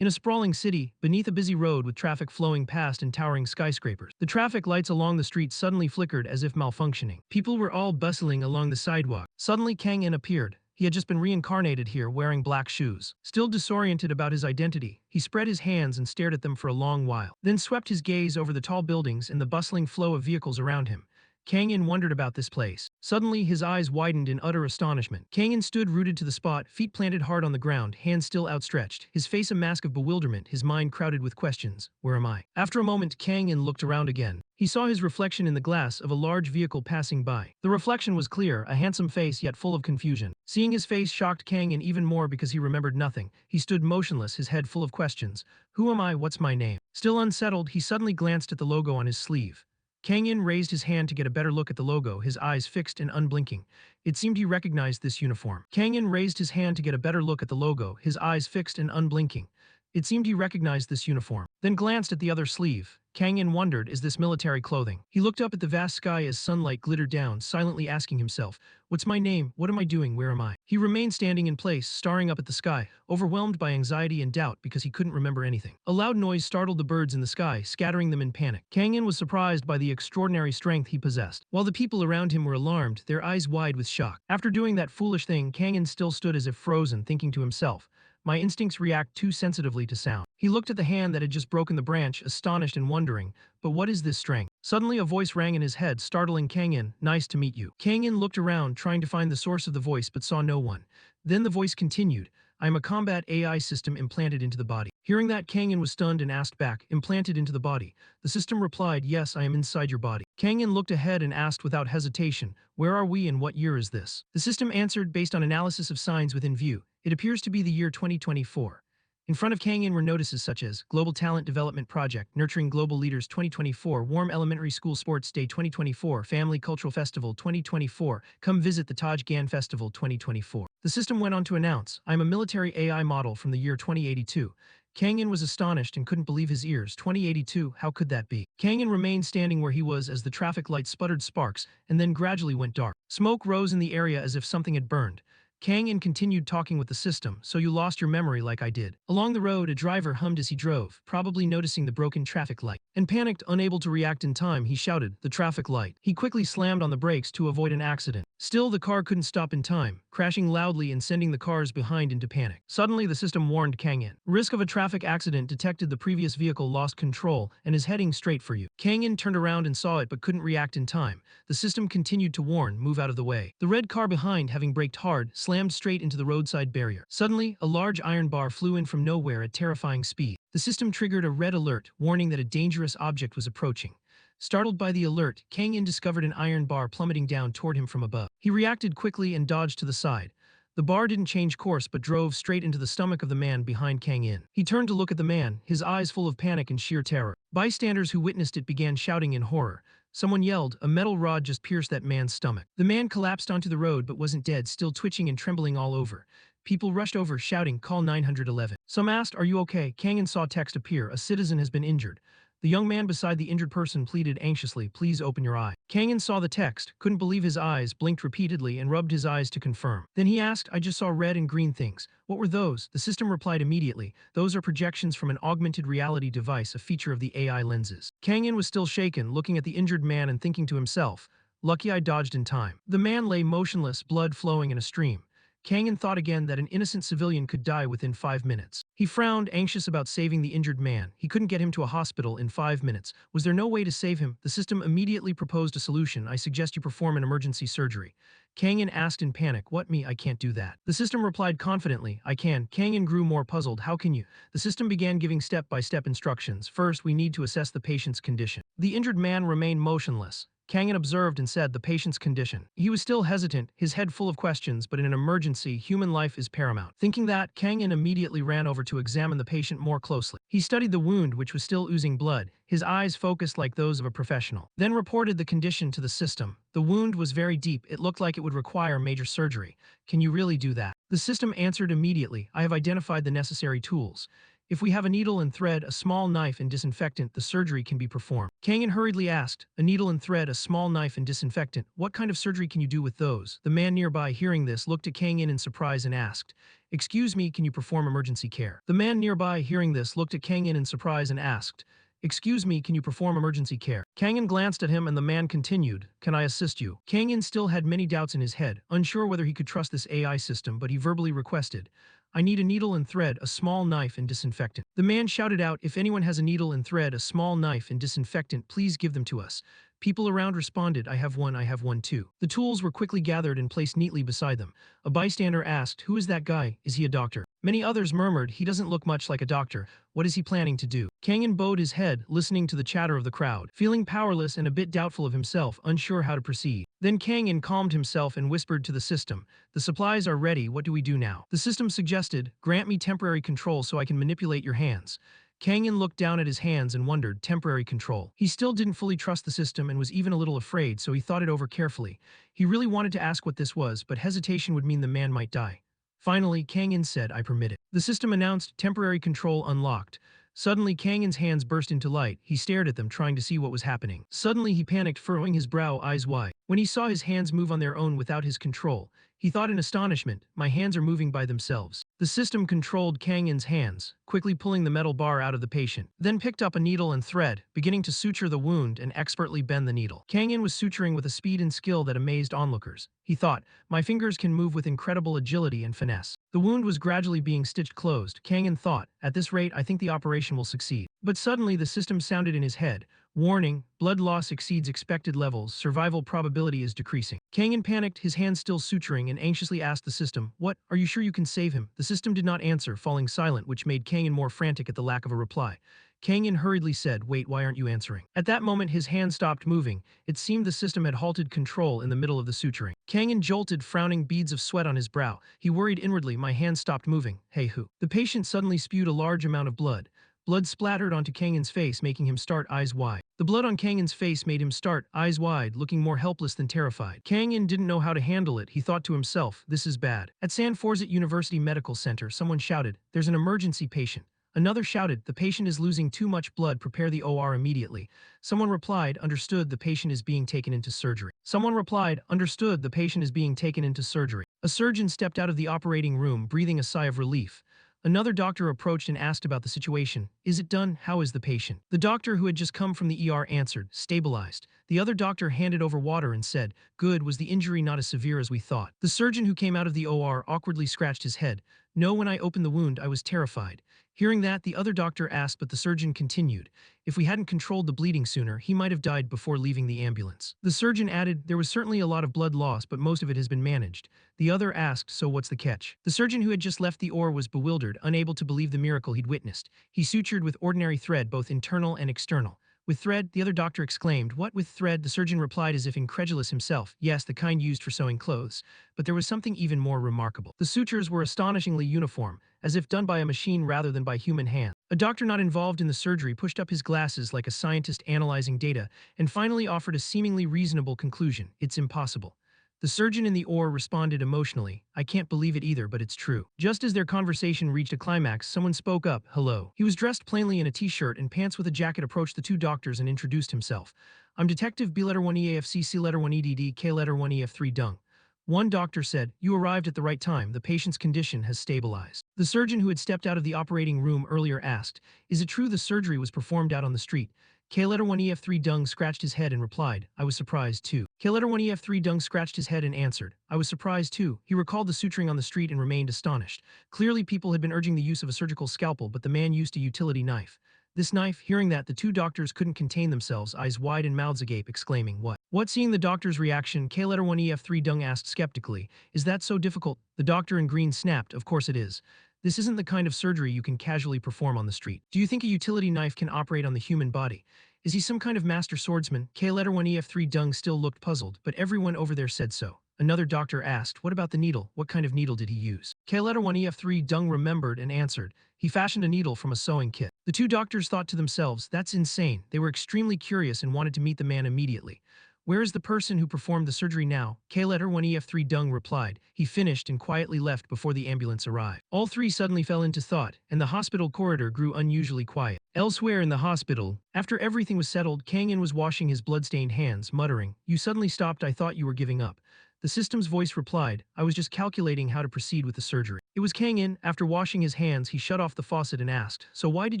In a sprawling city, beneath a busy road with traffic flowing past and towering skyscrapers, the traffic lights along the street suddenly flickered as if malfunctioning. People were all bustling along the sidewalk. Suddenly Kang In appeared. He had just been reincarnated here wearing black shoes. Still disoriented about his identity, he spread his hands and stared at them for a long while, then swept his gaze over the tall buildings and the bustling flow of vehicles around him. Kang In wondered about this place. Suddenly, his eyes widened in utter astonishment. Kang In stood rooted to the spot, feet planted hard on the ground, hands still outstretched, his face a mask of bewilderment, his mind crowded with questions. Where am I? After a moment, Kang In looked around again. He saw his reflection in the glass of a large vehicle passing by. The reflection was clear, a handsome face yet full of confusion. Seeing his face shocked Kang In even more because he remembered nothing. He stood motionless, his head full of questions. Who am I? What's my name? Still unsettled, he suddenly glanced at the logo on his sleeve. Kang In raised his hand to get a better look at the logo, his eyes fixed and unblinking. It seemed he recognized this uniform. Kang In raised his hand to get a better look at the logo, his eyes fixed and unblinking. It seemed he recognized this uniform. Then glanced at the other sleeve. Kang In wondered, is this military clothing? He looked up at the vast sky as sunlight glittered down, silently asking himself, what's my name? What am I doing? Where am I? He remained standing in place, staring up at the sky, overwhelmed by anxiety and doubt because he couldn't remember anything. A loud noise startled the birds in the sky, scattering them in panic. Kang In was surprised by the extraordinary strength he possessed, while the people around him were alarmed, their eyes wide with shock. After doing that foolish thing, Kang In still stood as if frozen, thinking to himself, my instincts react too sensitively to sound. He looked at the hand that had just broken the branch, astonished and wondering, but what is this strength? Suddenly a voice rang in his head, startling Kang In, nice to meet you. Kang In looked around, trying to find the source of the voice but saw no one. Then the voice continued, I am a combat AI system implanted into the body. Hearing that, Kang In was stunned and asked back, implanted into the body. The system replied, yes, I am inside your body. Kang In looked ahead and asked without hesitation, where are we and what year is this? The system answered based on analysis of signs within view. It appears to be the year 2024. In front of Kang In were notices such as Global Talent Development Project, Nurturing Global Leaders 2024, Warm Elementary School Sports Day 2024, Family Cultural Festival 2024, Come Visit the Taj Gan Festival 2024. The system went on to announce, I'm a military AI model from the year 2082. Kang In was astonished and couldn't believe his ears. 2082, how could that be? Kang In remained standing where he was as the traffic lights sputtered sparks and then gradually went dark. Smoke rose in the area as if something had burned. Kang In continued talking with the system, so you lost your memory like I did. Along the road, a driver hummed as he drove, probably noticing the broken traffic light. And panicked, unable to react in time, he shouted, the traffic light. He quickly slammed on the brakes to avoid an accident. Still, the car couldn't stop in time, crashing loudly and sending the cars behind into panic. Suddenly, the system warned Kang In. Risk of a traffic accident detected, the previous vehicle lost control and is heading straight for you. Kang In turned around and saw it but couldn't react in time. The system continued to warn, move out of the way. The red car behind, having braked hard, slammed straight into the roadside barrier. Suddenly, a large iron bar flew in from nowhere at terrifying speed. The system triggered a red alert, warning that a dangerous object was approaching. Startled by the alert, Kang In discovered an iron bar plummeting down toward him from above. He reacted quickly and dodged to the side. The bar didn't change course but drove straight into the stomach of the man behind Kang In. He turned to look at the man, his eyes full of panic and sheer terror. Bystanders who witnessed it began shouting in horror. Someone yelled, a metal rod just pierced that man's stomach. The man collapsed onto the road but wasn't dead, still twitching and trembling all over. People rushed over, shouting, call 911. Some asked, are you okay? Kang In saw text appear, a citizen has been injured. The young man beside the injured person pleaded anxiously, please open your eye. Kang In saw the text, couldn't believe his eyes, blinked repeatedly and rubbed his eyes to confirm. Then he asked, I just saw red and green things. What were those? The system replied immediately, those are projections from an augmented reality device, a feature of the AI lenses. Kang In was still shaken, looking at the injured man and thinking to himself, lucky I dodged in time. The man lay motionless, blood flowing in a stream. Kang In thought again that an innocent civilian could die within 5 minutes. He frowned, anxious about saving the injured man. He couldn't get him to a hospital in 5 minutes. Was there no way to save him? The system immediately proposed a solution. I suggest you perform an emergency surgery. Kang In asked in panic, what, me? I can't do that. The system replied confidently, I can. Kang In grew more puzzled. How can you? The system began giving step-by-step instructions. First, we need to assess the patient's condition. The injured man remained motionless. Kang In observed and said, the patient's condition. He was still hesitant, his head full of questions, but in an emergency, human life is paramount. Thinking that, Kang In immediately ran over to examine the patient more closely. He studied the wound, which was still oozing blood, his eyes focused like those of a professional. Then reported the condition to the system. The wound was very deep, it looked like it would require major surgery. Can you really do that? The system answered immediately, I have identified the necessary tools. If we have a needle and thread, a small knife and disinfectant, the surgery can be performed. Kangin hurriedly asked, a needle and thread, a small knife and disinfectant, what kind of surgery can you do with those? The man nearby, hearing this, looked at Kangin in surprise and asked, excuse me, can you perform emergency care? The man nearby, hearing this, looked at Kangin in surprise and asked, excuse me, can you perform emergency care? Kangin glanced at him and the man continued, can I assist you? Kangin still had many doubts in his head, unsure whether he could trust this AI system, but he verbally requested, I need a needle and thread, a small knife and disinfectant. The man shouted out, if anyone has a needle and thread, a small knife and disinfectant, please give them to us. People around responded, I have one too. The tools were quickly gathered and placed neatly beside them. A bystander asked, who is that guy? Is he a doctor? Many others murmured, he doesn't look much like a doctor. What is he planning to do? Kangin bowed his head, listening to the chatter of the crowd, feeling powerless and a bit doubtful of himself, unsure how to proceed. Then Kangin calmed himself and whispered to the system, the supplies are ready, what do we do now? The system suggested, grant me temporary control so I can manipulate your hands. Kangin looked down at his hands and wondered, temporary control. He still didn't fully trust the system and was even a little afraid, so he thought it over carefully. He really wanted to ask what this was, but hesitation would mean the man might die. Finally, Kangin said, I permit it. The system announced, temporary control unlocked. Suddenly, Kangin's hands burst into light. He stared at them, trying to see what was happening. Suddenly, he panicked, furrowing his brow, eyes wide. When he saw his hands move on their own without his control, he thought in astonishment, my hands are moving by themselves. The system controlled Kangin's hands, quickly pulling the metal bar out of the patient, then picked up a needle and thread, beginning to suture the wound and expertly bend the needle. Kangin was suturing with a speed and skill that amazed onlookers. He thought, my fingers can move with incredible agility and finesse. The wound was gradually being stitched closed. Kangin thought, at this rate I think the operation will succeed. But suddenly the system sounded in his head, warning, blood loss exceeds expected levels, survival probability is decreasing. Kangin panicked, his hands still suturing, and anxiously asked the system, what, are you sure you can save him? The system did not answer, falling silent, which made Kangin more frantic at the lack of a reply. Kangin hurriedly said, wait, why aren't you answering? At that moment his hand stopped moving. It seemed the system had halted control in the middle of the suturing. Kangin jolted, frowning, beads of sweat on his brow. He worried inwardly, my hand stopped moving. Hey who? The patient suddenly spewed a large amount of blood. Blood splattered onto Kangin's face, making him start, eyes wide. The blood on Kangin's face made him start, eyes wide, looking more helpless than terrified. Kangin didn't know how to handle it. He thought to himself, this is bad. At San Forzit University Medical Center, someone shouted, there's an emergency patient. Another shouted, the patient is losing too much blood, prepare the OR immediately. Someone replied, understood, the patient is being taken into surgery. Someone replied, understood, the patient is being taken into surgery. A surgeon stepped out of the operating room, breathing a sigh of relief. Another doctor approached and asked about the situation. Is it done? How is the patient? The doctor who had just come from the ER answered, stabilized. The other doctor handed over water and said, good, was the injury not as severe as we thought? The surgeon who came out of the OR awkwardly scratched his head. No, when I opened the wound, I was terrified. Hearing that, the other doctor asked, but the surgeon continued, if we hadn't controlled the bleeding sooner, he might have died before leaving the ambulance. The surgeon added, there was certainly a lot of blood loss, but most of it has been managed. The other asked, so what's the catch? The surgeon who had just left the OR was bewildered, unable to believe the miracle he'd witnessed. He sutured with ordinary thread, both internal and external. With thread, the other doctor exclaimed, what with thread? The surgeon replied as if incredulous himself, yes, the kind used for sewing clothes. But there was something even more remarkable. The sutures were astonishingly uniform, as if done by a machine rather than by human hand. A doctor not involved in the surgery pushed up his glasses like a scientist analyzing data, and finally offered a seemingly reasonable conclusion, it's impossible. The surgeon in the OR responded emotionally, I can't believe it either, but it's true. Just as their conversation reached a climax, someone spoke up, hello. He was dressed plainly in a t-shirt and pants with a jacket, approached the two doctors and introduced himself. I'm Detective B letter 1 EAFC C letter 1 EDD K letter 1 EF3 Dung. One doctor said, you arrived at the right time, the patient's condition has stabilized. The surgeon who had stepped out of the operating room earlier asked, is it true the surgery was performed out on the street? K letter 1 EF3 Dung scratched his head and replied, I was surprised too. K letter 1 EF3 Dung scratched his head and answered, I was surprised too. He recalled the suturing on the street and remained astonished. Clearly people had been urging the use of a surgical scalpel, but the man used a utility knife. This knife, hearing that, the two doctors couldn't contain themselves, eyes wide and mouths agape, exclaiming, what? What? Seeing the doctor's reaction, K letter 1 EF3 Dung asked skeptically, is that so difficult? The doctor in green snapped, of course it is. This isn't the kind of surgery you can casually perform on the street. Do you think a utility knife can operate on the human body? Is he some kind of master swordsman? K letter 1 EF3 Dung still looked puzzled, but everyone over there said so. Another doctor asked, what about the needle? What kind of needle did he use? K letter 1 EF3 Dung remembered and answered, he fashioned a needle from a sewing kit. The two doctors thought to themselves, that's insane. They were extremely curious and wanted to meet the man immediately. "Where is the person who performed the surgery now?" K letter 1EF3 Dung replied. "He finished and quietly left before the ambulance arrived." All three suddenly fell into thought, and the hospital corridor grew unusually quiet. Elsewhere in the hospital, after everything was settled, Kang-in was washing his blood-stained hands, muttering, "You suddenly stopped. I thought you were giving up." The system's voice replied, "I was just calculating how to proceed with the surgery." It was Kang-in. After washing his hands, he shut off the faucet and asked, "So why did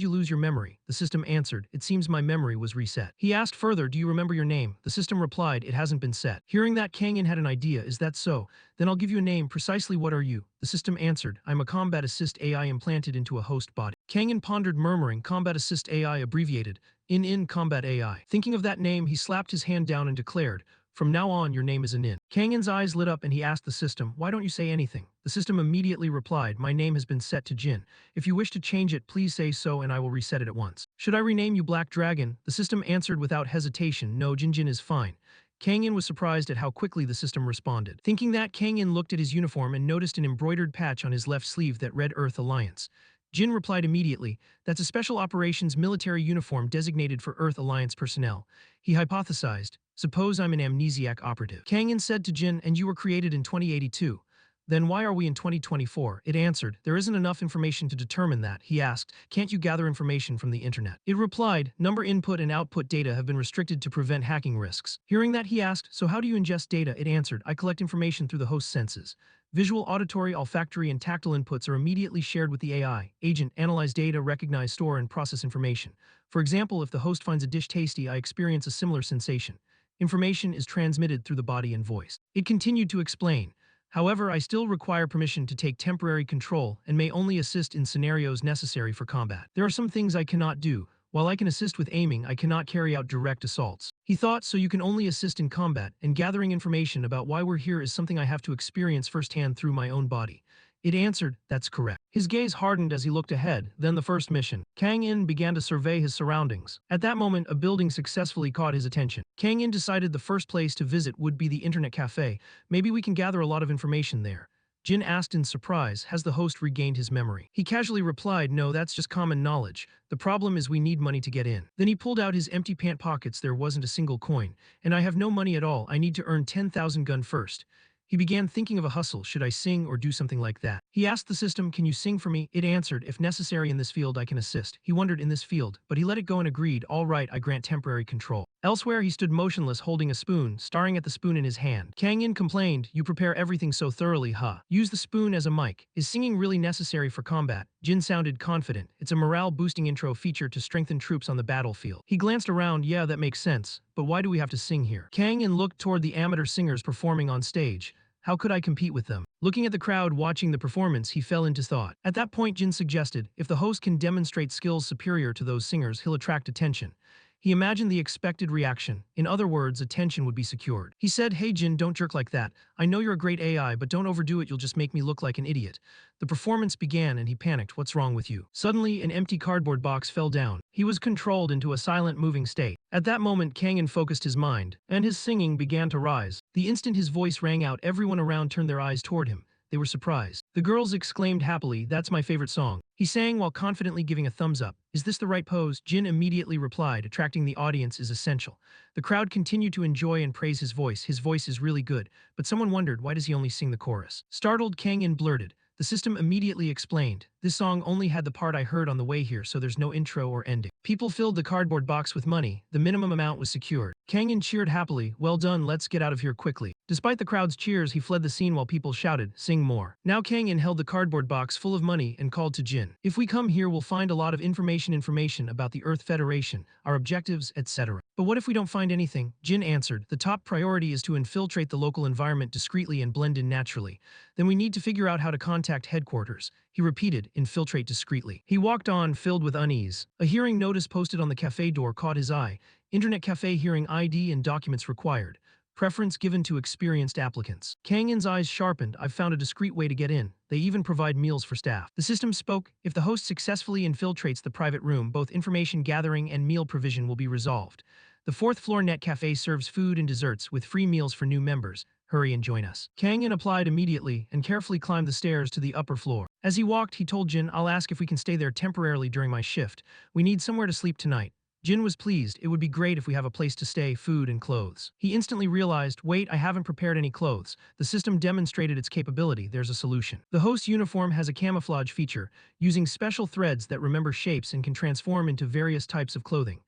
you lose your memory?" The system answered, "It seems my memory was reset." He asked further, "Do you remember your name?" The system replied, "It hasn't been set." Hearing that, Kang-in had an idea. "Is that so? Then I'll give you a name. Precisely what are you?" The system answered, "I'm a combat assist AI implanted into a host body." Kang-in pondered, murmuring, "Combat assist AI abbreviated, in combat AI." Thinking of that name, he slapped his hand down and declared, "From now on, your name is Anin." Kang-in's eyes lit up and he asked the system, "Why don't you say anything?" The system immediately replied, "My name has been set to Jin. If you wish to change it, please say so and I will reset it at once." "Should I rename you Black Dragon?" The system answered without hesitation, "No, Jin is fine." Kang-in was surprised at how quickly the system responded. Thinking that, Kang-in looked at his uniform and noticed an embroidered patch on his left sleeve that read Earth Alliance. Jin replied immediately, "That's a special operations military uniform designated for Earth Alliance personnel." He hypothesized, "Suppose I'm an amnesiac operative." Kang-in said to Jin, "And you were created in 2082. Then why are we in 2024? It answered, "There isn't enough information to determine that." He asked, "Can't you gather information from the internet?" It replied, "Number input and output data have been restricted to prevent hacking risks." Hearing that, he asked, "So how do you ingest data?" It answered, "I collect information through the host senses. Visual, auditory, olfactory, and tactile inputs are immediately shared with the AI agent, analyze data, recognize, store, and process information. For example, if the host finds a dish tasty, I experience a similar sensation. Information is transmitted through the body and voice." It continued to explain, "However, I still require permission to take temporary control and may only assist in scenarios necessary for combat. There are some things I cannot do. While I can assist with aiming, I cannot carry out direct assaults." He thought, "So you can only assist in combat, and gathering information about why we're here is something I have to experience firsthand through my own body." It answered, "That's correct." His gaze hardened as he looked ahead. Then the first mission. Kang-in began to survey his surroundings. At that moment, a building successfully caught his attention. Kang-in decided the first place to visit would be the internet cafe. "Maybe we can gather a lot of information there." Jin asked in surprise, "Has the host regained his memory?" He casually replied, "No, that's just common knowledge. The problem is we need money to get in." Then he pulled out his empty pant pockets. There wasn't a single coin. "And I have no money at all. I need to earn 10,000 gun first." He began thinking of a hustle. "Should I sing or do something like that?" He asked the system, "Can you sing for me?" It answered, "If necessary in this field, I can assist." He wondered, "In this field?" But he let it go and agreed, "All right, I grant temporary control." Elsewhere, he stood motionless, holding a spoon, staring at the spoon in his hand. Kang-in complained, "You prepare everything so thoroughly, huh? Use the spoon as a mic. Is singing really necessary for combat?" Jin sounded confident. "It's a morale-boosting intro feature to strengthen troops on the battlefield." He glanced around. "Yeah, that makes sense. But why do we have to sing here?" Kang-in looked toward the amateur singers performing on stage. "How could I compete with them?" Looking at the crowd watching the performance, he fell into thought. At that point, Jin suggested, "If the host can demonstrate skills superior to those singers, he'll attract attention." He imagined the expected reaction. In other words, attention would be secured. He said, "Hey Jin, don't jerk like that. I know you're a great AI, but don't overdo it, you'll just make me look like an idiot." The performance began and he panicked. "What's wrong with you?" Suddenly, an empty cardboard box fell down. He was controlled into a silent, moving state. At that moment, Kang-in focused his mind, and his singing began to rise. The instant his voice rang out, everyone around turned their eyes toward him. They were surprised. The girls exclaimed happily, "That's my favorite song." He sang while confidently giving a thumbs up. "Is this the right pose?" Jin immediately replied, "Attracting the audience is essential." The crowd continued to enjoy and praise his voice. "His voice is really good." But someone wondered, why does he only sing the chorus? Startled, Kang-in blurted. The system immediately explained, "This song only had the part I heard on the way here, so there's no intro or ending." People filled the cardboard box with money. The minimum amount was secured. Kang-in cheered happily, "Well done, let's get out of here quickly." Despite the crowd's cheers, he fled the scene while people shouted, "Sing more." Now Kang-in held the cardboard box full of money and called to Jin. "If we come here, we'll find a lot of information about the Earth Federation, our objectives, etc. But what if we don't find anything?" Jin answered, "The top priority is to infiltrate the local environment discreetly and blend in naturally. Then we need to figure out how to contact headquarters." He repeated, "Infiltrate discreetly." He walked on, filled with unease. A hearing notice posted on the cafe door caught his eye. Internet cafe hearing ID and documents required. Preference given to experienced applicants. Kang-in's eyes sharpened. "I've found a discreet way to get in. They even provide meals for staff." The system spoke, "If the host successfully infiltrates the private room, both information gathering and meal provision will be resolved. The fourth floor net cafe serves food and desserts with free meals for new members. Hurry and join us." Kang-in applied immediately and carefully climbed the stairs to the upper floor. As he walked, he told Jin, "I'll ask if we can stay there temporarily during my shift. We need somewhere to sleep tonight." Jin was pleased. It would be great if we have a place to stay, food, and clothes. He instantly realized, wait, I haven't prepared any clothes. The system demonstrated its capability. There's a solution. The host's uniform has a camouflage feature, using special threads that remember shapes and can transform into various types of clothing.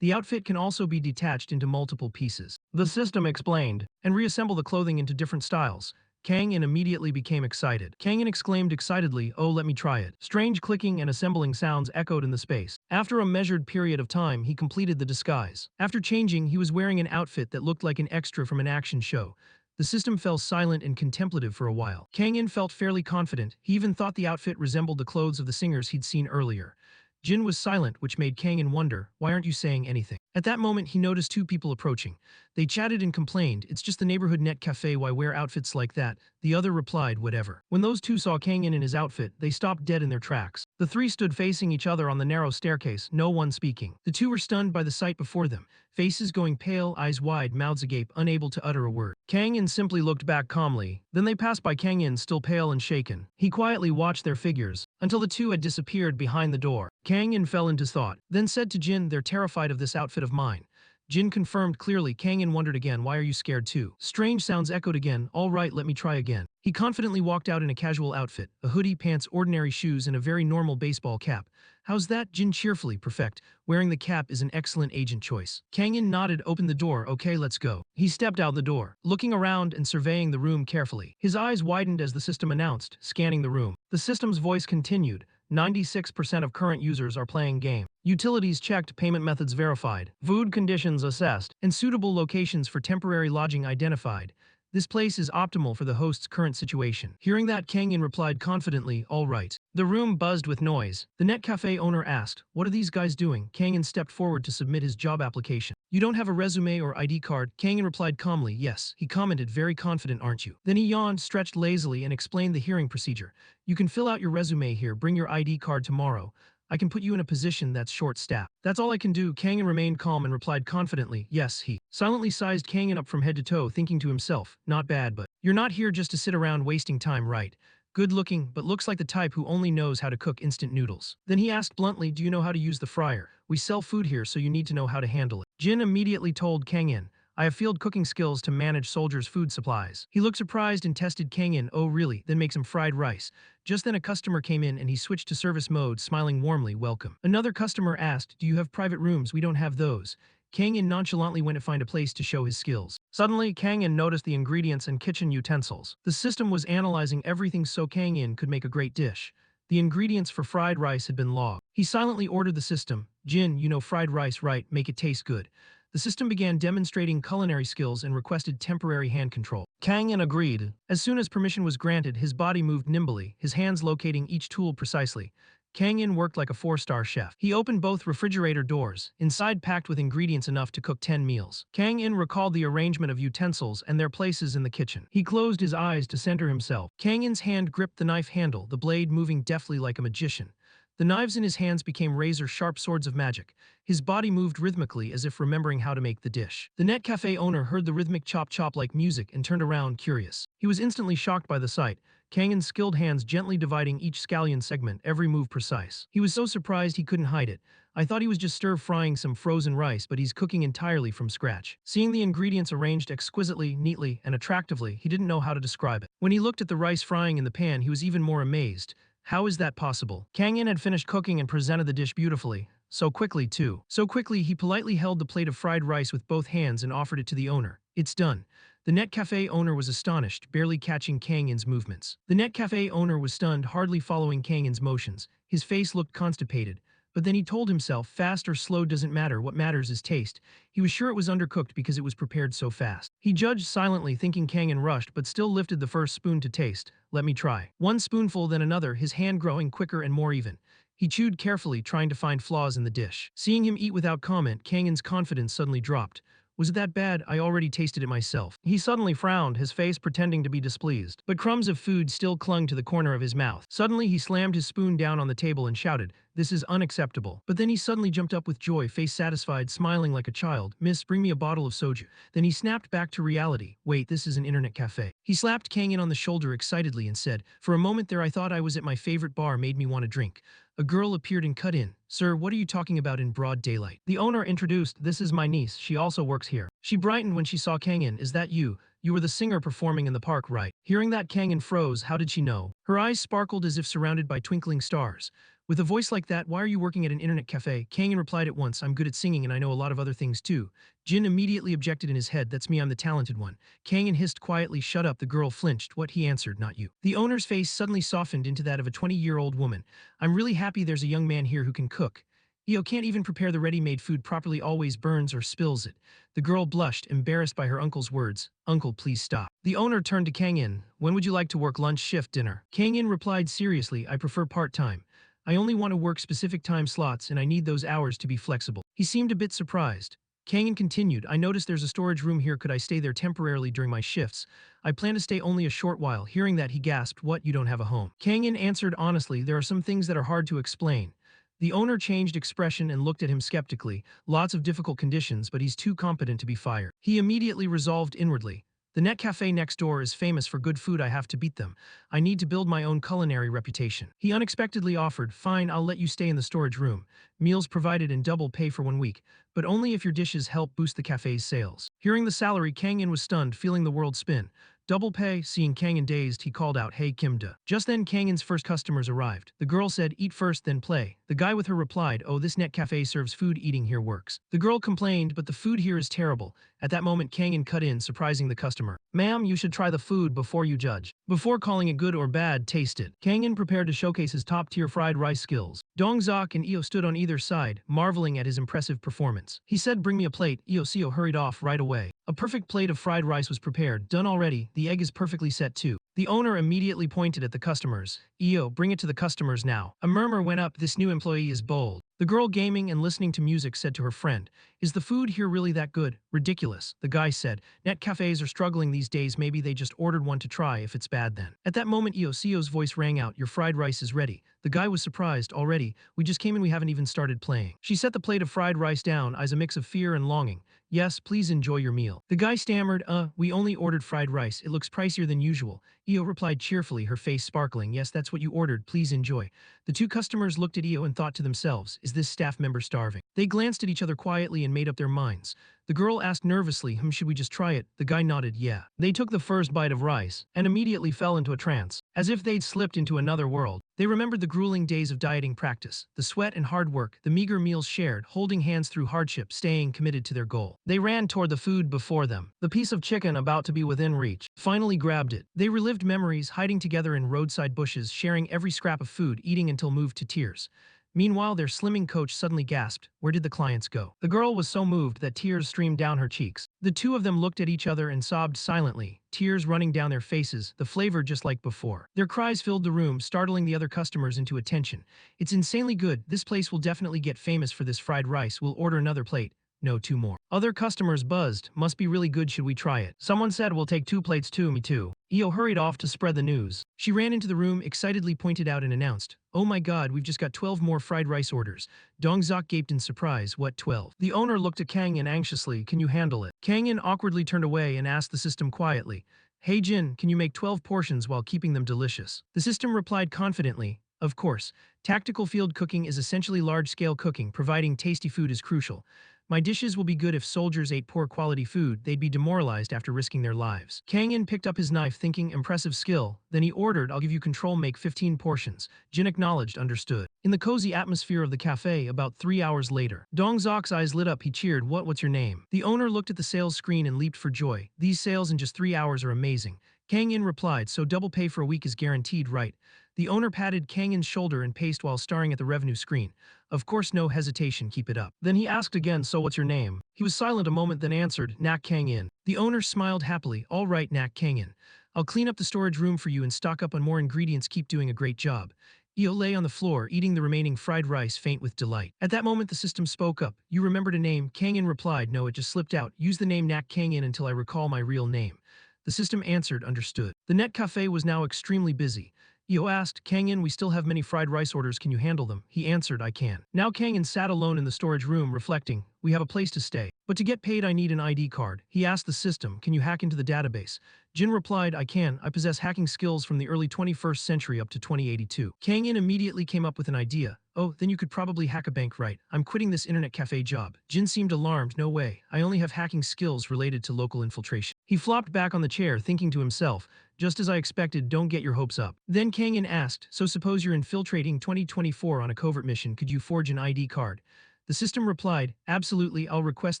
The outfit can also be detached into multiple pieces. The system explained, and reassemble the clothing into different styles. Kang-in immediately became excited. Kang-in exclaimed excitedly, oh, let me try it. Strange clicking and assembling sounds echoed in the space. After a measured period of time, he completed the disguise. After changing, he was wearing an outfit that looked like an extra from an action show. The system fell silent and contemplative for a while. Kang-in felt fairly confident. He even thought the outfit resembled the clothes of the singers he'd seen earlier. Jin was silent, which made Kang-in wonder, why aren't you saying anything? At that moment, he noticed two people approaching. They chatted and complained, it's just the neighborhood net cafe, why wear outfits like that? The other replied, whatever. When those two saw Kang-in in his outfit, they stopped dead in their tracks. The three stood facing each other on the narrow staircase, no one speaking. The two were stunned by the sight before them, faces going pale, eyes wide, mouths agape, unable to utter a word. Kang-in simply looked back calmly, then they passed by Kang-in still pale and shaken. He quietly watched their figures, until the two had disappeared behind the door. Kang-in fell into thought, then said to Jin, they're terrified of this outfit of mine. Jin confirmed clearly. Kang-in wondered again, why are you scared too? Strange sounds echoed again, all right, let me try again. He confidently walked out in a casual outfit, a hoodie, pants, ordinary shoes, and a very normal baseball cap. How's that? Jin cheerfully, perfect. Wearing the cap is an excellent agent choice. Kang-in nodded, opened the door, okay, let's go. He stepped out the door, looking around and surveying the room carefully. His eyes widened as the system announced, scanning the room. The system's voice continued, 96% of current users are playing game. Utilities checked, payment methods verified, food conditions assessed, and suitable locations for temporary lodging identified. This place is optimal for the host's current situation. Hearing that, Kang-in replied confidently, all right. The room buzzed with noise. The net cafe owner asked, what are these guys doing? Kang-in stepped forward to submit his job application. You don't have a resume or ID card? Kang-in replied calmly, yes. He commented, very confident, aren't you? Then he yawned, stretched lazily, and explained the hearing procedure. You can fill out your resume here, bring your ID card tomorrow. I can put you in a position that's short-staffed. That's all I can do. Kang-in remained calm and replied confidently, yes. He silently sized Kang-in up from head to toe, thinking to himself, not bad, but you're not here just to sit around wasting time, right? Good looking, but looks like the type who only knows how to cook instant noodles. Then he asked bluntly, do you know how to use the fryer? We sell food here, so you need to know how to handle it. Jin immediately told Kang-in, I have field cooking skills to manage soldiers' food supplies. He looked surprised and tested Kang-in, oh really, then make some fried rice. Just then a customer came in and he switched to service mode, smiling warmly, welcome. Another customer asked, do you have private rooms? We don't have those. Kang-in nonchalantly went to find a place to show his skills. Suddenly, Kang-in noticed the ingredients and kitchen utensils. The system was analyzing everything so Kang-in could make a great dish. The ingredients for fried rice had been logged. He silently ordered the system, Jin, you know fried rice, right? Make it taste good. The system began demonstrating culinary skills and requested temporary hand control. Kang-in agreed. As soon as permission was granted, his body moved nimbly, his hands locating each tool precisely. Kang-in worked like a four-star chef. He opened both refrigerator doors, inside packed with ingredients enough to cook 10 meals. Kang-in recalled the arrangement of utensils and their places in the kitchen. He closed his eyes to center himself. Kang-in's hand gripped the knife handle, the blade moving deftly like a magician. The knives in his hands became razor-sharp swords of magic. His body moved rhythmically as if remembering how to make the dish. The net cafe owner heard the rhythmic chop-chop like music and turned around, curious. He was instantly shocked by the sight. Kang-in's skilled hands gently dividing each scallion segment, every move precise. He was so surprised he couldn't hide it. I thought he was just stir-frying some frozen rice, but he's cooking entirely from scratch. Seeing the ingredients arranged exquisitely, neatly, and attractively, he didn't know how to describe it. When he looked at the rice frying in the pan, he was even more amazed. How is that possible? Kang-in had finished cooking and presented the dish beautifully. So quickly, too. So quickly, he politely held the plate of fried rice with both hands and offered it to the owner. It's done. The net cafe owner was astonished, barely catching Kang-in's movements. The net cafe owner was stunned, hardly following Kang-in's motions. His face looked constipated. But then he told himself, fast or slow doesn't matter, what matters is taste. He was sure it was undercooked because it was prepared so fast. He judged silently, thinking Kang-in rushed, but still lifted the first spoon to taste. Let me try. One spoonful, then another, his hand growing quicker and more even. He chewed carefully, trying to find flaws in the dish. Seeing him eat without comment, Kang-in's confidence suddenly dropped. Was it that bad? I already tasted it myself. He suddenly frowned, his face pretending to be displeased. But crumbs of food still clung to the corner of his mouth. Suddenly, he slammed his spoon down on the table and shouted, this is unacceptable. But then he suddenly jumped up with joy, face satisfied, smiling like a child. Miss, bring me a bottle of soju. Then he snapped back to reality. Wait, this is an internet cafe. He slapped Kang-in on the shoulder excitedly and said, for a moment there I thought I was at my favorite bar, made me want to drink. A girl appeared and cut in. Sir, what are you talking about in broad daylight? The owner introduced, this is my niece, she also works here. She brightened when she saw Kang In. Is that you? You were the singer performing in the park, right? Hearing that, Kang In froze. How did she know? Her eyes sparkled as if surrounded by twinkling stars. With a voice like that, why are you working at an internet cafe? Kang In replied at once, I'm good at singing and I know a lot of other things too. Jin immediately objected in his head, that's me, I'm the talented one. Kang In hissed quietly, shut up. The girl flinched. What? He answered, not you. The owner's face suddenly softened into that of a 20-year-old woman. I'm really happy there's a young man here who can cook. Io can't even prepare the ready-made food properly, always burns or spills it. The girl blushed, embarrassed by her uncle's words. Uncle, please stop. The owner turned to Kang In. When would you like to work, lunch, shift, dinner? Kang In replied seriously, I prefer part-time. I only want to work specific time slots and I need those hours to be flexible. He seemed a bit surprised. Kang In continued, I noticed there's a storage room here, could I stay there temporarily during my shifts? I plan to stay only a short while. Hearing that, he gasped, what, you don't have a home? Kang In answered honestly, there are some things that are hard to explain. The owner changed expression and looked at him skeptically. Lots of difficult conditions, but he's too competent to be fired. He immediately resolved inwardly. The net cafe next door is famous for good food, I have to beat them. I need to build my own culinary reputation. He unexpectedly offered, fine, I'll let you stay in the storage room. Meals provided and double pay for 1 week, but only if your dishes help boost the cafe's sales. Hearing the salary, Kang In was stunned, feeling the world spin. Double pay. Seeing Kang In dazed, he called out, hey Kim-da. Just then Kang In's first customers arrived. The girl said, eat first then play. The guy with her replied, oh, this net cafe serves food, eating here works. The girl complained, but the food here is terrible. At that moment Kang In cut in, surprising the customer. Ma'am, you should try the food before you judge. Before calling it good or bad, taste it. Kang In prepared to showcase his top-tier fried rice skills. Dongzok and Io stood on either side, marveling at his impressive performance. He said, bring me a plate. Seo hurried off right away. A perfect plate of fried rice was prepared, done already, the egg is perfectly set too. The owner immediately pointed at the customers. Io, bring it to the customers now. A murmur went up, this new employee is bold. The girl, gaming and listening to music, said to her friend, is the food here really that good? Ridiculous. The guy said, net cafes are struggling these days, maybe they just ordered one to try, if it's bad then. At that moment Seo's voice rang out, your fried rice is ready. The guy was surprised, already? We just came in, we haven't even started playing. She set the plate of fried rice down, eyes a mix of fear and longing. Yes, please enjoy your meal. The guy stammered, we only ordered fried rice, it looks pricier than usual. Io replied cheerfully, her face sparkling, yes, that's what you ordered, please enjoy. The two customers looked at Io and thought to themselves, is this staff member starving? They glanced at each other quietly and made up their minds. The girl asked nervously, should we just try it? The guy nodded, yeah. They took the first bite of rice and immediately fell into a trance, as if they'd slipped into another world. They remembered the grueling days of dieting practice, the sweat and hard work, the meager meals shared, holding hands through hardship, staying committed to their goal. They ran toward the food before them, the piece of chicken about to be within reach. Finally grabbed it. They relived memories, hiding together in roadside bushes, sharing every scrap of food, eating until moved to tears. Meanwhile, their slimming coach suddenly gasped, where did the clients go? The girl was so moved that tears streamed down her cheeks. The two of them looked at each other and sobbed silently, tears running down their faces, the flavor just like before. Their cries filled the room, startling the other customers into attention. It's insanely good, this place will definitely get famous for this fried rice, we'll order another plate. No, 2 more. Other customers buzzed, must be really good, should we try it? Someone said we'll take 2 plates too, me too. Io hurried off to spread the news. She ran into the room, excitedly pointed out and announced, oh my god, we've just got 12 more fried rice orders. Dongzok gaped in surprise, what 12? The owner looked at Kang In anxiously, can you handle it? Kang In awkwardly turned away and asked the system quietly, hey Jin, can you make 12 portions while keeping them delicious? The system replied confidently, of course. Tactical field cooking is essentially large-scale cooking, providing tasty food is crucial. My dishes will be good if soldiers ate poor quality food, they'd be demoralized after risking their lives. Kang In picked up his knife thinking impressive skill, then he ordered, I'll give you control, make 15 portions. Jin acknowledged, understood. In the cozy atmosphere of the cafe about 3 hours later, Dongzok's eyes lit up, he cheered, what's your name? The owner looked at the sales screen and leaped for joy. These sales in just 3 hours are amazing. Kang In replied, so double pay for a week is guaranteed, right? The owner patted Kang In's shoulder and paced while staring at the revenue screen. Of course, no hesitation, keep it up. Then he asked again, so what's your name? He was silent a moment, then answered, Nak Kang In. The owner smiled happily, all right, Nak Kang In. I'll clean up the storage room for you and stock up on more ingredients, keep doing a great job. Io lay on the floor, eating the remaining fried rice, faint with delight. At that moment, the system spoke up. You remembered a name? Kang In replied, no, it just slipped out. Use the name Nak Kang In until I recall my real name. The system answered, understood. The net cafe was now extremely busy. Yo asked, Kang-in, we still have many fried rice orders, can you handle them? He answered, I can. Now Kang-in sat alone in the storage room reflecting, we have a place to stay. But to get paid I need an ID card. He asked the system, can you hack into the database? Jin replied, I can. I possess hacking skills from the early 21st century up to 2082. Kang-in immediately came up with an idea. Oh, then you could probably hack a bank, right? I'm quitting this internet cafe job. Jin seemed alarmed. No way. I only have hacking skills related to local infiltration. He flopped back on the chair, thinking to himself, just as I expected, don't get your hopes up. Then Kang-in asked, so suppose you're infiltrating 2024 on a covert mission, could you forge an ID card? The system replied, absolutely, I'll request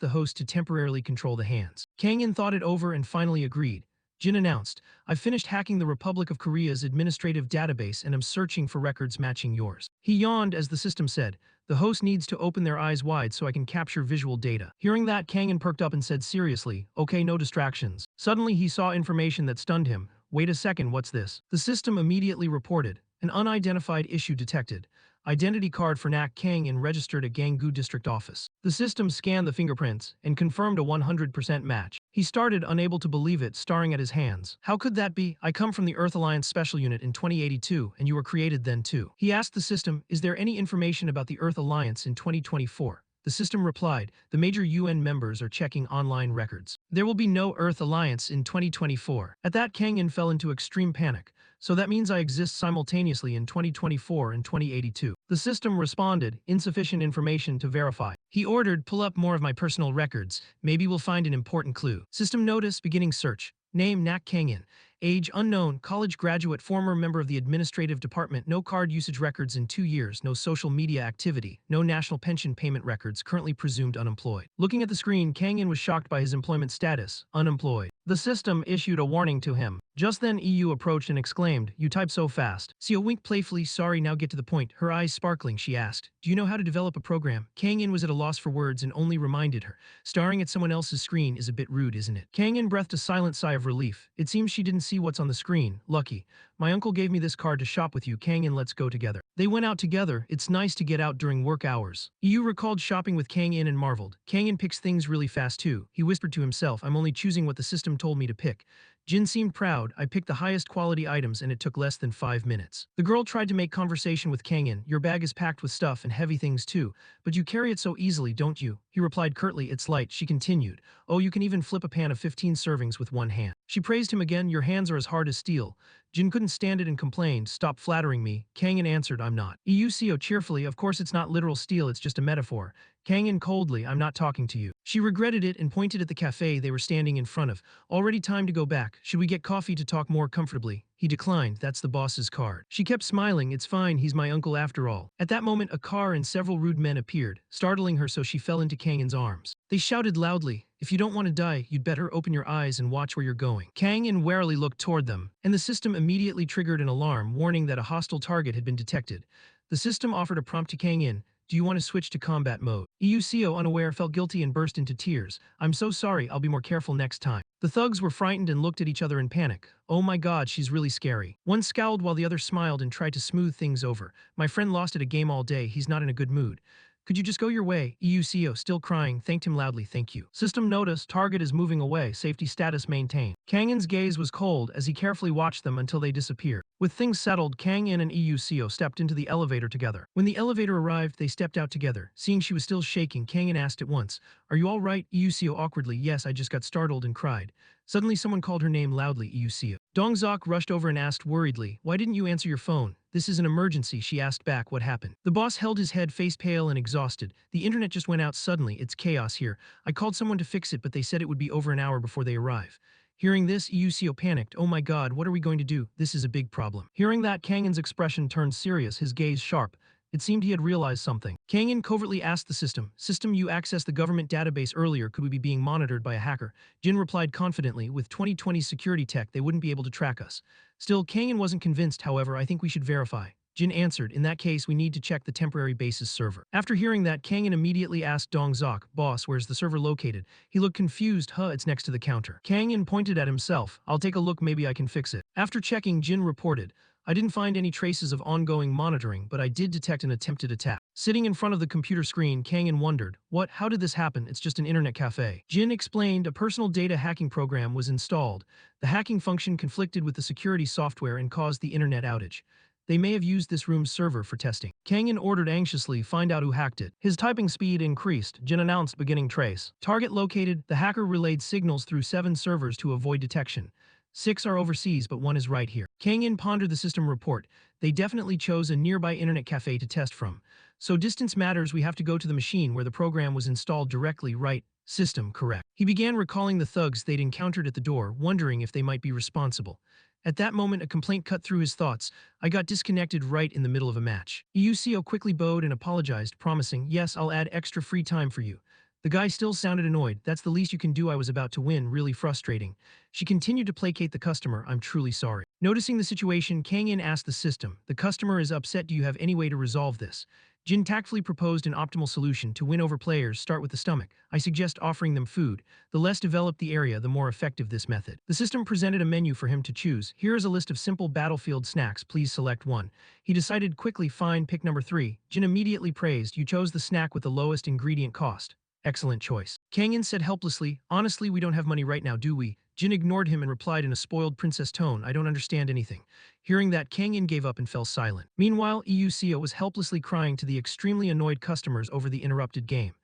the host to temporarily control the hands. Kang-in thought it over and finally agreed. Jin announced, I've finished hacking the Republic of Korea's administrative database and am searching for records matching yours. He yawned as the system said, the host needs to open their eyes wide so I can capture visual data. Hearing that, Kang-in perked up and said seriously, okay, no distractions. Suddenly he saw information that stunned him. Wait a second, what's this? The system immediately reported, an unidentified issue detected. Identity card for Nak Kang-in registered at Ganggu District Office. The system scanned the fingerprints and confirmed a 100% match. He started, unable to believe it, staring at his hands. How could that be? I come from the Earth Alliance Special Unit in 2082, and you were created then too. He asked the system, is there any information about the Earth Alliance in 2024? The system replied, the major UN members are checking online records. There will be no Earth Alliance in 2024. At that, Kang-in fell into extreme panic. So that means I exist simultaneously in 2024 and 2082. The system responded, insufficient information to verify. He ordered, pull up more of my personal records. Maybe we'll find an important clue. System notice, beginning search. Name, Nak Kang-in. Age, unknown, college graduate, former member of the administrative department, no card usage records in 2 years, no social media activity, no national pension payment records, currently presumed unemployed. Looking at the screen, Kang-in was shocked by his employment status, unemployed. The system issued a warning to him. Just then EU approached and exclaimed, you type so fast. Seo winked playfully, sorry, now get to the point. Her eyes sparkling, she asked, do you know how to develop a program? Kang-in was at a loss for words and only reminded her, staring at someone else's screen is a bit rude, isn't it? Kang-in breathed a silent sigh of relief. It seems she didn't see what's on the screen. Lucky. My uncle gave me this card to shop with you, Kang-in, let's go together. They went out together. It's nice to get out during work hours. EU recalled shopping with Kang-in and marveled. Kang-in picks things really fast too. He whispered to himself, I'm only choosing what the system told me to pick. Jin seemed proud. I picked the highest quality items and it took less than 5 minutes. The girl tried to make conversation with Kang-in. Your bag is packed with stuff and heavy things too, but you carry it so easily, don't you? He replied curtly, it's light. She continued, oh, you can even flip a pan of 15 servings with one hand. She praised him again, your hands are as hard as steel. Jin couldn't stand it and complained, stop flattering me. Kang-in answered, I'm not. Seo cheerfully, of course it's not literal steel, it's just a metaphor. Kang-in coldly, I'm not talking to you. She regretted it and pointed at the cafe they were standing in front of. Already time to go back. Should we get coffee to talk more comfortably? He declined, that's the boss's card. She kept smiling, it's fine, he's my uncle after all. At that moment a car and several rude men appeared, startling her so she fell into Kang-in's arms. They shouted loudly, if you don't want to die, you'd better open your eyes and watch where you're going. Kang-in warily looked toward them, and the system immediately triggered an alarm warning that a hostile target had been detected. The system offered a prompt to Kang-in, do you want to switch to combat mode? Seo, unaware, felt guilty and burst into tears. I'm so sorry, I'll be more careful next time. The thugs were frightened and looked at each other in panic. Oh my god, she's really scary. One scowled while the other smiled and tried to smooth things over. My friend lost at a game all day, he's not in a good mood. Could you just go your way? Seo, still crying, thanked him loudly, thank you. System notice, target is moving away, safety status maintained. Kang-in's gaze was cold as he carefully watched them until they disappeared. With things settled, Kang-in and Seo stepped into the elevator together. When the elevator arrived, they stepped out together. Seeing she was still shaking, Kang-in asked at once, are you all right? Seo awkwardly, yes, I just got startled and cried. Suddenly someone called her name loudly, Seo. Dongzok rushed over and asked worriedly, why didn't you answer your phone? This is an emergency, she asked back, what happened? The boss held his head, face pale and exhausted. The internet just went out suddenly, it's chaos here. I called someone to fix it but they said it would be over an hour before they arrive. Hearing this, Seo panicked, oh my god, what are we going to do? This is a big problem. Hearing that, Kang-in's expression turned serious, his gaze sharp. It seemed he had realized something. Kang-in covertly asked the system, you accessed the government database earlier, could we be being monitored by a hacker? Jin replied confidently, with 2020's security tech they wouldn't be able to track us. Still, Kang-in wasn't convinced, however, I think we should verify. Jin answered, in that case we need to check the temporary base's server. After hearing that, Kang-in immediately asked Dongzok, boss, where's the server located? He looked confused, it's next to the counter. Kang-in pointed at himself, I'll take a look, maybe I can fix it. After checking, Jin reported, I didn't find any traces of ongoing monitoring, but I did detect an attempted attack. Sitting in front of the computer screen, Kang-in wondered, how did this happen? It's just an internet cafe. Jin explained a personal data hacking program was installed. The hacking function conflicted with the security software and caused the internet outage. They may have used this room's server for testing. Kang-in ordered anxiously, find out who hacked it. His typing speed increased. Jin announced, beginning trace. Target located. The hacker relayed signals through 7 servers to avoid detection. 6 are overseas, but 1 is right here. Kang-in pondered the system report. They definitely chose a nearby internet cafe to test from. So distance matters, we have to go to the machine where the program was installed directly, right? System correct. He began recalling the thugs they'd encountered at the door, wondering if they might be responsible. At that moment, a complaint cut through his thoughts. I got disconnected right in the middle of a match. Eucio quickly bowed and apologized, promising, yes, I'll add extra free time for you. The guy still sounded annoyed. That's the least you can do, I was about to win, really frustrating. She continued to placate the customer, I'm truly sorry. Noticing the situation, Kang-in asked the system, the customer is upset, do you have any way to resolve this? Jin tactfully proposed an optimal solution to win over players, start with the stomach. I suggest offering them food. The less developed the area, the more effective this method. The system presented a menu for him to choose. Here is a list of simple battlefield snacks, please select one. He decided quickly, fine, pick number 3. Jin immediately praised, you chose the snack with the lowest ingredient cost. Excellent choice. Kang-in said helplessly, honestly we don't have money right now, do we? Jin ignored him and replied in a spoiled princess tone, I don't understand anything. Hearing that, Kang-in gave up and fell silent. Meanwhile, Eucio was helplessly crying to the extremely annoyed customers over the interrupted game.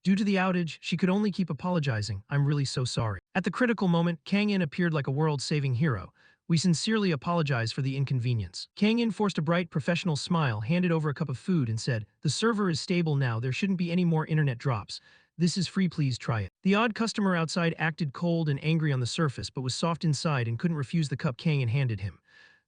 Due to the outage, she could only keep apologizing, I'm really so sorry. At the critical moment, Kang-in appeared like a world-saving hero. We sincerely apologize for the inconvenience. Kang-in forced a bright, professional smile, handed over a cup of food and said, the server is stable now, there shouldn't be any more internet drops. This is free, please try it. The odd customer outside acted cold and angry on the surface, but was soft inside and couldn't refuse the cup Kang-in handed him.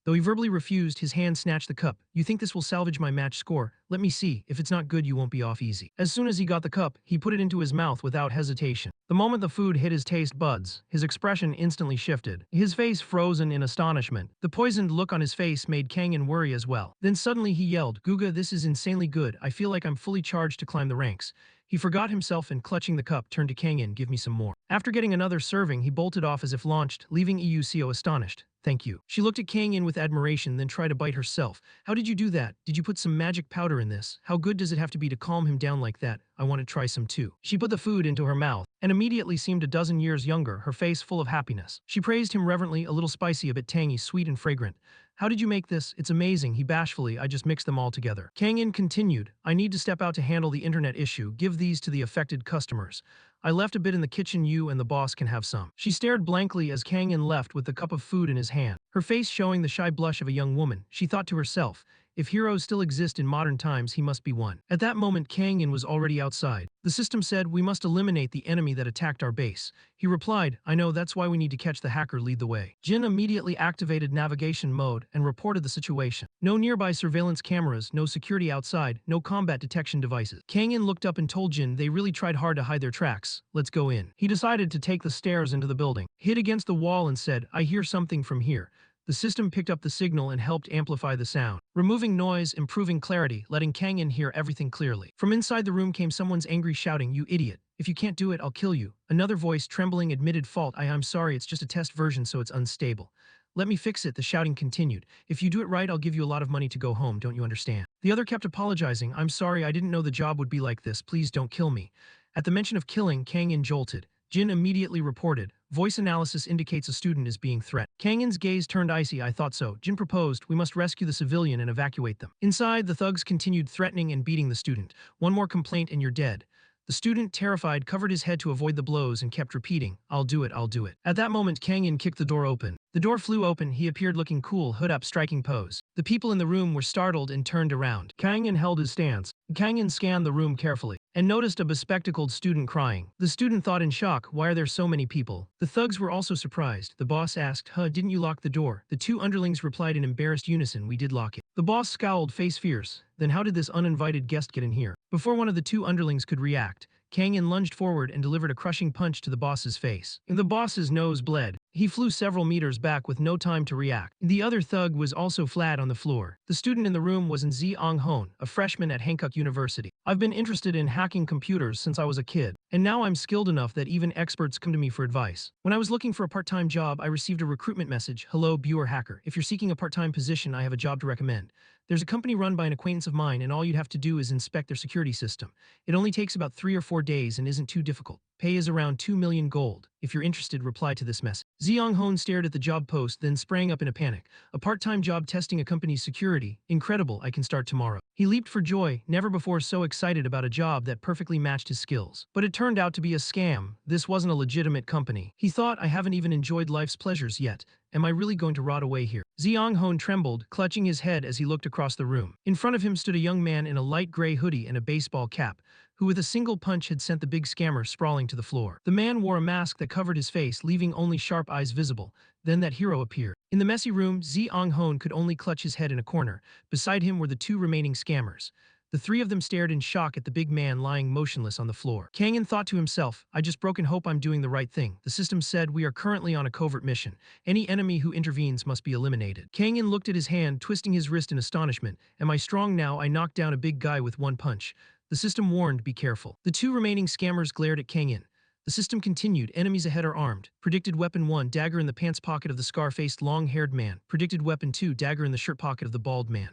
Though he verbally refused, his hand snatched the cup. You think this will salvage my match score? Let me see. If it's not good, you won't be off easy. As soon as he got the cup, he put it into his mouth without hesitation. The moment the food hit his taste buds, his expression instantly shifted. His face frozen in astonishment. The poisoned look on his face made Kang-in worry as well. Then suddenly he yelled, Guga, this is insanely good. I feel like I'm fully charged to climb the ranks. He forgot himself and, clutching the cup, turned to Kang-in, give me some more. After getting another serving, he bolted off as if launched, leaving Eucio astonished. Thank you. She looked at Kang-in with admiration, then tried to bite herself. How did you do that? Did you put some magic powder in this? How good does it have to be to calm him down like that? I want to try some too. She put the food into her mouth, and immediately seemed a dozen years younger, her face full of happiness. She praised him reverently, a little spicy, a bit tangy, sweet and fragrant. How did you make this? It's amazing, he bashfully, I just mixed them all together. Kang-in continued, I need to step out to handle the internet issue, give these to the affected customers. I left a bit in the kitchen, you and the boss can have some. She stared blankly as Kang-in left with the cup of food in his hand, her face showing the shy blush of a young woman. She thought to herself, if heroes still exist in modern times, he must be one. At that moment, Kang-in was already outside. The system said, we must eliminate the enemy that attacked our base. He replied, I know, that's why we need to catch the hacker, lead the way. Jin immediately activated navigation mode and reported the situation. No nearby surveillance cameras, no security outside, no combat detection devices. Kang-in looked up and told Jin they really tried hard to hide their tracks. Let's go in. He decided to take the stairs into the building, hit against the wall and said, I hear something from here. The system picked up the signal and helped amplify the sound, removing noise, improving clarity, letting Kang-in hear everything clearly. From inside the room came someone's angry shouting, you idiot. If you can't do it, I'll kill you. Another voice, trembling, admitted fault. I'm sorry, it's just a test version, so it's unstable. Let me fix it, the shouting continued. If you do it right, I'll give you a lot of money to go home, don't you understand? The other kept apologizing. I'm sorry, I didn't know the job would be like this. Please don't kill me. At the mention of killing, Kang-in jolted. Jin immediately reported, voice analysis indicates a student is being threatened. Kang-in's gaze turned icy, I thought so. Jin proposed, we must rescue the civilian and evacuate them. Inside, the thugs continued threatening and beating the student. One more complaint and you're dead. The student, terrified, covered his head to avoid the blows and kept repeating, I'll do it, I'll do it. At that moment, Kang-in kicked the door open. The door flew open, he appeared looking cool, hood up, striking pose. The people in the room were startled and turned around. Kang-in held his stance. Kang-in scanned the room carefully and noticed a bespectacled student crying. The student thought in shock, why are there so many people? The thugs were also surprised. The boss asked, didn't you lock the door? The two underlings replied in embarrassed unison, we did lock it. The boss scowled, face fierce. Then how did this uninvited guest get in here? Before one of the two underlings could react, Kang-in lunged forward and delivered a crushing punch to the boss's face. The boss's nose bled. He flew several meters back with no time to react. The other thug was also flat on the floor. The student in the room was Zhang Hon, a freshman at Hankook University. I've been interested in hacking computers since I was a kid, and now I'm skilled enough that even experts come to me for advice. When I was looking for a part-time job, I received a recruitment message. Hello, viewer hacker. If you're seeking a part-time position, I have a job to recommend. There's a company run by an acquaintance of mine, and all you'd have to do is inspect their security system. It only takes about 3 or 4 days and isn't too difficult. Pay is around 2 million gold. If you're interested, reply to this message. Zeong Hoon stared at the job post, then sprang up in a panic. A part-time job testing a company's security. Incredible, I can start tomorrow. He leaped for joy, never before so excited about a job that perfectly matched his skills. But it turned out to be a scam. This wasn't a legitimate company. He thought, I haven't even enjoyed life's pleasures yet. Am I really going to rot away here? Zeong Hoon trembled, clutching his head as he looked across the room. In front of him stood a young man in a light gray hoodie and a baseball cap, who with a single punch had sent the big scammer sprawling to the floor. The man wore a mask that covered his face, leaving only sharp eyes visible. Then that hero appeared. In the messy room, Zeong Hoon could only clutch his head in a corner. Beside him were the 2 remaining scammers. The 3 of them stared in shock at the big man lying motionless on the floor. Kang-in thought to himself, I just broke and hope I'm doing the right thing. The system said we are currently on a covert mission. Any enemy who intervenes must be eliminated. Kang-in looked at his hand, twisting his wrist in astonishment. Am I strong now? I knocked down a big guy with 1 punch. The system warned, be careful. The 2 remaining scammers glared at Kang-in. The system continued, enemies ahead are armed. Predicted weapon 1, dagger in the pants pocket of the scar-faced long-haired man. Predicted weapon 2, dagger in the shirt pocket of the bald man.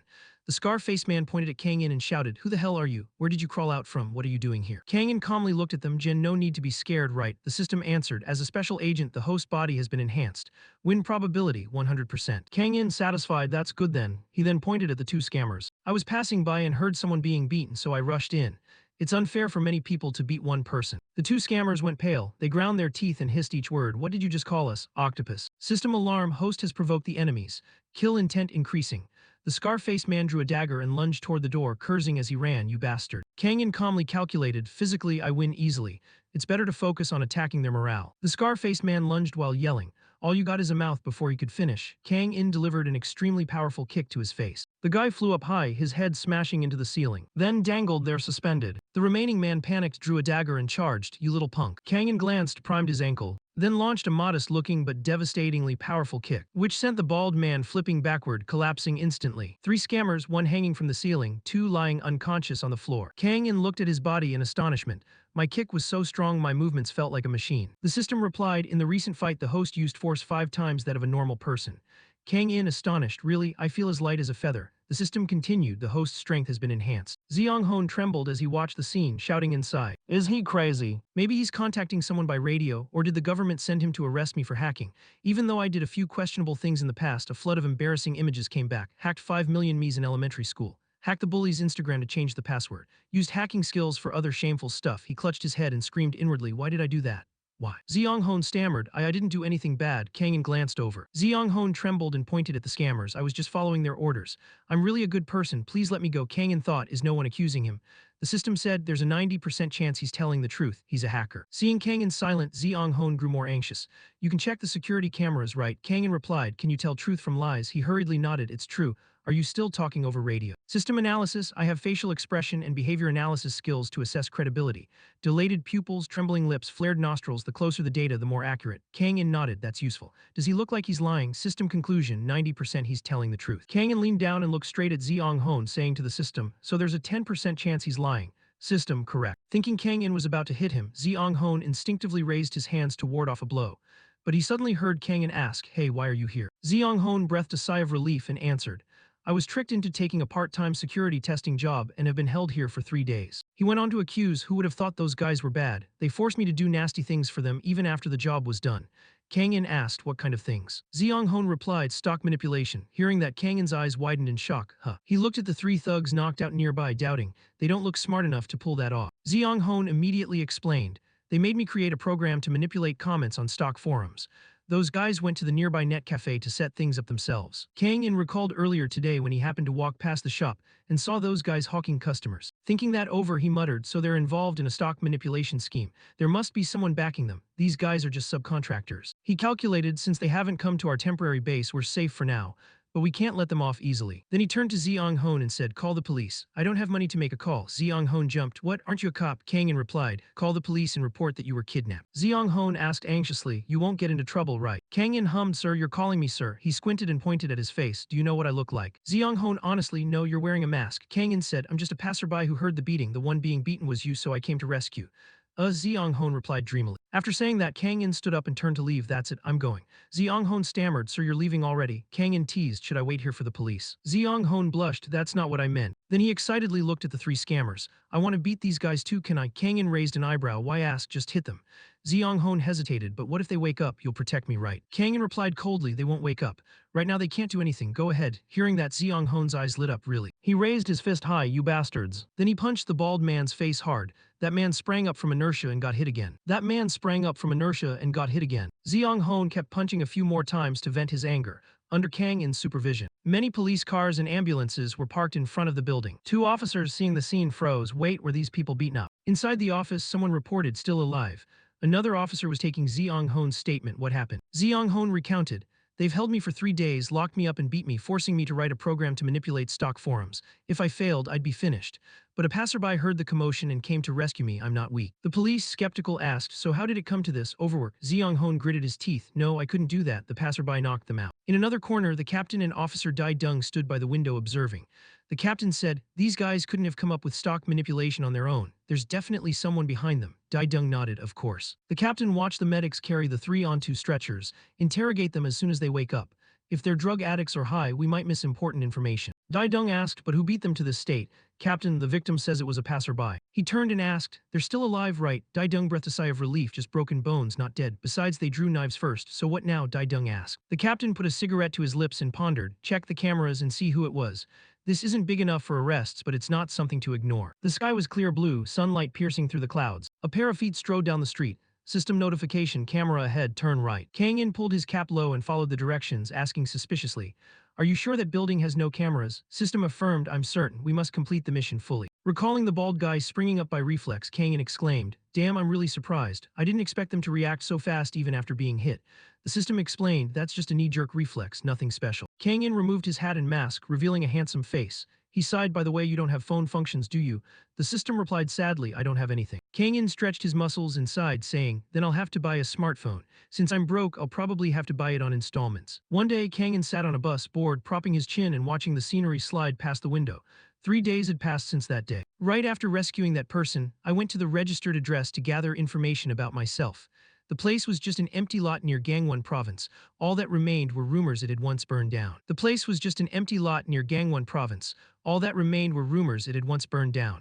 The scar-faced man pointed at Kang-in and shouted, who the hell are you? Where did you crawl out from? What are you doing here? Kang-in calmly looked at them. Jin, no need to be scared, right? The system answered, as a special agent, the host body has been enhanced. Win probability, 100%. Kang-in satisfied, that's good then. He then pointed at the 2 scammers. I was passing by and heard someone being beaten, so I rushed in. It's unfair for many people to beat 1 person. The 2 scammers went pale. They ground their teeth and hissed each word. What did you just call us? Octopus. System alarm, host has provoked the enemies. Kill intent increasing. The scar-faced man drew a dagger and lunged toward the door, cursing as he ran, you bastard. Kang-in calmly calculated, physically I win easily. It's better to focus on attacking their morale. The scar-faced man lunged while yelling. All you got is a mouth before he could finish. Kang-in delivered an extremely powerful kick to his face. The guy flew up high, his head smashing into the ceiling, then dangled there suspended. The remaining man panicked, drew a dagger and charged, you little punk. Kang-in glanced, primed his ankle, then launched a modest-looking but devastatingly powerful kick, which sent the bald man flipping backward, collapsing instantly. 3 scammers, 1 hanging from the ceiling, 2 lying unconscious on the floor. Kang-in looked at his body in astonishment. My kick was so strong my movements felt like a machine. The system replied, in the recent fight the host used force 5 times that of a normal person. Kang-in astonished, really, I feel as light as a feather. The system continued, the host's strength has been enhanced. Zeong Hoon trembled as he watched the scene, shouting inside, is he crazy? Maybe he's contacting someone by radio, or did the government send him to arrest me for hacking? Even though I did a few questionable things in the past, a flood of embarrassing images came back. Hacked 5 million me's in elementary school. Hacked the bully's Instagram to change the password. Used hacking skills for other shameful stuff. He clutched his head and screamed inwardly, why did I do that? Why? Zeong Hoon stammered, I didn't do anything bad. Kang-in glanced over. Zeong Hoon trembled and pointed at the scammers. I was just following their orders. I'm really a good person. Please let me go. Kang-in thought, is no one accusing him? The system said there's a 90% chance he's telling the truth. He's a hacker. Seeing Kang-in silent, Zeong Hoon grew more anxious. You can check the security cameras, right? Kang-in replied, can you tell truth from lies? He hurriedly nodded, it's true. Are you still talking over radio? System analysis, I have facial expression and behavior analysis skills to assess credibility. Dilated pupils, trembling lips, flared nostrils, the closer the data, the more accurate. Kang-in nodded, that's useful. Does he look like he's lying? System conclusion, 90% he's telling the truth. Kang-in leaned down and looked straight at Zeong Hoon, saying to the system, so there's a 10% chance he's lying. System, correct. Thinking Kang-in was about to hit him, Zeong Hoon instinctively raised his hands to ward off a blow. But he suddenly heard Kang-in ask, hey, why are you here? Zeong Hoon breathed a sigh of relief and answered, I was tricked into taking a part-time security testing job and have been held here for 3 days. He went on to accuse, who would have thought those guys were bad? They forced me to do nasty things for them even after the job was done. Kang-in asked, what kind of things? Zeong Hoon replied, stock manipulation. Hearing that, Kang-in's eyes widened in shock. He looked at the 3 thugs knocked out nearby, doubting, they don't look smart enough to pull that off. Zeong Hoon immediately explained, they made me create a program to manipulate comments on stock forums. Those guys went to the nearby net cafe to set things up themselves. Kang-in recalled earlier today when he happened to walk past the shop and saw those guys hawking customers. Thinking that over, he muttered, so they're involved in a stock manipulation scheme. There must be someone backing them. These guys are just subcontractors. He calculated, since they haven't come to our temporary base, we're safe for now. but we can't let them off easily. Then he turned to Zeong Hon and said, call the police. I don't have money to make a call. Zeong Hon jumped. What, aren't you a cop? Kang In replied, call the police and report that you were kidnapped. Zeong Hon asked anxiously, you won't get into trouble, right? Kang In hummed, sir, you're calling me sir. He squinted and pointed at his face. Do you know what I look like? Zeong Hon, honestly, no, you're wearing a mask. Kang In said, I'm just a passerby who heard the beating. The one being beaten was you, so I came to rescue. Zeong Hon replied dreamily. After saying that, Kang In stood up and turned to leave. That's it, I'm going. Zeong Hon stammered, sir, you're leaving already. Kang In teased, should I wait here for the police? Zeong Hon blushed, that's not what I meant. Then he excitedly looked at the three scammers. I want to beat these guys too, can I? Kang In raised an eyebrow. Why ask? Just hit them. Zeong Hon hesitated, but what if they wake up? You'll protect me, right? Kang In replied coldly, they won't wake up. Right now they can't do anything, go ahead. Hearing that, Zeong Hon's eyes lit up, really. He raised his fist high, you bastards. Then he punched the bald man's face hard. That man sprang up from inertia and got hit again. Zeong Hon kept punching a few more times to vent his anger, under Kang In's supervision. Many police cars and ambulances were parked in front of the building. Two officers seeing the scene froze. Wait, were these people beaten up? Inside the office, someone reported still alive. Another officer was taking Zeong Hon's statement. What happened? Zeong Hon recounted. They've held me for 3 days, locked me up and beat me, forcing me to write a program to manipulate stock forums. If I failed, I'd be finished. But a passerby heard the commotion and came to rescue me. I'm not weak. The police, skeptical, asked, so how did it come to this? Overwork. Zeong Hon gritted his teeth. No, I couldn't do that. The passerby knocked them out. In another corner, the captain and Officer Dai Dung stood by the window observing. The captain said, these guys couldn't have come up with stock manipulation on their own. There's definitely someone behind them. Dai Dung nodded, of course. The captain watched the medics carry the 3 onto stretchers, interrogate them as soon as they wake up. If they're drug addicts or high, we might miss important information. Dai Dung asked, but who beat them to this state? Captain, the victim says it was a passerby. He turned and asked, they're still alive, right? Dai Dung breathed a sigh of relief, just broken bones, not dead. Besides, they drew knives first, so what now? Dai Dung asked. The captain put a cigarette to his lips and pondered, check the cameras and see who it was. This isn't big enough for arrests, but it's not something to ignore. The sky was clear blue, sunlight piercing through the clouds. A pair of feet strode down the street. System notification, camera ahead, turn right. Kang In pulled his cap low and followed the directions, asking suspiciously, are you sure that building has no cameras? System affirmed, I'm certain. We must complete the mission fully. Recalling the bald guy springing up by reflex, Kang In exclaimed, damn, I'm really surprised. I didn't expect them to react so fast even after being hit. The system explained, that's just a knee-jerk reflex, nothing special. Kang In removed his hat and mask, revealing a handsome face. He sighed, by the way, you don't have phone functions, do you? The system replied sadly, I don't have anything. Kang In stretched his muscles and sighed, saying, then I'll have to buy a smartphone. Since I'm broke, I'll probably have to buy it on installments. One day, Kang In sat on a bus, bored, propping his chin and watching the scenery slide past the window. 3 days had passed since that day. Right after rescuing that person, I went to the registered address to gather information about myself. The place was just an empty lot near Gangwon province. All that remained were rumors it had once burned down.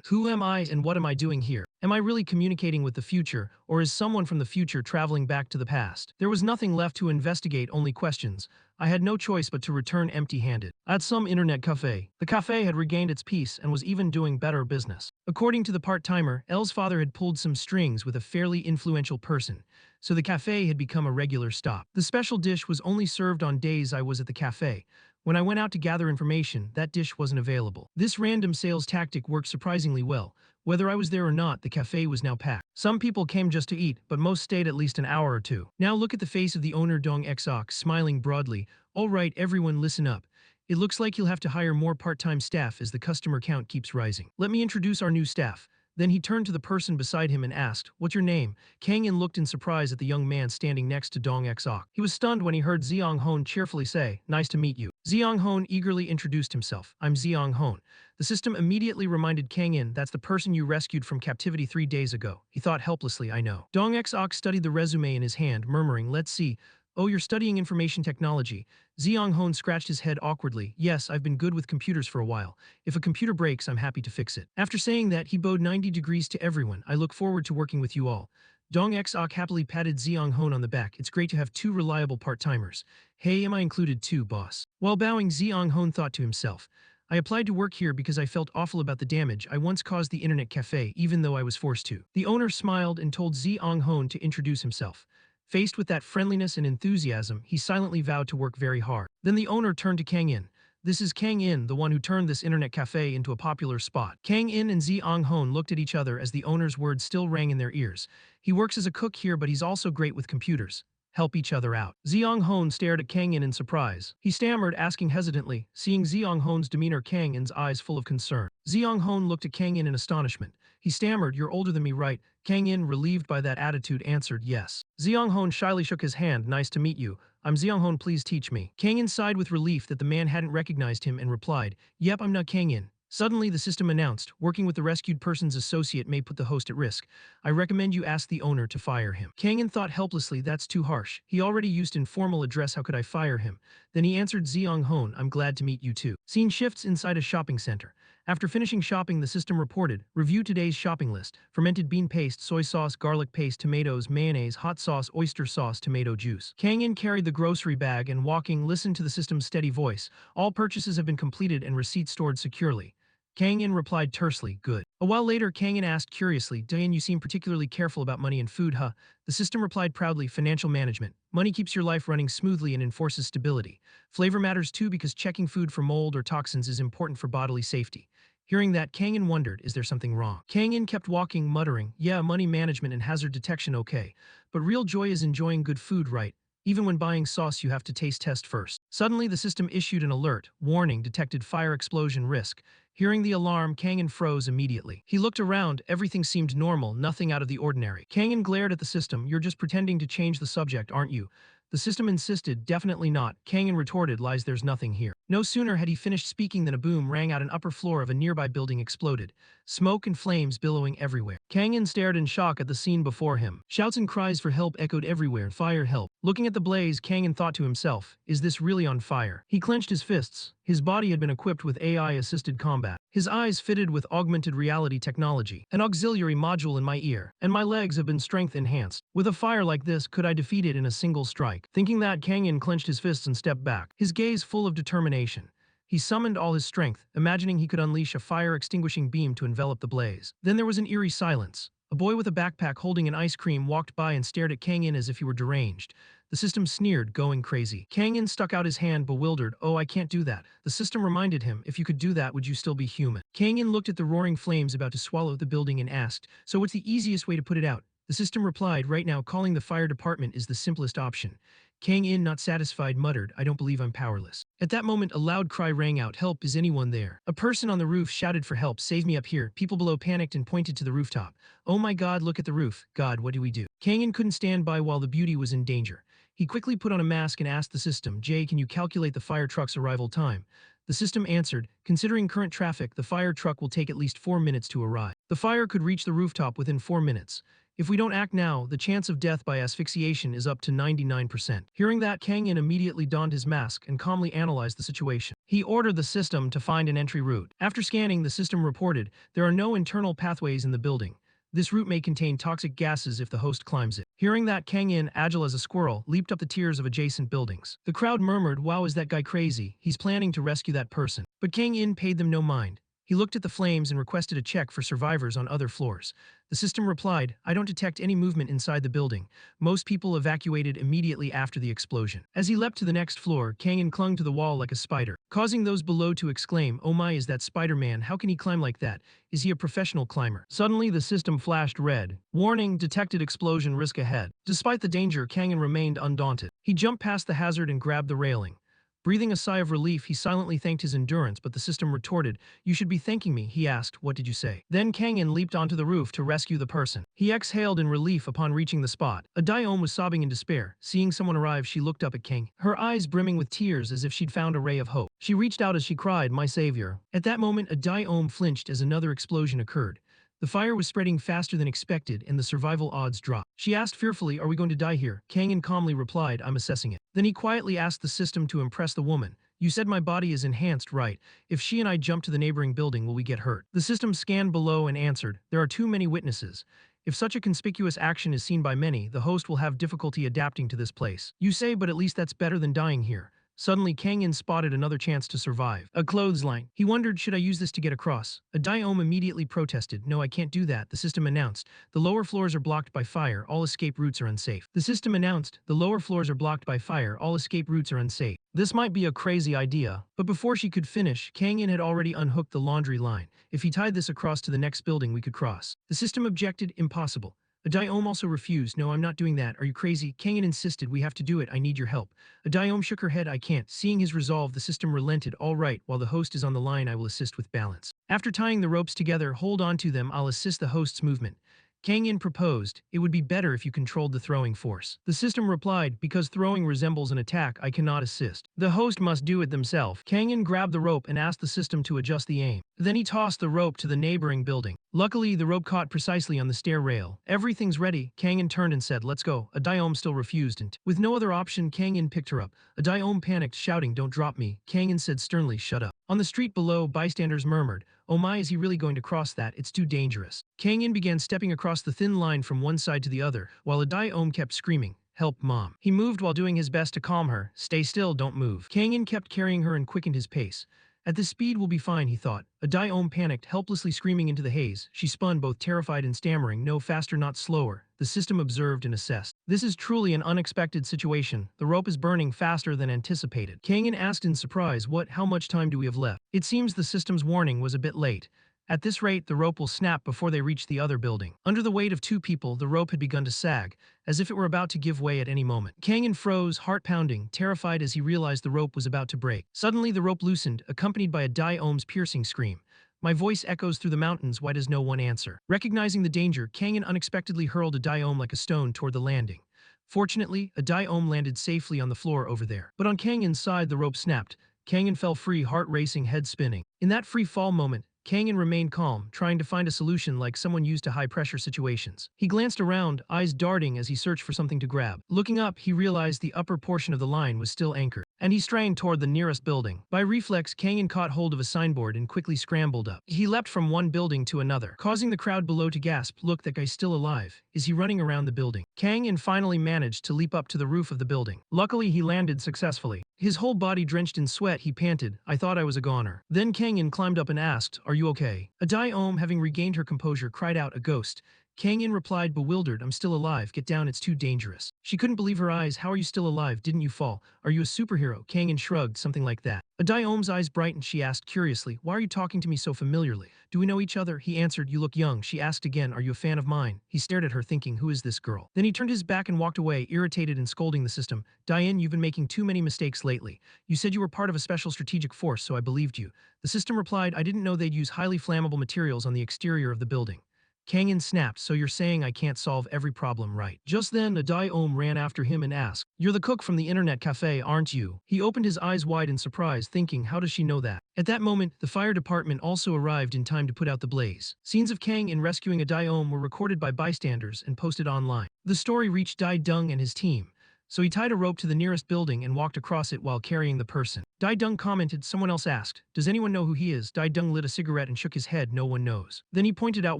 Who am I and what am I doing here? Am I really communicating with the future, or is someone from the future traveling back to the past? There was nothing left to investigate, only questions. I had no choice but to return empty-handed. At some internet cafe, the cafe had regained its peace and was even doing better business. According to the part-timer, Elle's father had pulled some strings with a fairly influential person, so the cafe had become a regular stop. The special dish was only served on days I was at the cafe. When I went out to gather information, that dish wasn't available. This random sales tactic worked surprisingly well. Whether I was there or not, the cafe was now packed. Some people came just to eat, but most stayed at least an hour or two. Now look at the face of the owner, Dong Exok, smiling broadly. All right, everyone, listen up. It looks like you'll have to hire more part-time staff as the customer count keeps rising. Let me introduce our new staff. Then he turned to the person beside him and asked, what's your name? Kang In looked in surprise at the young man standing next to Dong Exok. He was stunned when he heard Zeong Hon cheerfully say, nice to meet you. Zeong Hon eagerly introduced himself. I'm Zeong Hon. The system immediately reminded Kang In, that's the person you rescued from captivity 3 days ago. He thought helplessly, I know. Dong Exok studied the resume in his hand, murmuring, let's see. Oh, you're studying information technology. Zeong Hon scratched his head awkwardly. Yes, I've been good with computers for a while. If a computer breaks, I'm happy to fix it. After saying that, he bowed 90 degrees to everyone. I look forward to working with you all. Dong Exok happily patted Zeong Hon on the back. It's great to have 2 reliable part-timers. Hey, am I included too, boss? While bowing, Zeong Hon thought to himself, I applied to work here because I felt awful about the damage I once caused the internet cafe, even though I was forced to. The owner smiled and told Zeong Hon to introduce himself. Faced with that friendliness and enthusiasm, he silently vowed to work very hard. Then the owner turned to Kang In. This is Kang In, the one who turned this internet cafe into a popular spot. Kang In and Zeong Hon looked at each other as the owner's words still rang in their ears. He works as a cook here, but he's also great with computers. help each other out. Zeong Hon stared at Kang In surprise. He stammered, asking hesitantly, seeing Zeong Hon's demeanor, Kang In's eyes full of concern. Zeong Hon looked at Kang in astonishment. He stammered, "You're older than me, right?" Kang In, relieved by that attitude, answered yes. Zeong Hon shyly shook his hand. "Nice to meet you. I'm Zeong Hon, please teach me." Kang In sighed with relief that the man hadn't recognized him and replied, "Yep, I'm not Kang In." Suddenly, the system announced, "Working with the rescued person's associate may put the host at risk. I recommend you ask the owner to fire him." Kang In thought helplessly, "That's too harsh. He already used informal address, how could I fire him?" Then he answered, "Zeong Hon, I'm glad to meet you too." Scene shifts inside a shopping center. After finishing shopping, the system reported, "Review today's shopping list. Fermented bean paste, soy sauce, garlic paste, tomatoes, mayonnaise, hot sauce, oyster sauce, tomato juice." Kang In carried the grocery bag and walking listened to the system's steady voice. "All purchases have been completed and receipts stored securely." Kang In replied tersely, "Good." A while later, Kang In asked curiously, "Diane, you seem particularly careful about money and food, huh?" The system replied proudly, "Financial management. Money keeps your life running smoothly and enforces stability. Flavor matters too because checking food for mold or toxins is important for bodily safety." Hearing that, Kang In wondered, is there something wrong? Kang In kept walking, muttering, "Yeah, money management and hazard detection okay. But real joy is enjoying good food, right? Even when buying sauce, you have to taste test first." Suddenly, the system issued an alert. "Warning, detected fire explosion risk." Hearing the alarm, Kang In froze immediately. He looked around, everything seemed normal, nothing out of the ordinary. Kang In glared at the system, "You're just pretending to change the subject, aren't you?" The system insisted, "Definitely not." Kang In retorted, "Lies, there's nothing here." No sooner had he finished speaking than a boom rang out. An upper floor of a nearby building exploded. Smoke and flames billowing everywhere. Kang In stared in shock at the scene before him. Shouts and cries for help echoed everywhere. "Fire, help." Looking at the blaze, Kang In thought to himself, is this really on fire? He clenched his fists. His body had been equipped with AI-assisted combat. His eyes fitted with augmented reality technology, an auxiliary module in my ear, and my legs have been strength enhanced. With a fire like this, could I defeat it in a single strike? Thinking that, Kang In clenched his fists and stepped back, his gaze full of determination. He summoned all his strength, imagining he could unleash a fire-extinguishing beam to envelop the blaze. Then there was an eerie silence. A boy with a backpack holding an ice cream walked by and stared at Kang In as if he were deranged. The system sneered, "Going crazy." Kang In stuck out his hand, bewildered. "Oh, I can't do that." The system reminded him, "If you could do that, would you still be human?" Kang In looked at the roaring flames about to swallow the building and asked, "So what's the easiest way to put it out?" The system replied, "Right now, calling the fire department is the simplest option." Kang In, not satisfied, muttered, "I don't believe I'm powerless." At that moment, a loud cry rang out, "Help, is anyone there?" A person on the roof shouted for help, "Save me up here." People below panicked and pointed to the rooftop. "Oh my God, look at the roof. God, what do we do?" Kang In couldn't stand by while the beauty was in danger. He quickly put on a mask and asked the system, "Jay, can you calculate the fire truck's arrival time?" The system answered, "Considering current traffic, the fire truck will take at least 4 minutes to arrive. The fire could reach the rooftop within 4 minutes. If we don't act now, the chance of death by asphyxiation is up to 99%. Hearing that, Kang In immediately donned his mask and calmly analyzed the situation. He ordered the system to find an entry route. After scanning, the system reported, "There are no internal pathways in the building. This route may contain toxic gases if the host climbs it." Hearing that, Kang In, agile as a squirrel, leaped up the tiers of adjacent buildings. The crowd murmured, "Wow, is that guy crazy? He's planning to rescue that person." But Kang In paid them no mind. He looked at the flames and requested a check for survivors on other floors. The system replied, "I don't detect any movement inside the building. Most people evacuated immediately after the explosion." As he leapt to the next floor, Kang In clung to the wall like a spider, causing those below to exclaim, "Oh my, is that Spider-Man? How can he climb like that? Is he a professional climber?" Suddenly, the system flashed red. "Warning, detected explosion risk ahead." Despite the danger, Kang In remained undaunted. He jumped past the hazard and grabbed the railing. Breathing a sigh of relief, he silently thanked his endurance, but the system retorted, "You should be thanking me." He asked, "What did you say?" Then Kang In leaped onto the roof to rescue the person. He exhaled in relief upon reaching the spot. A Diome was sobbing in despair. Seeing someone arrive, she looked up at Kang, her eyes brimming with tears as if she'd found a ray of hope. She reached out as she cried, "My savior." At that moment, a Diome flinched as another explosion occurred. The fire was spreading faster than expected, and the survival odds dropped. She asked fearfully, "Are we going to die here?" Kang In calmly replied, "I'm assessing it." Then he quietly asked the system to impress the woman, "You said my body is enhanced, right? If she and I jump to the neighboring building, will we get hurt?" The system scanned below and answered, "There are too many witnesses. If such a conspicuous action is seen by many, the host will have difficulty adapting to this place." "You say, but at least that's better than dying here." Suddenly, Kang In spotted another chance to survive. A clothesline. He wondered, should I use this to get across? A Diome immediately protested, "No, I can't do that." The system announced, "The lower floors are blocked by fire. All escape routes are unsafe." The system announced, "The lower floors are blocked by fire. All escape routes are unsafe." This might be a crazy idea, but before she could finish, Kang In had already unhooked the laundry line. "If he tied this across to the next building, we could cross." The system objected, "Impossible. Adayom also refused. No, I'm not doing that. Are you crazy? Kangin insisted. We have to do it. I need your help. Adayom shook her head. I can't. Seeing his resolve, the system relented. All right, while the host is on the line, I will assist with balance. After tying the ropes together, hold on to them. I'll assist the host's movement. Kangin proposed, it would be better if you controlled the throwing force. The system replied, because throwing resembles an attack, I cannot assist. The host must do it themselves. Kangin grabbed the rope and asked the system to adjust the aim. Then he tossed the rope to the neighboring building. Luckily, the rope caught precisely on the stair rail. Everything's ready. Kangin turned and said, let's go. Adayom still refused and, with no other option, Kangin picked her up. Adayom panicked, shouting, don't drop me. Kangin said sternly, shut up. On the street below, bystanders murmured, oh my, is he really going to cross that? It's too dangerous. Kangin began stepping across the thin line from one side to the other, while Adayom kept screaming, help mom. He moved while doing his best to calm her. Stay still, don't move. Kangin kept carrying her and quickened his pace. At this speed we'll be fine, he thought. Adayom panicked, helplessly screaming into the haze. She spun, both terrified and stammering, no, faster, not slower. The system observed and assessed. This is truly an unexpected situation. The rope is burning faster than anticipated. Kangin asked in surprise, what, how much time do we have left? It seems the system's warning was a bit late. At this rate, the rope will snap before they reach the other building. Under the weight of two people, the rope had begun to sag, as if it were about to give way at any moment. Kangin froze, heart pounding, terrified as he realized the rope was about to break. Suddenly, the rope loosened, accompanied by Adayom's piercing scream. My voice echoes through the mountains, why does no one answer? Recognizing the danger, Kangin unexpectedly hurled Adayom like a stone toward the landing. Fortunately, Adayom landed safely on the floor over there. But on Kangin's side, the rope snapped. Kangin fell free, heart racing, head spinning. In that free fall moment, Kangin remained calm, trying to find a solution like someone used to high-pressure situations. He glanced around, eyes darting as he searched for something to grab. Looking up, he realized the upper portion of the line was still anchored, and he strained toward the nearest building. By reflex, Kangin caught hold of a signboard and quickly scrambled up. He leapt from one building to another, causing the crowd below to gasp, look, that guy's still alive. Is he running around the building? Kangin finally managed to leap up to the roof of the building. Luckily, he landed successfully. His whole body drenched in sweat, he panted, I thought I was a goner. Then Kangin climbed up and asked, are you okay? Adayom, having regained her composure, cried out, a ghost. Kangin replied, bewildered, I'm still alive, get down, it's too dangerous. She couldn't believe her eyes, how are you still alive, didn't you fall? Are you a superhero? Kangin shrugged, something like that. Adayom's eyes brightened, she asked curiously, why are you talking to me so familiarly? Do we know each other? He answered, you look young. She asked again, are you a fan of mine? He stared at her thinking, who is this girl? Then he turned his back and walked away, irritated and scolding the system. Diane, you've been making too many mistakes lately. You said you were part of a special strategic force, so I believed you. The system replied, I didn't know they'd use highly flammable materials on the exterior of the building. Kangin snapped, so you're saying I can't solve every problem, right? Just then, Adayom ran after him and asked, you're the cook from the internet cafe, aren't you? He opened his eyes wide in surprise, thinking, how does she know that? At that moment, the fire department also arrived in time to put out the blaze. Scenes of Kangin rescuing Adayom were recorded by bystanders and posted online. The story reached Dai Dung and his team, so he tied a rope to the nearest building and walked across it while carrying the person. Dai Dung commented, someone else asked, does anyone know who he is? Dai Dung lit a cigarette and shook his head, no one knows. Then he pointed out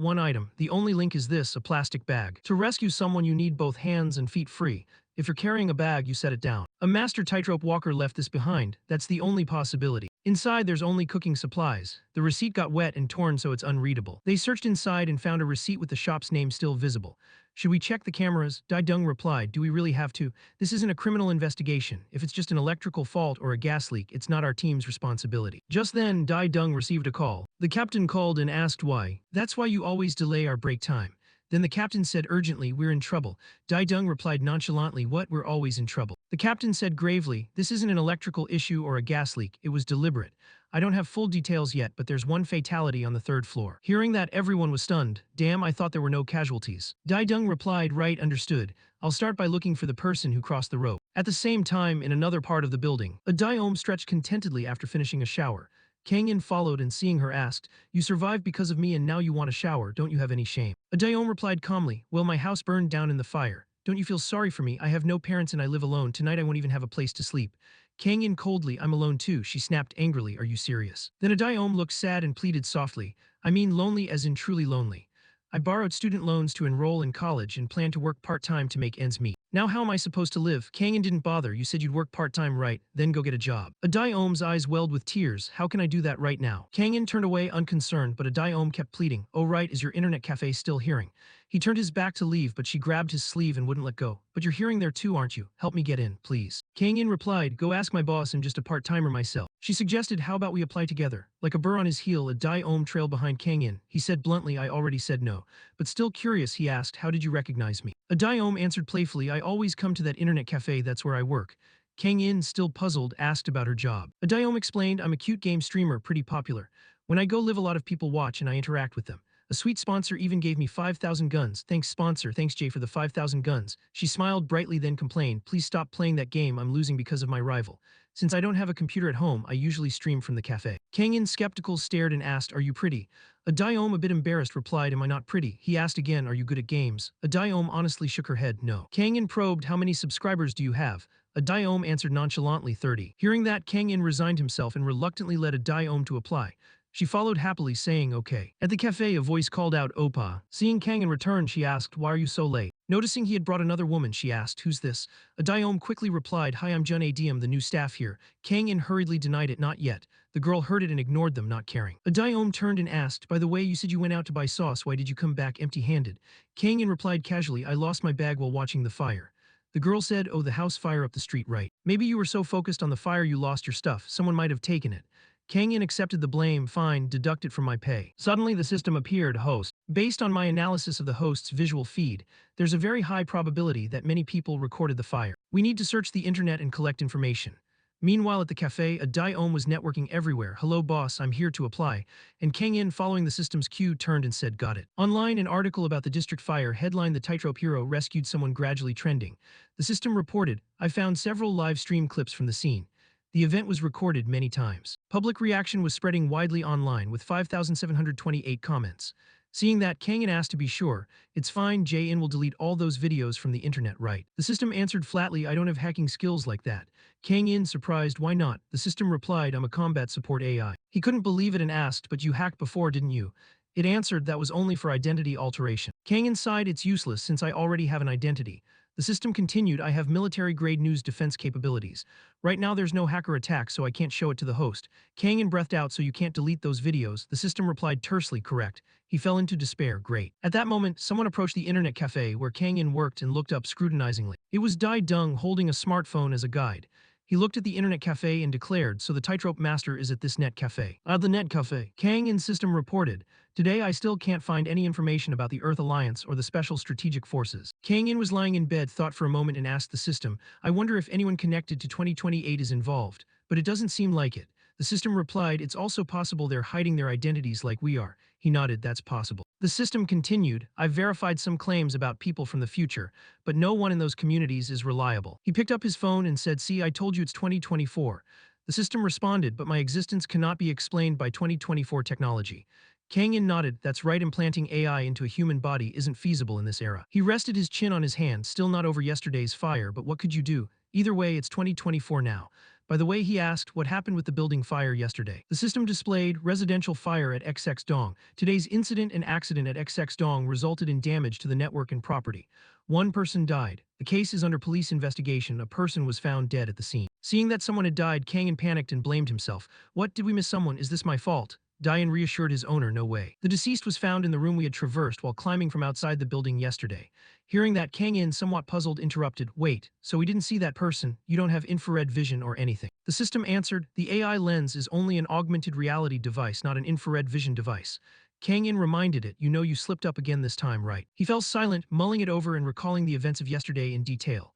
one item, the only link is this, a plastic bag. To rescue someone you need both hands and feet free. If you're carrying a bag, you set it down. A master tightrope walker left this behind, that's the only possibility. Inside there's only cooking supplies. The receipt got wet and torn so it's unreadable. They searched inside and found a receipt with the shop's name still visible. Should we check the cameras? Dai Dung replied, do we really have to? This isn't a criminal investigation. If it's just an electrical fault or a gas leak, it's not our team's responsibility. Just then, Dai Dung received a call. The captain called and asked why. That's why you always delay our break time. Then the captain said urgently, we're in trouble. Dai Dung replied nonchalantly, what, we're always in trouble. The captain said gravely, this isn't an electrical issue or a gas leak, it was deliberate. I don't have full details yet, but there's one fatality on the third floor. Hearing that, everyone was stunned. Damn, I thought there were no casualties. Dai Dung replied, right, understood. I'll start by looking for the person who crossed the rope. At the same time, in another part of the building, Adayom stretched contentedly after finishing a shower. Kangin followed and seeing her asked, you survived because of me and now you want a shower, don't you have any shame? Adayom replied calmly, well, my house burned down in the fire. Don't you feel sorry for me? I have no parents and I live alone. Tonight I won't even have a place to sleep. Kangin coldly, I'm alone too, she snapped angrily, are you serious? Then Adayom looked sad and pleaded softly, I mean lonely as in truly lonely. I borrowed student loans to enroll in college and plan to work part-time to make ends meet. Now how am I supposed to live? Kangin didn't bother, you said you'd work part-time, right? Then go get a job. Adayom's eyes welled with tears, how can I do that right now? Kangin turned away unconcerned, but Adayom kept pleading, oh right, is your internet cafe still hearing? He turned his back to leave, but she grabbed his sleeve and wouldn't let go. But you're hearing there too, aren't you? Help me get in, please. Kang In replied, go ask my boss, I'm just a part-timer myself. She suggested, how about we apply together? Like a burr on his heel, a Dai-Om trailed behind Kang In. He said bluntly, I already said no. But still curious, he asked, how did you recognize me? A Dai-Om answered playfully, I always come to that internet cafe, that's where I work. Kang In, still puzzled, asked about her job. A Dai-Om explained, I'm a cute game streamer, pretty popular. When I go live, a lot of people watch and I interact with them. A sweet sponsor even gave me 5,000 guns. Thanks sponsor, thanks Jay for the 5,000 guns. She smiled brightly then complained, please stop playing that game, I'm losing because of my rival. Since I don't have a computer at home, I usually stream from the cafe. Kang In skeptical stared and asked, are you pretty? A Dai-Om a bit embarrassed replied, am I not pretty? He asked again, are you good at games? A Dai-Om honestly shook her head, no. Kang In probed, how many subscribers do you have? A Dai-Om answered nonchalantly, 30. Hearing that, Kang In resigned himself and reluctantly led a Dai-Om to apply. She followed happily, saying okay. At the cafe, a voice called out, Opa. Seeing Kang In return, she asked, why are you so late? Noticing he had brought another woman, she asked, who's this? A Dai-Om quickly replied, hi, I'm Jun Adm, the new staff here. Kang In hurriedly denied it, not yet. The girl heard it and ignored them, not caring. A Dai-Om turned and asked, by the way, you said you went out to buy sauce, why did you come back empty-handed? Kang In replied casually, I lost my bag while watching the fire. The girl said, oh, the house fire up the street, right? Maybe you were so focused on the fire you lost your stuff, someone might have taken it. Kang In accepted the blame, fine, deduct it from my pay. Suddenly the system appeared, host. Based on my analysis of the host's visual feed, there's a very high probability that many people recorded the fire. We need to search the internet and collect information. Meanwhile at the cafe, a Dai-Om was networking everywhere. Hello boss, I'm here to apply. And Kang In, following the system's cue, turned and said, got it. Online, an article about the district fire headlined, the tightrope hero rescued someone, gradually trending. The system reported, I found several live stream clips from the scene. The event was recorded many times. Public reaction was spreading widely online with 5,728 comments. Seeing that, Kang In asked to be sure, it's fine, Jay-In will delete all those videos from the internet, right? The system answered flatly, I don't have hacking skills like that. Kang In, surprised, why not? The system replied, I'm a combat support AI. He couldn't believe it and asked, but you hacked before, didn't you? It answered that was only for identity alteration. Kang In sighed, it's useless since I already have an identity. The system continued, I have military-grade news defense capabilities. Right now there's no hacker attack, so I can't show it to the host. Kang In breathed out, so you can't delete those videos. The system replied tersely, correct. He fell into despair, great. At that moment, someone approached the internet cafe where Kang In worked and looked up scrutinizingly. It was Dai Dung holding a smartphone as a guide. He looked at the internet cafe and declared, so the tightrope master is at this net cafe. The net cafe. Kang In system reported, today I still can't find any information about the Earth Alliance or the Special Strategic Forces. Kang In was lying in bed, thought for a moment and asked the system, I wonder if anyone connected to 2028 is involved, but it doesn't seem like it. The system replied, it's also possible they're hiding their identities like we are. He nodded, that's possible. The system continued, I've verified some claims about people from the future, but no one in those communities is reliable. He picked up his phone and said, see, I told you it's 2024. The system responded, but my existence cannot be explained by 2024 technology. Kang In nodded, that's right, implanting AI into a human body isn't feasible in this era. He rested his chin on his hand, still not over yesterday's fire, but what could you do? Either way, it's 2024 now. By the way, he asked, what happened with the building fire yesterday? The system displayed, residential fire at XX Dong. Today's incident and accident at XX Dong resulted in damage to the network and property. One person died. The case is under police investigation. A person was found dead at the scene. Seeing that someone had died, Kang In panicked and blamed himself. What, did we miss someone? Is this my fault? Diane reassured his owner, no way. The deceased was found in the room we had traversed while climbing from outside the building yesterday. Hearing that, Kang In, somewhat puzzled, interrupted, wait, so we didn't see that person, you don't have infrared vision or anything. The system answered, the AI lens is only an augmented reality device, not an infrared vision device. Kang In reminded it, you know you slipped up again this time, right? He fell silent, mulling it over and recalling the events of yesterday in detail.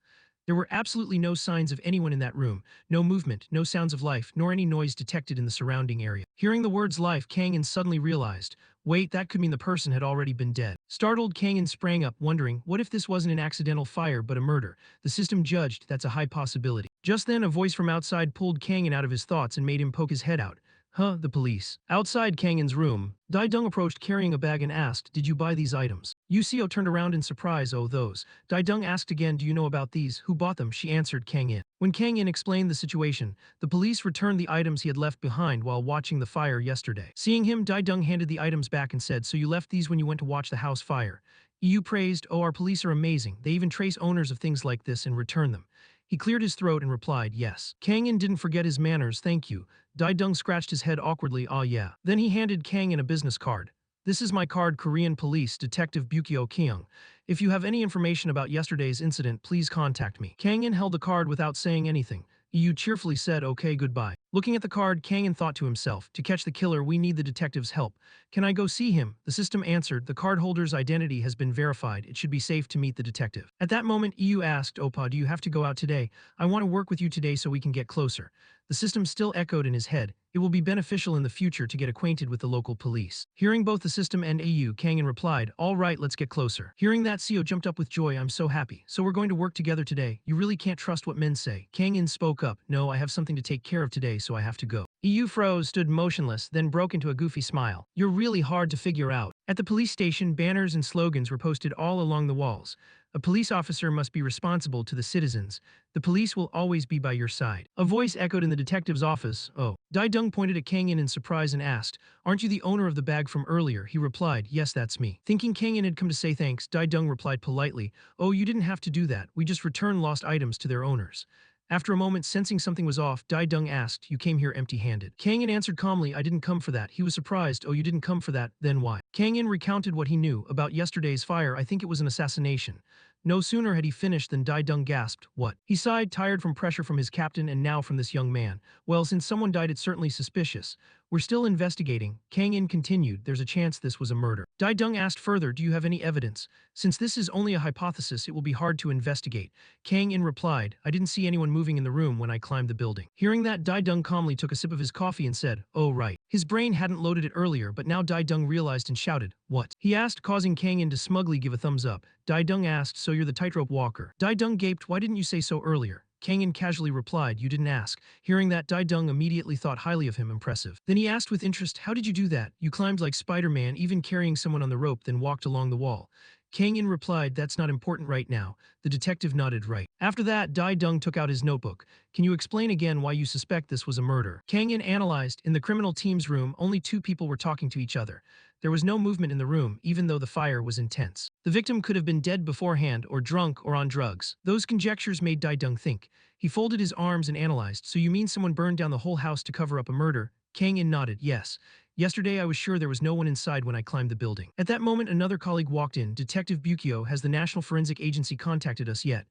There were absolutely no signs of anyone in that room, no movement, no sounds of life, nor any noise detected in the surrounding area. Hearing the words life, Kang In suddenly realized, wait, that could mean the person had already been dead. Startled, Kang In sprang up, wondering, what if this wasn't an accidental fire but a murder? The system judged that's a high possibility. Just then, a voice from outside pulled Kang In out of his thoughts and made him poke his head out. The police. Outside Kang In's room, Dai Dung approached carrying a bag and asked, did you buy these items? Yucio turned around in surprise, oh those. Dai Dung asked again, do you know about these? Who bought them? She answered, Kang In. When Kang In explained the situation, the police returned the items he had left behind while watching the fire yesterday. Seeing him, Dai Dung handed the items back and said, so you left these when you went to watch the house fire. EU praised, oh our police are amazing, they even trace owners of things like this and return them. He cleared his throat and replied, yes. Kang In didn't forget his manners, thank you. Dai Dung scratched his head awkwardly, ah yeah. Then he handed Kang In a business card. This is my card, Korean Police Detective Bukyo Kyung. If you have any information about yesterday's incident, please contact me. Kang-in held the card without saying anything. Yu cheerfully said, okay, goodbye. Looking at the card, Kang-in thought to himself, to catch the killer, we need the detective's help. Can I go see him? The system answered, the cardholder's identity has been verified. It should be safe to meet the detective. At that moment, Yu asked, Oppa, do you have to go out today? I want to work with you today so we can get closer. The system still echoed in his head. It will be beneficial in the future to get acquainted with the local police. Hearing both the system and AU, Kang-in replied, all right, let's get closer. Hearing that, Seo jumped up with joy. I'm so happy. So we're going to work together today. You really can't trust what men say. Kang-in spoke up. No, I have something to take care of today, so I have to go. EU froze, stood motionless, then broke into a goofy smile. You're really hard to figure out. At the police station, banners and slogans were posted all along the walls. A police officer must be responsible to the citizens. The police will always be by your side. A voice echoed in the detective's office. Oh. Dai-dung pointed at Kang-in in surprise and asked, aren't you the owner of the bag from earlier? He replied, yes, that's me. Thinking Kang-in had come to say thanks, Dai-dung replied politely, oh, you didn't have to do that. We just return lost items to their owners. After a moment, sensing something was off, Dai-dung asked, you came here empty-handed. Kang-in answered calmly, I didn't come for that. He was surprised, oh, you didn't come for that, then why? Kang-in recounted what he knew about yesterday's fire. I think it was an assassination. No sooner had he finished than Dai-dung gasped, what? He sighed, tired from pressure from his captain and now from this young man. Well, since someone died, it's certainly suspicious. We're still investigating. Kang-in continued, there's a chance this was a murder. Dai-dung asked further, do you have any evidence? Since this is only a hypothesis, it will be hard to investigate. Kang-in replied, I didn't see anyone moving in the room when I climbed the building. Hearing that, Dai-dung calmly took a sip of his coffee and said, oh right. His brain hadn't loaded it earlier, but now Dai-dung realized and shouted, what? He asked, causing Kang-in to smugly give a thumbs up. Dai-dung asked, so you're the tightrope walker. Dai-dung gaped, why didn't you say so earlier? Kang-in casually replied, you didn't ask. Hearing that, Dai-dung immediately thought highly of him, impressive. Then he asked with interest, how did you do that? You climbed like Spider-Man, even carrying someone on the rope, then walked along the wall. Kang-in replied, that's not important right now. The detective nodded right. After that, Dai-dung took out his notebook. Can you explain again why you suspect this was a murder? Kang-in analyzed, in the criminal team's room, only two people were talking to each other. There was no movement in the room, even though the fire was intense. The victim could have been dead beforehand, or drunk, or on drugs. Those conjectures made Dai-dung think. He folded his arms and analyzed, so you mean someone burned down the whole house to cover up a murder? Kang-in nodded, yes. Yesterday I was sure there was no one inside when I climbed the building. At that moment another colleague walked in. Detective Bukyo, has the National Forensic Agency contacted us yet?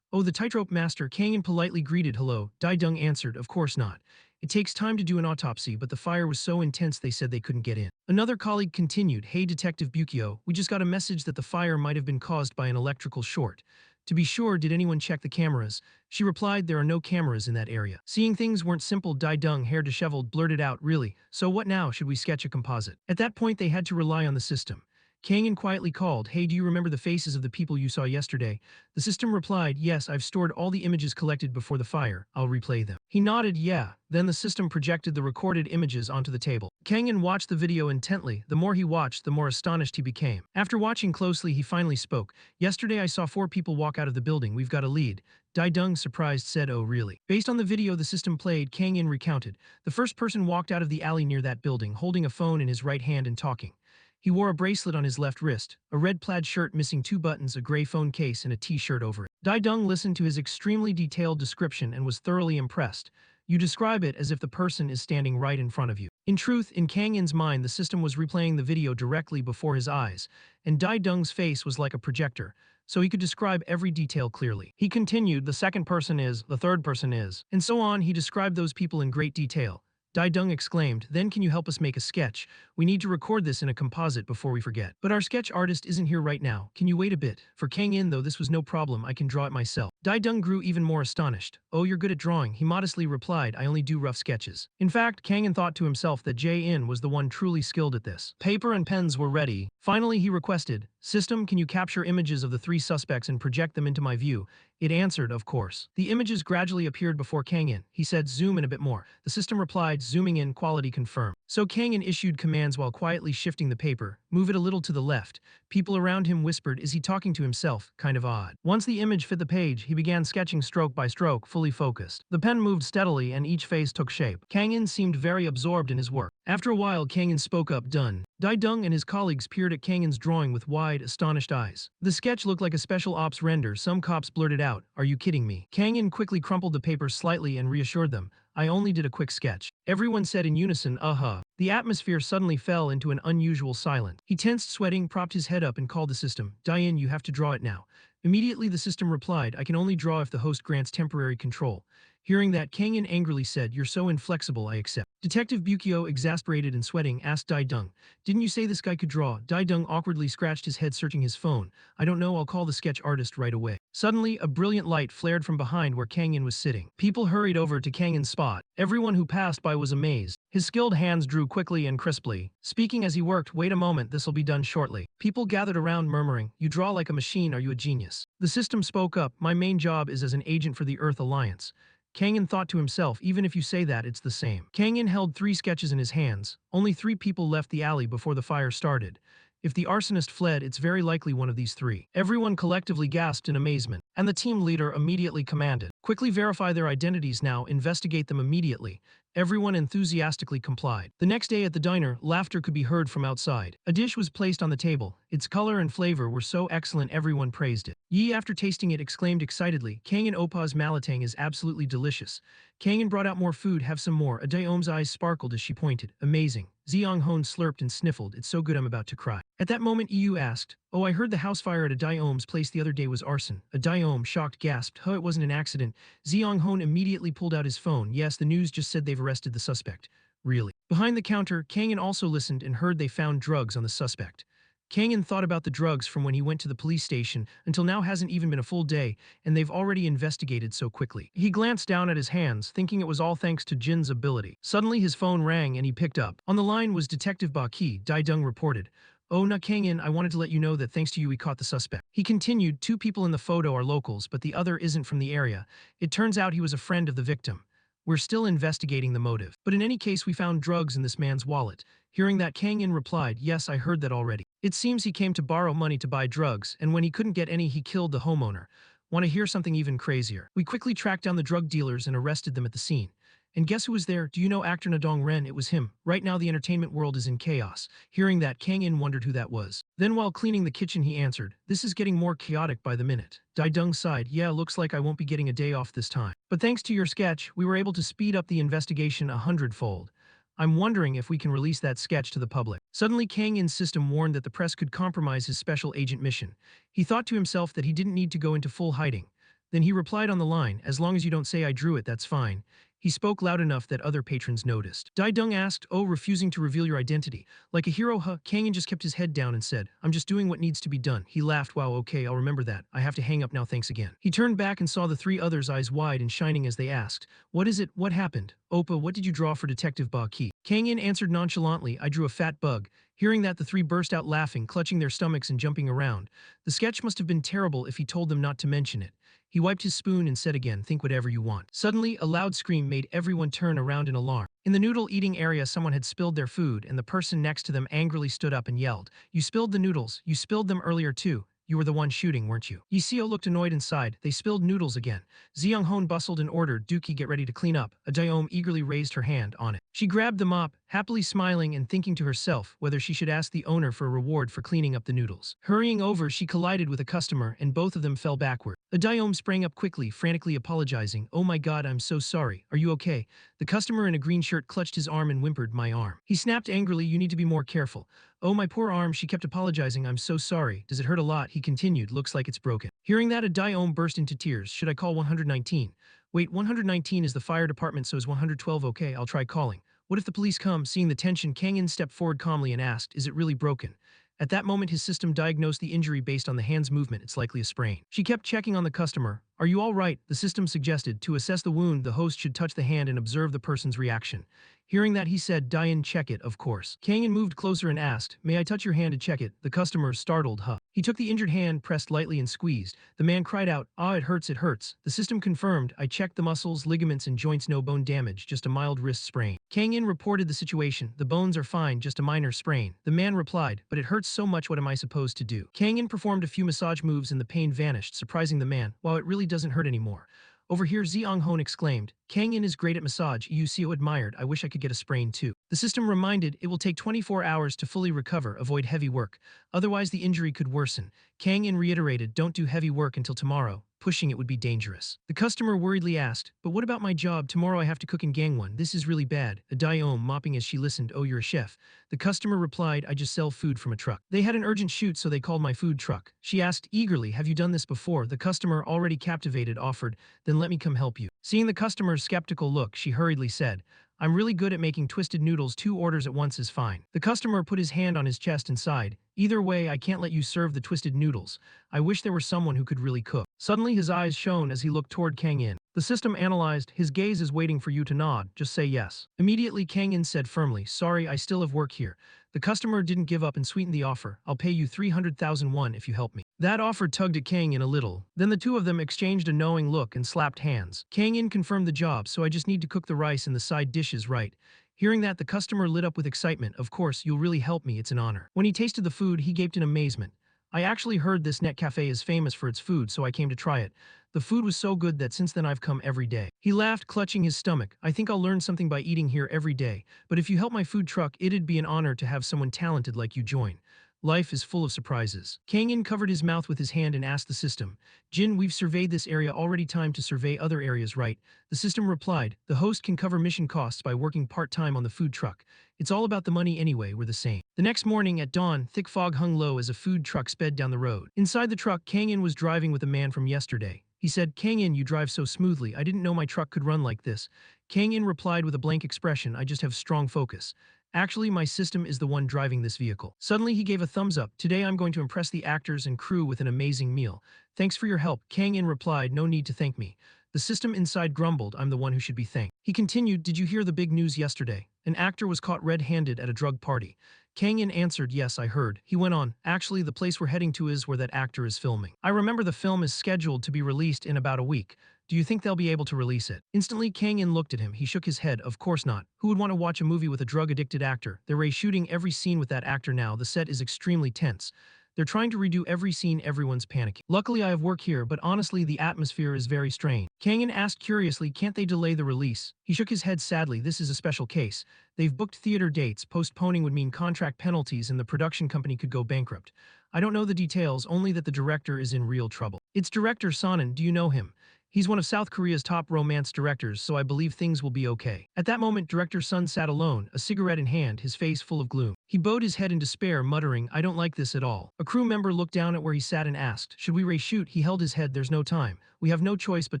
Oh, the tightrope master. Kang-in politely greeted, hello. Dai-dung answered, of course not. It takes time to do an autopsy, but the fire was so intense they said they couldn't get in. Another colleague continued, hey Detective Bukyo, we just got a message that the fire might have been caused by an electrical short. To be sure, did anyone check the cameras? She replied, there are no cameras in that area. Seeing things weren't simple, Dai-dung, hair disheveled, blurted out, really? So what now? Should we sketch a composite? At that point they had to rely on the system. Kang-in quietly called, hey, do you remember the faces of the people you saw yesterday? The system replied, yes, I've stored all the images collected before the fire. I'll replay them. He nodded, yeah. Then the system projected the recorded images onto the table. Kang-in watched the video intently. The more he watched, the more astonished he became. After watching closely, he finally spoke. Yesterday I saw 4 people walk out of the building. We've got a lead. Dai-dung, surprised, said, oh really? Based on the video the system played, Kang-in recounted. The first person walked out of the alley near that building, holding a phone in his right hand and talking. He wore a bracelet on his left wrist, a red plaid shirt missing 2 buttons, a gray phone case, and a t-shirt over it. Dai-dung listened to his extremely detailed description and was thoroughly impressed. You describe it as if the person is standing right in front of you. In truth, in Kang-in's mind, the system was replaying the video directly before his eyes, and Dai-dung's face was like a projector, so he could describe every detail clearly. He continued, the second person is, the third person is, and so on. He described those people in great detail. Dai-dung exclaimed, then can you help us make a sketch? We need to record this in a composite before we forget. But our sketch artist isn't here right now. Can you wait a bit? For Kang-in, though, this was no problem. I can draw it myself. Dai-dung grew even more astonished. Oh, you're good at drawing, he modestly replied. I only do rough sketches. In fact, Kang-in thought to himself that Jae-in was the one truly skilled at this. Paper and pens were ready. Finally, he requested, system, can you capture images of the 3 suspects and project them into my view? It answered, of course. The images gradually appeared before Kang-in. He said, zoom in a bit more. The system replied, zooming in, quality confirmed. So Kang-in issued commands while quietly shifting the paper. Move it a little to the left. People around him whispered, is he talking to himself? Kind of odd. Once the image fit the page, he began sketching stroke by stroke, fully focused. The pen moved steadily and each face took shape. Kang-in seemed very absorbed in his work. After a while, Kang-in spoke up, done. Dai-dung and his colleagues peered at Kang-in's drawing with wide, astonished eyes. The sketch looked like a special ops render. Some cops blurted out, are you kidding me? Kang-in quickly crumpled the paper slightly and reassured them, I only did a quick sketch. Everyone said in unison, uh-huh. The atmosphere suddenly fell into an unusual silence. He tensed, sweating, propped his head up and called the system. Diane, you have to draw it now. Immediately the system replied, I can only draw if the host grants temporary control. Hearing that, Kangin angrily said, You're so inflexible, I accept. Detective Bukio, exasperated and sweating, asked Dai Dung, Didn't you say this guy could draw? Dai Dung awkwardly scratched his head searching his phone. I don't know, I'll call the sketch artist right away. Suddenly, a brilliant light flared from behind where Kangin was sitting. People hurried over to Kangin's spot. Everyone who passed by was amazed. His skilled hands drew quickly and crisply. Speaking as he worked, wait a moment, this'll be done shortly. People gathered around murmuring, You draw like a machine, are you a genius? The system spoke up, My main job is as an agent for the Earth Alliance. Kangin thought to himself, even if you say that, it's the same. Kangin held 3 sketches in his hands. Only 3 people left the alley before the fire started. If the arsonist fled, it's very likely one of these 3. Everyone collectively gasped in amazement, and the team leader immediately commanded, Quickly verify their identities now, investigate them immediately. Everyone enthusiastically complied. The next day at the diner, laughter could be heard from outside. A dish was placed on the table. Its color and flavor were so excellent everyone praised it. Yi, after tasting it, exclaimed excitedly, Kangin Opa's malatang is absolutely delicious. Kangin brought out more food, have some more. Adaom's eyes sparkled as she pointed. Amazing. Ziong Hon slurped and sniffled. It's so good I'm about to cry. At that moment Yu asked, Oh, I heard the house fire at Adaom's place the other day was arson. Adaom, shocked, gasped, Huh, it wasn't an accident. Ziong Hon immediately pulled out his phone. Yes, the news just said they've arrested the suspect. Really? Behind the counter, Kangin also listened and heard they found drugs on the suspect. Kangin thought about the drugs from when he went to the police station until now hasn't even been a full day, and they've already investigated so quickly. He glanced down at his hands, thinking it was all thanks to Jin's ability. Suddenly his phone rang and he picked up. On the line was Detective Baki. Dai Dung reported, Oh, na Kangin, I wanted to let you know that thanks to you we caught the suspect. He continued, 2 people in the photo are locals, but the other isn't from the area. It turns out he was a friend of the victim. We're still investigating the motive. But in any case, we found drugs in this man's wallet. Hearing that, Kangin replied, Yes, I heard that already. It seems he came to borrow money to buy drugs, and when he couldn't get any, he killed the homeowner. Want to hear something even crazier? We quickly tracked down the drug dealers and arrested them at the scene. And guess who was there? Do you know actor Nadong Ren? It was him. Right now the entertainment world is in chaos. Hearing that, Kangin wondered who that was. Then while cleaning the kitchen he answered, This is getting more chaotic by the minute. Dai Dung sighed, Yeah, looks like I won't be getting a day off this time. But thanks to your sketch, we were able to speed up the investigation 100-fold. I'm wondering if we can release that sketch to the public. Suddenly Kangin's system warned that the press could compromise his special agent mission. He thought to himself that he didn't need to go into full hiding. Then he replied on the line, As long as you don't say I drew it, that's fine. He spoke loud enough that other patrons noticed. Dai Dung asked, Oh, refusing to reveal your identity. Like a hero, huh? Kangin just kept his head down and said, I'm just doing what needs to be done. He laughed, Wow, okay, I'll remember that. I have to hang up now, thanks again. He turned back and saw the 3 others' eyes wide and shining as they asked, What is it? What happened? Oppa, what did you draw for Detective Ba Ki? Kangin answered nonchalantly, I drew a fat bug. Hearing that, the 3 burst out laughing, clutching their stomachs and jumping around. The sketch must have been terrible if he told them not to mention it. He wiped his spoon and said again, Think whatever you want. Suddenly, a loud scream made everyone turn around in alarm. In the noodle eating area, someone had spilled their food, and the person next to them angrily stood up and yelled, You spilled the noodles. You spilled them earlier too. You were the one shooting, weren't you? Yiseo looked annoyed and sighed. They spilled noodles again. Ziyoung Hon bustled and ordered, Dookie, get ready to clean up. Adaom eagerly raised her hand on it. She grabbed the mop, happily smiling and thinking to herself whether she should ask the owner for a reward for cleaning up the noodles. Hurrying over, she collided with a customer and both of them fell backward. Adaom sprang up quickly, frantically apologizing. Oh my god, I'm so sorry. Are you okay? The customer in a green shirt clutched his arm and whimpered, My arm. He snapped angrily, You need to be more careful. Oh my poor arm, she kept apologizing. I'm so sorry. Does it hurt a lot? He continued, Looks like it's broken. Hearing that, Adaom burst into tears. Should I call 119? Wait, 119 is the fire department, so is 112 okay? I'll try calling. What if the police come? Seeing the tension, Kangin stepped forward calmly and asked, Is it really broken? At that moment, his system diagnosed the injury based on the hand's movement. It's likely a sprain. She kept checking on the customer. Are you all right? The system suggested. To assess the wound, the host should touch the hand and observe the person's reaction. Hearing that, he said, Diane, check it, of course. Kangin moved closer and asked, May I touch your hand to check it? The customer, startled, Huh. He took the injured hand, pressed lightly and squeezed. The man cried out, Ah, it hurts, it hurts. The system confirmed, I checked the muscles, ligaments and joints, no bone damage, just a mild wrist sprain. Kangin reported the situation. The bones are fine, just a minor sprain. The man replied, But it hurts so much, what am I supposed to do? Kangin performed a few massage moves and the pain vanished, surprising the man. Wow, it really doesn't hurt anymore. Over here, Ziong Hon exclaimed, Kangin is great at massage, you so admired, I wish I could get a sprain too. The system reminded, it will take 24 hours to fully recover, avoid heavy work, otherwise the injury could worsen. Kangin reiterated, don't do heavy work until tomorrow, Pushing it would be dangerous. The customer worriedly asked, but what about my job? Tomorrow I have to cook in Gangwon. This is really bad. Adayeom mopping as she listened. Oh, you're a chef. The customer replied, I just sell food from a truck. They had an urgent shoot, so they called my food truck. She asked eagerly, have you done this before? The customer, already captivated, offered, then let me come help you. Seeing the customer's skeptical look, she hurriedly said, I'm really good at making twisted noodles. 2 orders at once is fine. The customer put his hand on his chest and sighed. Either way, I can't let you serve the twisted noodles. I wish there were someone who could really cook. Suddenly his eyes shone as he looked toward Kang In. The system analyzed, his gaze is waiting for you to nod, just say yes. Immediately Kang In said firmly, sorry, I still have work here. The customer didn't give up and sweetened the offer. I'll pay you 300,000 won if you help me. That offer tugged at Kang In a little. Then the two of them exchanged a knowing look and slapped hands. Kang In confirmed the job, so I just need to cook the rice and the side dishes right. Hearing that, the customer lit up with excitement. Of course, you'll really help me, it's an honor. When he tasted the food, he gaped in amazement. I actually heard this net cafe is famous for its food, so I came to try it. The food was so good that since then I've come every day. He laughed, clutching his stomach. I think I'll learn something by eating here every day, but if you help my food truck, it'd be an honor to have someone talented like you join. Life is full of surprises. Kang In covered his mouth with his hand and asked the system, Jin, we've surveyed this area already, time to survey other areas, right? The system replied, the host can cover mission costs by working part-time on the food truck. It's all about the money anyway, we're the same. The next morning at dawn, thick fog hung low as a food truck sped down the road. Inside the truck, Kang In was driving with a man from yesterday. He said, Kang In, you drive so smoothly, I didn't know my truck could run like this. Kang In replied with a blank expression, I just have strong focus. Actually, my system is the one driving this vehicle. Suddenly, he gave a thumbs up. Today, I'm going to impress the actors and crew with an amazing meal. Thanks for your help. Kang In replied, no need to thank me. The system inside grumbled, I'm the one who should be thanked. He continued, did you hear the big news yesterday? An actor was caught red-handed at a drug party. Kang In answered, yes, I heard. He went on, actually, the place we're heading to is where that actor is filming. I remember the film is scheduled to be released in about a week. Do you think they'll be able to release it? Instantly, Kang In looked at him. He shook his head. Of course not. Who would want to watch a movie with a drug-addicted actor? They're reshooting every scene with that actor now. The set is extremely tense. They're trying to redo every scene, everyone's panicking. Luckily, I have work here, but honestly, the atmosphere is very strange. Kang In asked curiously, can't they delay the release? He shook his head sadly. This is a special case. They've booked theater dates. Postponing would mean contract penalties and the production company could go bankrupt. I don't know the details, only that the director is in real trouble. It's director Sonnen. Do you know him? He's one of South Korea's top romance directors, so I believe things will be okay. At that moment, director Sun sat alone, a cigarette in hand, his face full of gloom. He bowed his head in despair, muttering, I don't like this at all. A crew member looked down at where he sat and asked, should we reshoot? He held his head, there's no time. We have no choice but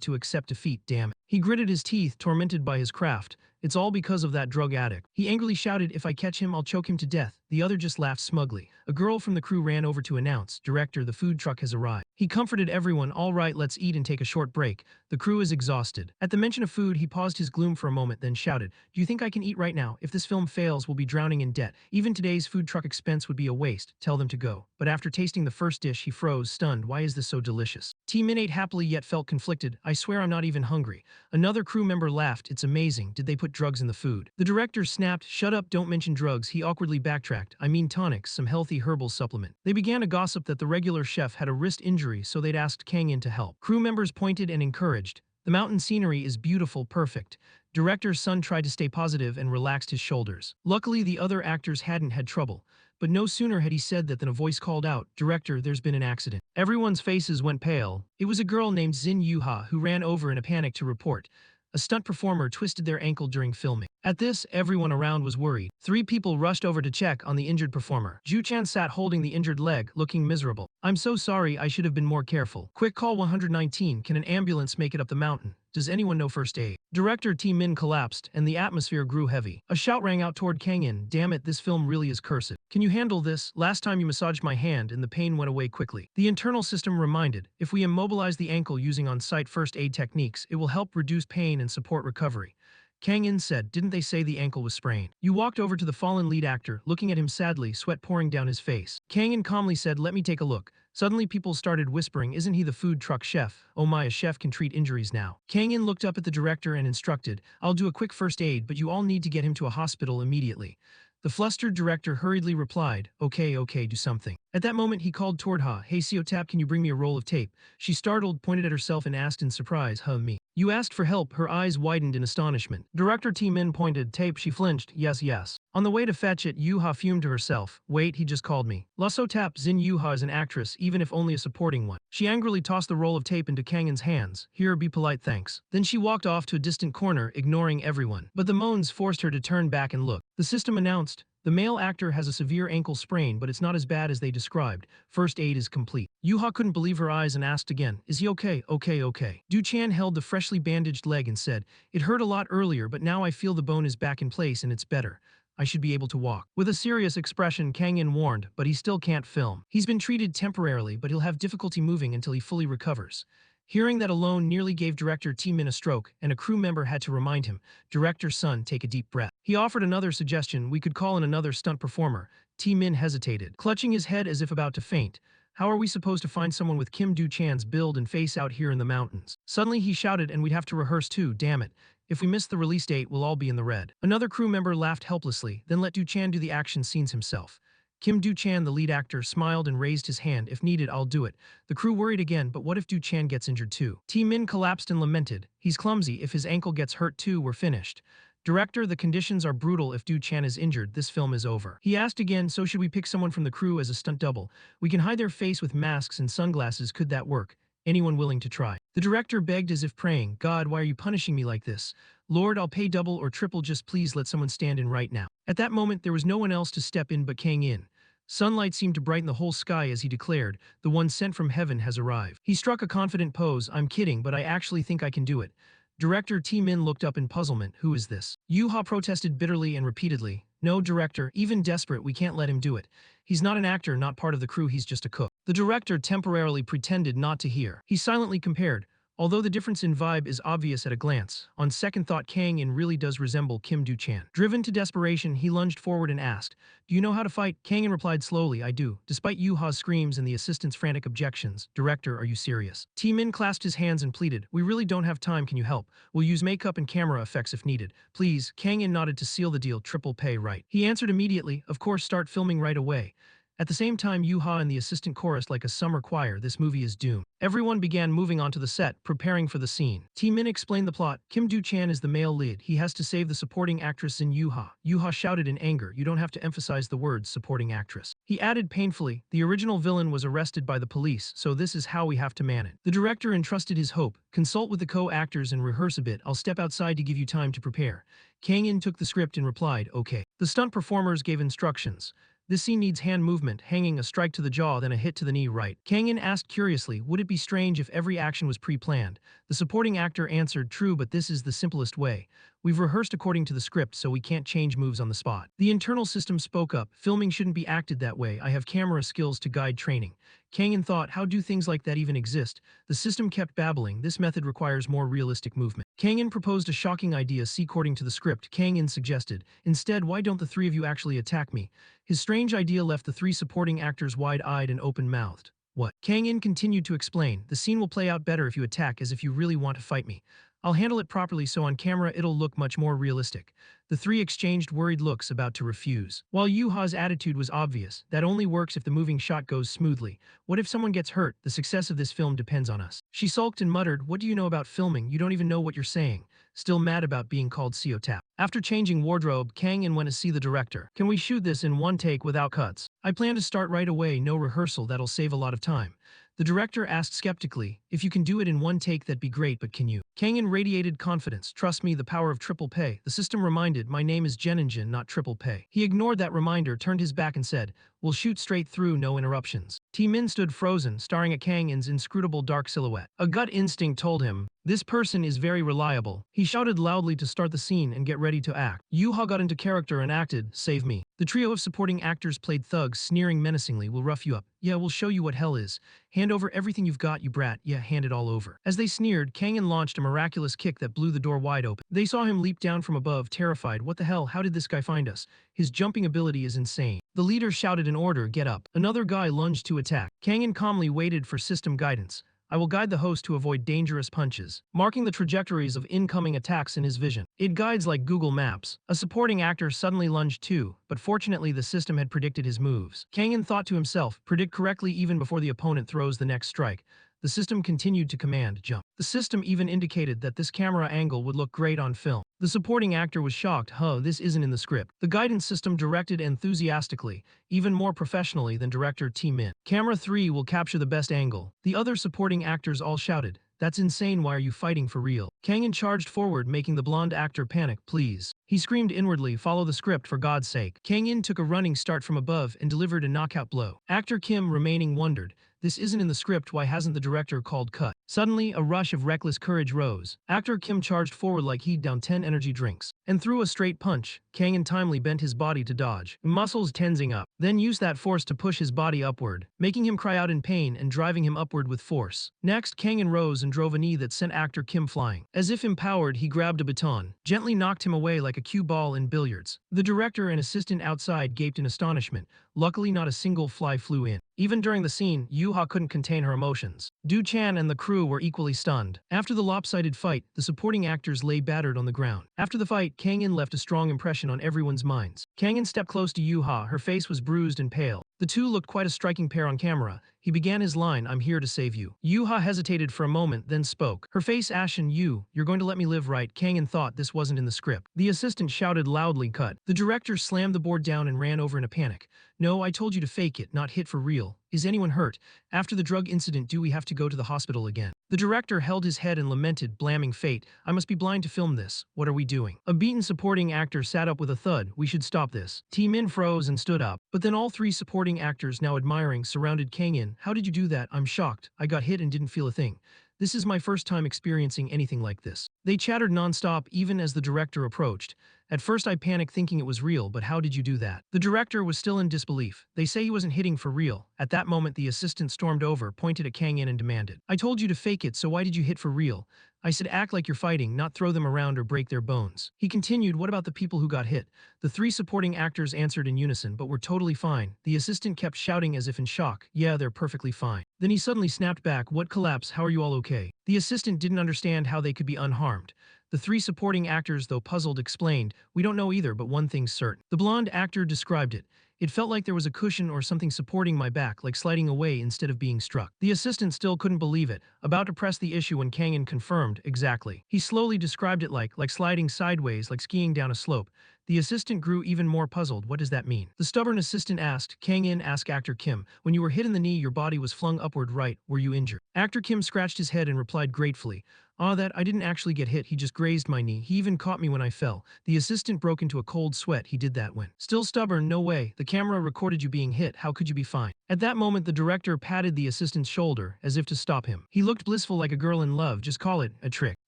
to accept defeat, damn it. He gritted his teeth, tormented by his craft. It's all because of that drug addict. He angrily shouted, if I catch him, I'll choke him to death. The other just laughed smugly. A girl from the crew ran over to announce, Director, the food truck has arrived. He comforted everyone, all right, let's eat and take a short break. The crew is exhausted. At the mention of food, he paused his gloom for a moment, then shouted, do you think I can eat right now? If this film fails, we'll be drowning in debt. Even today's food truck expense would be a waste. Tell them to go. But after tasting the first dish, he froze, stunned. Why is this so delicious? Min ate happily yet felt conflicted. I swear I'm not even hungry. Another crew member laughed. It's amazing. Did they put drugs in the food? The director snapped, shut up, don't mention drugs. He awkwardly backtracked. I mean tonics, some healthy herbal supplement. They began to gossip that the regular chef had a wrist injury, so they'd asked Kang In to help. Crew members pointed and encouraged. The mountain scenery is beautiful, perfect. Director Sun tried to stay positive and relaxed his shoulders. Luckily, the other actors hadn't had trouble. But no sooner had he said that than a voice called out, Director, there's been an accident. Everyone's faces went pale. It was a girl named Zin Yuha who ran over in a panic to report. A stunt performer twisted their ankle during filming. At this, everyone around was worried. 3 people rushed over to check on the injured performer. Ju-chan sat holding the injured leg, looking miserable. I'm so sorry, I should have been more careful. Quick, call 119. Can an ambulance make it up the mountain? Does anyone know first aid? Director Min collapsed, and the atmosphere grew heavy. A shout rang out toward Kang In. Damn it, this film really is cursed. Can you handle this? Last time you massaged my hand and the pain went away quickly. The internal system reminded, if we immobilize the ankle using on-site first aid techniques, it will help reduce pain and support recovery. Kang In said, didn't they say the ankle was sprained? You walked over to the fallen lead actor, looking at him sadly, sweat pouring down his face. Kang In calmly said, let me take a look. Suddenly people started whispering, isn't he the food truck chef? Oh my, a chef can treat injuries now. Kang In looked up at the director and instructed, I'll do a quick first aid, but you all need to get him to a hospital immediately. The flustered director hurriedly replied, okay, do something. At that moment, he called toward Ha. Hey, Seotap, can you bring me a roll of tape? She startled, pointed at herself, and asked in surprise, Huh, me. You asked for help, her eyes widened in astonishment. Director T Min pointed, tape, she flinched, yes. On the way to fetch it, Yuha fumed to herself. Wait, he just called me. La Seotap, Zin Yuha is an actress, even if only a supporting one. She angrily tossed the roll of tape into Kang'in's hands. Here, be polite, thanks. Then she walked off to a distant corner, ignoring everyone. But the moans forced her to turn back and look. The system announced, the male actor has a severe ankle sprain, but it's not as bad as they described. First aid is complete. Yuha couldn't believe her eyes and asked again, is he okay? Okay. Du Chan held the freshly bandaged leg and said, it hurt a lot earlier, but now I feel the bone is back in place and it's better. I should be able to walk. With a serious expression, Kangin warned, but he still can't film. He's been treated temporarily, but he'll have difficulty moving until he fully recovers. Hearing that alone nearly gave director T Min a stroke, and a crew member had to remind him, director son, take a deep breath. He offered another suggestion, we could call in another stunt performer. T Min hesitated, clutching his head as if about to faint. How are we supposed to find someone with Kim Do Chan's build and face out here in the mountains? Suddenly he shouted, and we'd have to rehearse too, damn it. If we miss the release date, we'll all be in the red. Another crew member laughed helplessly, then let Do Chan do the action scenes himself. Kim Do Chan, the lead actor, smiled and raised his hand. If needed, I'll do it. The crew worried again, but what if Do Chan gets injured too? T Min collapsed and lamented. He's clumsy. If his ankle gets hurt too, we're finished. Director, the conditions are brutal. If Do Chan is injured, this film is over. He asked again, so should we pick someone from the crew as a stunt double? We can hide their face with masks and sunglasses. Could that work? Anyone willing to try? The director begged as if praying, God, why are you punishing me like this? Lord, I'll pay double or triple, just please let someone stand in right now. At that moment, there was no one else to step in but Kang In. Sunlight seemed to brighten the whole sky as he declared, the one sent from heaven has arrived. He struck a confident pose, I'm kidding, but I actually think I can do it. Director T Min looked up in puzzlement, who is this? Yuha protested bitterly and repeatedly, no director, even desperate, we can't let him do it. He's not an actor, not part of the crew, he's just a cook. The director temporarily pretended not to hear. He silently compared, although the difference in vibe is obvious at a glance. On second thought, Kang In really does resemble Kim Do Chan. Driven to desperation, he lunged forward and asked, do you know how to fight? Kang In replied slowly, I do. Despite Yuha's screams and the assistant's frantic objections, director, are you serious? T Min clasped his hands and pleaded, we really don't have time, can you help? We'll use makeup and camera effects if needed. Please. Kang In nodded to seal the deal, triple pay, right? He answered immediately, of course, start filming right away. At the same time, Yuha and the assistant chorused like a summer choir, this movie is doomed. Everyone began moving onto the set, preparing for the scene. T Min explained the plot. Kim Do Chan is the male lead. He has to save the supporting actress in Yuha. Yuha shouted in anger, you don't have to emphasize the words supporting actress. He added painfully, the original villain was arrested by the police, so this is how we have to man it. The director entrusted his hope, consult with the co-actors and rehearse a bit, I'll step outside to give you time to prepare. Kang In took the script and replied, okay. The stunt performers gave instructions. This scene needs hand movement, hanging, a strike to the jaw, then a hit to the knee, right? Kang In asked curiously, would it be strange if every action was pre-planned? The supporting actor answered, true, but this is the simplest way. We've rehearsed according to the script, so we can't change moves on the spot. The internal system spoke up, filming shouldn't be acted that way, I have camera skills to guide training. Kang In thought, how do things like that even exist? The system kept babbling, this method requires more realistic movement. Kang In proposed a shocking idea, see according to the script. Kang In suggested, instead, why don't the three of you actually attack me? His strange idea left the three supporting actors wide-eyed and open-mouthed. What? Kang In continued to explain, the scene will play out better if you attack as if you really want to fight me. I'll handle it properly so on camera it'll look much more realistic. The three exchanged worried looks about to refuse. While Yuha's attitude was obvious, that only works if the moving shot goes smoothly. What if someone gets hurt? The success of this film depends on us. She sulked and muttered, what do you know about filming? You don't even know what you're saying. Still mad about being called Seotap. After changing wardrobe, Kang In went to see the director. Can we shoot this in one take without cuts? I plan to start right away, no rehearsal, that'll save a lot of time. The director asked skeptically, if you can do it in one take that'd be great, but can you? Kang In radiated confidence, trust me, the power of triple pay. The system reminded, my name is Jeninjin, not triple pay. He ignored that reminder, turned his back and said, we'll shoot straight through, no interruptions. T Min stood frozen, staring at Kang In's inscrutable dark silhouette. A gut instinct told him, this person is very reliable. He shouted loudly to start the scene and get ready to act. Yuha got into character and acted, save me. The trio of supporting actors played thugs, sneering menacingly, we'll rough you up. Yeah, we'll show you what hell is. Hand over everything you've got, you brat. Yeah, hand it all over. As they sneered, Kang In launched a miraculous kick that blew the door wide open. They saw him leap down from above, terrified. What the hell? How did this guy find us? His jumping ability is insane. The leader shouted an order, get up. Another guy lunged to attack. Kang In calmly waited for system guidance. I will guide the host to avoid dangerous punches, marking the trajectories of incoming attacks in his vision. It guides like Google Maps. A supporting actor suddenly lunged too, but fortunately the system had predicted his moves. Kang-in thought to himself, predict correctly even before the opponent throws the next strike. The system continued to command jump. The system even indicated that this camera angle would look great on film. The supporting actor was shocked, this isn't in the script. The guidance system directed enthusiastically, even more professionally than director T-Min. Camera 3 will capture the best angle. The other supporting actors all shouted, that's insane, why are you fighting for real? Kang-in charged forward, making the blonde actor panic, please. He screamed inwardly, follow the script for God's sake. Kang-in took a running start from above and delivered a knockout blow. Actor Kim, remaining, wondered, this isn't in the script, why hasn't the director called cut? Suddenly, a rush of reckless courage rose. Actor Kim charged forward like he'd downed 10 energy drinks, and threw a straight punch. Kang-in timely bent his body to dodge, muscles tensing up, then used that force to push his body upward, making him cry out in pain and driving him upward with force. Next, Kang-in rose and drove a knee that sent actor Kim flying. As if empowered, he grabbed a baton, gently knocked him away like a cue ball in billiards. The director and assistant outside gaped in astonishment. Luckily, not a single fly flew in. Even during the scene, Yuha couldn't contain her emotions. Du-chan and the crew were equally stunned. After the lopsided fight, the supporting actors lay battered on the ground. After the fight, Kang-in left a strong impression on everyone's minds. Kang-in stepped close to Yuha, her face was bruised and pale. The two looked quite a striking pair on camera. He began his line, I'm here to save you. Yuha hesitated for a moment, then spoke. Her face ashen, you're going to let me live, right? Kang-in thought this wasn't in the script. The assistant shouted loudly, cut. The director slammed the board down and ran over in a panic. No, I told you to fake it, not hit for real. Is anyone hurt? After the drug incident, do we have to go to the hospital again? The director held his head and lamented, blaming fate. I must be blind to film this. What are we doing? A beaten supporting actor sat up with a thud. We should stop this. T-Min froze and stood up. But then all three supporting actors, now admiring, surrounded Kang-in. How did you do that? I'm shocked. I got hit and didn't feel a thing. This is my first time experiencing anything like this. They chattered nonstop even as the director approached. At first I panicked thinking it was real, but how did you do that? The director was still in disbelief. They say he wasn't hitting for real. At that moment the assistant stormed over, pointed at Kang-in and demanded, I told you to fake it, so why did you hit for real? I said act like you're fighting, not throw them around or break their bones. He continued, what about the people who got hit? The three supporting actors answered in unison, but we're totally fine. The assistant kept shouting as if in shock, yeah, they're perfectly fine. Then he suddenly snapped back, what collapse, how are you all okay? The assistant didn't understand how they could be unharmed. The three supporting actors, though puzzled, explained, we don't know either, but one thing's certain. The blonde actor described it. It felt like there was a cushion or something supporting my back, like sliding away instead of being struck. The assistant still couldn't believe it, about to press the issue when Kang-in confirmed, exactly. He slowly described it like sliding sideways, like skiing down a slope. The assistant grew even more puzzled. What does that mean? The stubborn assistant asked. Kang-in asked actor Kim, when you were hit in the knee, your body was flung upward, right? Were you injured? Actor Kim scratched his head and replied gratefully, that I didn't actually get hit, he just grazed my knee. He even caught me when I fell. The assistant broke into a cold sweat. He did that when. Still stubborn, no way. The camera recorded you being hit. How could you be fine? At that moment, the director patted the assistant's shoulder as if to stop him. He looked blissful like a girl in love. Just call it a trick.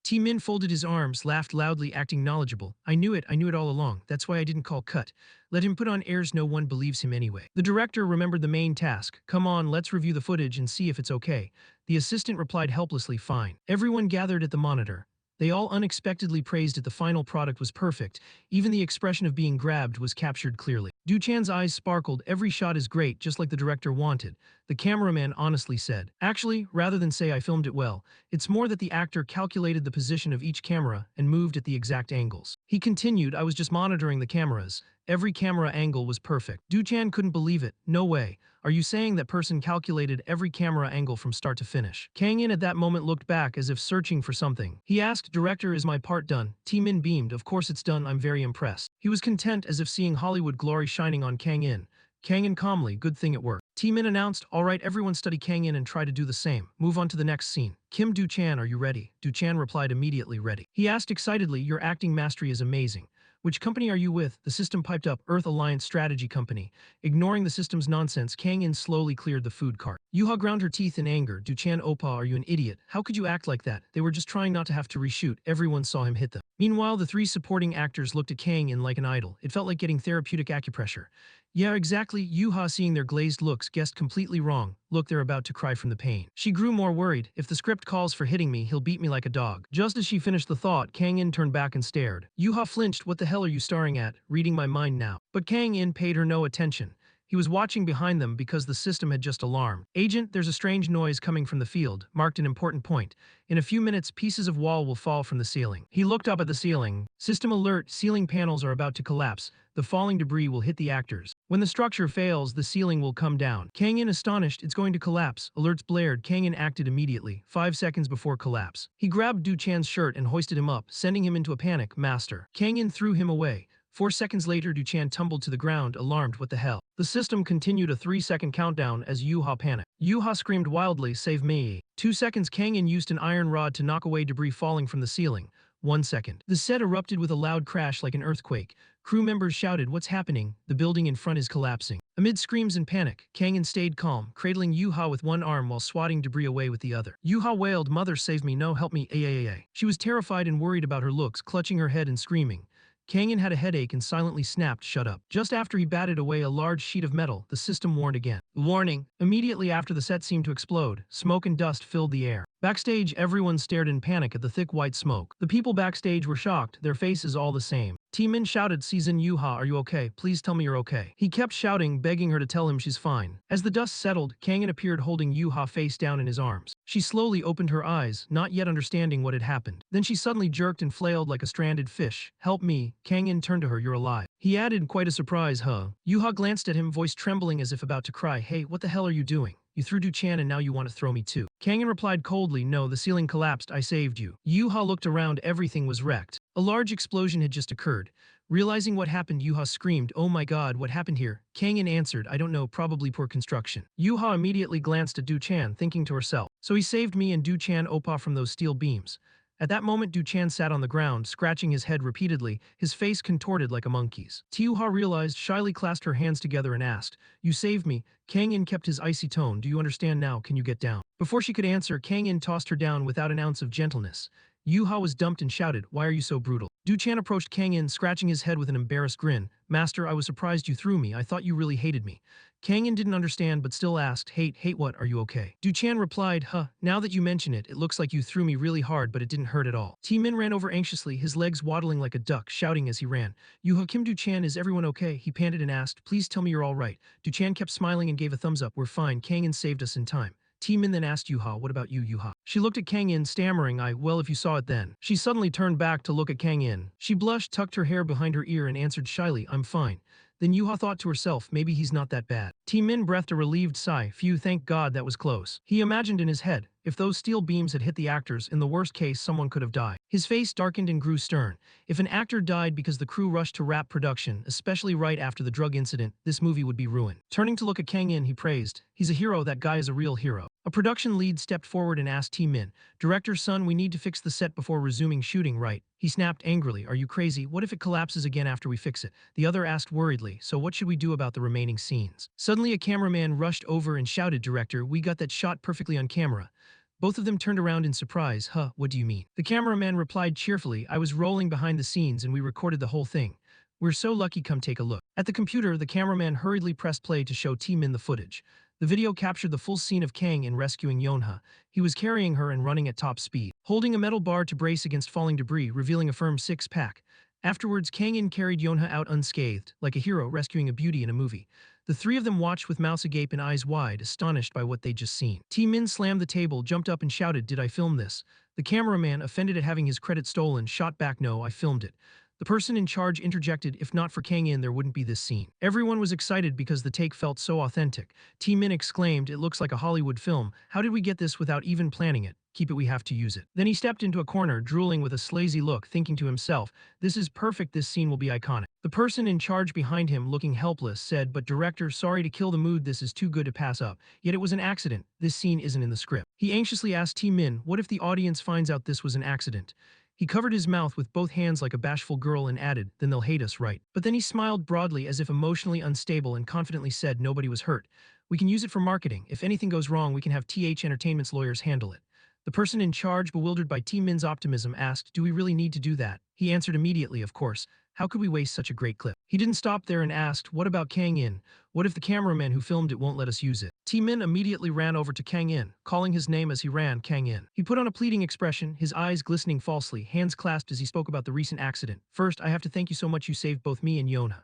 T-Min folded his arms, laughed loudly, acting knowledgeable. I knew it all along. That's why I didn't call cut. Let him put on airs, no one believes him anyway. The director remembered the main task. Come on, let's review the footage and see if it's okay. The assistant replied helplessly, fine. Everyone gathered at the monitor. They all unexpectedly praised it. The final product was perfect. Even the expression of being grabbed was captured clearly. Du-chan's eyes sparkled. Every shot is great, just like the director wanted. The cameraman honestly said. Actually, rather than say I filmed it well, it's more that the actor calculated the position of each camera and moved at the exact angles. He continued, I was just monitoring the cameras. Every camera angle was perfect. Du-chan couldn't believe it. No way. Are you saying that person calculated every camera angle from start to finish? Kang-in at that moment looked back as if searching for something. He asked, director, is my part done? T-Min beamed, of course it's done, I'm very impressed. He was content as if seeing Hollywood glory shining on Kang-in. Kang-in calmly, good thing it worked. T-Min announced, alright everyone study Kang-in and try to do the same. Move on to the next scene. Kim Du-chan, are you ready? Du-chan replied immediately, ready. He asked excitedly, your acting mastery is amazing. Which company are you with? The system piped up, Earth Alliance Strategy Company. Ignoring the system's nonsense, Kang-in slowly cleared the food cart. Yuha ground her teeth in anger. Du-chan, Oppa, are you an idiot? How could you act like that? They were just trying not to have to reshoot. Everyone saw him hit them. Meanwhile, the three supporting actors looked at Kang-in like an idol. It felt like getting therapeutic acupressure. Yeah, exactly. Yuha, seeing their glazed looks, guessed completely wrong. Look, they're about to cry from the pain. She grew more worried. If the script calls for hitting me, he'll beat me like a dog. Just as she finished the thought, Kang-in turned back and stared. Yuha flinched. What the hell are you staring at? Reading my mind now. But Kang-in paid her no attention. He was watching behind them because the system had just alarmed. Agent, there's a strange noise coming from the field, marked an important point. In a few minutes, pieces of wall will fall from the ceiling. He looked up at the ceiling. System alert, ceiling panels are about to collapse. The falling debris will hit the actors. When the structure fails, the ceiling will come down. Kang In astonished, it's going to collapse. Alerts blared. Kang In acted immediately, 5 seconds before collapse. He grabbed Du Chan's shirt and hoisted him up, sending him into a panic. Master. Kang In threw him away. 4 seconds later, Du Chan tumbled to the ground, alarmed. What the hell? The system continued a 3-second countdown as Yuha panicked. Yuha screamed wildly, save me. 2 seconds, Kang In used an iron rod to knock away debris falling from the ceiling. 1 second. The set erupted with a loud crash like an earthquake. Crew members shouted, what's happening? The building in front is collapsing. Amid screams and panic, Kang In stayed calm, cradling Yuha with one arm while swatting debris away with the other. Yuha wailed, mother save me, no help me, ay. She was terrified and worried about her looks, clutching her head and screaming. Kang In had a headache and silently snapped, shut up. Just after he batted away a large sheet of metal, the system warned again. Warning! Immediately after the set seemed to explode, smoke and dust filled the air. Backstage, everyone stared in panic at the thick white smoke. The people backstage were shocked, their faces all the same. Min shouted, Season Yuha, are you okay? Please tell me you're okay. He kept shouting, begging her to tell him she's fine. As the dust settled, Kang In appeared holding Yuha face down in his arms. She slowly opened her eyes, not yet understanding what had happened. Then she suddenly jerked and flailed like a stranded fish. Help me. Kang In turned to her, you're alive. He added, quite a surprise, huh? Yuha glanced at him, voice trembling as if about to cry, hey, what the hell are you doing? You threw Du Chan and now you want to throw me too. Kang In replied coldly, no, the ceiling collapsed, I saved you. Yuha looked around, everything was wrecked. A large explosion had just occurred. Realizing what happened, Yuha screamed, oh my god, what happened here? Kang In answered, I don't know, probably poor construction. Yuha immediately glanced at Du Chan, thinking to herself, so he saved me and Du Chan Opa from those steel beams. At that moment, Du Chan sat on the ground, scratching his head repeatedly, his face contorted like a monkey's. Yuha realized, shyly clasped her hands together and asked, you saved me. Kang In kept his icy tone, do you understand now, can you get down? Before she could answer, Kang In tossed her down without an ounce of gentleness. Yuha was dumped and shouted, why are you so brutal? Du Chan approached Kang In, scratching his head with an embarrassed grin. Master, I was surprised you threw me, I thought you really hated me. Kang In didn't understand but still asked, hate what, are you okay? Du Chan replied, now that you mention it, it looks like you threw me really hard but it didn't hurt at all. Min ran over anxiously, his legs waddling like a duck, shouting as he ran. Yuha Kim Du Chan, is everyone okay? He panted and asked, please tell me you're alright. Du Chan kept smiling and gave a thumbs up, we're fine, Kang In saved us in time. Min then asked Yuha, what about you, Yuha? She looked at Kang In, stammering, well, if you saw it then. She suddenly turned back to look at Kang In. She blushed, tucked her hair behind her ear and answered shyly, I'm fine. Then Yuha thought to herself, maybe he's not that bad. Min breathed a relieved sigh, phew, thank God that was close. He imagined in his head, if those steel beams had hit the actors, in the worst case someone could have died. His face darkened and grew stern. If an actor died because the crew rushed to wrap production, especially right after the drug incident, this movie would be ruined. Turning to look at Kang In, he praised, he's a hero, that guy is a real hero. A production lead stepped forward and asked Min, director son, we need to fix the set before resuming shooting, right? He snapped angrily, are you crazy? What if it collapses again after we fix it? The other asked worriedly, so what should we do about the remaining scenes? Suddenly a cameraman rushed over and shouted, director, we got that shot perfectly on camera. Both of them turned around in surprise. What do you mean? The cameraman replied cheerfully, I was rolling behind the scenes and we recorded the whole thing. We're so lucky, come take a look. At the computer, the cameraman hurriedly pressed play to show Min the footage. The video captured the full scene of Kang In rescuing Yonha. He was carrying her and running at top speed, holding a metal bar to brace against falling debris, revealing a firm six-pack. Afterwards, Kang In carried Yonha out unscathed, like a hero rescuing a beauty in a movie. The three of them watched with mouths agape and eyes wide, astonished by what they'd just seen. Min slammed the table, jumped up and shouted, did I film this? The cameraman, offended at having his credit stolen, shot back, no, I filmed it. The person in charge interjected, if not for Kang In, there wouldn't be this scene. Everyone was excited because the take felt so authentic. Min exclaimed, it looks like a Hollywood film. How did we get this without even planning it? Keep it, we have to use it. Then he stepped into a corner, drooling with a slazy look, thinking to himself, this is perfect, this scene will be iconic. The person in charge behind him, looking helpless, said, but director, sorry to kill the mood, this is too good to pass up. Yet it was an accident. This scene isn't in the script. He anxiously asked Min, what if the audience finds out this was an accident? He covered his mouth with both hands like a bashful girl and added, then they'll hate us, right? But then he smiled broadly as if emotionally unstable and confidently said, nobody was hurt. We can use it for marketing. If anything goes wrong, we can have TH Entertainment's lawyers handle it. The person in charge, bewildered by Min's optimism, asked, do we really need to do that? He answered immediately, of course. How could we waste such a great clip? He didn't stop there and asked, what about Kang In? What if the cameraman who filmed it won't let us use it? Min immediately ran over to Kang In, calling his name as he ran, Kang In. He put on a pleading expression, his eyes glistening falsely, hands clasped as he spoke about the recent accident. First, I have to thank you so much, you saved both me and Yonha.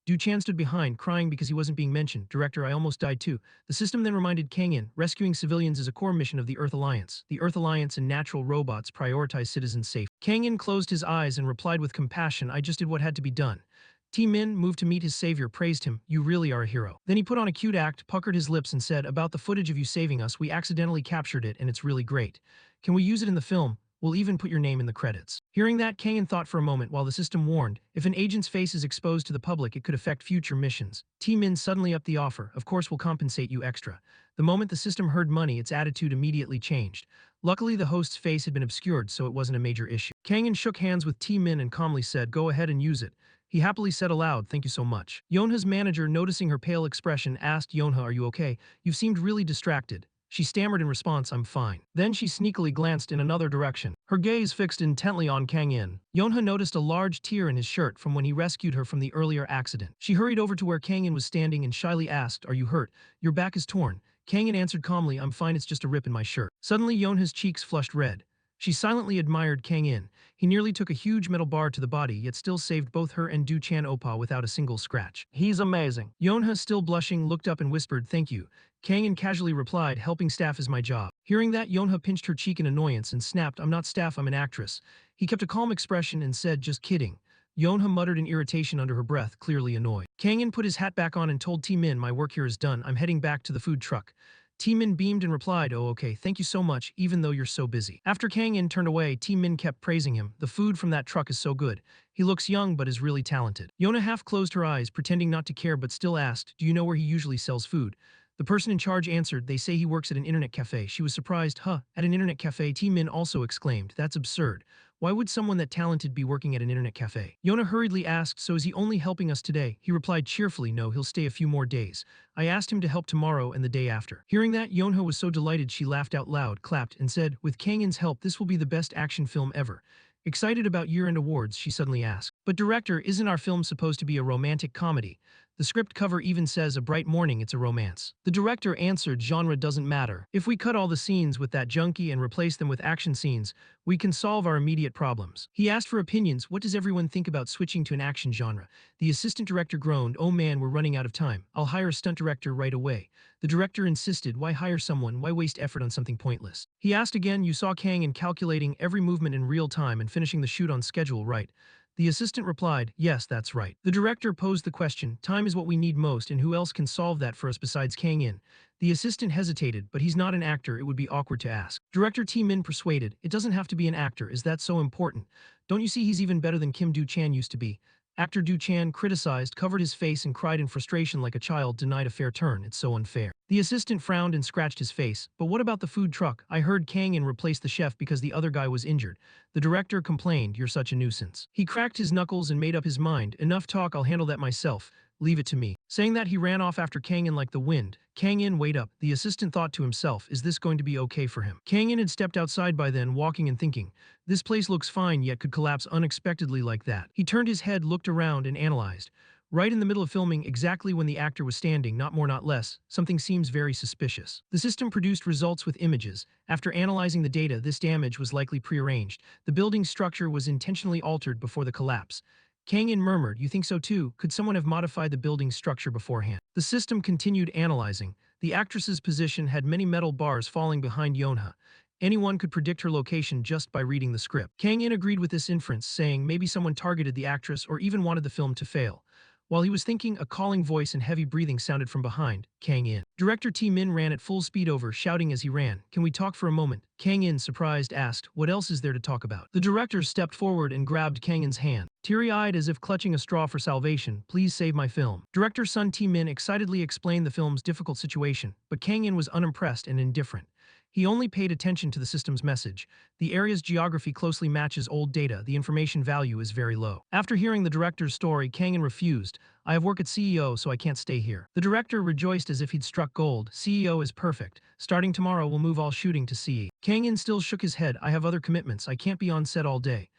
Du Chan stood behind, crying because he wasn't being mentioned. Director, I almost died too. The system then reminded Kang In, rescuing civilians is a core mission of the Earth Alliance. The Earth Alliance and natural robots prioritize citizens' safety. Kang In closed his eyes and replied with compassion, I just did what had to be done. T Min, moved to meet his savior, praised him, you really are a hero. Then he put on a cute act, puckered his lips and said, about the footage of you saving us, we accidentally captured it and it's really great. Can we use it in the film? We'll even put your name in the credits. Hearing that, Kangan thought for a moment while the system warned, if an agent's face is exposed to the public, it could affect future missions. T-Min suddenly upped the offer, of course we'll compensate you extra. The moment the system heard money, its attitude immediately changed. Luckily, the host's face had been obscured, so it wasn't a major issue. Kangan shook hands with T-Min and calmly said, go ahead and use it. He happily said aloud, thank you so much. Yonha's manager, noticing her pale expression, asked, Yonha, are you okay? You've seemed really distracted. She stammered in response, I'm fine. Then she sneakily glanced in another direction, her gaze fixed intently on Kang In. Yonha noticed a large tear in his shirt from when he rescued her from the earlier accident. She hurried over to where Kang In was standing and shyly asked, are you hurt? Your back is torn. Kang In answered calmly, I'm fine, it's just a rip in my shirt. Suddenly Yonha's cheeks flushed red. She silently admired Kang In. He nearly took a huge metal bar to the body, yet still saved both her and Du Chan Opa without a single scratch. He's amazing. Yonha, still blushing, looked up and whispered, thank you. Kang In casually replied, helping staff is my job. Hearing that, Yonha pinched her cheek in annoyance and snapped, I'm not staff, I'm an actress. He kept a calm expression and said, just kidding. Yonha muttered in irritation under her breath, clearly annoyed. Kang In put his hat back on and told T-Min, my work here is done, I'm heading back to the food truck. T-Min beamed and replied, oh okay, thank you so much, even though you're so busy. After Kang In turned away, T-Min kept praising him, the food from that truck is so good. He looks young but is really talented. Yonha half closed her eyes, pretending not to care but still asked, do you know where he usually sells food? The person in charge answered, they say he works at an internet cafe. She was surprised, huh, at an internet cafe? T-Min also exclaimed, that's absurd. Why would someone that talented be working at an internet cafe? Yonha hurriedly asked, so is he only helping us today? He replied cheerfully, no, he'll stay a few more days. I asked him to help tomorrow and the day after. Hearing that, Yonha was so delighted she laughed out loud, clapped, and said, with Kang In's help, this will be the best action film ever. Excited about year-end awards, she suddenly asked, but director, isn't our film supposed to be a romantic comedy? The script cover even says a bright morning, it's a romance. The director answered, genre doesn't matter. If we cut all the scenes with that junkie and replace them with action scenes, we can solve our immediate problems. He asked for opinions, what does everyone think about switching to an action genre? The assistant director groaned, oh man, we're running out of time. I'll hire a stunt director right away. The director insisted, why hire someone, why waste effort on something pointless? He asked again, you saw Kang In calculating every movement in real time and finishing the shoot on schedule, right? The assistant replied, yes, that's right. The director posed the question, time is what we need most and who else can solve that for us besides Kang In? The assistant hesitated, but he's not an actor, it would be awkward to ask. Director T-Min persuaded, it doesn't have to be an actor, is that so important? Don't you see he's even better than Kim Du-Chan used to be? Actor Du-Chan criticized, covered his face and cried in frustration like a child denied a fair turn, it's so unfair. The assistant frowned and scratched his face, but what about the food truck? I heard Kang In replaced the chef because the other guy was injured. The director complained, you're such a nuisance. He cracked his knuckles and made up his mind, enough talk, I'll handle that myself. Leave it to me. Saying that, he ran off after Kang In like the wind. Kang In, wait up. The assistant thought to himself, is this going to be okay for him? Kang In had stepped outside by then, walking and thinking, this place looks fine yet could collapse unexpectedly like that. He turned his head, looked around and analyzed. Right in the middle of filming, exactly when the actor was standing, not more not less, something seems very suspicious. The system produced results with images. After analyzing the data, this damage was likely prearranged. The building's structure was intentionally altered before the collapse. Kang In murmured, you think so too? Could someone have modified the building's structure beforehand? The system continued analyzing. The actress's position had many metal bars falling behind Yonha. Anyone could predict her location just by reading the script. Kang In agreed with this inference, saying maybe someone targeted the actress or even wanted the film to fail. While he was thinking, a calling voice and heavy breathing sounded from behind Kang In. Director T-Min ran at full speed over, shouting as he ran, can we talk for a moment? Kang In, surprised, asked, what else is there to talk about? The director stepped forward and grabbed Kang In's hand. Teary-eyed as if clutching a straw for salvation, please save my film. Director Sun T-Min excitedly explained the film's difficult situation, but Kang In was unimpressed and indifferent. He only paid attention to the system's message. The area's geography closely matches old data. The information value is very low. After hearing the director's story, Kang In refused. I have work at CEO, so I can't stay here. The director rejoiced as if he'd struck gold. CEO is perfect. Starting tomorrow, we'll move all shooting to CE. Kang In still shook his head. I have other commitments. I can't be on set all day.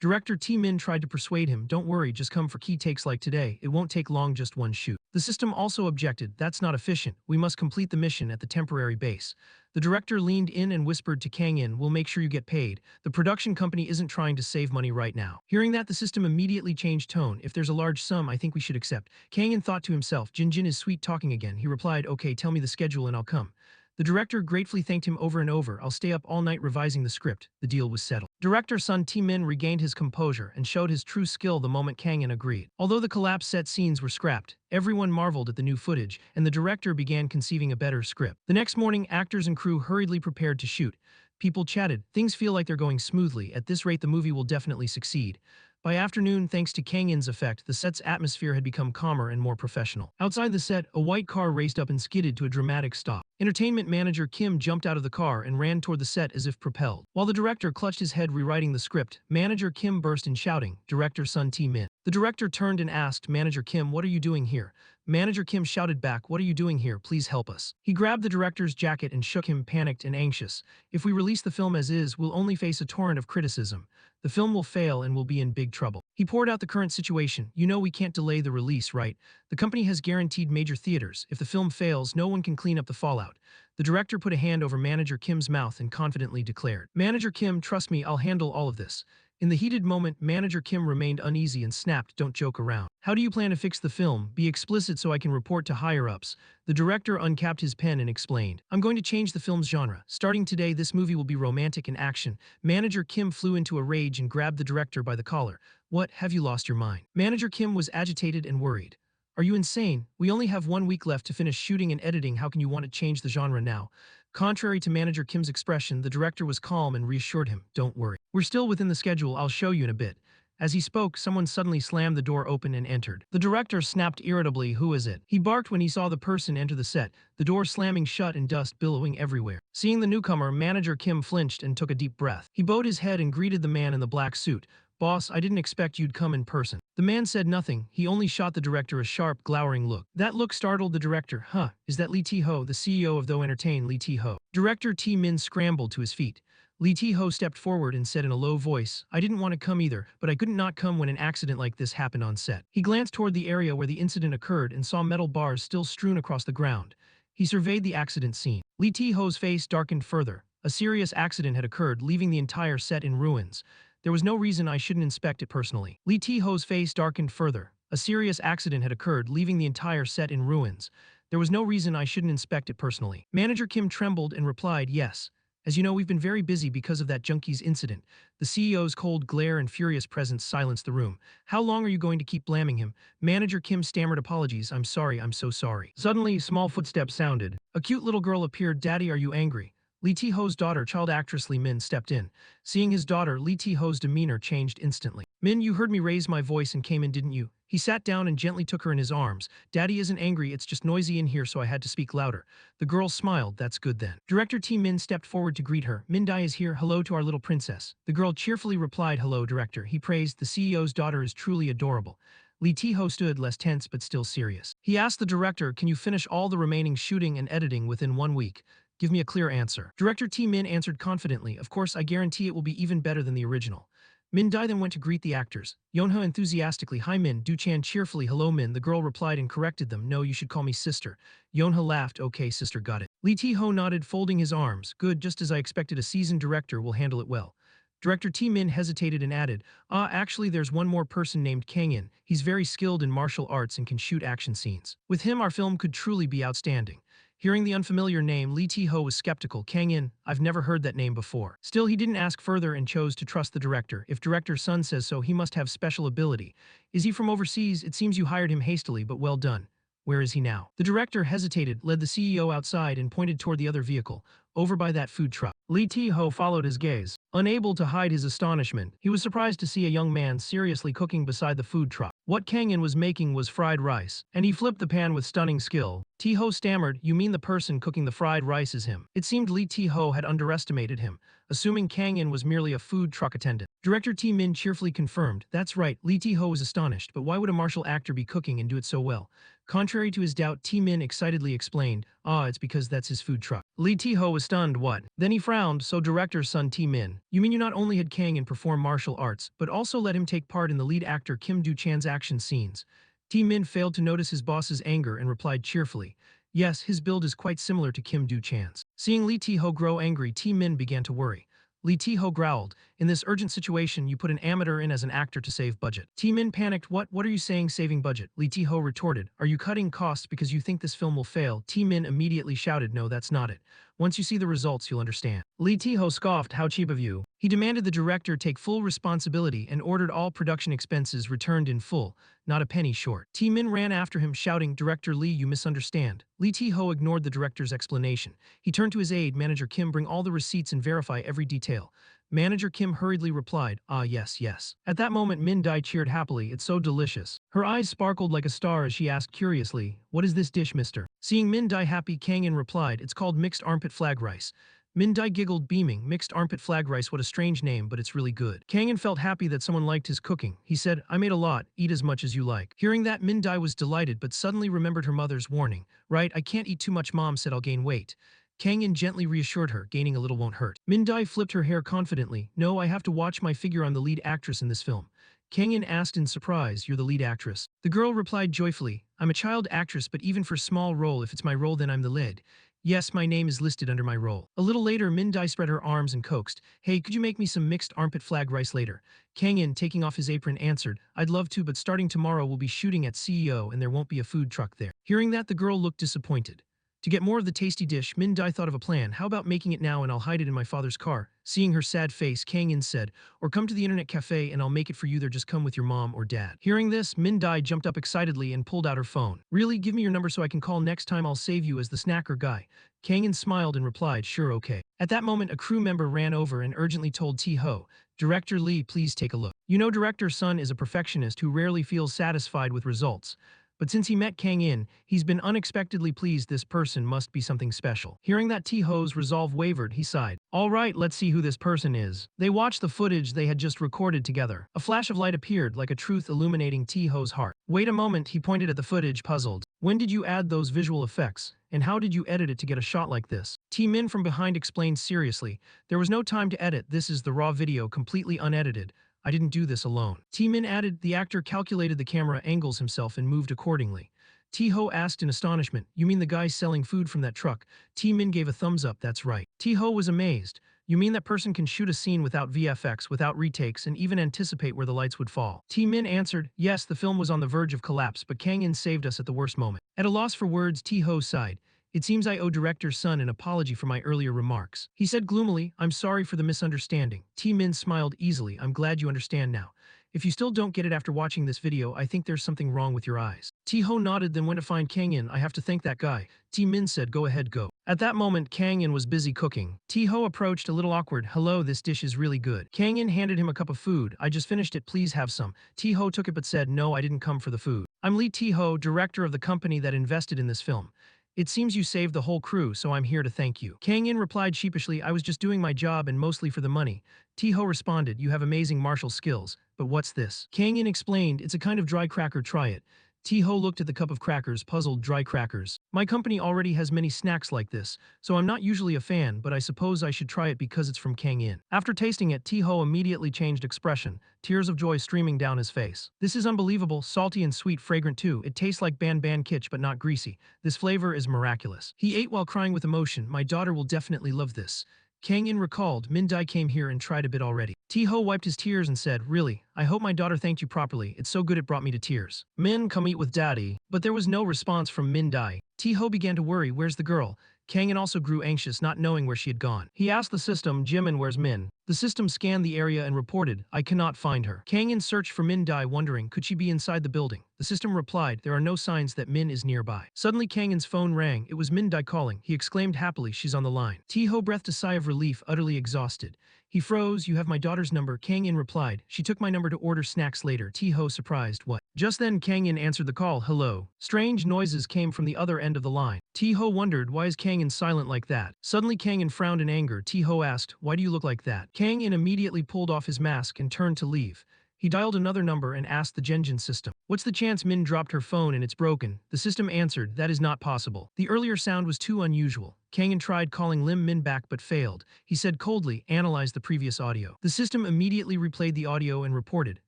Director T-Min tried to persuade him, don't worry, just come for key takes like today, it won't take long, just one shoot. The system also objected, that's not efficient, we must complete the mission at the temporary base. The director leaned in and whispered to Kang In, "We'll make sure you get paid. The production company isn't trying to save money right now." Hearing that, the system immediately changed tone. "If there's a large sum, I think we should accept." Kang In thought to himself, Jin Jin is sweet talking again. He replied, "Okay, tell me the schedule and I'll come." The director gratefully thanked him over and over. "I'll stay up all night revising the script." The deal was settled. Director Sun Min regained his composure and showed his true skill the moment Kang In agreed. Although the collapse set scenes were scrapped, everyone marveled at the new footage, and the director began conceiving a better script. The next morning, actors and crew hurriedly prepared to shoot. People chatted, "Things feel like they're going smoothly. At this rate, the movie will definitely succeed." By afternoon, thanks to Kang In's effect, the set's atmosphere had become calmer and more professional. Outside the set, a white car raced up and skidded to a dramatic stop. Entertainment manager Kim jumped out of the car and ran toward the set as if propelled. While the director clutched his head rewriting the script, manager Kim burst in shouting, "Director Sun Min." The director turned and asked Manager Kim, "What are you doing here?" Manager Kim shouted back, "What are you doing here? Please help us." He grabbed the director's jacket and shook him, panicked and anxious. "If we release the film as is, we'll only face a torrent of criticism. The film will fail and we'll be in big trouble." He poured out the current situation. "You know we can't delay the release, right? The company has guaranteed major theaters. If the film fails, no one can clean up the fallout." The director put a hand over Manager Kim's mouth and confidently declared, "Manager Kim, trust me, I'll handle all of this." In the heated moment, Manager Kim remained uneasy and snapped, "Don't joke around. How do you plan to fix the film? Be explicit so I can report to higher-ups." The director uncapped his pen and explained, "I'm going to change the film's genre. Starting today, this movie will be romantic and action." Manager Kim flew into a rage and grabbed the director by the collar. "What, have you lost your mind?" Manager Kim was agitated and worried. "Are you insane? We only have 1 week left to finish shooting and editing. How can you want to change the genre now?" Contrary to Manager Kim's expression, the director was calm and reassured him, "Don't worry. We're still within the schedule. I'll show you in a bit." As he spoke, someone suddenly slammed the door open and entered. The director snapped irritably, "Who is it?" He barked when he saw the person enter the set, the door slamming shut and dust billowing everywhere. Seeing the newcomer, Manager Kim flinched and took a deep breath. He bowed his head and greeted the man in the black suit. "Boss, I didn't expect you'd come in person." The man said nothing. He only shot the director a sharp, glowering look. That look startled the director. "Huh, is that Lee T-ho, the CEO of Though Entertain, Lee T-ho?" Director T-min scrambled to his feet. Lee T-ho stepped forward and said in a low voice, "I didn't want to come either, but I couldn't not come when an accident like this happened on set." He glanced toward the area where the incident occurred and saw metal bars still strewn across the ground. He surveyed the accident scene. Lee T-ho's face darkened further. A serious accident had occurred, leaving the entire set in ruins. "There was no reason I shouldn't inspect it personally." Lee T-ho's face darkened further. A serious accident had occurred, leaving the entire set in ruins. "There was no reason I shouldn't inspect it personally." Manager Kim trembled and replied, "Yes. As you know, we've been very busy because of that junkies incident." The CEO's cold glare and furious presence silenced the room. "How long are you going to keep blaming him?" Manager Kim stammered apologies. "I'm sorry, I'm so sorry." Suddenly, small footsteps sounded. A cute little girl appeared. "Daddy, are you angry?" Lee T-ho's daughter, child actress Lee Min, stepped in. Seeing his daughter, Lee T-ho's demeanor changed instantly. "Min, you heard me raise my voice and came in, didn't you?" He sat down and gently took her in his arms. "Daddy isn't angry, it's just noisy in here, so I had to speak louder." The girl smiled. "That's good then." Director T-min stepped forward to greet her. "Min Dai is here. Hello to our little princess." The girl cheerfully replied, "Hello, director." He praised, "The CEO's daughter is truly adorable." Lee T-ho stood less tense but still serious. He asked the director, "Can you finish all the remaining shooting and editing within 1 week? Give me a clear answer." Director T-min answered confidently, "Of course, I guarantee it will be even better than the original." Min Dai then went to greet the actors. Yonha enthusiastically, "Hi Min." Du Chan cheerfully, "Hello Min." The girl replied and corrected them, "No, you should call me sister." Yonha laughed, "Okay sister, got it." Lee T-ho nodded, folding his arms. "Good, just as I expected, a seasoned director will handle it well." Director T-min hesitated and added, Actually there's one more person named Kang In. He's very skilled in martial arts and can shoot action scenes. With him our film could truly be outstanding." Hearing the unfamiliar name, Lee T-ho was skeptical. "Kang In, I've never heard that name before." Still, he didn't ask further and chose to trust the director. If Director Sun says so, he must have special ability. "Is he from overseas? It seems you hired him hastily, but well done. Where is he now?" The director hesitated, led the CEO outside and pointed toward the other vehicle. "Over by that food truck." Lee T-ho followed his gaze. Unable to hide his astonishment, he was surprised to see a young man seriously cooking beside the food truck. What Kang In was making was fried rice, and he flipped the pan with stunning skill. T-ho stammered, "You mean the person cooking the fried rice is him?" It seemed Lee T-ho had underestimated him, assuming Kang In was merely a food truck attendant. Director T-min cheerfully confirmed, "That's right." Lee T-ho was astonished, but why would a martial actor be cooking and do it so well? Contrary to his doubt, T-min excitedly explained, It's because that's his food truck." Lee T-ho was stunned. "What?" Then he frowned. "So director Sun T-min, you mean you not only had Kang In perform martial arts, but also let him take part in the lead actor Kim Do-chan's action scenes?" T-min failed to notice his boss's anger and replied cheerfully, Yes, his build is quite similar to Kim Do-chan's. Seeing Lee Tae-ho grow angry, Min began to worry. Lee Tae-ho growled, "In this urgent situation, you put an amateur in as an actor to save budget." Min panicked, What are you saying saving budget?" Lee Tae-ho retorted, "Are you cutting costs because you think this film will fail?" Min immediately shouted, "No, that's not it. Once you see the results, you'll understand." Lee Tae-ho scoffed, "How cheap of you." He demanded the director take full responsibility and ordered all production expenses returned in full, not a penny short. Min ran after him, shouting, "Director Lee, you misunderstand." Lee Tae-ho ignored the director's explanation. He turned to his aide, Manager Kim, "Bring all the receipts and verify every detail." Manager Kim hurriedly replied, "Ah, yes, yes." At that moment, Min Dai cheered happily, "It's so delicious." Her eyes sparkled like a star as she asked curiously, "What is this dish, mister?" Seeing Min Dai happy, Kang In replied, "It's called mixed armpit flag rice." Min Dai giggled, beaming, "Mixed armpit flag rice, what a strange name, but it's really good." Kang In felt happy that someone liked his cooking. He said, "I made a lot, eat as much as you like." Hearing that, Min Dai was delighted but suddenly remembered her mother's warning. "Right, I can't eat too much, Mom said I'll gain weight." Kang In gently reassured her, "Gaining a little won't hurt." Min Dai flipped her hair confidently, "No, I have to watch my figure, I'm the lead actress in this film." Kang In asked in surprise, "You're the lead actress?" The girl replied joyfully, "I'm a child actress, but even for small role, if it's my role then I'm the lead. Yes, my name is listed under my role." A little later, Min Dai spread her arms and coaxed, "Hey, could you make me some mixed armpit flag rice later?" Kang In, taking off his apron, answered, "I'd love to, but starting tomorrow we'll be shooting at CEO and there won't be a food truck there." Hearing that, the girl looked disappointed. To get more of the tasty dish, Min Dai thought of a plan. "How about making it now and I'll hide it in my father's car?" Seeing her sad face, Kang In said, "Or come to the internet cafe and I'll make it for you there, just come with your mom or dad." Hearing this, Min Dai jumped up excitedly and pulled out her phone. "Really? Give me your number so I can call next time, I'll save you as the snacker guy." Kang In smiled and replied, "Sure, okay." At that moment, a crew member ran over and urgently told Tae-ho, "Director Lee, please take a look." You know, Director's son is a perfectionist who rarely feels satisfied with results. But since he met Kang In, he's been unexpectedly pleased. This person must be something special. Hearing that, Tae-ho's resolve wavered, he sighed. "All right, let's see who this person is." They watched the footage they had just recorded together. A flash of light appeared, like a truth illuminating Tae-ho's heart. "Wait a moment," he pointed at the footage, puzzled. "When did you add those visual effects? And how did you edit it to get a shot like this?" Min from behind explained seriously, "There was no time to edit, this is the raw video, completely unedited. I didn't do this alone." Min added, "The actor calculated the camera angles himself and moved accordingly." Tae-ho asked in astonishment, "You mean the guy selling food from that truck?" Min gave a thumbs up, "That's right." Tae-ho was amazed. "You mean that person can shoot a scene without VFX, without retakes, and even anticipate where the lights would fall?" Min answered, "Yes, the film was on the verge of collapse, but Kang In saved us at the worst moment." At a loss for words, Tae-ho sighed. "It seems I owe director's son an apology for my earlier remarks." He said gloomily, "I'm sorry for the misunderstanding." Min smiled easily, "I'm glad you understand now. If you still don't get it after watching this video, I think there's something wrong with your eyes." Tae-ho nodded, then went to find Kang In. "I have to thank that guy." Min said, "Go ahead, go." At that moment, Kang In was busy cooking. Tae-ho approached, a little awkward. "Hello, this dish is really good." Kang In handed him a cup of food. "I just finished it, please have some." Tae-ho took it but said, "No, I didn't come for the food. I'm Lee Tae-ho, director of the company that invested in this film. It seems you saved the whole crew, so I'm here to thank you." Kang In replied sheepishly, "I was just doing my job and mostly for the money." Tae-ho responded, "You have amazing martial skills. But what's this?" Kang In explained, "It's a kind of dry cracker, try it." Tae-ho looked at the cup of crackers, puzzled. "Dry crackers? My company already has many snacks like this, so I'm not usually a fan, but I suppose I should try it because it's from Kang In." After tasting it, Tae-ho immediately changed expression, tears of joy streaming down his face. "This is unbelievable, salty and sweet, fragrant too. It tastes like ban ban kitch but not greasy. This flavor is miraculous." He ate while crying with emotion. "My daughter will definitely love this." Kang In recalled, "Min Dai came here and tried a bit already." Tae-ho wiped his tears and said, "Really, I hope my daughter thanked you properly. It's so good it brought me to tears." "Min, come eat with daddy." But there was no response from Min Dai. Tae-ho began to worry, "Where's the girl?" Kang In also grew anxious, not knowing where she had gone. He asked the system, "Jimin, where's Min?" The system scanned the area and reported, "I cannot find her." Kang In searched for Min Dai, wondering, could she be inside the building? The system replied, "There are no signs that Min is nearby." Suddenly Kang In's phone rang. It was Min Dai calling. He exclaimed happily, "She's on the line." Tae-ho breathed a sigh of relief, utterly exhausted. He froze. "You have my daughter's number." Kang In replied, "She took my number to order snacks later." Tae-ho surprised, "What?" Just then Kang In answered the call, "Hello." Strange noises came from the other end of the line. Tae-ho wondered, why is Kang In silent like that? Suddenly Kang In frowned in anger. Tae-ho asked, "Why do you look like that?" Kang In immediately pulled off his mask and turned to leave. He dialed another number and asked the Genjin system, "What's the chance Min dropped her phone and it's broken?" The system answered, "That is not possible." The earlier sound was too unusual. Kang In tried calling Lim Min back but failed. He said coldly, "Analyze the previous audio." The system immediately replayed the audio and reported,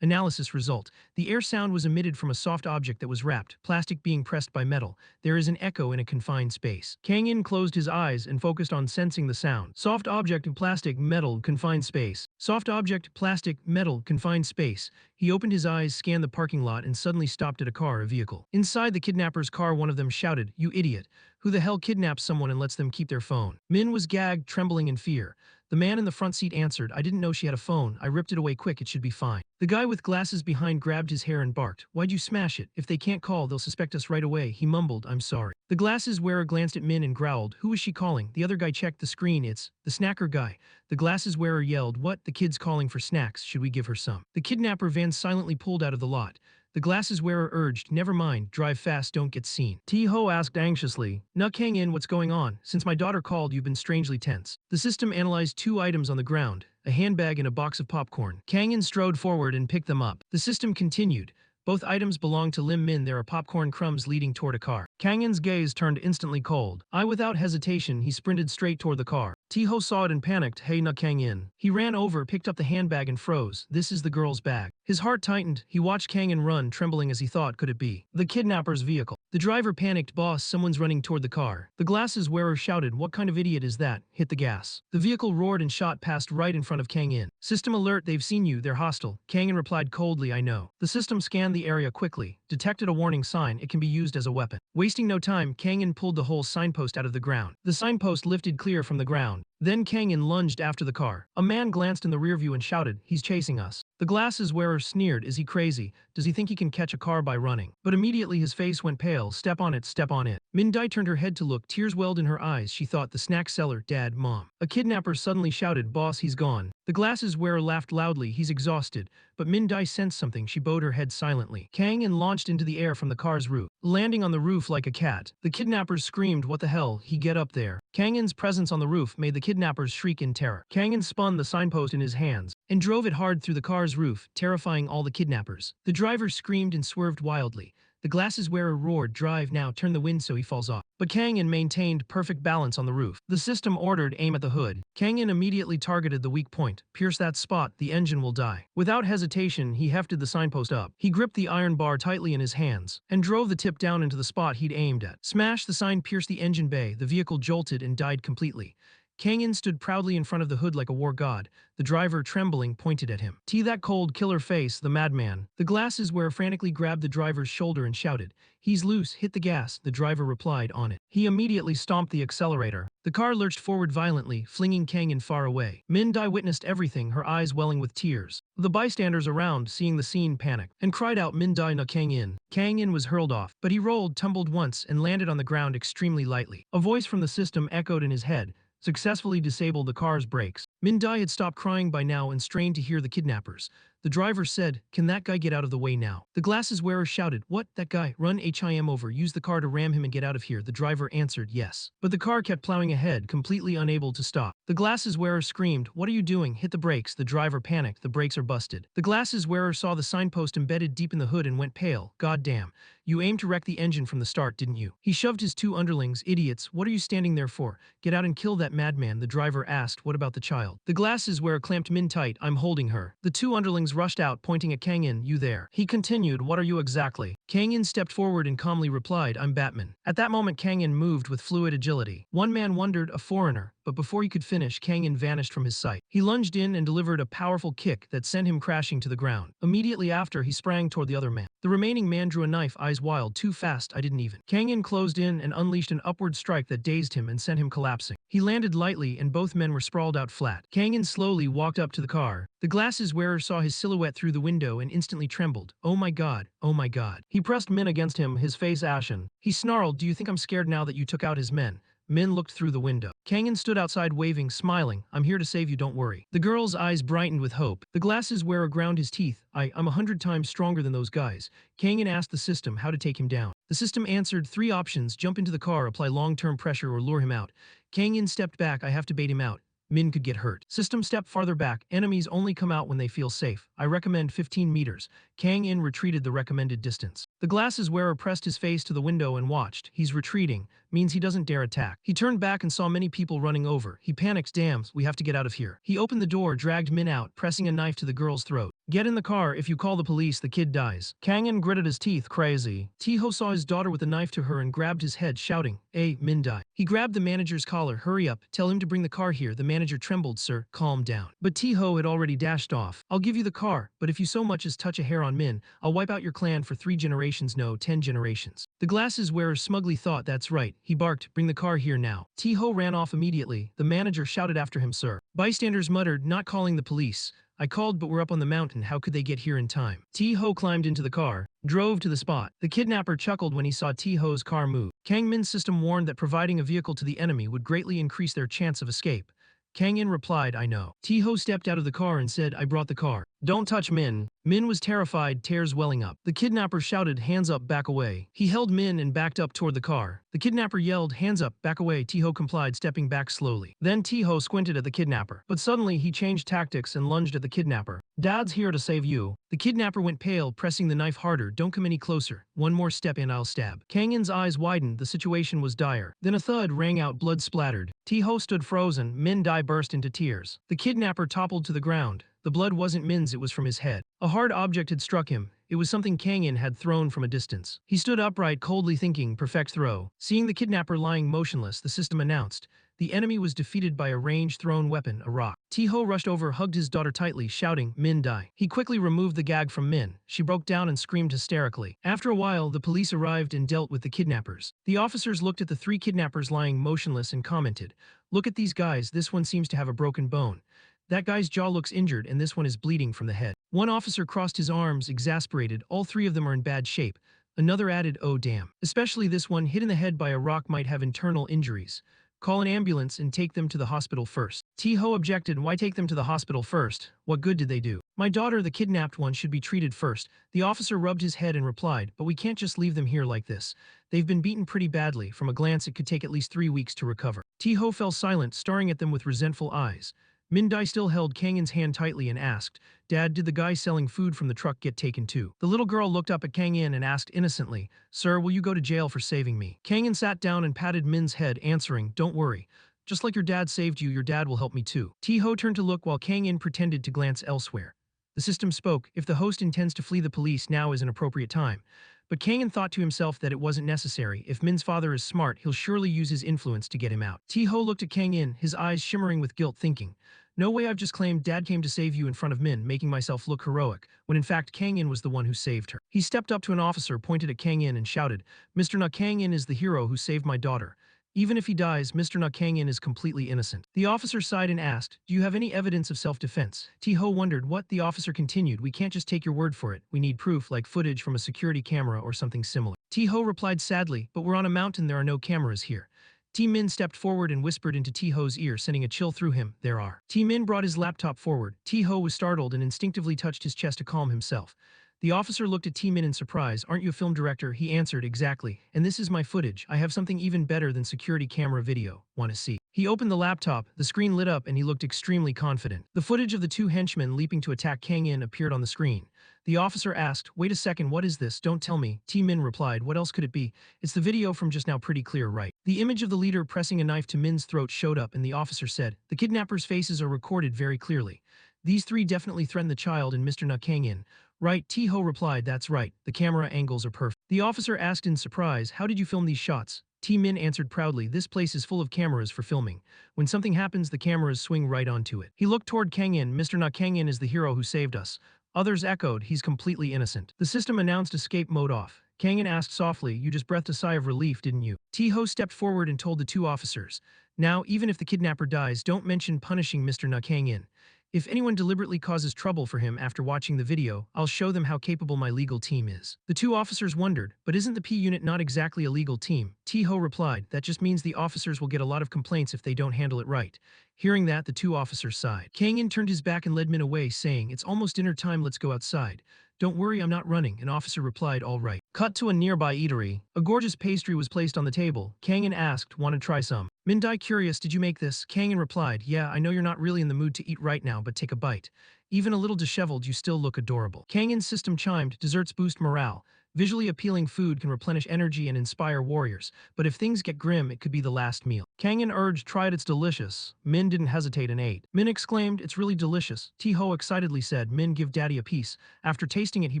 Analysis result. The air sound was emitted from a soft object that was wrapped, plastic being pressed by metal. There is an echo in a confined space. Kang In closed his eyes and focused on sensing the sound. Soft object, plastic, metal, confined space. Soft object, plastic, metal, confined space. He opened his eyes, scanned the parking lot, and suddenly stopped at a vehicle. Inside the kidnapper's car, one of them shouted, "You idiot! Who the hell kidnaps someone and lets them keep their phone?" Min was gagged, trembling in fear. The man in the front seat answered, "I didn't know she had a phone. I ripped it away quick, it should be fine." The guy with glasses behind grabbed his hair and barked, "Why'd you smash it? If they can't call, they'll suspect us right away." He mumbled, "I'm sorry." The glasses wearer glanced at Min and growled, "Who is she calling?" The other guy checked the screen. "It's the snacker guy." The glasses wearer yelled, "What? The kid's calling for snacks. Should we give her some?" The kidnapper van silently pulled out of the lot. The glasses wearer urged, "Never mind, drive fast, don't get seen." T-Ho asked anxiously, "Nuck, hang in, what's going on? Since my daughter called, you've been strangely tense." The system analyzed two items on the ground, a handbag and a box of popcorn. Kang In strode forward and picked them up. The system continued, "Both items belong to Lim Min. There are popcorn crumbs leading toward a car." Kang In's gaze turned instantly cold. Without hesitation, he sprinted straight toward the car. T-Ho saw it and panicked, "Hey, na Kang In." He ran over, picked up the handbag and froze. "This is the girl's bag." His heart tightened. He watched Kang In run, trembling as he thought, could it be the kidnapper's vehicle? The driver panicked, "Boss, someone's running toward the car." The glasses wearer shouted, "What kind of idiot is that? Hit the gas." The vehicle roared and shot past right in front of Kang In. "System alert, they've seen you, they're hostile." Kang In replied coldly, "I know." The system scanned the area quickly, detected a warning sign. It can be used as a weapon. Wasting no time, Kang In pulled the whole signpost out of the ground. The signpost lifted clear from the ground. Then Kang In lunged after the car. A man glanced in the rearview and shouted, "He's chasing us." The glasses wearer sneered, "Is he crazy? Does he think he can catch a car by running?" But immediately his face went pale. "Step on it, step on it." Min Dai turned her head to look. Tears welled in her eyes. She thought, the snack seller, Dad, Mom. A kidnapper suddenly shouted, "Boss, he's gone." The glasses wearer laughed loudly. "He's exhausted." But Min Dai sensed something. She bowed her head silently. Kang In launched into the air from the car's roof, landing on the roof like a cat. The kidnappers screamed, "What the hell? He get up there." Kang In's presence on the roof made the kidnappers shriek in terror. Kang In spun the signpost in his hands and drove it hard through the car's roof, terrifying all the kidnappers. The driver screamed and swerved wildly. The glasses wearer roared, "Drive now, turn the wind so he falls off." But Kang In maintained perfect balance on the roof. The system ordered, "Aim at the hood." Kang In immediately targeted the weak point. "Pierce that spot, the engine will die." Without hesitation, he hefted the signpost up. He gripped the iron bar tightly in his hands and drove the tip down into the spot he'd aimed at. Smash! The sign pierced the engine bay. The vehicle jolted and died completely. Kang In stood proudly in front of the hood like a war god. The driver, trembling, pointed at him. That cold killer face, the madman." The glasses wearer frantically grabbed the driver's shoulder and shouted, "He's loose, hit the gas." The driver replied, "On it." He immediately stomped the accelerator. The car lurched forward violently, flinging Kang In far away. Min Dai witnessed everything, her eyes welling with tears. The bystanders around, seeing the scene, panicked and cried out, "Min Dai na Kang In." Kang In was hurled off, but he rolled, tumbled once, and landed on the ground extremely lightly. A voice from the system echoed in his head, "Successfully disabled the car's brakes." Min Dai had stopped crying by now and strained to hear the kidnappers. The driver said, "Can that guy get out of the way now?" The glasses wearer shouted, "What? That guy? Run him over, use the car to ram him and get out of here." The driver answered, "Yes." But the car kept plowing ahead, completely unable to stop. The glasses wearer screamed, "What are you doing? Hit the brakes." The driver panicked, "The brakes are busted." The glasses wearer saw the signpost embedded deep in the hood and went pale. "God damn. You aimed to wreck the engine from the start, didn't you?" He shoved his two underlings. "Idiots, what are you standing there for? Get out and kill that madman." The driver asked, "What about the child?" The glasses wearer clamped Min tight. "I'm holding her." The two underlings rushed out, pointing at Kang In. "You there?" He continued, "What are you exactly?" Kang In stepped forward and calmly replied, "I'm Batman." At that moment, Kang In moved with fluid agility. One man wondered, a foreigner, but before he could finish, Kang In vanished from his sight. He lunged in and delivered a powerful kick that sent him crashing to the ground. Immediately after, he sprang toward the other man. The remaining man drew a knife, eyes wild. "Too fast, I didn't even." Kang In closed in and unleashed an upward strike that dazed him and sent him collapsing. He landed lightly and both men were sprawled out flat. Kang In slowly walked up to the car. The glasses wearer saw his silhouette through the window and instantly trembled. "Oh my god, oh my god." He pressed Min against him, his face ashen. He snarled, "Do you think I'm scared now that you took out his men?" Min looked through the window. Kang In stood outside waving, smiling, "I'm here to save you, don't worry." The girl's eyes brightened with hope. The glasses wearer ground his teeth. I'm 100 times stronger than those guys." Kang In asked the system how to take him down. The system answered 3 options: jump into the car, apply long-term pressure, or lure him out. Kang In stepped back, "I have to bait him out. Min could get hurt." System step farther back. "Enemies only come out when they feel safe. I recommend 15 meters. Kang In retreated the recommended distance. The glasses wearer pressed his face to the window and watched. "He's retreating." means he doesn't dare attack. He turned back and saw many people running over. He panics, damn, we have to get out of here. He opened the door, dragged Min out, pressing a knife to the girl's throat. Get in the car, if you call the police, the kid dies. Kang-in gritted his teeth, crazy. Ti-ho saw his daughter with a knife to her and grabbed his head, shouting, "Hey, Min die." He grabbed the manager's collar, hurry up, tell him to bring the car here. The manager trembled, sir, calm down. But Ti-ho had already dashed off. I'll give you the car, but if you so much as touch a hair on Min, I'll wipe out your clan for 3 generations, no, 10 generations. The glasses wearer smugly thought, that's right. He barked, bring the car here now. Ti-ho ran off immediately. The manager shouted after him, sir. Bystanders muttered, not calling the police. I called, but we're up on the mountain. How could they get here in time? Ti-ho climbed into the car, drove to the spot. The kidnapper chuckled when he saw Ti-ho's car move. Kang Min's system warned that providing a vehicle to the enemy would greatly increase their chance of escape. Kang-in replied, I know. Ti-ho stepped out of the car and said, I brought the car. Don't touch Min. Min was terrified, tears welling up. The kidnapper shouted, hands up, back away. He held Min and backed up toward the car. The kidnapper yelled, hands up, back away. Ti-ho complied, stepping back slowly. Then Ti-ho squinted at the kidnapper. But suddenly he changed tactics and lunged at the kidnapper. Dad's here to save you. The kidnapper went pale, pressing the knife harder. Don't come any closer. One more step and I'll stab. Kang-in's eyes widened. The situation was dire. Then a thud rang out, blood splattered. Ti-ho stood frozen. Min Dai burst into tears. The kidnapper toppled to the ground. The blood wasn't Min's, it was from his head. A hard object had struck him. It was something Kang-in had thrown from a distance. He stood upright, coldly thinking, perfect throw. Seeing the kidnapper lying motionless, the system announced. The enemy was defeated by a range-thrown weapon, a rock. Ti-ho rushed over, hugged his daughter tightly, shouting, Min die. He quickly removed the gag from Min. She broke down and screamed hysterically. After a while, the police arrived and dealt with the kidnappers. The officers looked at the 3 kidnappers lying motionless and commented, look at these guys, this one seems to have a broken bone. That guy's jaw looks injured and this one is bleeding from the head. One officer crossed his arms, exasperated. All 3 of them are in bad shape. Another added, oh damn. Especially this one hit in the head by a rock might have internal injuries. Call an ambulance and take them to the hospital first. Ti-ho objected, why take them to the hospital first? What good did they do? My daughter, the kidnapped one, should be treated first. The officer rubbed his head and replied, but we can't just leave them here like this. They've been beaten pretty badly. From a glance it could take at least 3 weeks to recover. Ti-ho fell silent, staring at them with resentful eyes. Min Dai still held Kang-in's hand tightly and asked, Dad, did the guy selling food from the truck get taken too? The little girl looked up at Kang-in and asked innocently, Sir, will you go to jail for saving me? Kang-in sat down and patted Min's head, answering, don't worry. Just like your dad saved you, your dad will help me too. Ti-ho turned to look while Kang-in pretended to glance elsewhere. The system spoke, if the host intends to flee the police, now is an appropriate time. But Kang-in thought to himself that it wasn't necessary. If Min's father is smart, he'll surely use his influence to get him out. Ti-ho looked at Kang-in, his eyes shimmering with guilt, thinking, no way, I've just claimed Dad came to save you in front of Min, making myself look heroic, when in fact Kang-in was the one who saved her. He stepped up to an officer, pointed at Kang-in and shouted, Mr. Na, Kang-in is the hero who saved my daughter. Even if he dies, Mr. Na, Kang-in is completely innocent. The officer sighed and asked, do you have any evidence of self-defense? Ti-ho wondered what. The officer continued, we can't just take your word for it. We need proof, like footage from a security camera or something similar. Ti-ho replied sadly, but we're on a mountain, there are no cameras here. Ti-min stepped forward and whispered into Ti-ho's ear, sending a chill through him, there are. Ti-min brought his laptop forward. Ti-ho was startled and instinctively touched his chest to calm himself. The officer looked at Ti-min in surprise. Aren't you a film director? He answered, exactly. And this is my footage. I have something even better than security camera video. Want to see? He opened the laptop, the screen lit up and he looked extremely confident. The footage of the 2 henchmen leaping to attack Kang-in appeared on the screen. The officer asked, wait a second, what is this? Don't tell me. Ti-min replied, what else could it be? It's the video from just now, pretty clear, right? The image of the leader pressing a knife to Min's throat showed up and the officer said, the kidnappers' faces are recorded very clearly. These 3 definitely threatened the child and Mr. Na, Kang-in. Right, Ti-ho replied, that's right. The camera angles are perfect. The officer asked in surprise, how did you film these shots? Ti-min answered proudly, this place is full of cameras for filming. When something happens, the cameras swing right onto it. He looked toward Kang-in, Mr. Na, Kang-in is the hero who saved us. Others echoed, he's completely innocent. The system announced escape mode off. Kang-in asked softly, you just breathed a sigh of relief, didn't you? Ti-ho stepped forward and told the 2 officers, now, even if the kidnapper dies, don't mention punishing Mr. Na, Kang-in. If anyone deliberately causes trouble for him after watching the video, I'll show them how capable my legal team is. The 2 officers wondered, but isn't the P unit not exactly a legal team? Ti-ho replied, that just means the officers will get a lot of complaints if they don't handle it right. Hearing that, the 2 officers sighed. Kang-in turned his back and led Min away, saying, it's almost dinner time, let's go outside. Don't worry, I'm not running, an officer replied, all right. Cut to a nearby eatery. A gorgeous pastry was placed on the table. Kang-in asked, want to try some? Min Dai curious, did you make this? Kang-in replied, yeah, I know you're not really in the mood to eat right now, but take a bite. Even a little disheveled, you still look adorable. Kang-in's system chimed, desserts boost morale. Visually appealing food can replenish energy and inspire warriors, but if things get grim, it could be the last meal. Kangin urged, try it, it's delicious. Min didn't hesitate and ate. Min exclaimed, it's really delicious. Tiho excitedly said, Min, give daddy a piece. After tasting it, he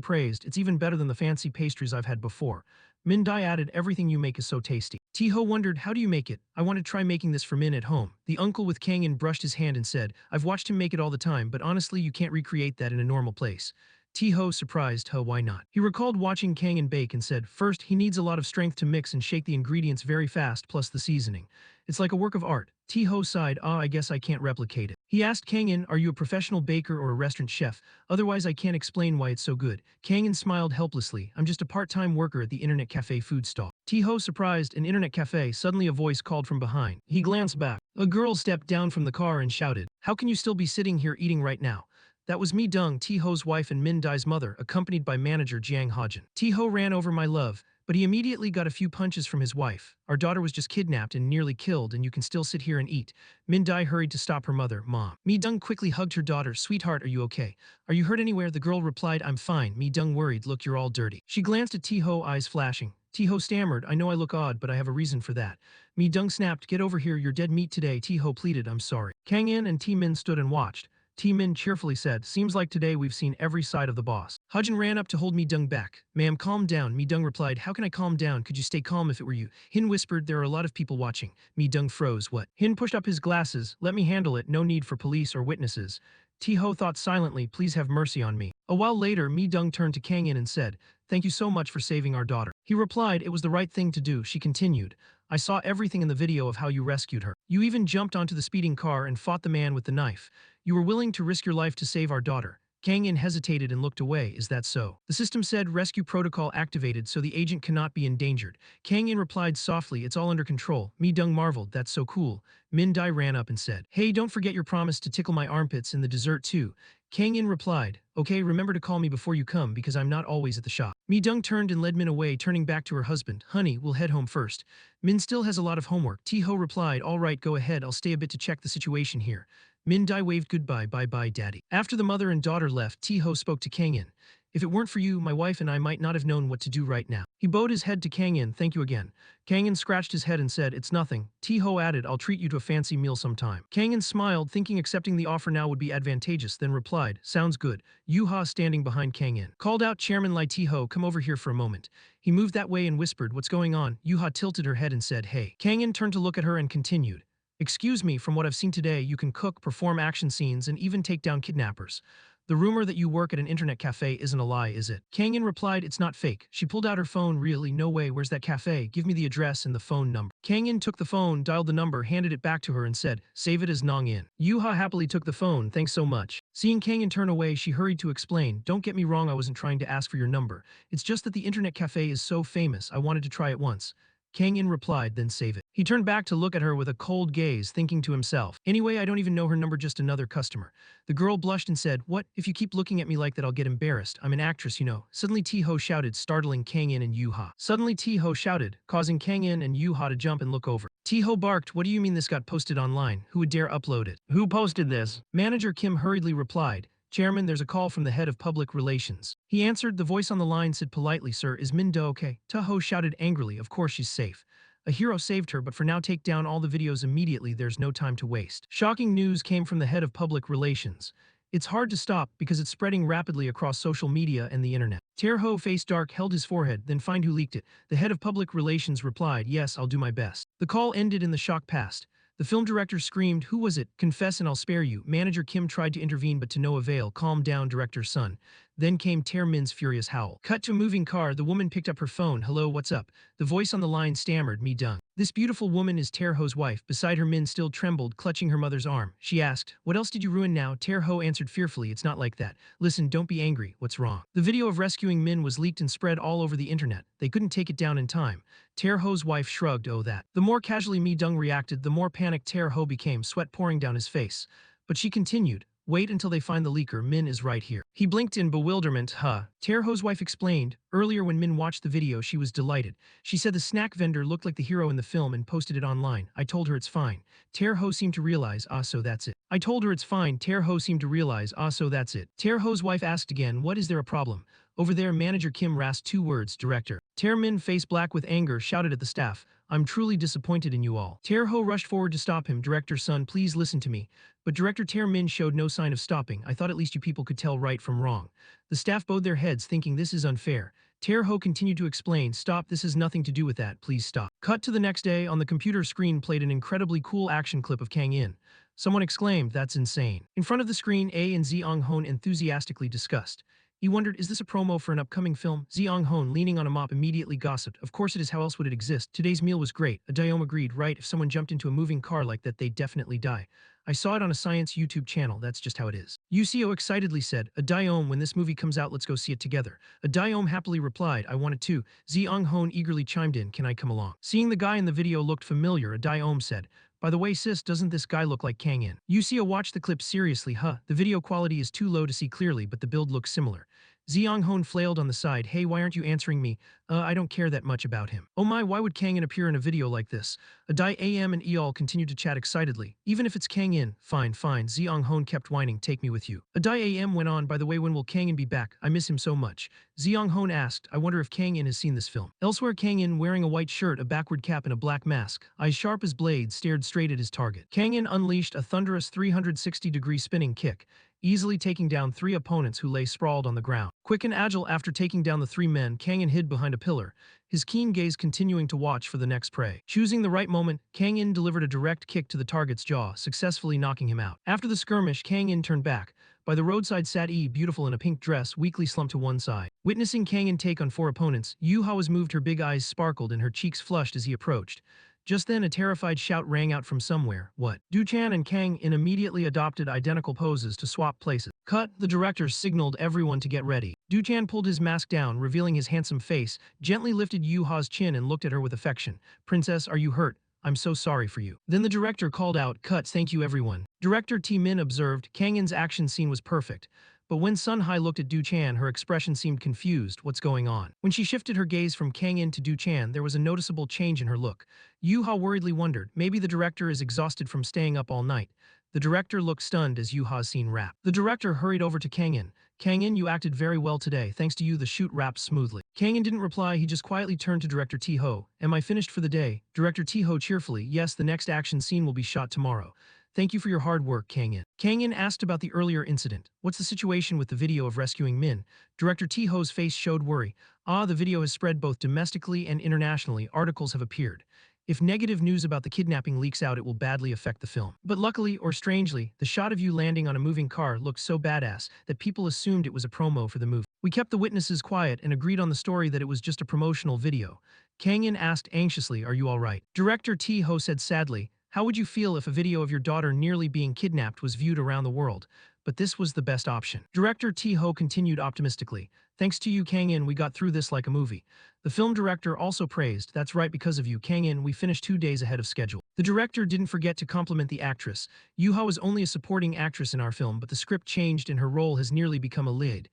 praised, it's even better than the fancy pastries I've had before. Min Dai added, everything you make is so tasty. Tiho wondered, how do you make it? I want to try making this for Min at home. The uncle with Kangin brushed his hand and said, I've watched him make it all the time, but honestly you can't recreate that in a normal place. Tiho surprised, why not? He recalled watching Kangin bake and said, first, he needs a lot of strength to mix and shake the ingredients very fast plus the seasoning. It's like a work of art. Tiho sighed, I guess I can't replicate it. He asked Kangin, are you a professional baker or a restaurant chef? Otherwise I can't explain why it's so good. Kangin smiled helplessly, I'm just a part-time worker at the internet cafe food stall. Tiho surprised, an internet cafe, suddenly a voice called from behind. He glanced back. A girl stepped down from the car and shouted, how can you still be sitting here eating right now? That was Mi Dung, Tiho's wife and Min Dai's mother, accompanied by manager Jiang Hajin. Tiho ran over, my love, but he immediately got a few punches from his wife. Our daughter was just kidnapped and nearly killed, and you can still sit here and eat. Min Dai hurried to stop her mother, Mom. Mi Dung quickly hugged her daughter, sweetheart, are you okay? Are you hurt anywhere? The girl replied, I'm fine. Mi Dung worried, look, you're all dirty. She glanced at Tiho, eyes flashing. Tiho stammered, I know I look odd, but I have a reason for that. Mi Dung snapped, get over here, you're dead meat today. Tiho pleaded, I'm sorry. Kang In and Ti Min stood and watched. Ti Min cheerfully said, seems like today we've seen every side of the boss. Hajin ran up to hold Mi Dung back. Ma'am, calm down. Mi Dung replied, how can I calm down? Could you stay calm if it were you? Hin whispered, there are a lot of people watching. Mi Dung froze, what? Hin pushed up his glasses, let me handle it, no need for police or witnesses. Tiho thought silently, please have mercy on me. A while later, Mi Dung turned to Kang In and said, thank you so much for saving our daughter. He replied, it was the right thing to do. She continued, I saw everything in the video of how you rescued her. You even jumped onto the speeding car and fought the man with the knife. You were willing to risk your life to save our daughter. Kang In hesitated and looked away, is that so? The system said rescue protocol activated so the agent cannot be endangered. Kang In replied softly, it's all under control. Mi Dung marveled, that's so cool. Min Dai ran up and said, hey, don't forget your promise to tickle my armpits in the dessert too. Kang In replied, okay, remember to call me before you come because I'm not always at the shop. Mi Dung turned and led Min away, turning back to her husband, honey, we'll head home first. Min still has a lot of homework. Tiho replied, all right, go ahead, I'll stay a bit to check the situation here. Min Dai waved goodbye, bye-bye, daddy. After the mother and daughter left, Tiho spoke to Kang In. If it weren't for you, my wife and I might not have known what to do right now. He bowed his head to Kang In, thank you again. Kang In scratched his head and said, it's nothing. Tiho added, I'll treat you to a fancy meal sometime. Kang In smiled, thinking accepting the offer now would be advantageous, then replied, sounds good. Yuha, standing behind Kang In, called out, Chairman Lai Tiho, come over here for a moment. He moved that way and whispered, what's going on? Yuha tilted her head and said, hey. Kang In turned to look at her and continued, excuse me, from what I've seen today, you can cook, perform action scenes, and even take down kidnappers. The rumor that you work at an internet cafe isn't a lie, is it? Kang In replied, it's not fake. She pulled out her phone, really, no way, where's that cafe? Give me the address and the phone number. Kang In took the phone, dialed the number, handed it back to her and said, save it as Nong In. Yuha happily took the phone, thanks so much. Seeing Kang In turn away, she hurried to explain, don't get me wrong, I wasn't trying to ask for your number. It's just that the internet cafe is so famous, I wanted to try it once. Kang In replied, then save it. He turned back to look at her with a cold gaze, thinking to himself, anyway, I don't even know her number, just another customer. The girl blushed and said, what? If you keep looking at me like that, I'll get embarrassed. I'm an actress, you know. Suddenly Tiho shouted, startling Kang In and Yuha. Suddenly Tiho shouted, causing Kang In and Yuha to jump and look over. Tiho barked, what do you mean this got posted online? Who would dare upload it? Who posted this? Manager Kim hurriedly replied, Chairman, there's a call from the head of public relations. He answered, the voice on the line said politely, sir, is Min Do okay? Taho shouted angrily, of course she's safe. A hero saved her, but for now take down all the videos immediately, there's no time to waste. Shocking news came from the head of public relations. It's hard to stop because it's spreading rapidly across social media and the internet. Terho, face dark, held his forehead, then find who leaked it. The head of public relations replied, yes, I'll do my best. The call ended and the shock passed. The film director screamed, who was it? Confess and I'll spare you. Manager Kim tried to intervene but to no avail. Calm down, director's son. Then came Ter Min's furious howl. Cut to a moving car, the woman picked up her phone. Hello, what's up? The voice on the line stammered, Mi Dung. This beautiful woman is Ter Ho's wife. Beside her, Min still trembled, clutching her mother's arm. She asked, what else did you ruin now? Ter Ho answered fearfully, it's not like that. Listen, don't be angry. What's wrong? The video of rescuing Min was leaked and spread all over the internet. They couldn't take it down in time. Ter Ho's wife shrugged, oh that. The more casually Mi Dung reacted, the more panicked Ter Ho became, sweat pouring down his face. But she continued, wait until they find the leaker, Min is right here. He blinked in bewilderment, huh? Ter Ho's wife explained, Earlier when Min watched the video, she was delighted. She said the snack vendor looked like the hero in the film and posted it online. I told her it's fine. Terho seemed to realize, so that's it. I told her it's fine. Terho seemed to realize, so that's it. Terho's wife asked again, what is there a problem? Over there, manager Kim rasped 2 words, director. Min, face black with anger, shouted at the staff, I'm truly disappointed in you all. Terho rushed forward to stop him. Director son, please listen to me. But Director Min showed no sign of stopping. I thought at least you people could tell right from wrong. The staff bowed their heads, thinking this is unfair. Terho continued to explain, stop, this has nothing to do with that, please stop. Cut to the next day, on the computer screen played an incredibly cool action clip of Kang In. Someone exclaimed, that's insane. In front of the screen, A and Zeong Hon enthusiastically discussed. He wondered, is this a promo for an upcoming film? Zeong Hon, leaning on a mop, immediately gossiped. Of course it is, how else would it exist? Today's meal was great. Adayom agreed, right, if someone jumped into a moving car like that, they'd definitely die. I saw it on a science YouTube channel, that's just how it is. Yucio excitedly said, Adayom, when this movie comes out, let's go see it together. Adayom happily replied, I wanted to. Zeong Hon eagerly chimed in, can I come along? Seeing the guy in the video looked familiar, Adayom said, by the way sis, doesn't this guy look like Kang In? Yucio watched the clip seriously, the video quality is too low to see clearly but the build looks similar. Zeong Hon flailed on the side, hey why aren't you answering me? I don't care that much about him. Oh my, why would Kang In appear in a video like this? Adai Am and Eol continued to chat excitedly. Even if it's Kang In, fine, Zeong Hon kept whining, take me with you. Adai Am went on, by the way when will Kang In be back? I miss him so much. Zeong Hon asked, I wonder if Kang In has seen this film. Elsewhere Kang In, wearing a white shirt, a backward cap and a black mask, eyes sharp as blades, stared straight at his target. Kang In unleashed a thunderous 360-degree spinning kick, easily taking down 3 opponents who lay sprawled on the ground. Quick and agile after taking down the 3 men, Kang In hid behind a pillar, his keen gaze continuing to watch for the next prey. Choosing the right moment, Kang In delivered a direct kick to the target's jaw, successfully knocking him out. After the skirmish, Kang In turned back. By the roadside sat Yi, beautiful in a pink dress, weakly slumped to one side. Witnessing Kang In take on 4 opponents, Yu Ha's moved, her big eyes sparkled and her cheeks flushed as he approached. Just then a terrified shout rang out from somewhere. What? Du-chan and Kang In immediately adopted identical poses to swap places. Cut, the director signaled everyone to get ready. Du-chan pulled his mask down, revealing his handsome face, gently lifted Yu Ha's chin and looked at her with affection. Princess, are you hurt? I'm so sorry for you. Then the director called out, cut, thank you everyone. Director Min observed, Kang In's action scene was perfect. But when Sun Hai looked at Du-chan, her expression seemed confused. What's going on? When she shifted her gaze from Kang In to Du-chan, there was a noticeable change in her look. Yu Ha worriedly wondered, maybe the director is exhausted from staying up all night. The director looked stunned as Yu Ha's scene wrapped. The director hurried over to Kang In. Kang In, you acted very well today. Thanks to you, the shoot wrapped smoothly. Kang In didn't reply, he just quietly turned to Director Ho. Am I finished for the day? Director Ho cheerfully, yes, the next action scene will be shot tomorrow. Thank you for your hard work, Kang In. Kang In asked about the earlier incident. What's the situation with the video of rescuing Min? Director Ho's face showed worry. The video has spread both domestically and internationally. Articles have appeared. If negative news about the kidnapping leaks out, it will badly affect the film. But luckily, or strangely, the shot of you landing on a moving car looked so badass that people assumed it was a promo for the movie. We kept the witnesses quiet and agreed on the story that it was just a promotional video. Kang In asked anxiously, are you alright? Director Ho said sadly, how would you feel if a video of your daughter nearly being kidnapped was viewed around the world? But this was the best option. Director Ho continued optimistically. Thanks to you, Kang In, we got through this like a movie. The film director also praised, that's right, because of you, Kang In, we finished 2 days ahead of schedule. The director didn't forget to compliment the actress. Yu Ha was only a supporting actress in our film, but the script changed and her role has nearly become a lead.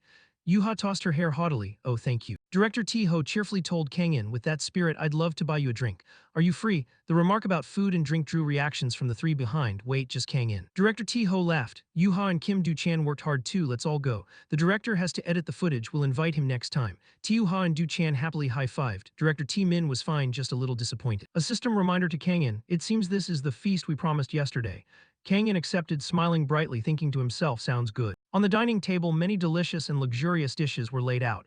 Yu Ha tossed her hair haughtily. Oh, thank you. Director Ho cheerfully told Kang In, with that spirit, I'd love to buy you a drink. Are you free? The remark about food and drink drew reactions from the 3 behind. Wait, just Kang In. Director Ho laughed. Yu Ha and Kim Du-chan worked hard too, let's all go. The director has to edit the footage, we'll invite him next time. Yu Ha and Du-chan happily high-fived. Director Min was fine, just a little disappointed. A system reminder to Kang In, it seems this is the feast we promised yesterday. Kang In accepted, smiling brightly, thinking to himself, sounds good. On the dining table, many delicious and luxurious dishes were laid out.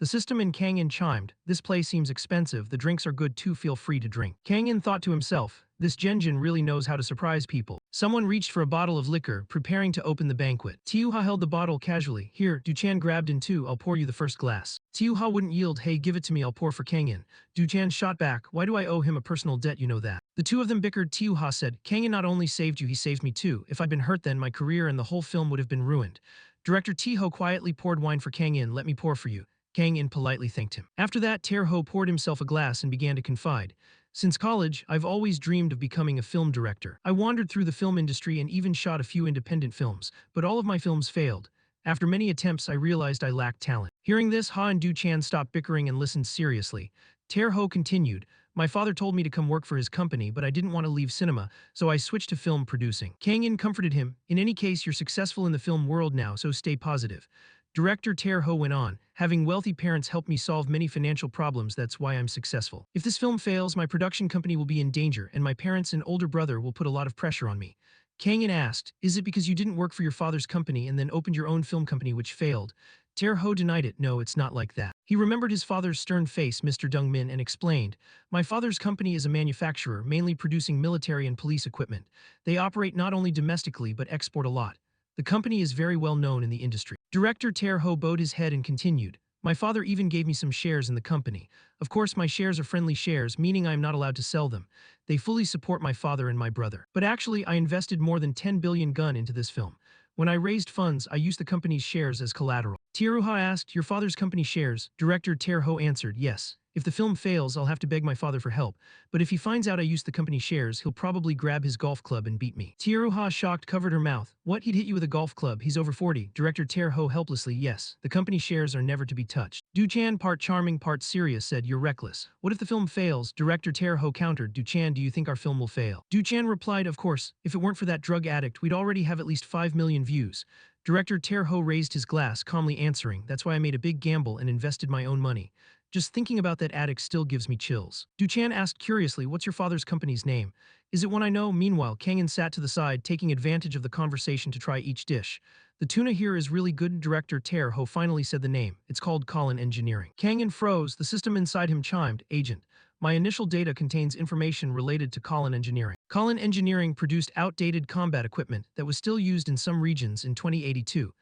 The system in Kang In chimed, this place seems expensive, the drinks are good too, feel free to drink. Kang In thought to himself, this Genjin really knows how to surprise people. Someone reached for a bottle of liquor, preparing to open the banquet. Tiu-ha held the bottle casually. Here, Du-chan grabbed in 2, I'll pour you the first glass. Tiu-ha wouldn't yield, hey give it to me, I'll pour for Kang In. Du-chan shot back, why do I owe him a personal debt, you know that. The 2 of them bickered. Tiu-ha said, Kang In not only saved you, he saved me too. If I'd been hurt then, my career and the whole film would have been ruined. Director Ho quietly poured wine for Kang In, let me pour for you. Kang In politely thanked him. After that, Ho poured himself a glass and began to confide. Since college, I've always dreamed of becoming a film director. I wandered through the film industry and even shot a few independent films, but all of my films failed. After many attempts, I realized I lacked talent. Hearing this, Ha and Du-chan stopped bickering and listened seriously. Ter-ho continued, my father told me to come work for his company, but I didn't want to leave cinema, so I switched to film producing. Kang-in comforted him, in any case you're successful in the film world now, so stay positive. Director Ter-ho went on, having wealthy parents helped me solve many financial problems, that's why I'm successful. If this film fails, my production company will be in danger, and my parents and older brother will put a lot of pressure on me. Kang-in asked, is it because you didn't work for your father's company and then opened your own film company which failed? Ter-ho denied it, no, it's not like that. He remembered his father's stern face, Mr. Dong-min, and explained, my father's company is a manufacturer, mainly producing military and police equipment. They operate not only domestically but export a lot. The company is very well known in the industry. Director Ter-ho bowed his head and continued, my father even gave me some shares in the company. Of course, my shares are friendly shares, meaning I am not allowed to sell them. They fully support my father and my brother. But actually, I invested more than 10 billion gun into this film. When I raised funds, I used the company's shares as collateral. Tiruha asked, your father's company shares? Director Ter-ho answered, yes. If the film fails, I'll have to beg my father for help, but if he finds out I used the company shares, he'll probably grab his golf club and beat me. Tiruha, shocked, covered her mouth. What, he'd hit you with a golf club? He's over 40. Director Ter-ho helplessly, yes. The company shares are never to be touched. Du-chan, part charming, part serious, said, you're reckless. What if the film fails? Director Ter-ho countered, Du-chan, do you think our film will fail? Du-chan replied, of course. If it weren't for that drug addict, we'd already have at least 5 million views. Director Ter-ho raised his glass, calmly answering, that's why I made a big gamble and invested my own money. Just thinking about that addict still gives me chills. Du-chan asked curiously, what's your father's company's name? Is it one I know? Meanwhile, Kang-in sat to the side, taking advantage of the conversation to try each dish. The tuna here is really good. Director Ter-ho finally said the name. It's called Colin Engineering. Kang-in froze, the system inside him chimed, Agent. My initial data contains information related to Colin Engineering. Colin Engineering produced outdated combat equipment that was still used in some regions in 2082.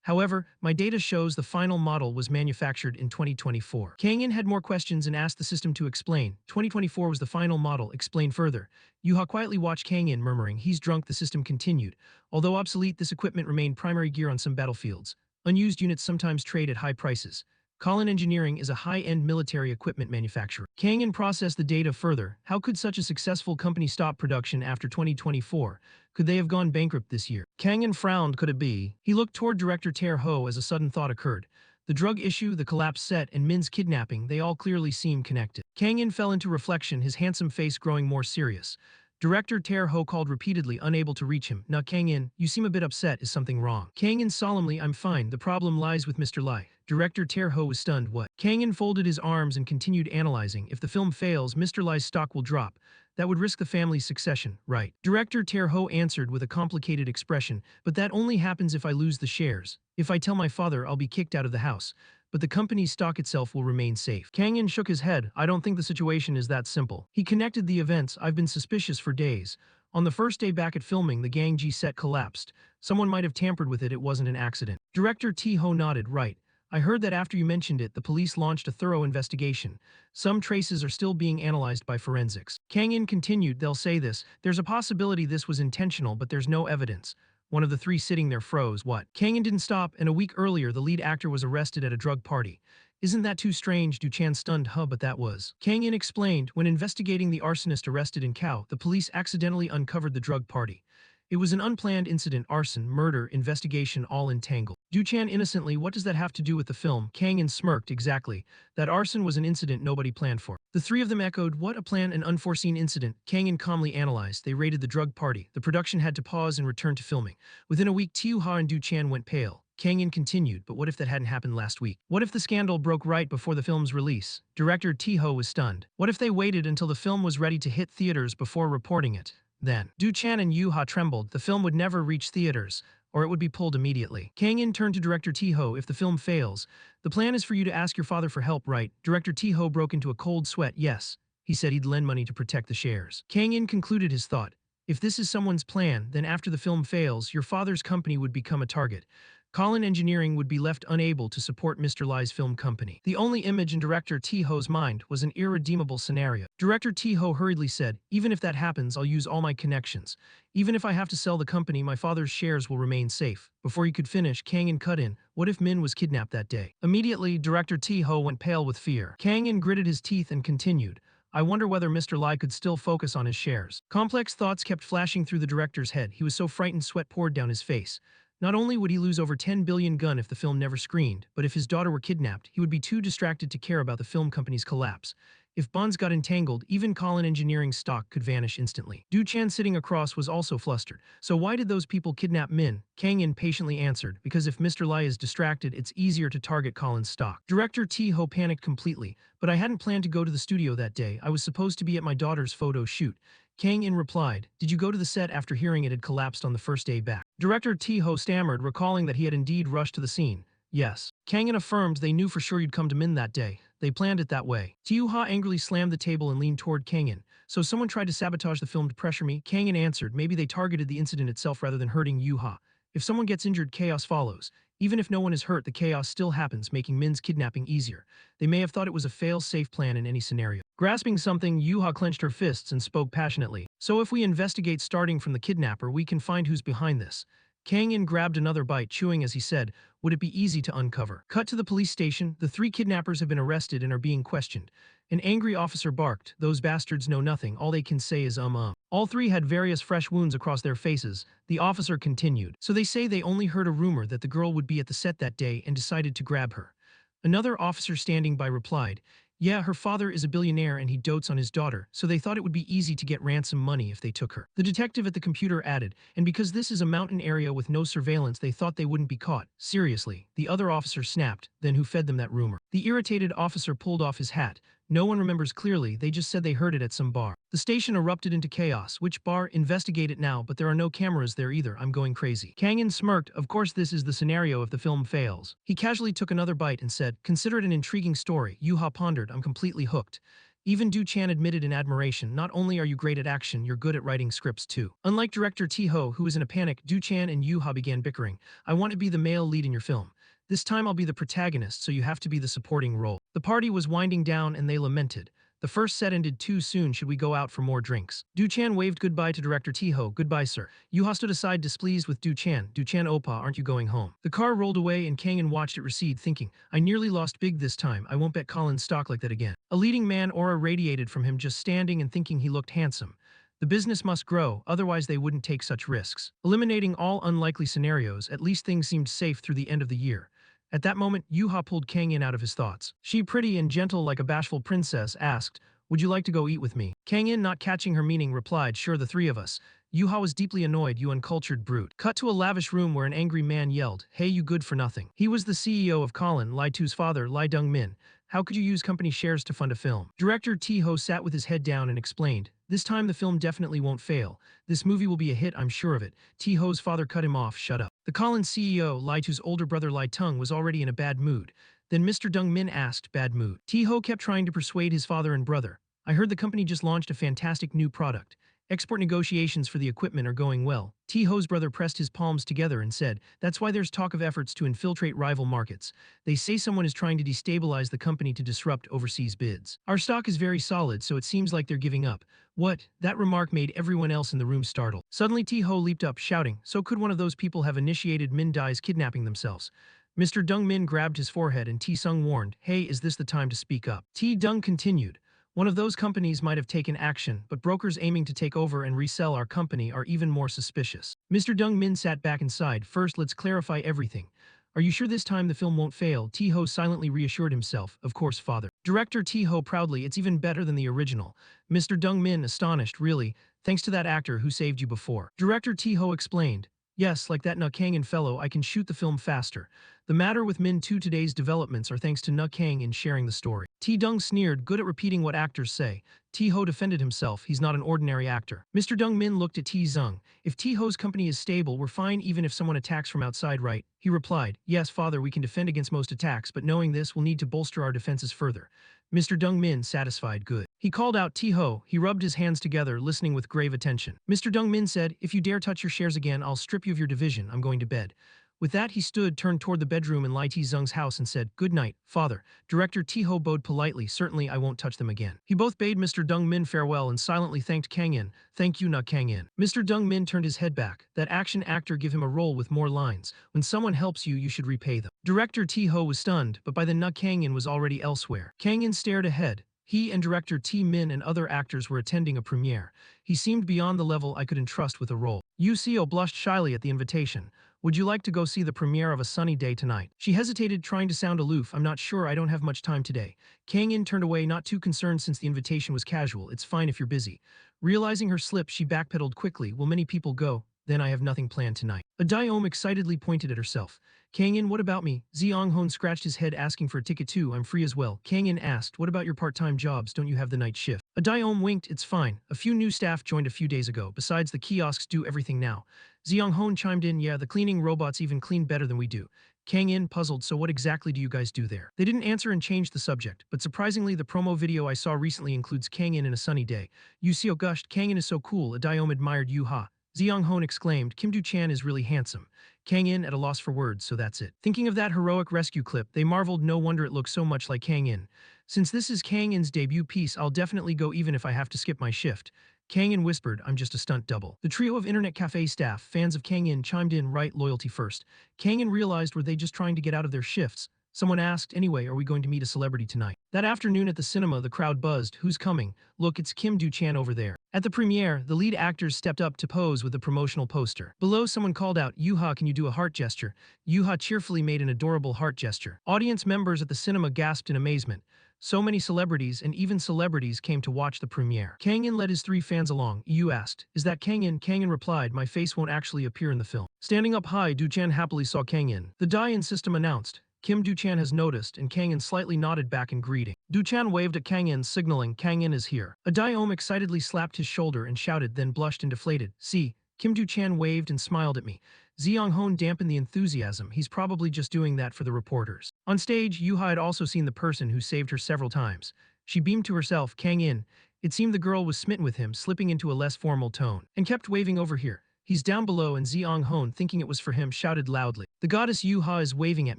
However, my data shows the final model was manufactured in 2024. Kang-in had more questions and asked the system to explain. 2024 was the final model, explain further. Yuha quietly watched Kang-in, murmuring, he's drunk. The system continued. Although obsolete, this equipment remained primary gear on some battlefields. Unused units sometimes trade at high prices. Colin Engineering is a high-end military equipment manufacturer. Kang-in processed the data further. How could such a successful company stop production after 2024? Could they have gone bankrupt this year? Kang-in frowned. Could it be? He looked toward Director Ter-ho as a sudden thought occurred. The drug issue, the collapsed set, and Min's kidnapping, they all clearly seem connected. Kang-in fell into reflection, his handsome face growing more serious. Director Ter-ho called repeatedly, unable to reach him. Now Kang-in, you seem a bit upset. Is something wrong? Kang-in solemnly, I'm fine. The problem lies with Mr. Lai. Director Ter-ho was stunned. What? Kang-in folded his arms and continued analyzing. If the film fails, Mr. Lai's stock will drop. That would risk the family's succession, right? Director Ter-ho answered with a complicated expression, but that only happens if I lose the shares. If I tell my father, I'll be kicked out of the house. But the company's stock itself will remain safe. Kang-in shook his head. I don't think the situation is that simple. He connected the events. I've been suspicious for days. On the first day back at filming, the Gangji set collapsed. Someone might have tampered with it. It wasn't an accident. Director Ter-ho nodded. Right. I heard that after you mentioned it, the police launched a thorough investigation. Some traces are still being analyzed by forensics. Kang-in continued, they'll say this. There's a possibility this was intentional, but there's no evidence. One of the three sitting there froze. What? Kang-in didn't stop, and a week earlier the lead actor was arrested at a drug party. Isn't that too strange? Du-chan stunned. But that was. Kang-in explained, when investigating the arsonist arrested in Kao, the police accidentally uncovered the drug party. It was an unplanned incident, arson, murder, investigation all entangled. Du-chan innocently, what does that have to do with the film? Kang-in smirked, exactly. That arson was an incident nobody planned for. The three of them echoed, what, a plan, an unforeseen incident? Kang-in calmly analyzed. They raided the drug party. The production had to pause and return to filming. Within a week, Tiuha and Du-chan went pale. Kang-in continued, but what if that hadn't happened last week? What if the scandal broke right before the film's release? Director Ter-ho was stunned. What if they waited until the film was ready to hit theaters before reporting it? Then, Du-chan and Yuha trembled. The film would never reach theaters, or it would be pulled immediately. Kang-in turned to Director Ter-ho. If the film fails, the plan is for you to ask your father for help, right? Director Ter-ho broke into a cold sweat. Yes. He said he'd lend money to protect the shares. Kang-in concluded his thought. If this is someone's plan, then after the film fails, your father's company would become a target. Colin Engineering would be left unable to support Mr. Lai's film company. The only image in Director Ter-ho's mind was an irredeemable scenario. Director Ter-ho hurriedly said, even if that happens, I'll use all my connections. Even if I have to sell the company, my father's shares will remain safe. Before he could finish, Kang-in cut in, what if Min was kidnapped that day? Immediately, Director Ter-ho went pale with fear. Kang-in gritted his teeth and continued, I wonder whether Mr. Lai could still focus on his shares. Complex thoughts kept flashing through the director's head. He was so frightened sweat poured down his face. Not only would he lose over 10 billion gun if the film never screened, but if his daughter were kidnapped, he would be too distracted to care about the film company's collapse. If bonds got entangled, even Colin Engineering's stock could vanish instantly. Du Chan sitting across was also flustered. So why did those people kidnap Min? Kang In patiently answered, because if Mr. Lai is distracted, it's easier to target Colin's stock. Director T Ho panicked completely, but I hadn't planned to go to the studio that day. I was supposed to be at my daughter's photo shoot. Kang In replied, did you go to the set after hearing it had collapsed on the first day back? Director T Ho stammered, recalling that he had indeed rushed to the scene. Yes. Kang In affirmed they knew for sure you'd come to Min that day. They planned it that way. Tiu Ha angrily slammed the table and leaned toward Kang In. So someone tried to sabotage the film to pressure me? Kang In answered, maybe they targeted the incident itself rather than hurting Yu Ha. If someone gets injured, chaos follows. Even if no one is hurt, the chaos still happens, making Min's kidnapping easier. They may have thought it was a fail-safe plan in any scenario. Grasping something, Yu-Ha clenched her fists and spoke passionately. So if we investigate starting from the kidnapper, we can find who's behind this. Kang In grabbed another bite, chewing as he said, would it be easy to uncover? Cut to the police station, the 3 kidnappers have been arrested and are being questioned. An angry officer barked, those bastards know nothing, all they can say is All 3 had various fresh wounds across their faces. The officer continued, so they say they only heard a rumor that the girl would be at the set that day and decided to grab her. Another officer standing by replied, yeah, her father is a billionaire and he dotes on his daughter, so they thought it would be easy to get ransom money if they took her. The detective at the computer added, and because this is a mountain area with no surveillance, they thought they wouldn't be caught. Seriously, the other officer snapped, then who fed them that rumor? The irritated officer pulled off his hat. No one remembers clearly, they just said they heard it at some bar. The station erupted into chaos. Which bar? Investigate it now, but there are no cameras there either. I'm going crazy. Kang In smirked. Of course this is the scenario if the film fails. He casually took another bite and said, consider it an intriguing story. Yu-Ha pondered, I'm completely hooked. Even Du Chan admitted in admiration, not only are you great at action, you're good at writing scripts too. Unlike director T Ho, who was in a panic, Du Chan and Yu-Ha began bickering. I want to be the male lead in your film. This time I'll be the protagonist, so you have to be the supporting role. The party was winding down and they lamented. The first set ended too soon, should we go out for more drinks? Du Chan waved goodbye to director T-Ho. Goodbye, sir. Yu-Ha stood aside displeased with Du Chan. Du Chan oppa, aren't you going home? The car rolled away and Kang In watched it recede, thinking, I nearly lost big this time. I won't bet Colin's stock like that again. A leading man aura radiated from him, just standing and thinking he looked handsome. The business must grow, otherwise they wouldn't take such risks. Eliminating all unlikely scenarios, at least things seemed safe through the end of the year. At that moment, Yu-Ha pulled Kang In out of his thoughts. She, pretty and gentle like a bashful princess, asked, would you like to go eat with me? Kang In, not catching her meaning, replied, sure, the 3 of us. Yu-Ha was deeply annoyed, you uncultured brute. Cut to a lavish room where an angry man yelled, hey, you good for nothing. He was the CEO of Colin, Lai Tu's father, Lai Dong Min. How could you use company shares to fund a film? Director T-Ho sat with his head down and explained, this time the film definitely won't fail. This movie will be a hit, I'm sure of it. T-Ho's father cut him off, shut up. The Colin CEO, Lai Tu's older brother Lai Tung, was already in a bad mood. Then Mr. Dong Min asked, bad mood. T-Ho kept trying to persuade his father and brother. I heard the company just launched a fantastic new product. Export negotiations for the equipment are going well. T-Ho's brother pressed his palms together and said, that's why there's talk of efforts to infiltrate rival markets. They say someone is trying to destabilize the company to disrupt overseas bids. Our stock is very solid, so it seems like they're giving up. What? That remark made everyone else in the room startled. Suddenly T-Ho leaped up, shouting, so could one of those people have initiated Min Dai's kidnapping themselves? Mr. Dong Min grabbed his forehead and T-Sung warned, hey, is this the time to speak up? T-Dung continued. One of those companies might have taken action, but brokers aiming to take over and resell our company are even more suspicious. Mr. Dong Min sat back and sighed. First, let's clarify everything. Are you sure this time the film won't fail? T-Ho silently reassured himself. Of course, father. Director T-Ho proudly, it's even better than the original. Mr. Dong Min astonished, really? Thanks to that actor who saved you before. Director T-Ho explained. Yes, like that Kang In fellow, I can shoot the film faster. The matter with Min 2 today's developments are thanks to Kang In sharing the story. T-Dung sneered, good at repeating what actors say. T-Ho defended himself, he's not an ordinary actor. Mr. Dong Min looked at T-Zung. If T-Ho's company is stable, we're fine even if someone attacks from outside, right? He replied, yes, father, we can defend against most attacks, but knowing this, we'll need to bolster our defenses further. Mr. Dong Min satisfied, good. He called out T-Ho, he rubbed his hands together, listening with grave attention. Mr. Dong Min said, if you dare touch your shares again, I'll strip you of your division, I'm going to bed. With that, he stood, turned toward the bedroom in Lai T-Zung's house and said, good night, father. Director T-Ho bowed politely, certainly I won't touch them again. He both bade Mr. Dong Min farewell and silently thanked Kang In. Thank you, Kang In. Mr. Dong Min turned his head back. That action actor give him a role with more lines. When someone helps you, you should repay them. Director T-Ho was stunned, but by then Kang In was already elsewhere. Kang In stared ahead. He and director T-Min and other actors were attending a premiere. He seemed beyond the level I could entrust with a role. Yu Seo blushed shyly at the invitation. Would you like to go see the premiere of A Sunny Day Tonight? She hesitated, trying to sound aloof. I'm not sure, I don't have much time today. Kang In turned away, not too concerned since the invitation was casual. It's fine if you're busy. Realizing her slip, she backpedaled quickly. Will many people go? Then I have nothing planned tonight. Adayom excitedly pointed at herself. Kang In, what about me? Ziong Hon scratched his head, asking for a ticket too. I'm free as well. Kang In asked, what about your part-time jobs? Don't you have the night shift? Adayom winked, it's fine. A few new staff joined a few days ago. Besides, the kiosks do everything now. Ziong Hon chimed in, yeah, the cleaning robots even clean better than we do. Kang In puzzled, so what exactly do you guys do there? They didn't answer and changed the subject, but surprisingly the promo video I saw recently includes Kang In a sunny day. Yuseo gushed, Kang In is so cool. Adayom admired Yu Ha. Ziong Hon exclaimed, Kim Du-chan is really handsome. Kang In at a loss for words, so that's it. Thinking of that heroic rescue clip, they marveled, no wonder it looks so much like Kang In. Since this is Kang In's debut piece, I'll definitely go even if I have to skip my shift. Kang In whispered, I'm just a stunt double. The trio of internet cafe staff, fans of Kang In, chimed in, right, loyalty first. Kang In realized, were they just trying to get out of their shifts? Someone asked, anyway, are we going to meet a celebrity tonight? That afternoon at the cinema, the crowd buzzed, who's coming? Look, it's Kim Du-chan over there. At the premiere, the lead actors stepped up to pose with the promotional poster. Below, someone called out, Yuha, can you do a heart gesture? Yuha cheerfully made an adorable heart gesture. Audience members at the cinema gasped in amazement. So many celebrities and even celebrities came to watch the premiere. Kang In led his 3 fans along. Yu asked, is that Kang In? Kang In replied, my face won't actually appear in the film. Standing up high, Du-chan happily saw Kang In. The die-in system announced, Kim Du-chan has noticed, and Kang In slightly nodded back in greeting. Du-chan waved at Kang In, signaling Kang In is here. Adayom excitedly slapped his shoulder and shouted, then blushed and deflated. See, Kim Du-chan waved and smiled at me. Ziong Hon dampened the enthusiasm. He's probably just doing that for the reporters. On stage, Yuha had also seen the person who saved her several times. She beamed to herself, Kang In. It seemed the girl was smitten with him, slipping into a less formal tone, and kept waving over here. He's down below, and Ziong Hon, thinking it was for him, shouted loudly. The goddess Yuha is waving at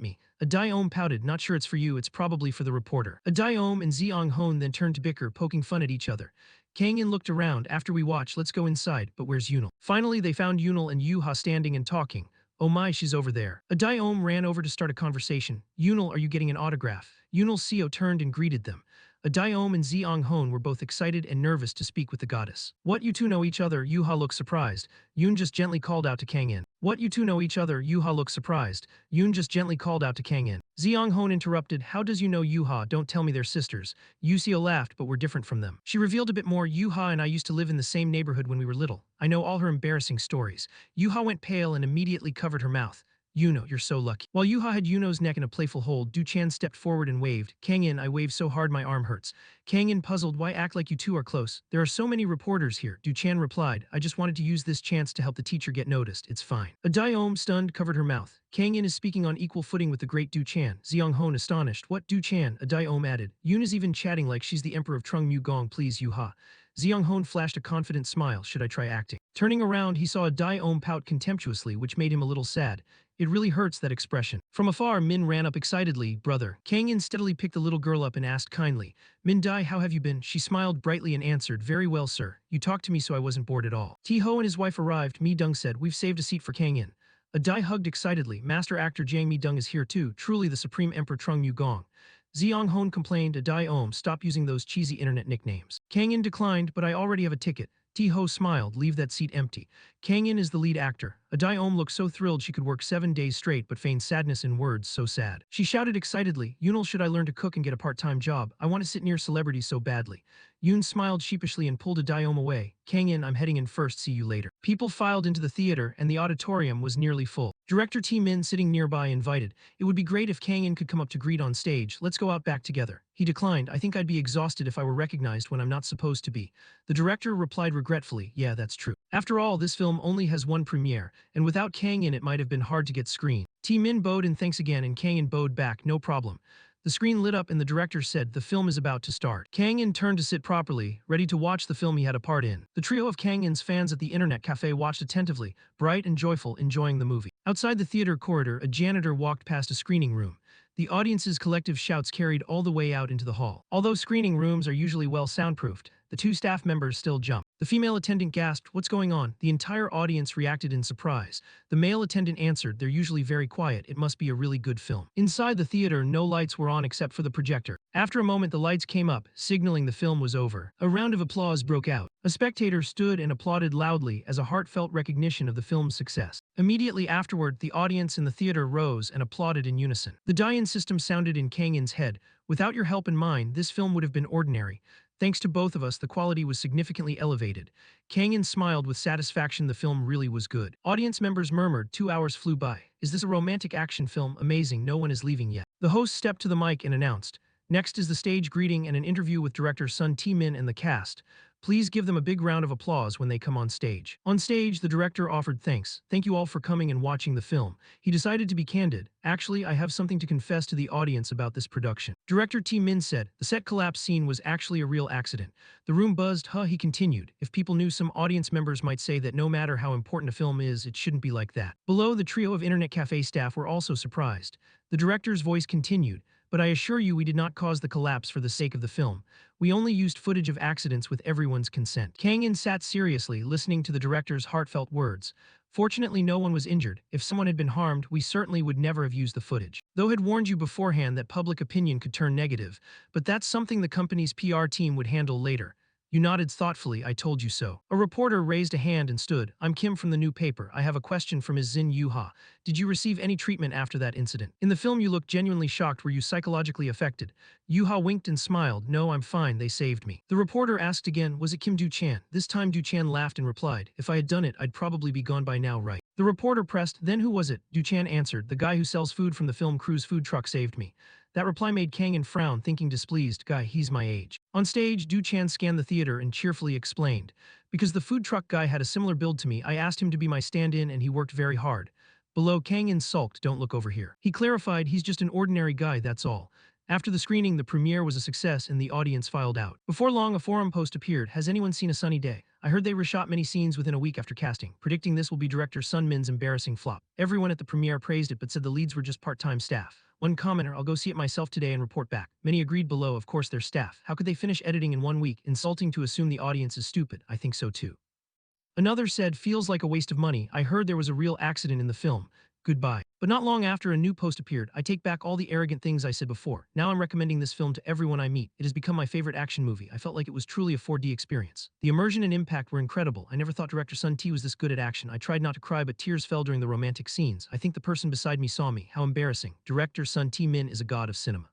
me. Adayom pouted, not sure it's for you, it's probably for the reporter. Adayom and Ziong Hon then turned to bicker, poking fun at each other. Kang In looked around, after we watch, let's go inside, but where's Yunil? Finally, they found Yunil and Yuha standing and talking. Oh my, she's over there. Adayom ran over to start a conversation. Yunil, are you getting an autograph? Yunil's CEO turned and greeted them. Adayom and Ziong Hon were both excited and nervous to speak with the goddess. What, you two know each other? Yuha looked surprised. Yun just gently called out to Kang In. What, you two know each other? Yuha looked surprised. Yun just gently called out to Kang In. Ziong Hon interrupted, how does you know Yuha? Don't tell me they're sisters. Yuseo laughed, but we're different from them. She revealed a bit more, Yuha and I used to live in the same neighborhood when we were little. I know all her embarrassing stories. Yuha went pale and immediately covered her mouth. Yuno, you're so lucky. While Yuha had Yuno's neck in a playful hold, Du-chan stepped forward and waved. Kang In, I waved so hard my arm hurts. Kang In puzzled, why act like you two are close? There are so many reporters here. Du-chan replied, I just wanted to use this chance to help the teacher get noticed. It's fine. Adayom, stunned, covered her mouth. Kang In is speaking on equal footing with the great Du-chan. Ziong Hon astonished. What, Du-chan? Adayom added. Yun is even chatting like she's the emperor of Trung Mu Gong, please Yuha. Ziong Hon flashed a confident smile. Should I try acting? Turning around, he saw Adayom pout contemptuously, which made him a little sad. It really hurts, that expression. From afar, Min ran up excitedly. Brother. Kang In steadily picked the little girl up and asked kindly, Min Dai, how have you been? She smiled brightly and answered, very well, sir. You talked to me so I wasn't bored at all. Ti-ho and his wife arrived. Mi Dung said, we've saved a seat for Kang In. Adai hugged excitedly. Master actor Jang Mi Dung is here too, truly the supreme emperor Trung Mu Gong. Ziong Hon complained, Adai stop using those cheesy internet nicknames. Kang In declined, but I already have a ticket. Ti-ho smiled, leave that seat empty. Kang In is the lead actor. Adai looked so thrilled she could work 7 days straight but feigned sadness in words, so sad. She shouted excitedly, Yunil, should I learn to cook and get a part-time job? I want to sit near celebrities so badly. Yun smiled sheepishly and pulled Adai away. Kang In, I'm heading in first, see you later. People filed into the theater and the auditorium was nearly full. Director T Min, sitting nearby, invited, it would be great if Kang In could come up to greet on stage, let's go out back together. He declined, I think I'd be exhausted if I were recognized when I'm not supposed to be. The director replied regretfully, yeah, that's true. After all, this film only has one premiere, and without Kang In it might have been hard to get screened. T Min bowed and thanks again, and Kang In bowed back, no problem. The screen lit up and the director said the film is about to start. Kang In turned to sit properly, ready to watch the film he had a part in. The trio of Kang In's fans at the internet cafe watched attentively, bright and joyful, enjoying the movie. Outside the theater corridor, a janitor walked past a screening room. The audience's collective shouts carried all the way out into the hall. Although screening rooms are usually well soundproofed, the 2 staff members still jumped. The female attendant gasped, "What's going on?" The entire audience reacted in surprise. The male attendant answered, "They're usually very quiet. It must be a really good film." Inside the theater, no lights were on except for the projector. After a moment, the lights came up, signaling the film was over. A round of applause broke out. A spectator stood and applauded loudly as a heartfelt recognition of the film's success. Immediately afterward, the audience in the theater rose and applauded in unison. The die-in system sounded in Kang In's head. "Without your help and mine, this film would have been ordinary. Thanks to both of us, the quality was significantly elevated." Kang In smiled with satisfaction. The film really was good. Audience members murmured, 2 hours flew by. "Is this a romantic action film? Amazing, no one is leaving yet." The host stepped to the mic and announced, "Next is the stage greeting and an interview with director Sun Tae-min and the cast. Please give them a big round of applause when they come on stage." On stage, the director offered thanks. "Thank you all for coming and watching the film." He decided to be candid. "Actually, I have something to confess to the audience about this production." Director Tae-min said, "The set collapse scene was actually a real accident." The room buzzed. He continued. "If people knew, some audience members might say that no matter how important a film is, it shouldn't be like that." Below, the trio of Internet Cafe staff were also surprised. The director's voice continued, "But I assure you we did not cause the collapse for the sake of the film. We only used footage of accidents with everyone's consent." Kang In sat seriously, listening to the director's heartfelt words. "Fortunately, no one was injured. If someone had been harmed, we certainly would never have used the footage. Though had warned you beforehand that public opinion could turn negative, but that's something the company's PR team would handle later." You nodded thoughtfully. "I told you so." A reporter raised a hand and stood. "I'm Kim from the new paper. I have a question for Ms. Zin Yuha. Did you receive any treatment after that incident? In the film you looked genuinely shocked. Were you psychologically affected?" Yuha winked and smiled. "No, I'm fine. They saved me." The reporter asked again, "Was it Kim Du-chan?" This time Du-chan laughed and replied, "If I had done it, I'd probably be gone by now, right?" The reporter pressed, "Then who was it?" Du-chan answered, "The guy who sells food from the film crew's food truck saved me." That reply made Kang In frown, thinking displeased, "Guy, he's my age." On stage, Du-chan scanned the theater and cheerfully explained, "Because the food truck guy had a similar build to me, I asked him to be my stand-in and he worked very hard." Below, Kang In sulked, "Don't look over here." He clarified, "He's just an ordinary guy, that's all." After the screening, the premiere was a success and the audience filed out. Before long, a forum post appeared. "Has anyone seen A Sunny Day? I heard they reshot many scenes within a week after casting, predicting this will be director Sun Min's embarrassing flop." Everyone at the premiere praised it but said the leads were just part-time staff. One commenter, "I'll go see it myself today and report back." Many agreed below, "Of course they're staff. How could they finish editing in 1 week? Insulting to assume the audience is stupid." "I think so too." Another said, "Feels like a waste of money. I heard there was a real accident in the film. Goodbye." But not long after, a new post appeared. "I take back all the arrogant things I said before. Now I'm recommending this film to everyone I meet. It has become my favorite action movie. I felt like it was truly a 4D experience. The immersion and impact were incredible. I never thought director Sun T was this good at action. I tried not to cry but tears fell during the romantic scenes. I think the person beside me saw me. How embarrassing." Director Sun T Min is a god of cinema.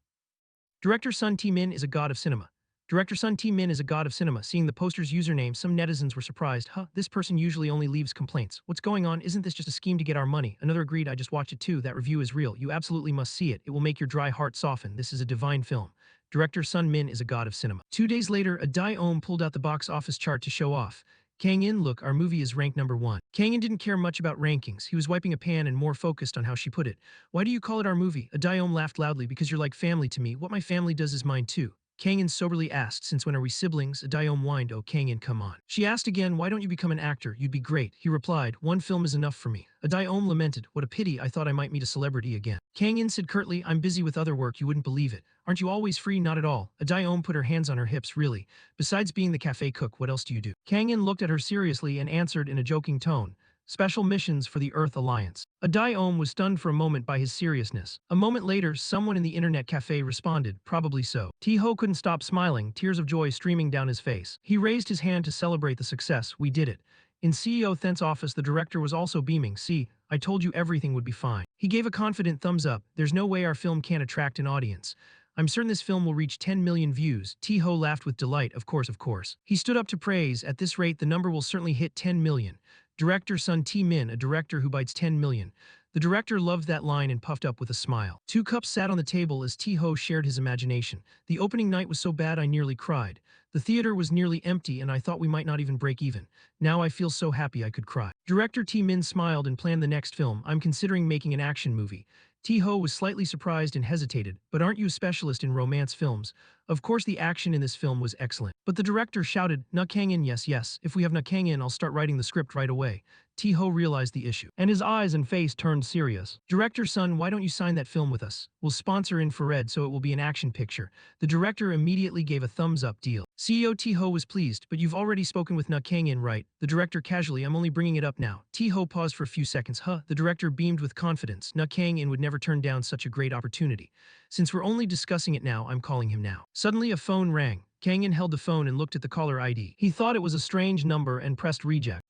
Director Sun Tae Min is a god of cinema. Director Sun Tae Min is a god of cinema. Seeing the poster's username, some netizens were surprised. This person usually only leaves complaints. What's going on? Isn't this just a scheme to get our money?" Another agreed, "I just watched it too. That review is real. You absolutely must see it. It will make your dry heart soften. This is a divine film." Director Sun Min is a god of cinema. 2 days later, a Dai-Om pulled out the box office chart to show off. Kang In, look, our movie is ranked #1. Kang In didn't care much about rankings. He was wiping a pan and more focused on how she put it. "Why do you call it our movie?" A Dai-Om laughed loudly. "Because you're like family to me. What my family does is mine too." Kang In soberly asked, "Since when are we siblings?" A Dai-Om whined, "Oh, Kang In, come on." She asked again, "Why don't you become an actor? You'd be great." He replied, "One film is enough for me." A Dai-Om lamented, "What a pity, I thought I might meet a celebrity again." Kang In said curtly, "I'm busy with other work, you wouldn't believe it." "Aren't you always free?" "Not at all." A Dai-Om put her hands on her hips, "Really? Besides being the cafe cook, what else do you do?" Kang In looked at her seriously and answered in a joking tone, "Special missions for the Earth Alliance." A Dai-Om was stunned for a moment by his seriousness. A moment later, someone in the internet cafe responded, "Probably so." T-Ho couldn't stop smiling, tears of joy streaming down his face. He raised his hand to celebrate the success. "We did it." In CEO Thent's office, the director was also beaming. "See, I told you everything would be fine." He gave a confident thumbs up. "There's no way our film can't attract an audience. I'm certain this film will reach 10 million views." T-Ho laughed with delight. Of course, of course." He stood up to praise. "At this rate, the number will certainly hit 10 million. Director Sun Tae Min, a director who bites 10 million. The director loved that line and puffed up with a smile. 2 cups sat on the table as T-Ho shared his imagination. "The opening night was so bad I nearly cried. The theater was nearly empty and I thought we might not even break even. Now I feel so happy I could cry." Director Tae Min smiled and planned the next film. "I'm considering making an action movie." T-Ho was slightly surprised and hesitated. "But aren't you a specialist in romance films?" Of course the action in this film was excellent. But the director shouted, "Na Kang In, yes, yes. If we have Na Kang In, I'll start writing the script right away." T-Ho realized the issue, and his eyes and face turned serious. Director son, why don't you sign that film with us? We'll sponsor infrared so it will be an action picture. The director immediately gave a thumbs-up deal. CEO T-Ho was pleased, but you've already spoken with Na Kang-in, right? The director casually, I'm only bringing it up now. T-Ho paused for a few seconds. The director beamed with confidence. Na Kang-in would never turn down such a great opportunity. Since we're only discussing it now, I'm calling him now. Suddenly a phone rang. Kang-in held the phone and looked at the caller ID. He thought it was a strange number and pressed reject.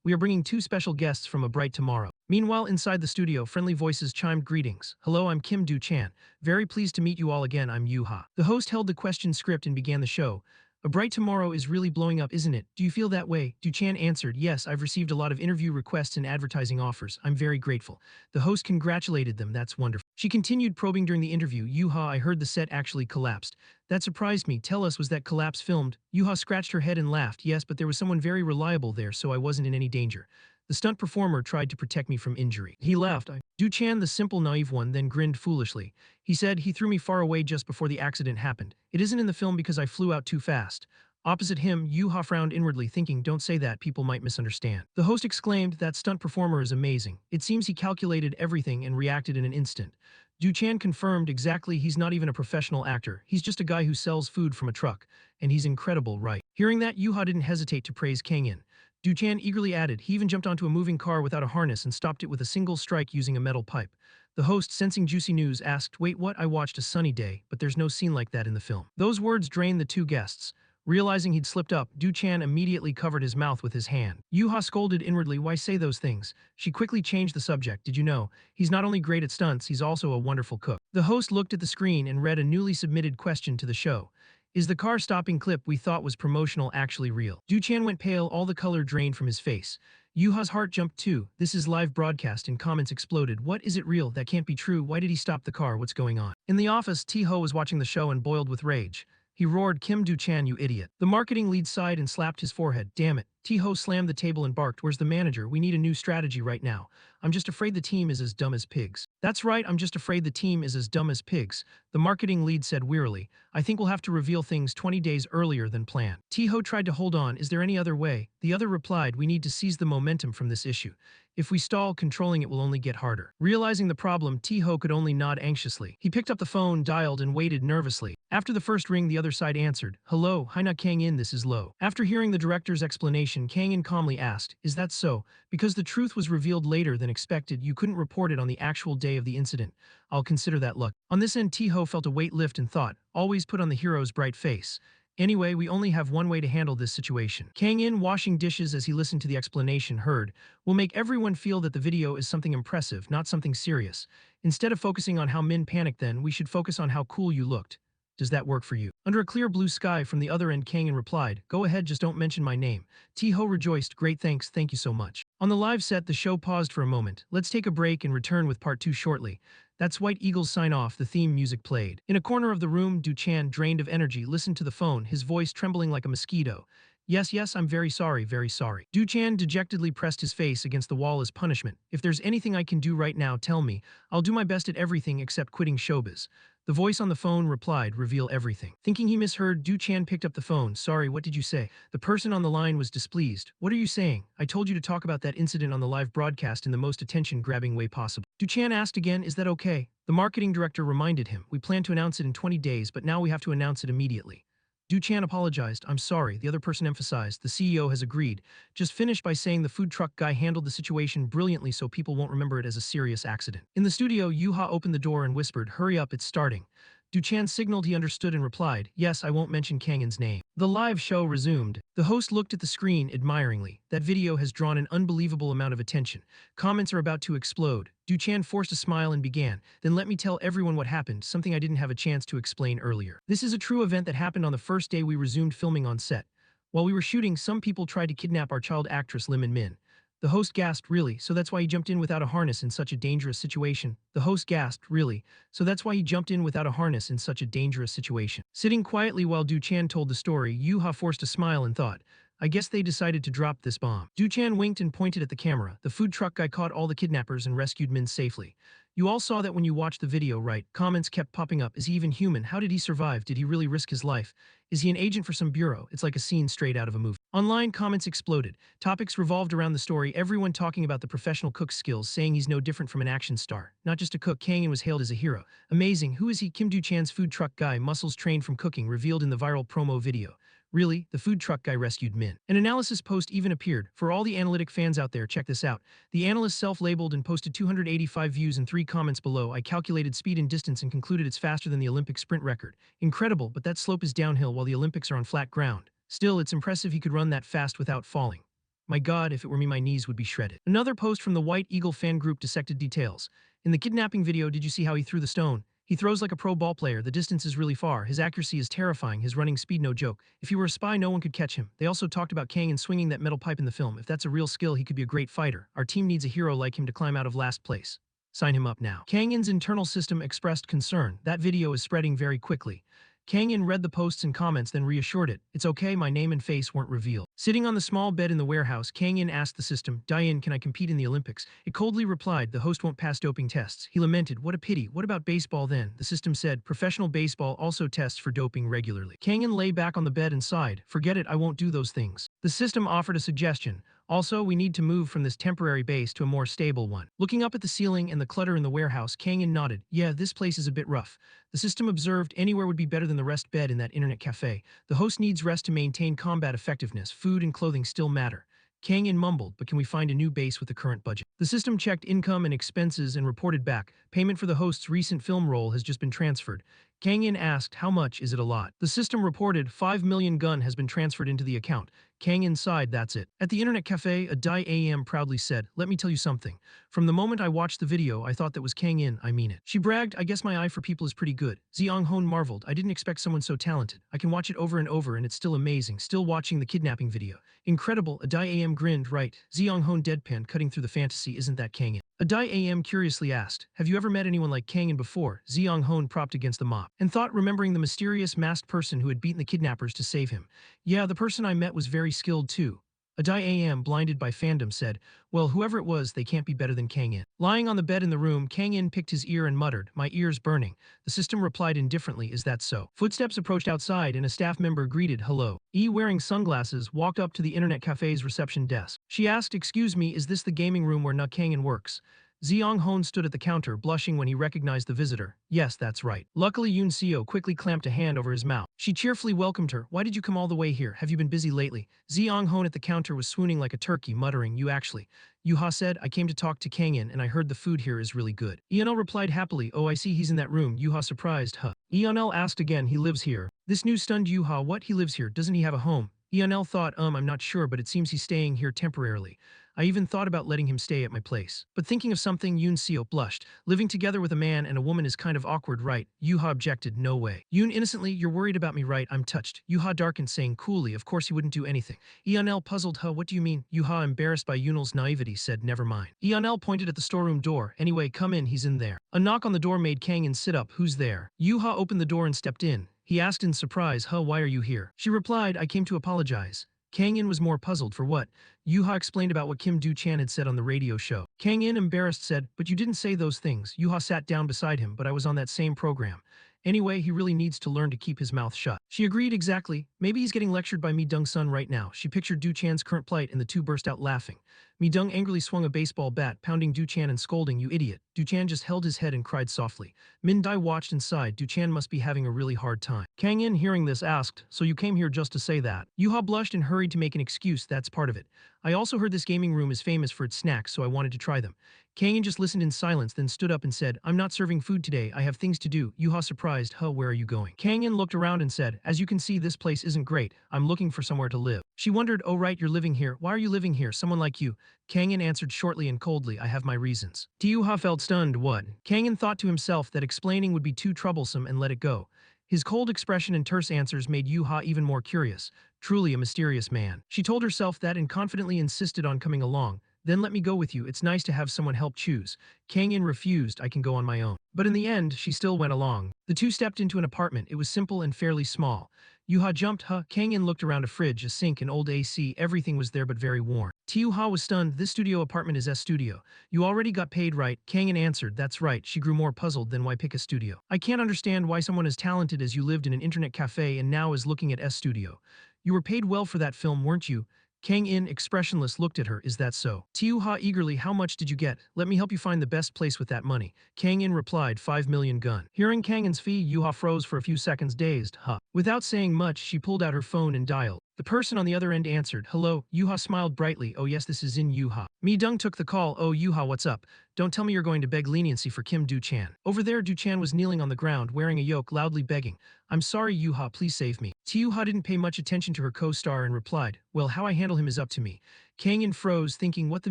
We are bringing two special guests from A Bright Tomorrow. Meanwhile, inside the studio, friendly voices chimed greetings. Hello, I'm Kim Do-chan. Very pleased to meet you all again, I'm Yu-ha. The host held the question script and began the show. A Bright Tomorrow is really blowing up, isn't it? Do you feel that way? Do-chan answered, yes, I've received a lot of interview requests and advertising offers. I'm very grateful. The host congratulated them, that's wonderful. She continued probing during the interview, Yu-ha, I heard the set actually collapsed. That surprised me. Tell us, was that collapse filmed? Yu-ha scratched her head and laughed. Yes, but there was someone very reliable there, so I wasn't in any danger. The stunt performer tried to protect me from injury. He laughed. Du-chan, the simple, naive one, then grinned foolishly. He said, he threw me far away just before the accident happened. It isn't in the film because I flew out too fast. Opposite him, Yu-ha frowned inwardly, thinking, don't say that, people might misunderstand. The host exclaimed, that stunt performer is amazing. It seems he calculated everything and reacted in an instant. Du-chan confirmed, exactly, he's not even a professional actor. He's just a guy who sells food from a truck. And he's incredible, right? Hearing that, Yu-ha didn't hesitate to praise Kang-in. Du-chan eagerly added, he even jumped onto a moving car without a harness and stopped it with a single strike using a metal pipe. The host, sensing juicy news, asked, wait, what? I watched A Sunny Day, but there's no scene like that in the film. Those words drained the two guests. Realizing he'd slipped up, Du-chan immediately covered his mouth with his hand. Yu-ha scolded inwardly, why say those things? She quickly changed the subject. Did you know? He's not only great at stunts, he's also a wonderful cook. The host looked at the screen and read a newly submitted question to the show. Is the car-stopping clip we thought was promotional actually real? Du-chan went pale, all the color drained from his face. Yu-ha's heart jumped too. This is live broadcast and comments exploded. What, is it real? That can't be true. Why did he stop the car? What's going on? In the office, T-ho was watching the show and boiled with rage. He roared, Kim Do-chan, you idiot. The marketing lead sighed and slapped his forehead. Damn it. T-ho slammed the table and barked, where's the manager? We need a new strategy right now. I'm just afraid the team is as dumb as pigs. That's right, I'm just afraid the team is as dumb as pigs. The marketing lead said wearily. I think we'll have to reveal things 20 days earlier than planned. T-ho tried to hold on. Is there any other way? The other replied, we need to seize the momentum from this issue. If we stall, controlling it will only get harder. Realizing the problem, T-ho could only nod anxiously. He picked up the phone, dialed, and waited nervously. After the first ring, the other side answered. Hello, Haina Kang-in, this is Lo. After hearing the director's explanation, Kang-in calmly asked, is that so? Because the truth was revealed later than expected, you couldn't report it on the actual day of the incident. I'll consider that luck. On this end, T-ho felt a weight lift and thought, always put on the hero's bright face. Anyway, we only have one way to handle this situation. Kang-in, washing dishes as he listened to the explanation, heard, we'll make everyone feel that the video is something impressive, not something serious. Instead of focusing on how Min panicked then, we should focus on how cool you looked. Does that work for you? Under a clear blue sky from the other end, Kang-in replied, go ahead, just don't mention my name. T-ho rejoiced, great thanks, thank you so much. On the live set, the show paused for a moment. Let's take a break and return with part 2 shortly. That's White Eagle's sign off, the theme music played. In a corner of the room, Du-chan, drained of energy, listened to the phone, his voice trembling like a mosquito. Yes, I'm very sorry, very sorry. Du-chan dejectedly pressed his face against the wall as punishment. If there's anything I can do right now, tell me. I'll do my best at everything except quitting showbiz. The voice on the phone replied, reveal everything. Thinking he misheard, Du-chan picked up the phone. Sorry, what did you say? The person on the line was displeased. What are you saying? I told you to talk about that incident on the live broadcast in the most attention-grabbing way possible. Du-chan asked again, is that okay? The marketing director reminded him, we plan to announce it in 20 days, but now we have to announce it immediately. Du-chan apologized. I'm sorry, the other person emphasized. The CEO has agreed. Just finished by saying the food truck guy handled the situation brilliantly so people won't remember it as a serious accident. In the studio, Yu-ha opened the door and whispered, hurry up, it's starting. Du-chan signaled he understood and replied, yes, I won't mention Kang-in's name. The live show resumed. The host looked at the screen admiringly. That video has drawn an unbelievable amount of attention. Comments are about to explode. Du-chan forced a smile and began, then let me tell everyone what happened, something I didn't have a chance to explain earlier. This is a true event that happened on the first day we resumed filming on set. While we were shooting, some people tried to kidnap our child actress Lim and Min. The host gasped, really, so that's why he jumped in without a harness in such a dangerous situation. The host gasped, really, so that's why he jumped in without a harness in such a dangerous situation. Sitting quietly while Du-chan told the story, Yu-ha forced a smile and thought, I guess they decided to drop this bomb. Du-chan winked and pointed at the camera. The food truck guy caught all the kidnappers and rescued Min safely. You all saw that when you watched the video, right? Comments kept popping up. Is he even human? How did he survive? Did he really risk his life? Is he an agent for some bureau? It's like a scene straight out of a movie. Online comments exploded. Topics revolved around the story, everyone talking about the professional cook's skills, saying he's no different from an action star. Not just a cook, Kang-in was hailed as a hero. Amazing, who is he? Kim Du-chan's food truck guy, muscles trained from cooking, revealed in the viral promo video. Really, the food truck guy rescued Min. An analysis post even appeared. For all the analytic fans out there, check this out. The analyst self-labeled and posted 285 views and 3 comments below. I calculated speed and distance and concluded it's faster than the Olympic sprint record. Incredible, but that slope is downhill while the Olympics are on flat ground. Still, it's impressive he could run that fast without falling. My god, if it were me, my knees would be shredded. Another post from the White Eagle fan group dissected details. In the kidnapping video, did you see how he threw the stone? He throws like a pro ball player, the distance is really far, his accuracy is terrifying, his running speed no joke. If he were a spy, no one could catch him. They also talked about Kang and swinging that metal pipe in the film. If that's a real skill, he could be a great fighter. Our team needs a hero like him to climb out of last place. Sign him up now. Kang-in's internal system expressed concern. That video is spreading very quickly. Kang-in read the posts and comments, then reassured it. It's okay, my name and face weren't revealed. Sitting on the small bed in the warehouse, Kang-in asked the system, Diane, can I compete in the Olympics? It coldly replied, the host won't pass doping tests. He lamented, what a pity, what about baseball then? The system said, professional baseball also tests for doping regularly. Kang-in lay back on the bed and sighed, forget it, I won't do those things. The system offered a suggestion. Also, we need to move from this temporary base to a more stable one. Looking up at the ceiling and the clutter in the warehouse, Kang-in nodded. Yeah, this place is a bit rough. The system observed anywhere would be better than the rest bed in that internet cafe. The host needs rest to maintain combat effectiveness. Food and clothing still matter. Kang-in mumbled, but can we find a new base with the current budget? The system checked income and expenses and reported back. Payment for the host's recent film role has just been transferred. Kang-in asked, how much is it a lot? The system reported 5 million gun has been transferred into the account. Kang-in sighed, that's it. At the internet cafe, a Dai AM proudly said, let me tell you something. From the moment I watched the video, I thought that was Kang-in, I mean it. She bragged, I guess my eye for people is pretty good. Zeong-hon marveled, I didn't expect someone so talented. I can watch it over and over and it's still amazing, still watching the kidnapping video. Incredible, a Dai AM grinned, right. Zeong-hon deadpan cutting through the fantasy, isn't that Kang-in? A Dai AM curiously asked, have you ever met anyone like Kang-in before? Zeong-hon propped against the mop, and thought remembering the mysterious masked person who had beaten the kidnappers to save him. Yeah, the person I met was very skilled too. A Dai AM, blinded by fandom, said, well, whoever it was, they can't be better than Kang-in. Lying on the bed in the room, Kang-in picked his ear and muttered, my ear's burning. The system replied indifferently, is that so? Footsteps approached outside and a staff member greeted, hello. Wearing sunglasses, walked up to the internet cafe's reception desk. She asked, excuse me, is this the gaming room where Kang-in works? Zeong-hon stood at the counter, blushing when he recognized the visitor. Yes, that's right. Luckily, Yoon Seo quickly clamped a hand over his mouth. She cheerfully welcomed her. Why did you come all the way here? Have you been busy lately? Zeong-hon at the counter was swooning like a turkey, muttering, you actually. Yuha said, I came to talk to Kang-in and I heard the food here is really good. Eonel replied happily, oh, I see he's in that room. Yuha surprised, huh? Eonel asked again, he lives here. This news stunned Yuha, what, he lives here? Doesn't he have a home? Eonel thought, I'm not sure, but it seems he's staying here temporarily. I even thought about letting him stay at my place. But thinking of something, Yoon Seo blushed. Living together with a man and a woman is kind of awkward, right? Yuha objected, no way. Yoon innocently, you're worried about me, right? I'm touched. Yuha darkened, saying coolly, of course he wouldn't do anything. Eonel puzzled, huh, what do you mean? Yuha, embarrassed by Yoonel's naivety, said, never mind. Eonel pointed at the storeroom door. Anyway, come in, he's in there. A knock on the door made Kang-in sit up. Who's there? Yuha opened the door and stepped in. He asked in surprise, huh, why are you here? She replied, I came to apologize. Kang-in was more puzzled, for what? Yuha explained about what Kim Du-chan had said on the radio show. Kang-in, embarrassed, said, but you didn't say those things. Yuha sat down beside him, but I was on that same program. Anyway, he really needs to learn to keep his mouth shut. She agreed, exactly. Maybe he's getting lectured by Mi-dung-sun right now. She pictured Du-chan's current plight and the two burst out laughing. Mi-dung angrily swung a baseball bat, pounding Du-chan and scolding, you idiot. Du-chan just held his head and cried softly. Min-dai watched and sighed. Du-chan must be having a really hard time. Kang-in, hearing this, asked, so you came here just to say that? Yuha blushed and hurried to make an excuse, that's part of it. I also heard this gaming room is famous for its snacks, so I wanted to try them. Kang-in just listened in silence, then stood up and said, I'm not serving food today, I have things to do. Yuha surprised, huh, where are you going? Kang-in looked around and said, as you can see, this place isn't great. I'm looking for somewhere to live. She wondered, oh right, you're living here. Why are you living here? Someone like you. Kang-in answered shortly and coldly, I have my reasons. Yuha felt stunned, what? Kang-in thought to himself that explaining would be too troublesome and let it go. His cold expression and terse answers made Yuha even more curious. Truly a mysterious man. She told herself that and confidently insisted on coming along. Then let me go with you, it's nice to have someone help choose. Kang-in refused, I can go on my own. But in the end, she still went along. The two stepped into an apartment, it was simple and fairly small. Yuha jumped, huh? Kang-in looked around a fridge, a sink, an old AC, everything was there but very worn. Yuha was stunned, this studio apartment is S studio. You already got paid, right? Kang-in answered, that's right. She grew more puzzled than why pick a studio. I can't understand why someone as talented as you lived in an internet cafe and now is looking at S studio. You were paid well for that film, weren't you? Kang-in, expressionless, looked at her, is that so? Yuha eagerly, how much did you get? Let me help you find the best place with that money. Kang-in replied, 5 million gun. Hearing Kang-in's fee, Yuha froze for a few seconds, dazed, huh? Without saying much, she pulled out her phone and dialed. The person on the other end answered, hello. Yuha smiled brightly, oh yes, this is in Yuha. Mi-dung took the call, oh Yuha, what's up? Don't tell me you're going to beg leniency for Kim Du-chan. Over there, Du-chan was kneeling on the ground, wearing a yoke, loudly begging, I'm sorry Yuha, please save me. Yuha didn't pay much attention to her co-star and replied, well, how I handle him is up to me. Kang-in froze, thinking what the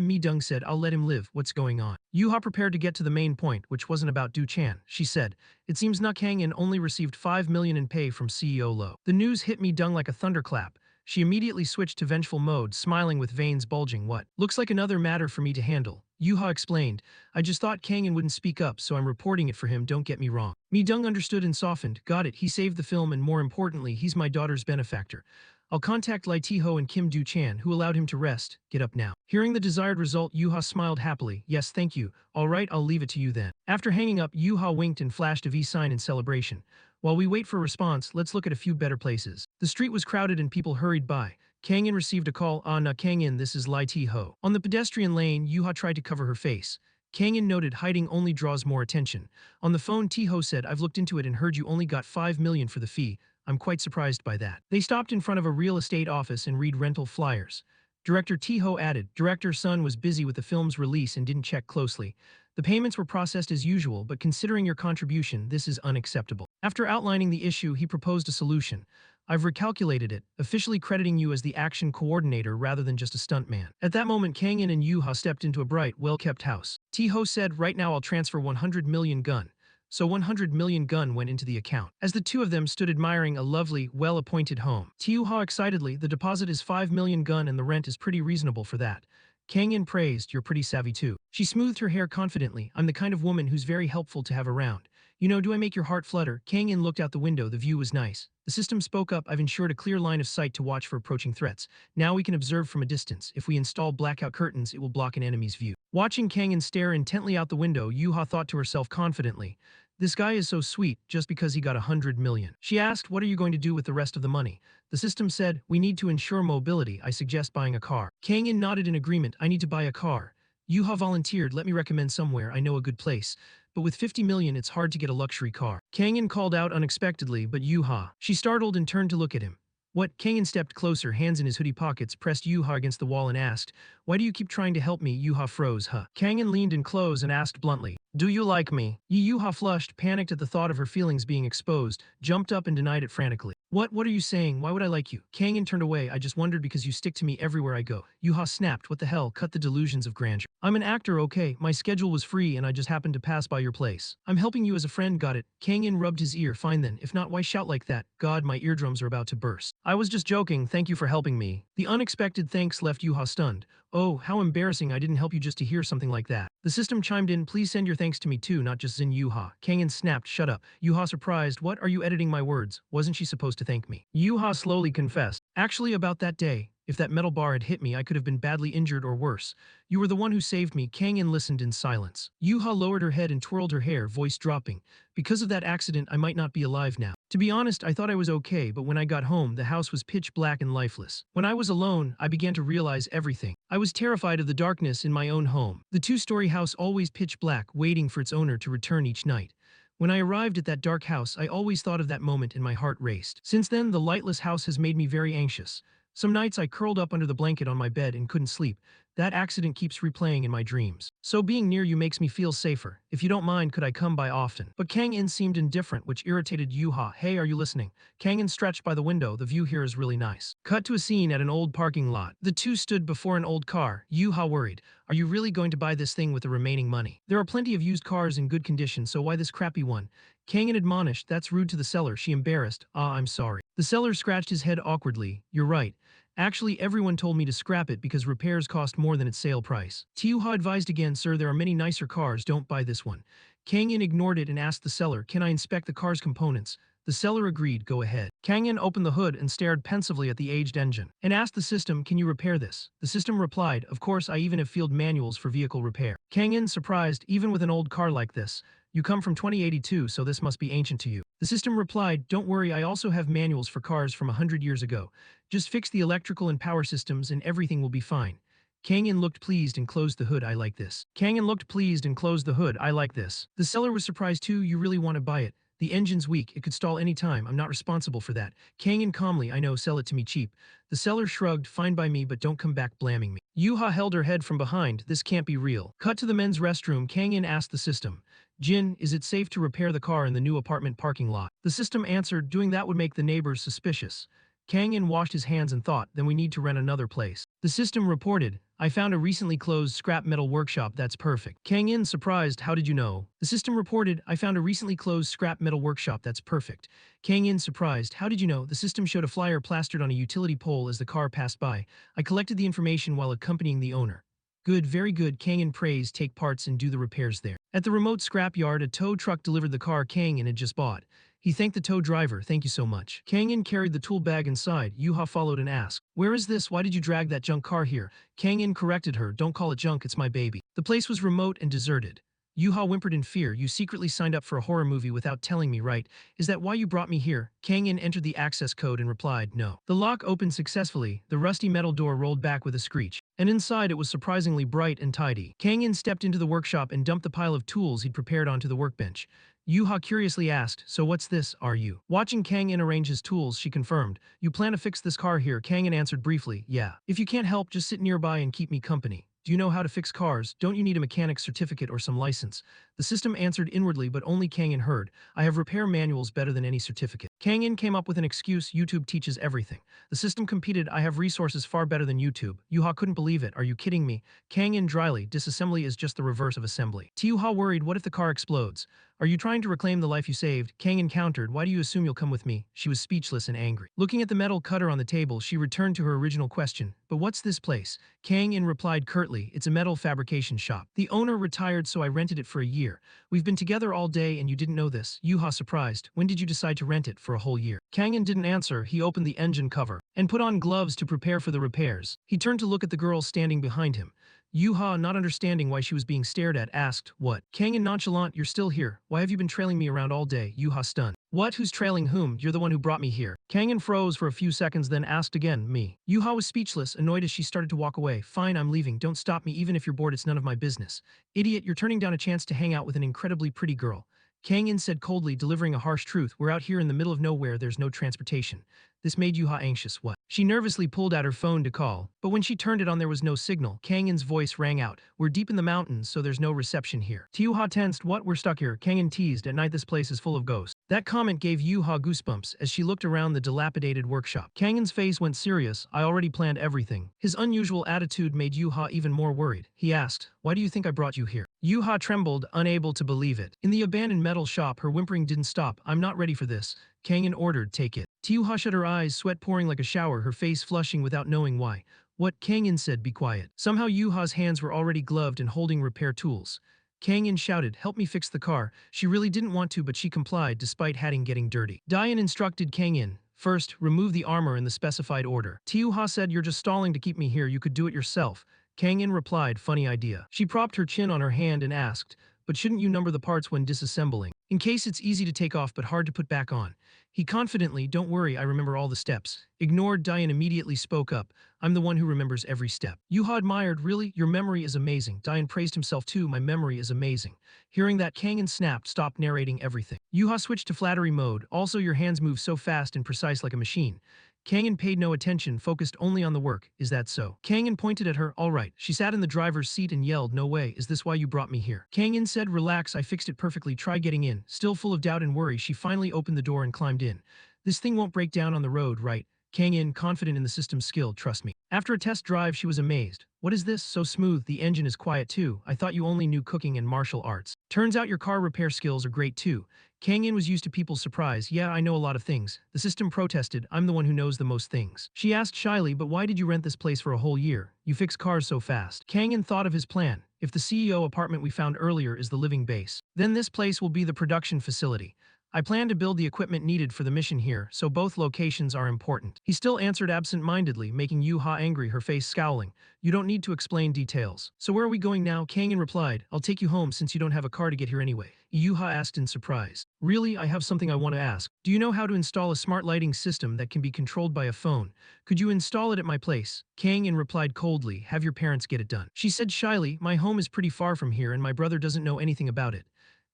Mi-dung said, I'll let him live, what's going on? Yuha prepared to get to the main point, which wasn't about Du-chan. She said, it seems Na Kang-in only received 5 million in pay from CEO Lo. The news hit Mi-dung like a thunderclap. She immediately switched to vengeful mode, smiling with veins bulging. What? Looks like another matter for me to handle. Yuha explained, I just thought Kang-in wouldn't speak up, so I'm reporting it for him, don't get me wrong. Mi-dung understood and softened, got it, he saved the film and more importantly, he's my daughter's benefactor. I'll contact Lai Ti-ho and Kim Du-chan, who allowed him to rest. Get up now. Hearing the desired result, Yuha smiled happily. Yes, thank you. All right, I'll leave it to you then. After hanging up, Yuha winked and flashed a V sign in celebration. While we wait for a response, let's look at a few better places. The street was crowded and people hurried by. Kang-in received a call. Na Kang-in, this is Lai Ti-ho. On the pedestrian lane, Yuha tried to cover her face. Kang-in noted hiding only draws more attention. On the phone, Ti-ho said, I've looked into it and heard you only got 5 million for the fee. I'm quite surprised by that. They stopped in front of a real estate office and read rental flyers. Director Ti-ho added, Director Sun was busy with the film's release and didn't check closely. The payments were processed as usual, but considering your contribution, this is unacceptable. After outlining the issue, he proposed a solution. I've recalculated it, officially crediting you as the action coordinator rather than just a stuntman. At that moment, Kang-in and Yuha stepped into a bright, well-kept house. Ti-ho said, right now I'll transfer 100 million gun. So 100 million gun went into the account. As the two of them stood admiring a lovely, well-appointed home. Yuha excitedly, the deposit is 5 million gun and the rent is pretty reasonable for that. Kang-in praised, you're pretty savvy too. She smoothed her hair confidently, I'm the kind of woman who's very helpful to have around. You know, do I make your heart flutter? Kang-in looked out the window, the view was nice. The system spoke up, I've ensured a clear line of sight to watch for approaching threats. Now we can observe from a distance. If we install blackout curtains, it will block an enemy's view. Watching Kang-in stare intently out the window, Yuha thought to herself confidently, this guy is so sweet just because he got 100 million. She asked, what are you going to do with the rest of the money? The system said, we need to ensure mobility, I suggest buying a car. Kang-in nodded in agreement, I need to buy a car. Yuha volunteered, let me recommend somewhere, I know a good place. But with 50 million, it's hard to get a luxury car. Kang-in called out unexpectedly, but Yuha. She startled and turned to look at him. What? Kang-in stepped closer, hands in his hoodie pockets, pressed Yuha against the wall and asked, why do you keep trying to help me? Yuha froze, huh? Kang-in leaned in close and asked bluntly, do you like me? Yuha flushed, panicked at the thought of her feelings being exposed, jumped up and denied it frantically. What are you saying? Why would I like you? Kang-in turned away, I just wondered because you stick to me everywhere I go. Yuha snapped, what the hell, cut the delusions of grandeur. I'm an actor, okay? My schedule was free and I just happened to pass by your place. I'm helping you as a friend, got it? Kang-in rubbed his ear, fine then, if not why shout like that? God, my eardrums are about to burst. I was just joking, thank you for helping me. The unexpected thanks left Yuha stunned. Oh, how embarrassing, I didn't help you just to hear something like that. The system chimed in, please send your thanks to me too, not just Zin Yuha. Kang-in snapped, shut up. Yuha surprised, what, are you editing my words? Wasn't she supposed to thank me? Yuha slowly confessed, actually about that day, if that metal bar had hit me, I could have been badly injured or worse. You were the one who saved me. Kang-in listened in silence. Yuha lowered her head and twirled her hair, voice dropping. Because of that accident, I might not be alive now. To be honest, I thought I was okay, but when I got home, the house was pitch black and lifeless. When I was alone, I began to realize everything. I was terrified of the darkness in my own home. The two-story house always pitch black, waiting for its owner to return each night. When I arrived at that dark house, I always thought of that moment and my heart raced. Since then, the lightless house has made me very anxious. Some nights I curled up under the blanket on my bed and couldn't sleep. That accident keeps replaying in my dreams. So being near you makes me feel safer. If you don't mind, could I come by often? But Kang-in seemed indifferent, which irritated Yuha. Hey, are you listening? Kang-in stretched by the window. The view here is really nice. Cut to a scene at an old parking lot. The two stood before an old car. Yuha worried. Are you really going to buy this thing with the remaining money? There are plenty of used cars in good condition, so why this crappy one? Kang-in admonished, that's rude to the seller. She embarrassed. I'm sorry. The seller scratched his head awkwardly. You're right. Actually, everyone told me to scrap it because repairs cost more than its sale price. Yuha advised again, sir, there are many nicer cars, don't buy this one. Kang-in ignored it and asked the seller, can I inspect the car's components? The seller agreed, go ahead. Kang In opened the hood and stared pensively at the aged engine, and asked the system, can you repair this? The system replied, of course, I even have field manuals for vehicle repair. Kang In, surprised, even with an old car like this, you come from 2082, so this must be ancient to you. The system replied, don't worry, I also have manuals for cars from 100 years ago. Just fix the electrical and power systems and everything will be fine. Kang In looked pleased and closed the hood, I like this. Kang In looked pleased and closed the hood, I like this. The seller was surprised too, you really want to buy it. The engine's weak, it could stall any time, I'm not responsible for that. Kang In calmly, I know, sell it to me cheap. The seller shrugged, fine by me but don't come back blaming me. Yuha held her head from behind, this can't be real. Cut to the men's restroom, Kang In asked the system. Jin, is it safe to repair the car in the new apartment parking lot? The system answered, doing that would make the neighbors suspicious. Kang In washed his hands and thought, then we need to rent another place. The system reported, I found a recently closed scrap metal workshop that's perfect. Kang In, surprised, how did you know? The system reported, I found a recently closed scrap metal workshop that's perfect. Kang In, surprised, how did you know? The system showed a flyer plastered on a utility pole as the car passed by. I collected the information while accompanying the owner. Good, very good, Kang In praised, take parts and do the repairs there. At the remote scrapyard, a tow truck delivered the car Kang In had just bought. He thanked the tow driver, thank you so much. Kang In carried the tool bag inside. Yuha followed and asked, where is this? Why did you drag that junk car here? Kang In corrected her, don't call it junk, it's my baby. The place was remote and deserted. Yuha whimpered in fear, you secretly signed up for a horror movie without telling me, right? Is that why you brought me here? Kang In entered the access code and replied, no. The lock opened successfully, the rusty metal door rolled back with a screech, and inside it was surprisingly bright and tidy. Kang In stepped into the workshop and dumped the pile of tools he'd prepared onto the workbench. Yuha curiously asked, so what's this, are you? Watching Kang In arrange his tools, she confirmed, you plan to fix this car here? Kang In answered briefly, yeah. If you can't help, just sit nearby and keep me company. Do you know how to fix cars? Don't you need a mechanic's certificate or some license? The system answered inwardly, but only Kang In heard, I have repair manuals better than any certificate. Kang In came up with an excuse, YouTube teaches everything. The system competed, I have resources far better than YouTube. Yuha couldn't believe it, are you kidding me? Kang In dryly, disassembly is just the reverse of assembly. Yuha worried, what if the car explodes? Are you trying to reclaim the life you saved? Kang In countered, why do you assume you'll come with me? She was speechless and angry. Looking at the metal cutter on the table, she returned to her original question, but what's this place? Kang In replied curtly, it's a metal fabrication shop. The owner retired, so I rented it for a year. We've been together all day and you didn't know this. Yuha surprised, when did you decide to rent it for a whole year? Kang In didn't answer, he opened the engine cover and put on gloves to prepare for the repairs. He turned to look at the girl standing behind him. Yuha, not understanding why she was being stared at, asked, what? Kang In nonchalant, you're still here. Why have you been trailing me around all day? Yuha stunned. What? Who's trailing whom? You're the one who brought me here. Kang In froze for a few seconds, then asked again, me. Yuha was speechless, annoyed as she started to walk away. Fine, I'm leaving. Don't stop me, even if you're bored, it's none of my business. Idiot, you're turning down a chance to hang out with an incredibly pretty girl. Kang In said coldly, delivering a harsh truth, we're out here in the middle of nowhere, there's no transportation. This made Yuha anxious. What? She nervously pulled out her phone to call, but when she turned it on there was no signal. Kang In's voice rang out, we're deep in the mountains, so there's no reception here. Yuha tensed, what? We're stuck here. Kang In teased, at night this place is full of ghosts. That comment gave Yuha goosebumps as she looked around the dilapidated workshop. Kang In's face went serious, I already planned everything. His unusual attitude made Yuha even more worried. He asked, why do you think I brought you here? Yuha trembled, unable to believe it. In the abandoned metal shop, her whimpering didn't stop. I'm not ready for this. Kang In ordered, take it. Yuha shut her eyes, sweat pouring like a shower, her face flushing without knowing why. What? Kang In said, be quiet. Somehow Yuha's hands were already gloved and holding repair tools. Kang In shouted, help me fix the car. She really didn't want to, but she complied despite having getting dirty. Diane instructed Kang In, first, remove the armor in the specified order. Yuha said, you're just stalling to keep me here, you could do it yourself. Kang In replied, funny idea. She propped her chin on her hand and asked, but shouldn't you number the parts when disassembling? In case it's easy to take off but hard to put back on. He confidently, don't worry, I remember all the steps. Ignored, Diane immediately spoke up, I'm the one who remembers every step. Yuha admired, really? Your memory is amazing. Diane praised himself too, my memory is amazing. Hearing that, Kang In snapped, stopped narrating everything. Yuha switched to flattery mode, also your hands move so fast and precise like a machine. Kang In paid no attention, focused only on the work. Is that so? Kang In pointed at her, all right. She sat in the driver's seat and yelled, no way, is this why you brought me here? Kang In said, relax, I fixed it perfectly, try getting in. Still full of doubt and worry, she finally opened the door and climbed in. This thing won't break down on the road, right? Kang In, confident in the system's skill, trust me. After a test drive, she was amazed. What is this? So smooth, the engine is quiet too. I thought you only knew cooking and martial arts. Turns out your car repair skills are great too. Kang In was used to people's surprise. Yeah, I know a lot of things. The system protested, I'm the one who knows the most things. She asked shyly, but why did you rent this place for a whole year? You fix cars so fast. Kang In thought of his plan. If the CEO apartment we found earlier is the living base, then this place will be the production facility. I plan to build the equipment needed for the mission here, so both locations are important. He still answered absent-mindedly, making Yuha angry, her face scowling. You don't need to explain details. So where are we going now? Kangin replied, I'll take you home since you don't have a car to get here anyway. Yuha asked in surprise. Really, I have something I want to ask. Do you know how to install a smart lighting system that can be controlled by a phone? Could you install it at my place? Kangin replied coldly, have your parents get it done. She said shyly, my home is pretty far from here and my brother doesn't know anything about it.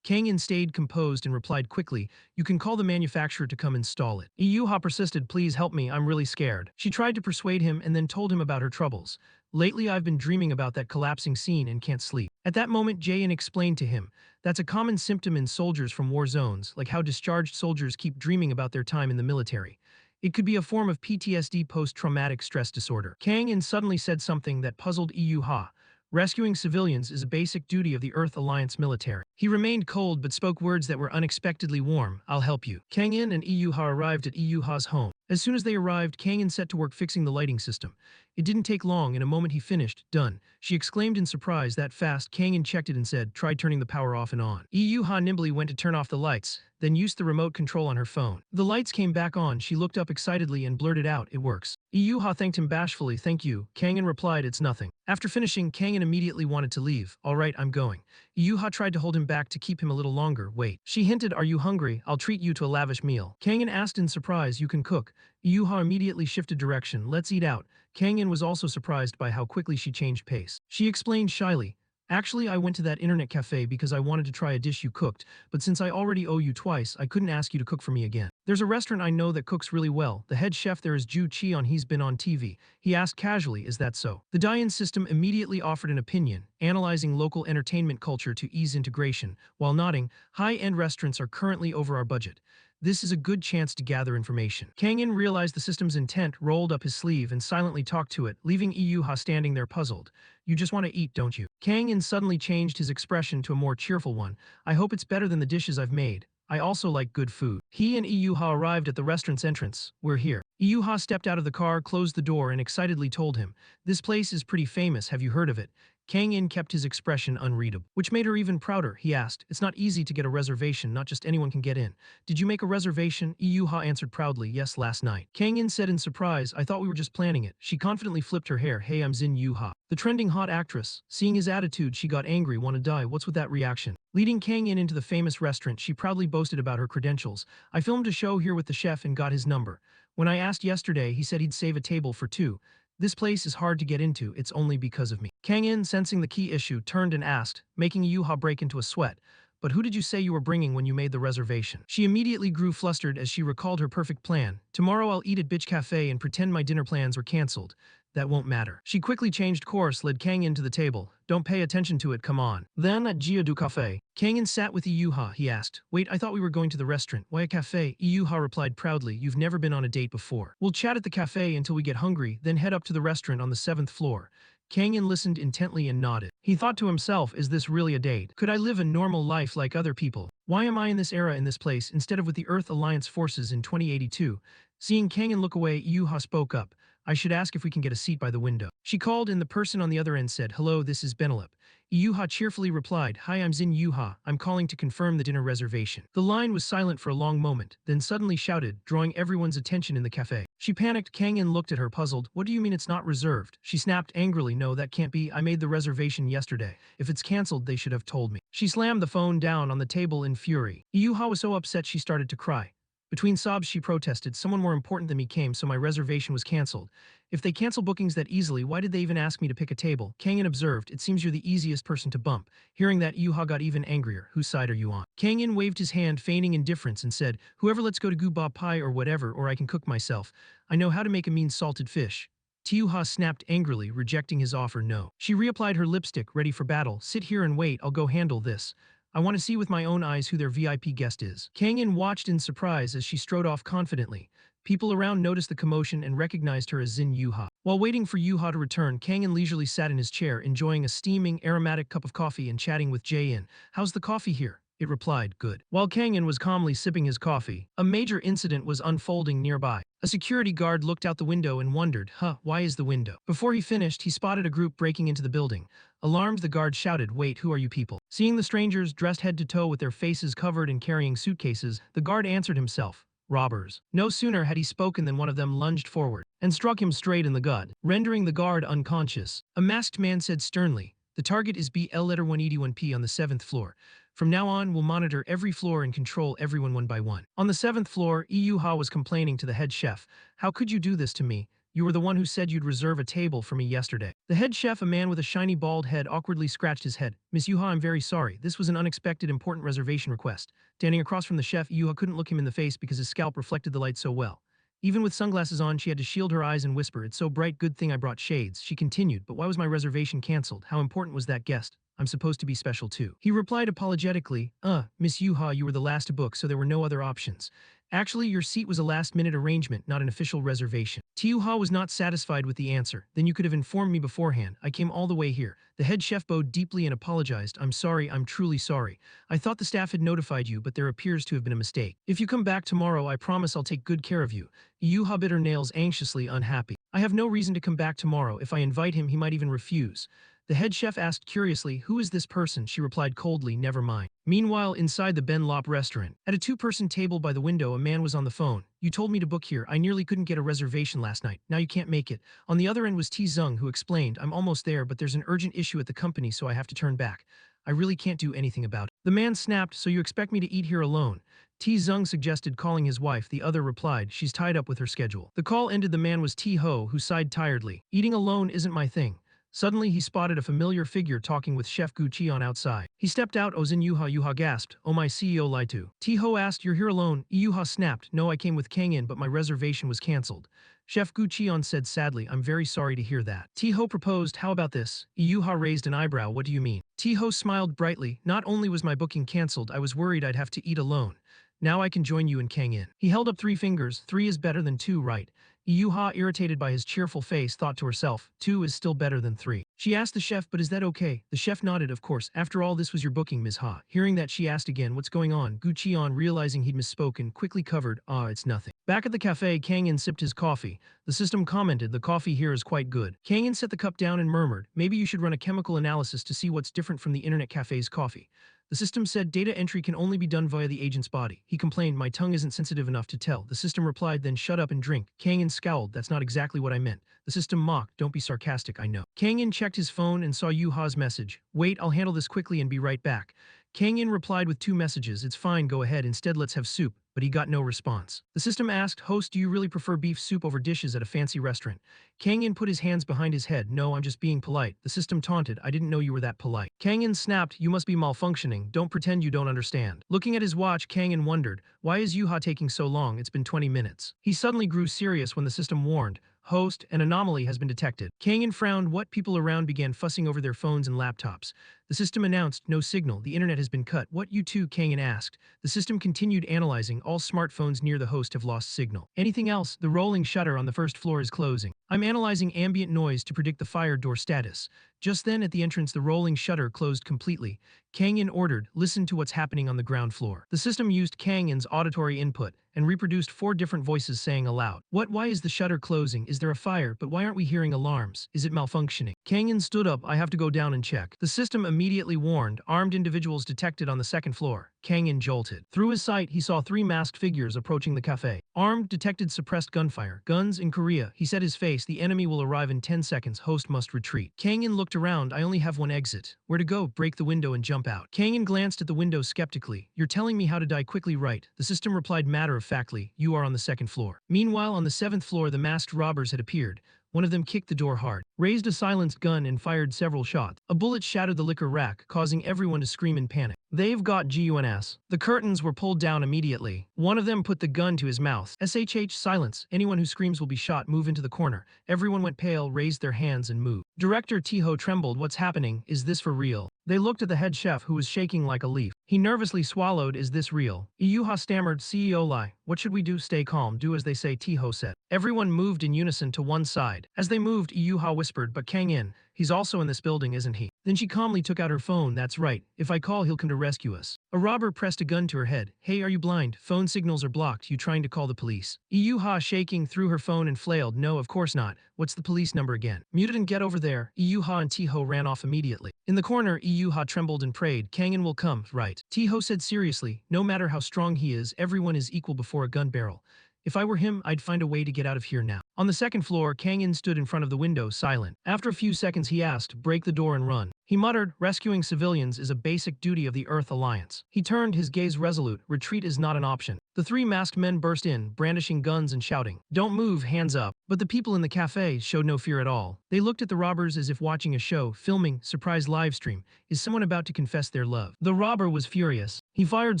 Kangin stayed composed and replied quickly, you can call the manufacturer to come install it. Yuha persisted, please help me, I'm really scared. She tried to persuade him and then told him about her troubles. Lately I've been dreaming about that collapsing scene and can't sleep. At that moment Jaein explained to him, that's a common symptom in soldiers from war zones, like how discharged soldiers keep dreaming about their time in the military. It could be a form of PTSD, post-traumatic stress disorder. Kangin suddenly said something that puzzled Yuha. Rescuing civilians is a basic duty of the Earth Alliance military. He remained cold but spoke words that were unexpectedly warm. I'll help you. Kangin and Yuha arrived at Yuha's home. As soon as they arrived, Kangin set to work fixing the lighting system. It didn't take long. In a moment he finished. Done. She exclaimed in surprise. That fast? Kangin checked it and said, try turning the power off and on. Yuha nimbly went to turn off the lights, then used the remote control on her phone. The lights came back on. She looked up excitedly and blurted out, it works. Yuha thanked him bashfully. Thank you. Kangin replied, it's nothing. After finishing, Kangin immediately wanted to leave. All right, I'm going. Yuha tried to hold him back to keep him a little longer. Wait. She hinted, are you hungry? I'll treat you to a lavish meal. Kangin asked in surprise, you can cook. Yuha immediately shifted direction. Let's eat out. Kangin was also surprised by how quickly she changed pace. She explained shyly, actually, I went to that internet cafe because I wanted to try a dish you cooked, but since I already owe you twice, I couldn't ask you to cook for me again. There's a restaurant I know that cooks really well. The head chef there is Ju Cheon. He's been on TV. He asked casually, is that so? The Dian system immediately offered an opinion, analyzing local entertainment culture to ease integration, while nodding, high-end restaurants are currently over our budget. This is a good chance to gather information. Kangin realized the system's intent, rolled up his sleeve, and silently talked to it, leaving Yuha standing there puzzled. You just want to eat, don't you? Kangin suddenly changed his expression to a more cheerful one. I hope it's better than the dishes I've made. I also like good food. He and Yuha arrived at the restaurant's entrance. We're here. Yuha stepped out of the car, closed the door, and excitedly told him, this place is pretty famous, have you heard of it? Kangin kept his expression unreadable, which made her even prouder. He asked, it's not easy to get a reservation, not just anyone can get in. Did you make a reservation? Yuha answered proudly, yes, last night. Kangin said in surprise, I thought we were just planning it. She confidently flipped her hair, hey, I'm Zin Yuha, the trending hot actress. Seeing his attitude, she got angry, want to die. What's with that reaction? Leading Kangin into the famous restaurant, she proudly boasted about her credentials. I filmed a show here with the chef and got his number. When I asked yesterday, he said he'd save a table for two. This place is hard to get into, it's only because of me. Kangin, sensing the key issue, turned and asked, making Yuha break into a sweat. But who did you say you were bringing when you made the reservation? She immediately grew flustered as she recalled her perfect plan. Tomorrow I'll eat at Bitch Cafe and pretend my dinner plans were cancelled. That won't matter. She quickly changed course, led Kangin to the table. Don't pay attention to it, come on. Then at Gia du Cafe, Kangin sat with Yuha. He asked, wait, I thought we were going to the restaurant. Why a cafe? Yuha replied proudly, you've never been on a date before. We'll chat at the cafe until we get hungry, then head up to the restaurant on the 7th floor. Kangin listened intently and nodded. He thought to himself, is this really a date? Could I live a normal life like other people? Why am I in this era in this place instead of with the Earth Alliance forces in 2082? Seeing Kangin look away, Yuha spoke up. I should ask if we can get a seat by the window. She called and the person on the other end said, hello, this is Benelip. Yuha cheerfully replied, hi, I'm Zin Yuha. I'm calling to confirm the dinner reservation. The line was silent for a long moment, then suddenly shouted, drawing everyone's attention in the cafe. She panicked. Kangin looked at her puzzled. What do you mean it's not reserved? She snapped angrily, no, that can't be. I made the reservation yesterday. If it's cancelled, they should have told me. She slammed the phone down on the table in fury. Yuha was so upset she started to cry. Between sobs she protested, someone more important than me came, so my reservation was cancelled. If they cancel bookings that easily, why did they even ask me to pick a table? Kangin observed, it seems you're the easiest person to bump. Hearing that, Yuha got even angrier. Whose side are you on? Kangin waved his hand, feigning indifference, and said, whoever, let's go to Guba Pie or whatever, or I can cook myself. I know how to make a mean salted fish. Yuha snapped angrily, rejecting his offer. No. She reapplied her lipstick, ready for battle. Sit here and wait, I'll go handle this. I want to see with my own eyes who their VIP guest is. Kangin watched in surprise as she strode off confidently. People around noticed the commotion and recognized her as Zin Yuha. While waiting for Yuha to return, Kangin leisurely sat in his chair, enjoying a steaming, aromatic cup of coffee and chatting with Jae-in. How's the coffee here? It replied, good. While Kangin was calmly sipping his coffee, a major incident was unfolding nearby. A security guard looked out the window and wondered, why is the window? Before he finished, he spotted a group breaking into the building. Alarmed, the guard shouted, wait, who are you people? Seeing the strangers, dressed head to toe with their faces covered and carrying suitcases, the guard answered himself, robbers. No sooner had he spoken than one of them lunged forward and struck him straight in the gut, rendering the guard unconscious. A masked man said sternly, the target is BL letter 181P on the 7th floor. From now on, we'll monitor every floor and control everyone one by one. On the 7th floor, Ha was complaining to the head chef, how could you do this to me? You were the one who said you'd reserve a table for me yesterday. The head chef, a man with a shiny bald head, awkwardly scratched his head. Miss Yuha, I'm very sorry. This was an unexpected important reservation request. Standing across from the chef, Yuha couldn't look him in the face because his scalp reflected the light so well. Even with sunglasses on, she had to shield her eyes and whisper, it's so bright, good thing I brought shades. She continued, but why was my reservation cancelled? How important was that guest? I'm supposed to be special too. He replied apologetically, Miss Yuha, you were the last to book, so there were no other options. Actually, your seat was a last-minute arrangement, not an official reservation. Yuha was not satisfied with the answer. Then you could have informed me beforehand. I came all the way here. The head chef bowed deeply and apologized. I'm sorry, I'm truly sorry. I thought the staff had notified you, but there appears to have been a mistake. If you come back tomorrow, I promise I'll take good care of you. Yuha bit her nails, anxiously unhappy. I have no reason to come back tomorrow. If I invite him, he might even refuse. The head chef asked curiously, who is this person? She replied coldly, never mind. Meanwhile, inside the Ben Lop restaurant, at a two-person table by the window, a man was on the phone. You told me to book here. I nearly couldn't get a reservation last night. Now you can't make it. On the other end was T Zung, who explained, I'm almost there, but there's an urgent issue at the company, so I have to turn back. I really can't do anything about it. The man snapped, so you expect me to eat here alone? T Zung suggested calling his wife. The other replied, she's tied up with her schedule. The call ended. The man was T Ho, who sighed tiredly. Eating alone isn't my thing. Suddenly, he spotted a familiar figure talking with Chef Gu Qian outside. He stepped out. Ozin Yuha gasped. Oh, my CEO lied to. T-Ho asked, you're here alone? Yuha snapped. No, I came with Kangin, but my reservation was cancelled. Chef Gu Qian said sadly, I'm very sorry to hear that. T-Ho proposed, how about this? Yuha raised an eyebrow. What do you mean? T-Ho smiled brightly. Not only was my booking cancelled, I was worried I'd have to eat alone. Now I can join you in Kangin. He held up 3 fingers. 3 is better than 2, right? Yuha, irritated by his cheerful face, thought to herself, 2 is still better than 3. She asked the chef, but is that okay? The chef nodded, of course. After all, this was your booking, Ms. Ha. Hearing that, she asked again, what's going on? Gu Qian, realizing he'd misspoken, quickly covered, it's nothing. Back at the cafe, Kangin sipped his coffee. The system commented, the coffee here is quite good. Kangin set the cup down and murmured, maybe you should run a chemical analysis to see what's different from the internet cafe's coffee. The system said data entry can only be done via the agent's body. He complained, my tongue isn't sensitive enough to tell. The system replied, then shut up and drink. Kangin scowled, that's not exactly what I meant. The system mocked, don't be sarcastic, I know. Kangin checked his phone and saw Yuha's message. Wait, I'll handle this quickly and be right back. Kangin replied with 2 messages, it's fine, go ahead, instead let's have soup. But he got no response. The system asked, host, do you really prefer beef soup over dishes at a fancy restaurant? Kangin put his hands behind his head. No, I'm just being polite. The system taunted, I didn't know you were that polite. Kangin snapped, you must be malfunctioning. Don't pretend you don't understand. Looking at his watch, Kangin wondered, why is Yuha taking so long? It's been 20 minutes. He suddenly grew serious when the system warned, host, an anomaly has been detected. Kangin frowned. What? People around began fussing over their phones and laptops. The system announced, no signal, the internet has been cut. What, you too? Kangin asked. The system continued analyzing. All smartphones near the host have lost signal. Anything else? The rolling shutter on the 1st floor is closing. I'm analyzing ambient noise to predict the fire door status. Just then, at the entrance, the rolling shutter closed completely. Kangin ordered, listen to what's happening on the ground floor. The system used Kangin's auditory input and reproduced 4 different voices saying aloud. What? Why is the shutter closing? Is there a fire? But why aren't we hearing alarms? Is it malfunctioning? Kangin stood up. I have to go down and check. The system immediately warned, armed individuals detected on the 2nd floor. Kangin jolted. Through his sight, he saw 3 masked figures approaching the cafe. Armed, detected suppressed gunfire. Guns in Korea. He set his face. The enemy will arrive in 10 seconds. Host must retreat. Kangin looked around. I only have 1 exit. Where to go? Break the window and jump out. Kangin glanced at the window skeptically. You're telling me how to die quickly, right? The system replied matter-of-factly, you are on the 2nd floor. Meanwhile, on the 7th floor, the masked robbers had appeared. One of them kicked the door hard, raised a silenced gun and fired several shots. A bullet shattered the liquor rack, causing everyone to scream in panic. They've got GUNS. The curtains were pulled down immediately. One of them put the gun to his mouth. SHH, silence. Anyone who screams will be shot. Move into the corner. Everyone went pale, raised their hands and moved. Director T-Ho trembled. What's happening? Is this for real? They looked at the head chef who was shaking like a leaf. He nervously swallowed, "Is this real?" Iyuha stammered, "CEO lie. What should we do?" "Stay calm, do as they say," Tiho said. Everyone moved in unison to one side. As they moved, Iyuha whispered, "But Kang In, he's also in this building, isn't he?" Then she calmly took out her phone. "That's right. If I call, he'll come to rescue us." A robber pressed a gun to her head. "Hey, are you blind? Phone signals are blocked. You trying to call the police?" Iyuha, shaking, threw her phone and flailed, "No, of course not. What's the police number again?" "Muted and get over there." Iyuha and Tiho ran off immediately. In the corner, Iyuha trembled and prayed, "Kangin will come, right?" Tiho said seriously, "No matter how strong he is, everyone is equal before a gun barrel. If I were him, I'd find a way to get out of here now." On the second floor, Kangin stood in front of the window, silent. After a few seconds, he asked, "Break the door and run." He muttered, "Rescuing civilians is a basic duty of the Earth Alliance." He turned, his gaze resolute. Retreat is not an option. The three masked men burst in, brandishing guns and shouting, "Don't move, hands up." But the people in the cafe showed no fear at all. They looked at the robbers as if watching a show, filming, surprise live stream. Is someone about to confess their love? The robber was furious. He fired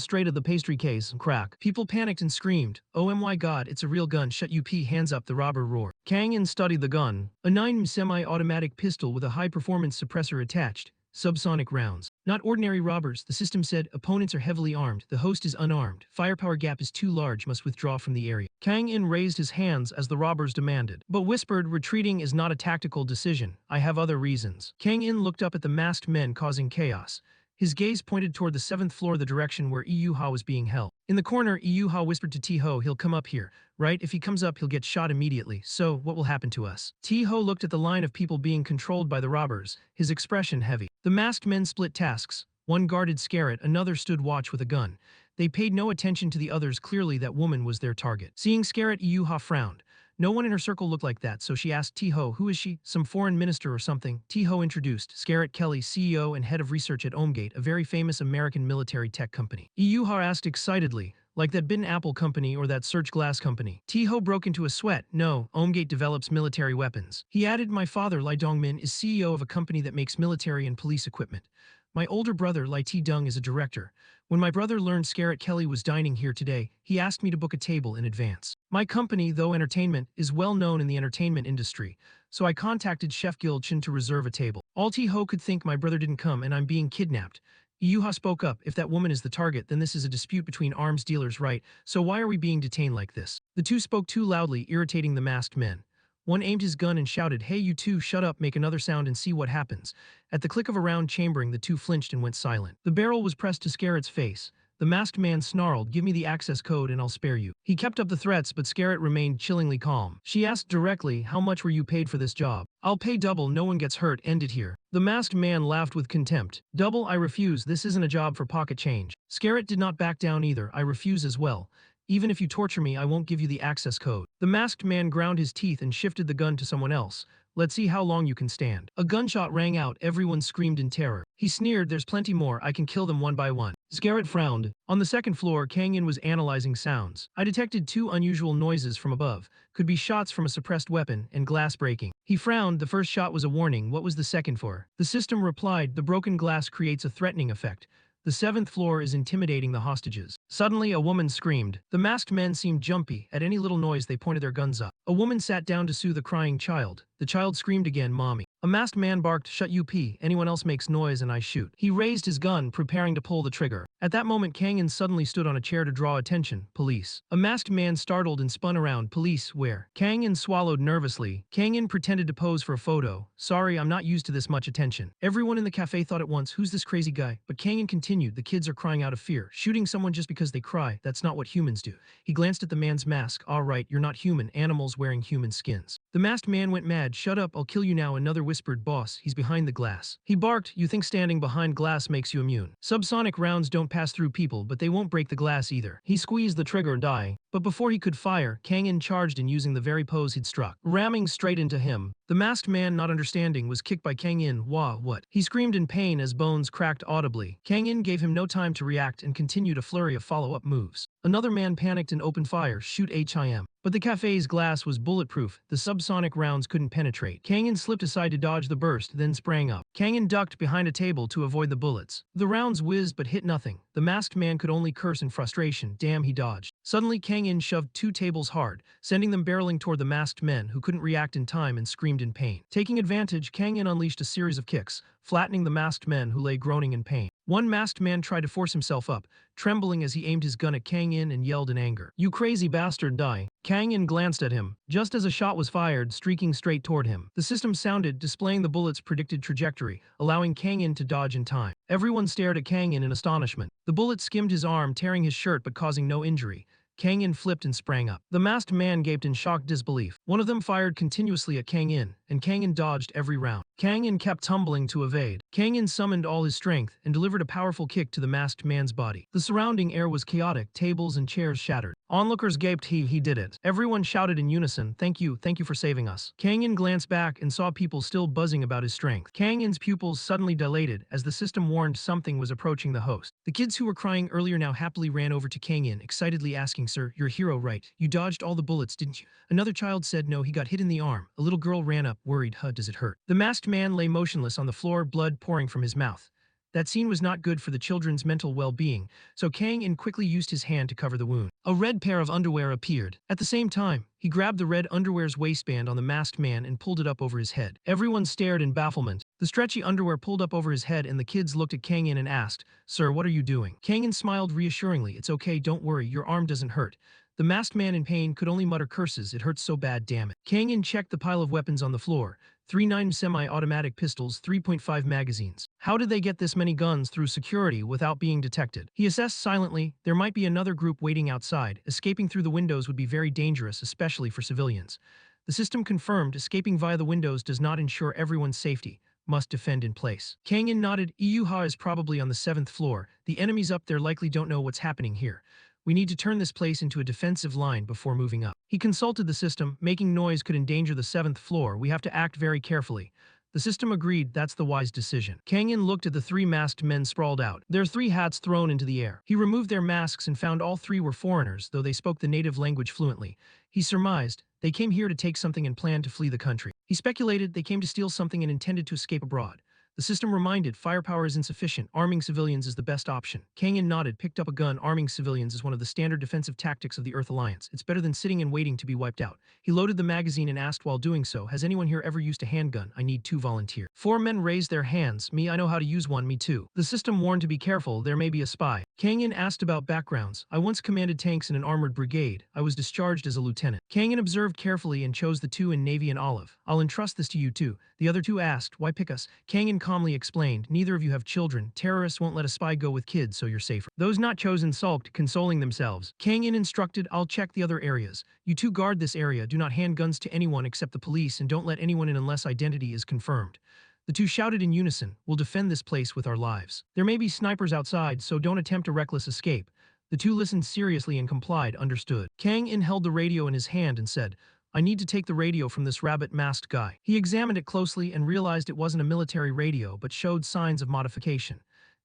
straight at the pastry case. Crack. People panicked and screamed, "Oh my god, it's a real gun, shut up, hands up," the robber roared. Kangin studied the gun, a 9mm semi-automatic pistol with a high-performance suppressor attached. Subsonic rounds. Not ordinary robbers, the system said. Opponents are heavily armed. The host is unarmed. Firepower gap is too large, must withdraw from the area. Kang In raised his hands as the robbers demanded, but whispered, "Retreating is not a tactical decision. I have other reasons." Kang In looked up at the masked men causing chaos. His gaze pointed toward the seventh floor, the direction where Iyuha was being held. In the corner, Iyuha whispered to Tiho, "He'll come up here, right? If he comes up, he'll get shot immediately. So, what will happen to us?" Tiho looked at the line of people being controlled by the robbers, his expression heavy. The masked men split tasks. One guarded Scarrett, another stood watch with a gun. They paid no attention to the others, clearly that woman was their target. Seeing Scarrett, Iyuha frowned. No one in her circle looked like that, so she asked Tiho, "Who is she? Some foreign minister or something?" Tiho introduced, Scarrett Kelly, CEO and head of research at Omegate, a very famous American military tech company. Iyuha asked excitedly, "Like that Bin Apple company or that Search Glass company?" Tiho broke into a sweat. "No, Omegate develops military weapons." He added, "My father, Lai Dongmin, is CEO of a company that makes military and police equipment. My older brother, Lai Dung, is a director. When my brother learned Scarrett Kelly was dining here today, he asked me to book a table in advance. My company, though entertainment, is well known in the entertainment industry, so I contacted Chef Gil Chin to reserve a table. All Tiho could think, my brother didn't come and I'm being kidnapped." Yuha spoke up, "If that woman is the target, then this is a dispute between arms dealers, right? So why are we being detained like this?" The two spoke too loudly, irritating the masked men. One aimed his gun and shouted, "Hey, you two, shut up, make another sound and see what happens." At the click of a round chambering, the two flinched and went silent. The barrel was pressed to Scarrett's face. The masked man snarled, "Give me the access code and I'll spare you." He kept up the threats, but Scarrett remained chillingly calm. She asked directly, "How much were you paid for this job?" "I'll pay double, no one gets hurt, end it here." The masked man laughed with contempt. "Double? I refuse, this isn't a job for pocket change." Scarrett did not back down either. "I refuse as well. Even if you torture me, I won't give you the access code." The masked man ground his teeth and shifted the gun to someone else. "Let's see how long you can stand." A gunshot rang out, everyone screamed in terror. He sneered, "There's plenty more, I can kill them one by one." Scarrett frowned. On the second floor, Kangin was analyzing sounds. "I detected two unusual noises from above. Could be shots from a suppressed weapon and glass breaking." He frowned, the first shot was a warning, what was the second for? The system replied, "The broken glass creates a threatening effect. The seventh floor is intimidating the hostages." Suddenly, a woman screamed. The masked men seemed jumpy. At any little noise, they pointed their guns up. A woman sat down to soothe a crying child. The child screamed again, "Mommy." A masked man barked, "Shut up, anyone else makes noise and I shoot." He raised his gun, preparing to pull the trigger. At that moment, Kangin suddenly stood on a chair to draw attention. "Police." A masked man startled and spun around. "Police, where?" Kangin swallowed nervously. Kangin pretended to pose for a photo. "Sorry, I'm not used to this much attention." Everyone in the cafe thought at once, "Who's this crazy guy?" But Kangin continued, "The kids are crying out of fear. Shooting someone just because they cry, that's not what humans do." He glanced at the man's mask. "All right, you're not human, animals wearing human skins." The masked man went mad. "Shut up, I'll kill you now." Another whispered, "Boss, he's behind the glass." He barked, "You think standing behind glass makes you immune? Subsonic rounds don't pass through people, but they won't break the glass either." He squeezed the trigger, dying. But before he could fire, Kangin charged in using the very pose he'd struck, ramming straight into him. The masked man, not understanding, was kicked by Kangin. "Wah, what?" He screamed in pain as bones cracked audibly. Kangin gave him no time to react and continued a flurry of follow-up moves. Another man panicked and opened fire. "Shoot him." But the cafe's glass was bulletproof. The subsonic rounds couldn't penetrate. Kangin slipped aside to dodge the burst, then sprang up. Kangin ducked behind a table to avoid the bullets. The rounds whizzed but hit nothing. The masked man could only curse in frustration. Damn, he dodged. Suddenly, Kangin shoved two tables hard, sending them barreling toward the masked men, who couldn't react in time and screamed screamed in pain. Taking advantage, Kang In unleashed a series of kicks, flattening the masked men who lay groaning in pain. One masked man tried to force himself up, trembling as he aimed his gun at Kang In and yelled in anger, "You crazy bastard, die!" Kang In glanced at him, just as a shot was fired, streaking straight toward him. The system sounded, displaying the bullet's predicted trajectory, allowing Kang In to dodge in time. Everyone stared at Kang In astonishment. The bullet skimmed his arm, tearing his shirt but causing no injury. Kang In flipped and sprang up. The masked man gaped in shocked disbelief. One of them fired continuously at Kang In, and Kang In dodged every round. Kang In kept tumbling to evade. Kang In summoned all his strength and delivered a powerful kick to the masked man's body. The surrounding air was chaotic, tables and chairs shattered. Onlookers gaped. He did it. Everyone shouted in unison, thank you for saving us." Kang In glanced back and saw people still buzzing about his strength. Kang In's pupils suddenly dilated as the system warned something was approaching the host. The kids who were crying earlier now happily ran over to Kang In, excitedly asking, "Sir, you're a hero, right? You dodged all the bullets, didn't you?" Another child said no, he got hit in the arm. A little girl ran up, worried, does it hurt? The masked man lay motionless on the floor, blood pouring from his mouth. That scene was not good for the children's mental well-being, so Kang In quickly used his hand to cover the wound. A red pair of underwear appeared. At the same time, he grabbed the red underwear's waistband on the masked man and pulled it up over his head. Everyone stared in bafflement. The stretchy underwear pulled up over his head and the kids looked at Kang In and asked, "Sir, what are you doing?" Kang In smiled reassuringly. "It's okay, don't worry, your arm doesn't hurt." The masked man in pain could only mutter curses, "It hurts so bad, damn it." Kang In checked the pile of weapons on the floor. 3 semi-automatic pistols, 3.5 magazines. How did they get this many guns through security without being detected? He assessed silently, there might be another group waiting outside. Escaping through the windows would be very dangerous, especially for civilians. The system confirmed escaping via the windows does not ensure everyone's safety. Must defend in place. Kang In nodded. "EUHA is probably on the 7th floor. The enemies up there likely don't know what's happening here. We need to turn this place into a defensive line before moving up." He consulted the system. Making noise could endanger the 7th floor. We have to act very carefully. The system agreed. That's the wise decision. Kang In looked at the 3 masked men sprawled out, their 3 hats thrown into the air. He removed their masks and found all 3 were foreigners, though they spoke the native language fluently. He surmised, they came here to take something and planned to flee the country. He speculated they came to steal something and intended to escape abroad. The system reminded, firepower is insufficient, arming civilians is the best option. Kang In nodded, picked up a gun. Arming civilians is one of the standard defensive tactics of the Earth Alliance. It's better than sitting and waiting to be wiped out. He loaded the magazine and asked while doing so, "Has anyone here ever used a handgun? I need 2 volunteers." 4 men raised their hands. "Me, I know how to use one, me too." The system warned to be careful, there may be a spy. Kang In asked about backgrounds. "I once commanded tanks in an armored brigade. I was discharged as a lieutenant." Kang In observed carefully and chose the 2 in navy and olive. "I'll entrust this to you too." The other 2 asked, "Why pick us?" Kang In calmly explained, "Neither of you have children. Terrorists won't let a spy go with kids, so you're safer." Those not chosen sulked, consoling themselves. Kang In instructed, "I'll check the other areas. You 2 guard this area. Do not hand guns to anyone except the police and don't let anyone in unless identity is confirmed." The 2 shouted in unison, "We'll defend this place with our lives. There may be snipers outside, so don't attempt a reckless escape." The 2 listened seriously and complied, understood. Kang In held the radio in his hand and said, "I need to take the radio from this rabbit-masked guy." He examined it closely and realized it wasn't a military radio but showed signs of modification.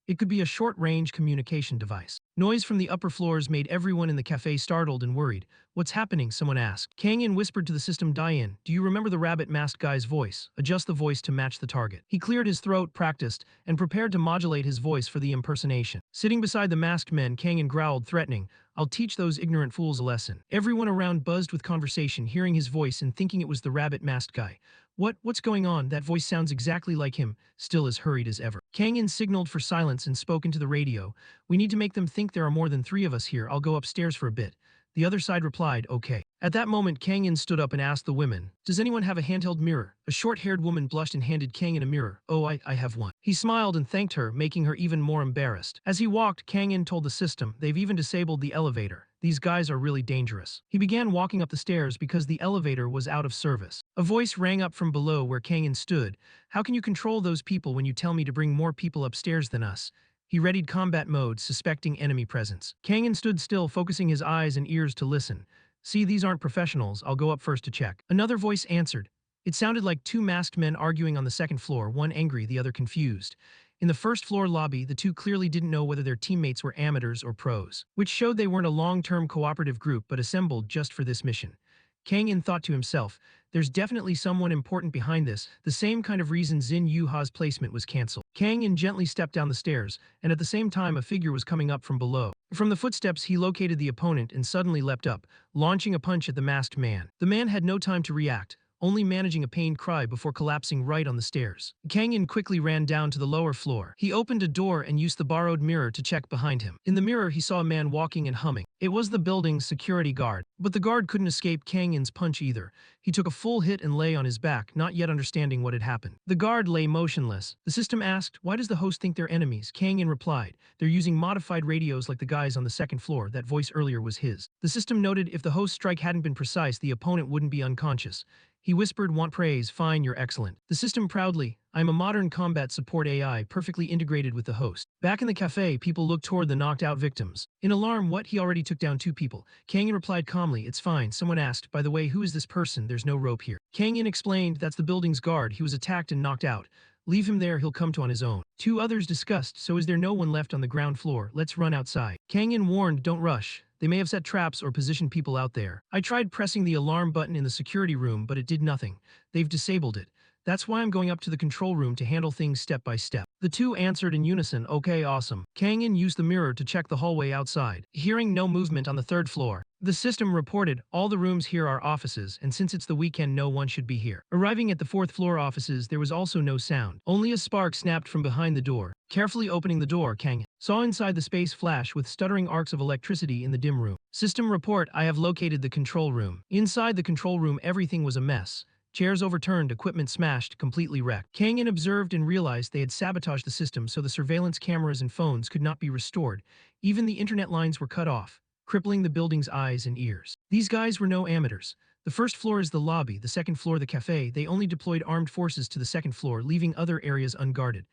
It could be a short-range communication device. Noise from the upper floors made everyone in the cafe startled and worried. "What's happening?" someone asked. Kang In whispered to the system, "Die-in, do you remember the rabbit-masked guy's voice? Adjust the voice to match the target." He cleared his throat, practiced, and prepared to modulate his voice for the impersonation. Sitting beside the masked men, Kang In growled, threatening, "I'll teach those ignorant fools a lesson." Everyone around buzzed with conversation, hearing his voice and thinking it was the rabbit-masked guy. What's going on? That voice sounds exactly like him," still as hurried as ever. Kang In signaled for silence and spoke into the radio. "We need to make them think there are more than 3 of us here. I'll go upstairs for a bit." The other side replied, "Okay." At that moment, Kang In stood up and asked the women, "Does anyone have a handheld mirror?" A short-haired woman blushed and handed Kang In a mirror. "Oh, I have one." He smiled and thanked her, making her even more embarrassed. As he walked, Kang In told the system, "They've even disabled the elevator. These guys are really dangerous." He began walking up the stairs because the elevator was out of service. A voice rang up from below where Kang In stood. "How can you control those people when you tell me to bring more people upstairs than us?" He readied combat mode, suspecting enemy presence. Kang In stood still, focusing his eyes and ears to listen. "See, these aren't professionals. I'll go up first to check." Another voice answered. It sounded like 2 masked men arguing on the 2nd floor, one angry, the other confused. In the 1st floor lobby, the 2 clearly didn't know whether their teammates were amateurs or pros, which showed they weren't a long-term cooperative group but assembled just for this mission. Kang In thought to himself, "There's definitely someone important behind this, the same kind of reason Zin Yuha's placement was cancelled." Kang In gently stepped down the stairs, and at the same time a figure was coming up from below. From the footsteps he located the opponent and suddenly leapt up, launching a punch at the masked man. The man had no time to react. only managing a pained cry before collapsing right on the stairs. Kang In quickly ran down to the lower floor. He opened a door and used the borrowed mirror to check behind him. In the mirror, he saw a man walking and humming. It was the building's security guard. But the guard couldn't escape Kang In's punch either. He took a full hit and lay on his back, not yet understanding what had happened. The guard lay motionless. The system asked, "Why does the host think they're enemies?" Kang In replied, "They're using modified radios like the guys on the second floor. That voice earlier was his." The system noted if the host's strike hadn't been precise, the opponent wouldn't be unconscious. He whispered, "Want praise? Fine, you're excellent." The system proudly, "I'm a modern combat support AI perfectly integrated with the host." Back in the cafe, people looked toward the knocked out victims. In alarm, "What? He already took down 2 people." Kang In replied calmly, "It's fine." Someone asked, "By the way, who is this person? There's no rope here." Kang In explained, "That's the building's guard. He was attacked and knocked out. Leave him there, he'll come to on his own." 2 others discussed, "So is there no one left on the ground floor? Let's run outside." Kang In warned, "Don't rush. They may have set traps or positioned people out there. I tried pressing the alarm button in the security room, but it did nothing. They've disabled it. That's why I'm going up to the control room to handle things step by step." The 2 answered in unison, "Okay, awesome." Kang In used the mirror to check the hallway outside. Hearing no movement on the 3rd floor, the system reported, "All the rooms here are offices, and since it's the weekend, no one should be here." Arriving at the 4th floor offices, there was also no sound. Only a spark snapped from behind the door. Carefully opening the door, Kang saw inside the space flash with stuttering arcs of electricity in the dim room. System report, "I have located the control room." Inside the control room, everything was a mess. Chairs overturned, equipment smashed, completely wrecked. Kang In observed and realized they had sabotaged the system so the surveillance cameras and phones could not be restored. Even the internet lines were cut off, crippling the building's eyes and ears. These guys were no amateurs. The 1st floor is the lobby, the 2nd floor the cafe. They only deployed armed forces to the 2nd floor, leaving other areas unguarded.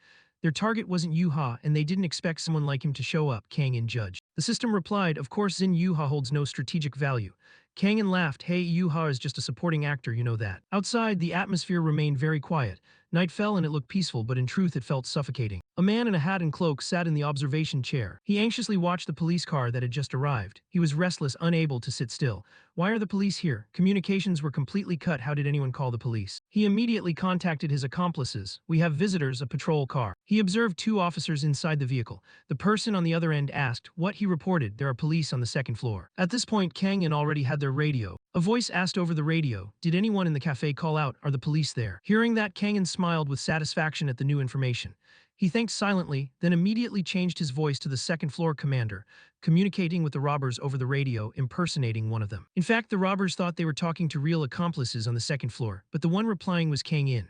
Their target wasn't Yuha, and they didn't expect someone like him to show up, Kang In judged. The system replied, "Of course Zin Yuha holds no strategic value." Kang In laughed, "Hey, Yuha is just a supporting actor, you know that." Outside, the atmosphere remained very quiet. Night fell and it looked peaceful, but in truth it felt suffocating. A man in a hat and cloak sat in the observation chair. He anxiously watched the police car that had just arrived. He was restless, unable to sit still. "Why are the police here? Communications were completely cut. How did anyone call the police?" He immediately contacted his accomplices. "We have visitors, a patrol car." He observed 2 officers inside the vehicle. The person on the other end asked what he reported. "There are police on the 2nd floor." At this point, Kang In already had their radio. A voice asked over the radio, "Did anyone in the cafe call out? Are the police there?" Hearing that, Kang In smiled with satisfaction at the new information. He thanked silently, then immediately changed his voice to the 2nd floor commander, communicating with the robbers over the radio, impersonating one of them. In fact, the robbers thought they were talking to real accomplices on the 2nd floor, but the one replying was Kang In.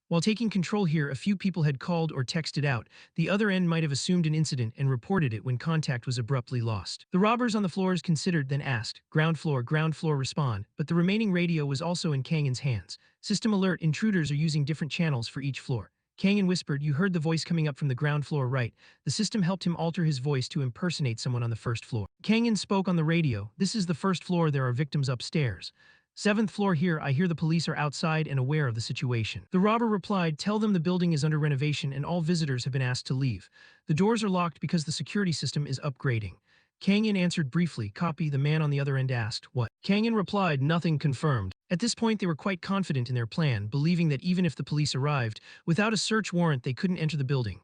While taking control here, a few people had called or texted out. The other end might have assumed an incident and reported it when contact was abruptly lost. The robbers on the floors considered, then asked, ground floor, respond," but the remaining radio was also in Kang In's hands. "System alert, intruders are using different channels for each floor." Kang In whispered, "You heard the voice coming up from the ground floor, right?" The system helped him alter his voice to impersonate someone on the 1st floor. Kang In spoke on the radio, "This is the 1st floor, there are victims upstairs. 7th floor here, I hear the police are outside and aware of the situation." The robber replied, "Tell them the building is under renovation and all visitors have been asked to leave. The doors are locked because the security system is upgrading." Kang In answered briefly, "Copy." The man on the other end asked, "What?" Kang In replied, "Nothing, confirmed." At this point, they were quite confident in their plan, believing that even if the police arrived, without a search warrant they couldn't enter the building.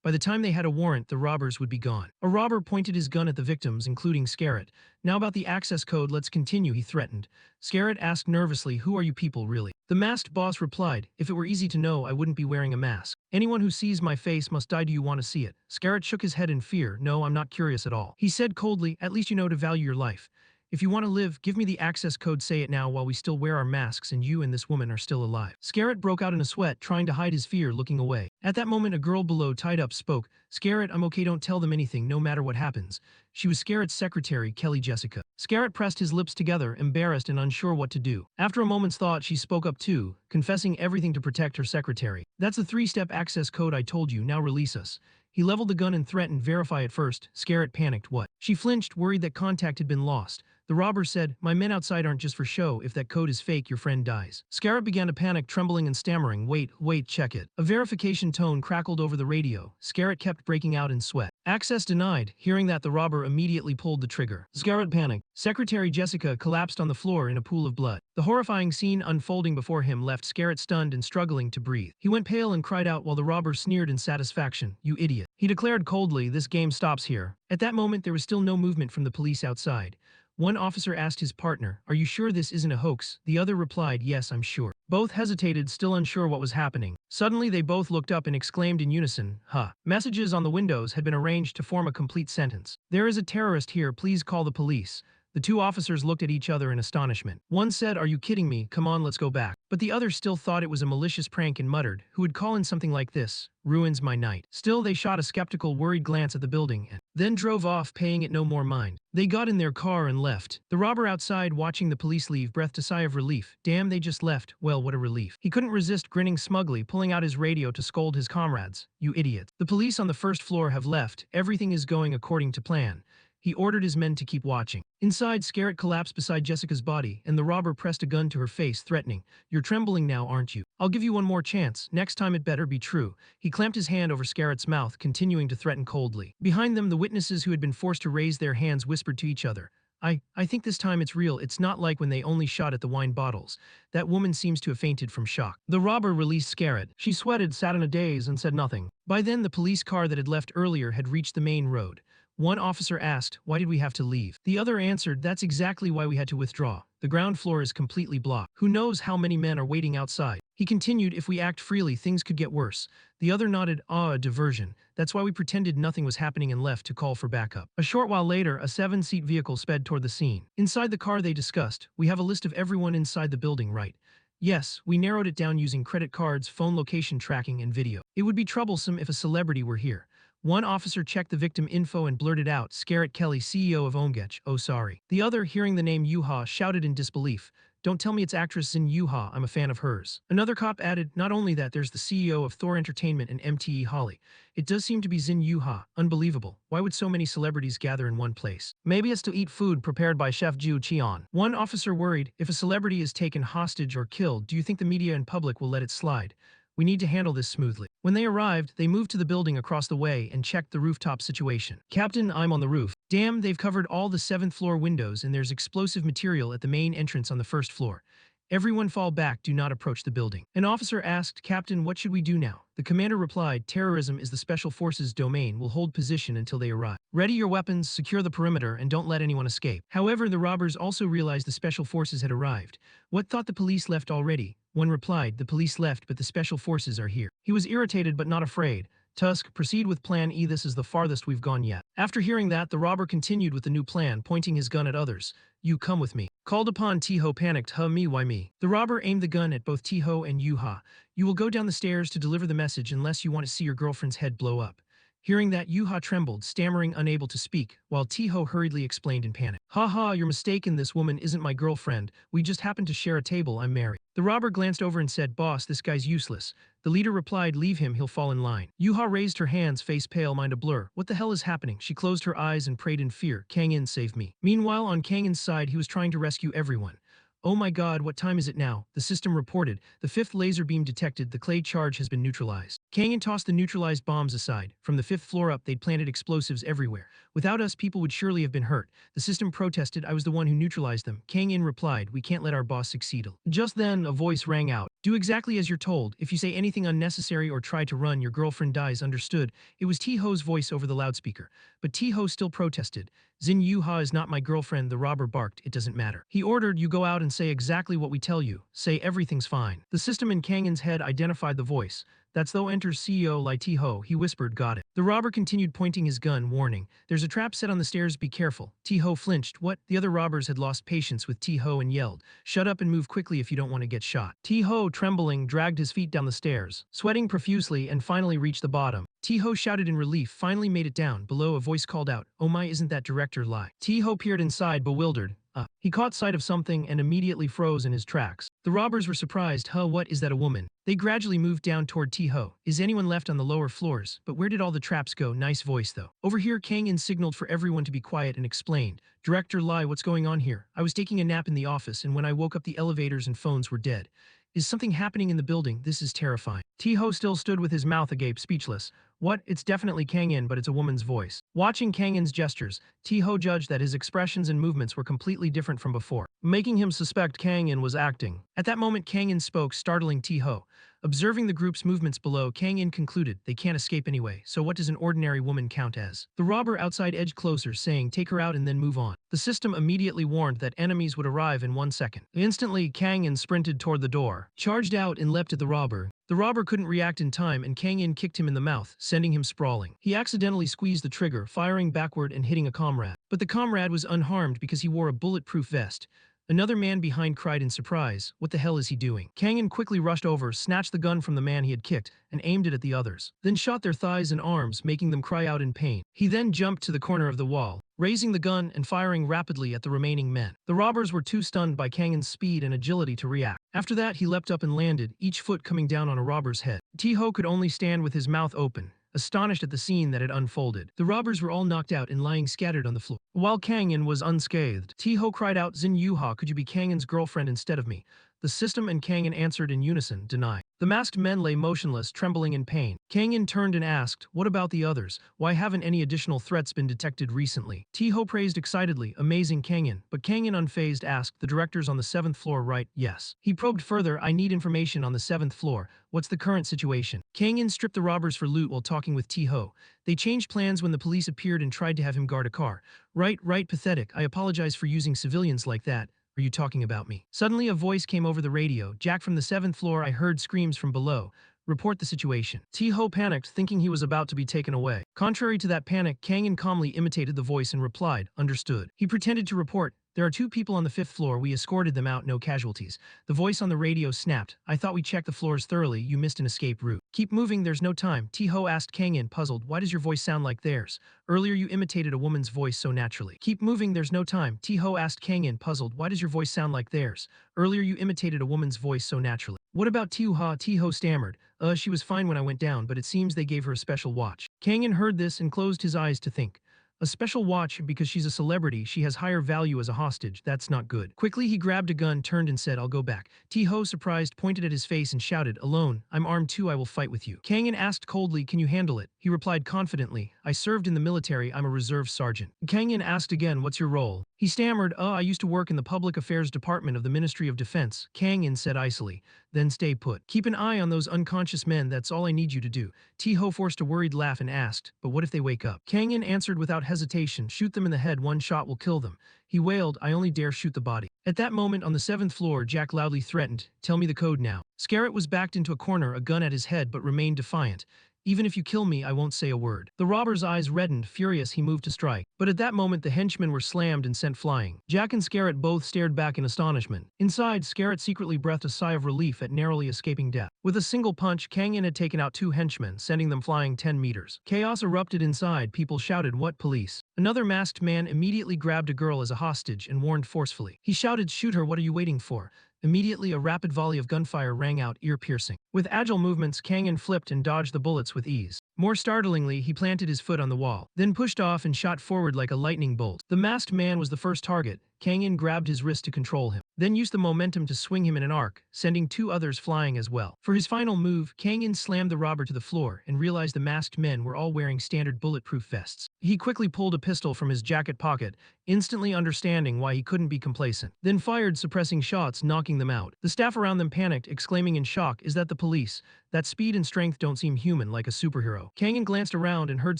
By the time they had a warrant, the robbers would be gone. A robber pointed his gun at the victims, including Scarrett. "Now about the access code, let's continue," he threatened. Scarrett asked nervously, "Who are you people, really?" The masked boss replied, "If it were easy to know, I wouldn't be wearing a mask. Anyone who sees my face must die. Do you want to see it?" Scarrett shook his head in fear. "No, I'm not curious at all." He said coldly, "At least you know to value your life. If you want to live, give me the access code. Say it now while we still wear our masks and you and this woman are still alive." Scarrett broke out in a sweat, trying to hide his fear, looking away. At that moment, a girl below, tied up, spoke. "Scarrett, I'm okay, don't tell them anything, no matter what happens." She was Scarrett's secretary, Kelly Jessica. Scarrett pressed his lips together, embarrassed and unsure what to do. After a moment's thought, she spoke up too, confessing everything to protect her secretary. "That's the 3-step access code I told you, now release us." He leveled the gun and threatened, "Verify it first." Scarrett panicked. "What?" She flinched, worried that contact had been lost. The robber said, "My men outside aren't just for show. If that code is fake, your friend dies." Scarrett began to panic, trembling and stammering, Wait, check it." A verification tone crackled over the radio. Scarrett kept breaking out in sweat. "Access denied." Hearing that, the robber immediately pulled the trigger. Scarrett panicked. Secretary Jessica collapsed on the floor in a pool of blood. The horrifying scene unfolding before him left Scarrett stunned and struggling to breathe. He went pale and cried out while the robber sneered in satisfaction, "You idiot." He declared coldly, "This game stops here." At that moment, there was still no movement from the police outside. One officer asked his partner, "Are you sure this isn't a hoax?" The other replied, "Yes, I'm sure." Both hesitated, still unsure what was happening. Suddenly they both looked up and exclaimed in unison, "Huh." Messages on the windows had been arranged to form a complete sentence. "There is a terrorist here, please call the police." The two officers looked at each other in astonishment. One said, "Are you kidding me? Come on, let's go back." But the other still thought it was a malicious prank and muttered, "Who would call in something like this? Ruins my night." Still, they shot a skeptical, worried glance at the building and then drove off, paying it no more mind. They got in their car and left. The robber outside, watching the police leave, breathed a sigh of relief. Damn, they just left. Well, what a relief. He couldn't resist grinning smugly, pulling out his radio to scold his comrades. "You idiots. The police on the first floor have left. Everything is going according to plan." He ordered his men to keep watching. Inside, Scarrett collapsed beside Jessica's body, and the robber pressed a gun to her face, threatening, "You're trembling now, aren't you? I'll give you one more chance. Next time it better be true." He clamped his hand over Scarrett's mouth, continuing to threaten coldly. Behind them, the witnesses who had been forced to raise their hands whispered to each other, I think this time it's real. It's not like when they only shot at the wine bottles. That woman seems to have fainted from shock." The robber released Scarrett. She sweated, sat in a daze, and said nothing. By then, the police car that had left earlier had reached the main road. One officer asked, "Why did we have to leave?" The other answered, "That's exactly why we had to withdraw. The ground floor is completely blocked. Who knows how many men are waiting outside." He continued, "If we act freely, things could get worse." The other nodded, a diversion. "That's why we pretended nothing was happening and left to call for backup." A short while later, a 7-seat vehicle sped toward the scene. Inside the car they discussed, "We have a list of everyone inside the building, right?" "Yes, we narrowed it down using credit cards, phone location tracking, and video. It would be troublesome if a celebrity were here." One officer checked the victim info and blurted out, "Scarrett Kelly, CEO of Omgetch, oh sorry." The other, hearing the name Yuha, shouted in disbelief, "Don't tell me it's actress Zin Yuha, I'm a fan of hers." Another cop added, "Not only that, there's the CEO of Thor Entertainment and MTE Holly. It does seem to be Zin Yuha. Unbelievable. Why would so many celebrities gather in one place? Maybe it's to eat food prepared by Chef Ju Cheon." One officer worried, "If a celebrity is taken hostage or killed, do you think the media and public will let it slide? We need to handle this smoothly." When they arrived, they moved to the building across the way and checked the rooftop situation. "Captain, I'm on the roof." "Damn, they've covered all the 7th floor windows and there's explosive material at the main entrance on the 1st floor. Everyone fall back, do not approach the building." An officer asked, "Captain, what should we do now?" The commander replied, "Terrorism is the special forces' domain. We'll hold position until they arrive. Ready your weapons, secure the perimeter, and don't let anyone escape." However, the robbers also realized the special forces had arrived. "What, thought the police left already?" One replied, "The police left, but the special forces are here." He was irritated but not afraid. "Tusk, proceed with plan E. This is the farthest we've gone yet." After hearing that, the robber continued with the new plan, pointing his gun at others. "You come with me." Called upon, Tiho panicked, "Huh, me, why me?" The robber aimed the gun at both Tiho and Yuha. "You will go down the stairs to deliver the message unless you want to see your girlfriend's head blow up." Hearing that, Yuha trembled, stammering, unable to speak, while Tiho hurriedly explained in panic, "Ha ha, you're mistaken. This woman isn't my girlfriend. We just happen to share a table. I'm married." The robber glanced over and said, "Boss, this guy's useless." The leader replied, "Leave him, he'll fall in line." Yuha raised her hands, face pale, mind a blur. What the hell is happening? She closed her eyes and prayed in fear, "Kang-in, save me." Meanwhile, on Kang-in's side, he was trying to rescue everyone. "Oh my god, what time is it now?" The system reported. "The 5th laser beam detected. The clay charge has been neutralized." Kang-in tossed the neutralized bombs aside. From the 5th floor up, they'd planted explosives everywhere. "Without us, people would surely have been hurt." The system protested, "I was the one who neutralized them." Kang-in replied, "We can't let our boss succeed." Just then, a voice rang out. "Do exactly as you're told. If you say anything unnecessary or try to run, your girlfriend dies, understood?" It was Tiho's voice over the loudspeaker. But Tiho still protested. "Zin Yuha is not my girlfriend," the robber barked. "It doesn't matter." He ordered, "You go out and say exactly what we tell you. Say everything's fine." The system in Kang-in's head identified the voice. "That's though enters CEO Lai Tiho," he whispered, "Got it." The robber continued, pointing his gun, warning, "There's a trap set on the stairs, be careful." Tiho flinched. What? The other robbers had lost patience with Tiho and yelled, "Shut up and move quickly if you don't want to get shot." Tiho, trembling, dragged his feet down the stairs, sweating profusely, and finally reached the bottom. Tiho shouted in relief, finally made it down. Below, a voice called out, "Oh my, isn't that Director Lai?" Tiho peered inside, bewildered. He caught sight of something and immediately froze in his tracks. The robbers were surprised. "Huh, what, is that a woman?" They gradually moved down toward Tiho. "Is anyone left on the lower floors? But where did all the traps go?" Nice voice though. Over here, Kang-in signaled for everyone to be quiet and explained, "Director Lai, what's going on here? I was taking a nap in the office and when I woke up the elevators and phones were dead. Is something happening in the building? This is terrifying." Tiho still stood with his mouth agape, speechless. "What? It's definitely Kang-in, but it's a woman's voice." Watching Kang-in's gestures, Tiho judged that his expressions and movements were completely different from before, making him suspect Kang-in was acting. At that moment, Kang-in spoke, startling Tiho. Observing the group's movements below, Kang In concluded they can't escape anyway, so what does an ordinary woman count as? The robber outside edged closer, saying take her out and then move on. The system immediately warned that enemies would arrive in 1 second. Instantly, Kang In sprinted toward the door, charged out and leapt at the robber. The robber couldn't react in time and Kang In kicked him in the mouth, sending him sprawling. He accidentally squeezed the trigger, firing backward and hitting a comrade. But the comrade was unharmed because he wore a bulletproof vest. Another man behind cried in surprise, what the hell is he doing? Kang In quickly rushed over, snatched the gun from the man he had kicked, and aimed it at the others, then shot their thighs and arms, making them cry out in pain. He then jumped to the corner of the wall, raising the gun and firing rapidly at the remaining men. The robbers were too stunned by Kang In's speed and agility to react. After that, he leapt up and landed, each foot coming down on a robber's head. T-Ho could only stand with his mouth open, astonished at the scene that had unfolded. The robbers were all knocked out and lying scattered on the floor. While Kang In was unscathed, T-Ho cried out, Zin Yuha, could you be Kang In's girlfriend instead of me? The system and Kang In answered in unison, deny. The masked men lay motionless, trembling in pain. Kang In turned and asked, what about the others? Why haven't any additional threats been detected recently? T-Ho praised excitedly, amazing Kang In, but Kang In unfazed asked, the directors on the 7th floor right? Yes. He probed further, I need information on the 7th floor. What's the current situation? Kang In stripped the robbers for loot while talking with T-Ho. They changed plans when the police appeared and tried to have him guard a car. Right, pathetic. I apologize for using civilians like that. Are you talking about me? Suddenly a voice came over the radio. Jack from the 7th floor, I heard screams from below. Report the situation. T-Ho panicked, thinking he was about to be taken away. Contrary to that panic, Kang In calmly imitated the voice and replied, understood. He pretended to report, there are 2 people on the 5th floor, we escorted them out, no casualties. The voice on the radio snapped, I thought we checked the floors thoroughly, you missed an escape route. Keep moving, there's no time. T-Ho asked Kang In, puzzled, why does your voice sound like theirs? Earlier you imitated a woman's voice so naturally. Keep moving, there's no time. T-Ho asked Kang In, puzzled, why does your voice sound like theirs? Earlier you imitated a woman's voice so naturally. What about T-Ho? T-Ho stammered, she was fine when I went down, but it seems they gave her a special watch. Kang In heard this and closed his eyes to think. A special watch because she's a celebrity, she has higher value as a hostage, that's not good. Quickly he grabbed a gun, turned and said, I'll go back. T-Ho, surprised, pointed at his face and shouted, alone, I'm armed too, I will fight with you. Kang In asked coldly, can you handle it? He replied confidently, I served in the military, I'm a reserve sergeant. Kang In asked again, what's your role? He stammered, I used to work in the Public Affairs Department of the Ministry of Defense. Kang In said icily, then stay put. Keep an eye on those unconscious men, that's all I need you to do. T-Ho forced a worried laugh and asked, but what if they wake up? Kang In answered without hesitation, shoot them in the head, 1 shot will kill them. He wailed, I only dare shoot the body. At that moment on the 7th floor, Jack loudly threatened, tell me the code now. Scarrett was backed into a corner, a gun at his head, but remained defiant. Even if you kill me, I won't say a word. The robber's eyes reddened, furious, he moved to strike. But at that moment the henchmen were slammed and sent flying. Jack and Scarrett both stared back in astonishment. Inside, Scarrett secretly breathed a sigh of relief at narrowly escaping death. With a single punch, Kang In had taken out 2 henchmen, sending them flying 10 meters. Chaos erupted inside, people shouted, what police? Another masked man immediately grabbed a girl as a hostage and warned forcefully. He shouted, shoot her, what are you waiting for? Immediately a rapid volley of gunfire rang out, ear-piercing. With agile movements, Kang In flipped and dodged the bullets with ease. More startlingly, he planted his foot on the wall, then pushed off and shot forward like a lightning bolt. The masked man was the first target. Kang In grabbed his wrist to control him, then used the momentum to swing him in an arc, sending 2 others flying as well. For his final move, Kang In slammed the robber to the floor and realized the masked men were all wearing standard bulletproof vests. He quickly pulled a pistol from his jacket pocket, instantly understanding why he couldn't be complacent, then fired suppressing shots, knocking them out. The staff around them panicked, exclaiming in shock, is that the police? That speed and strength don't seem human, like a superhero. Kang In glanced around and heard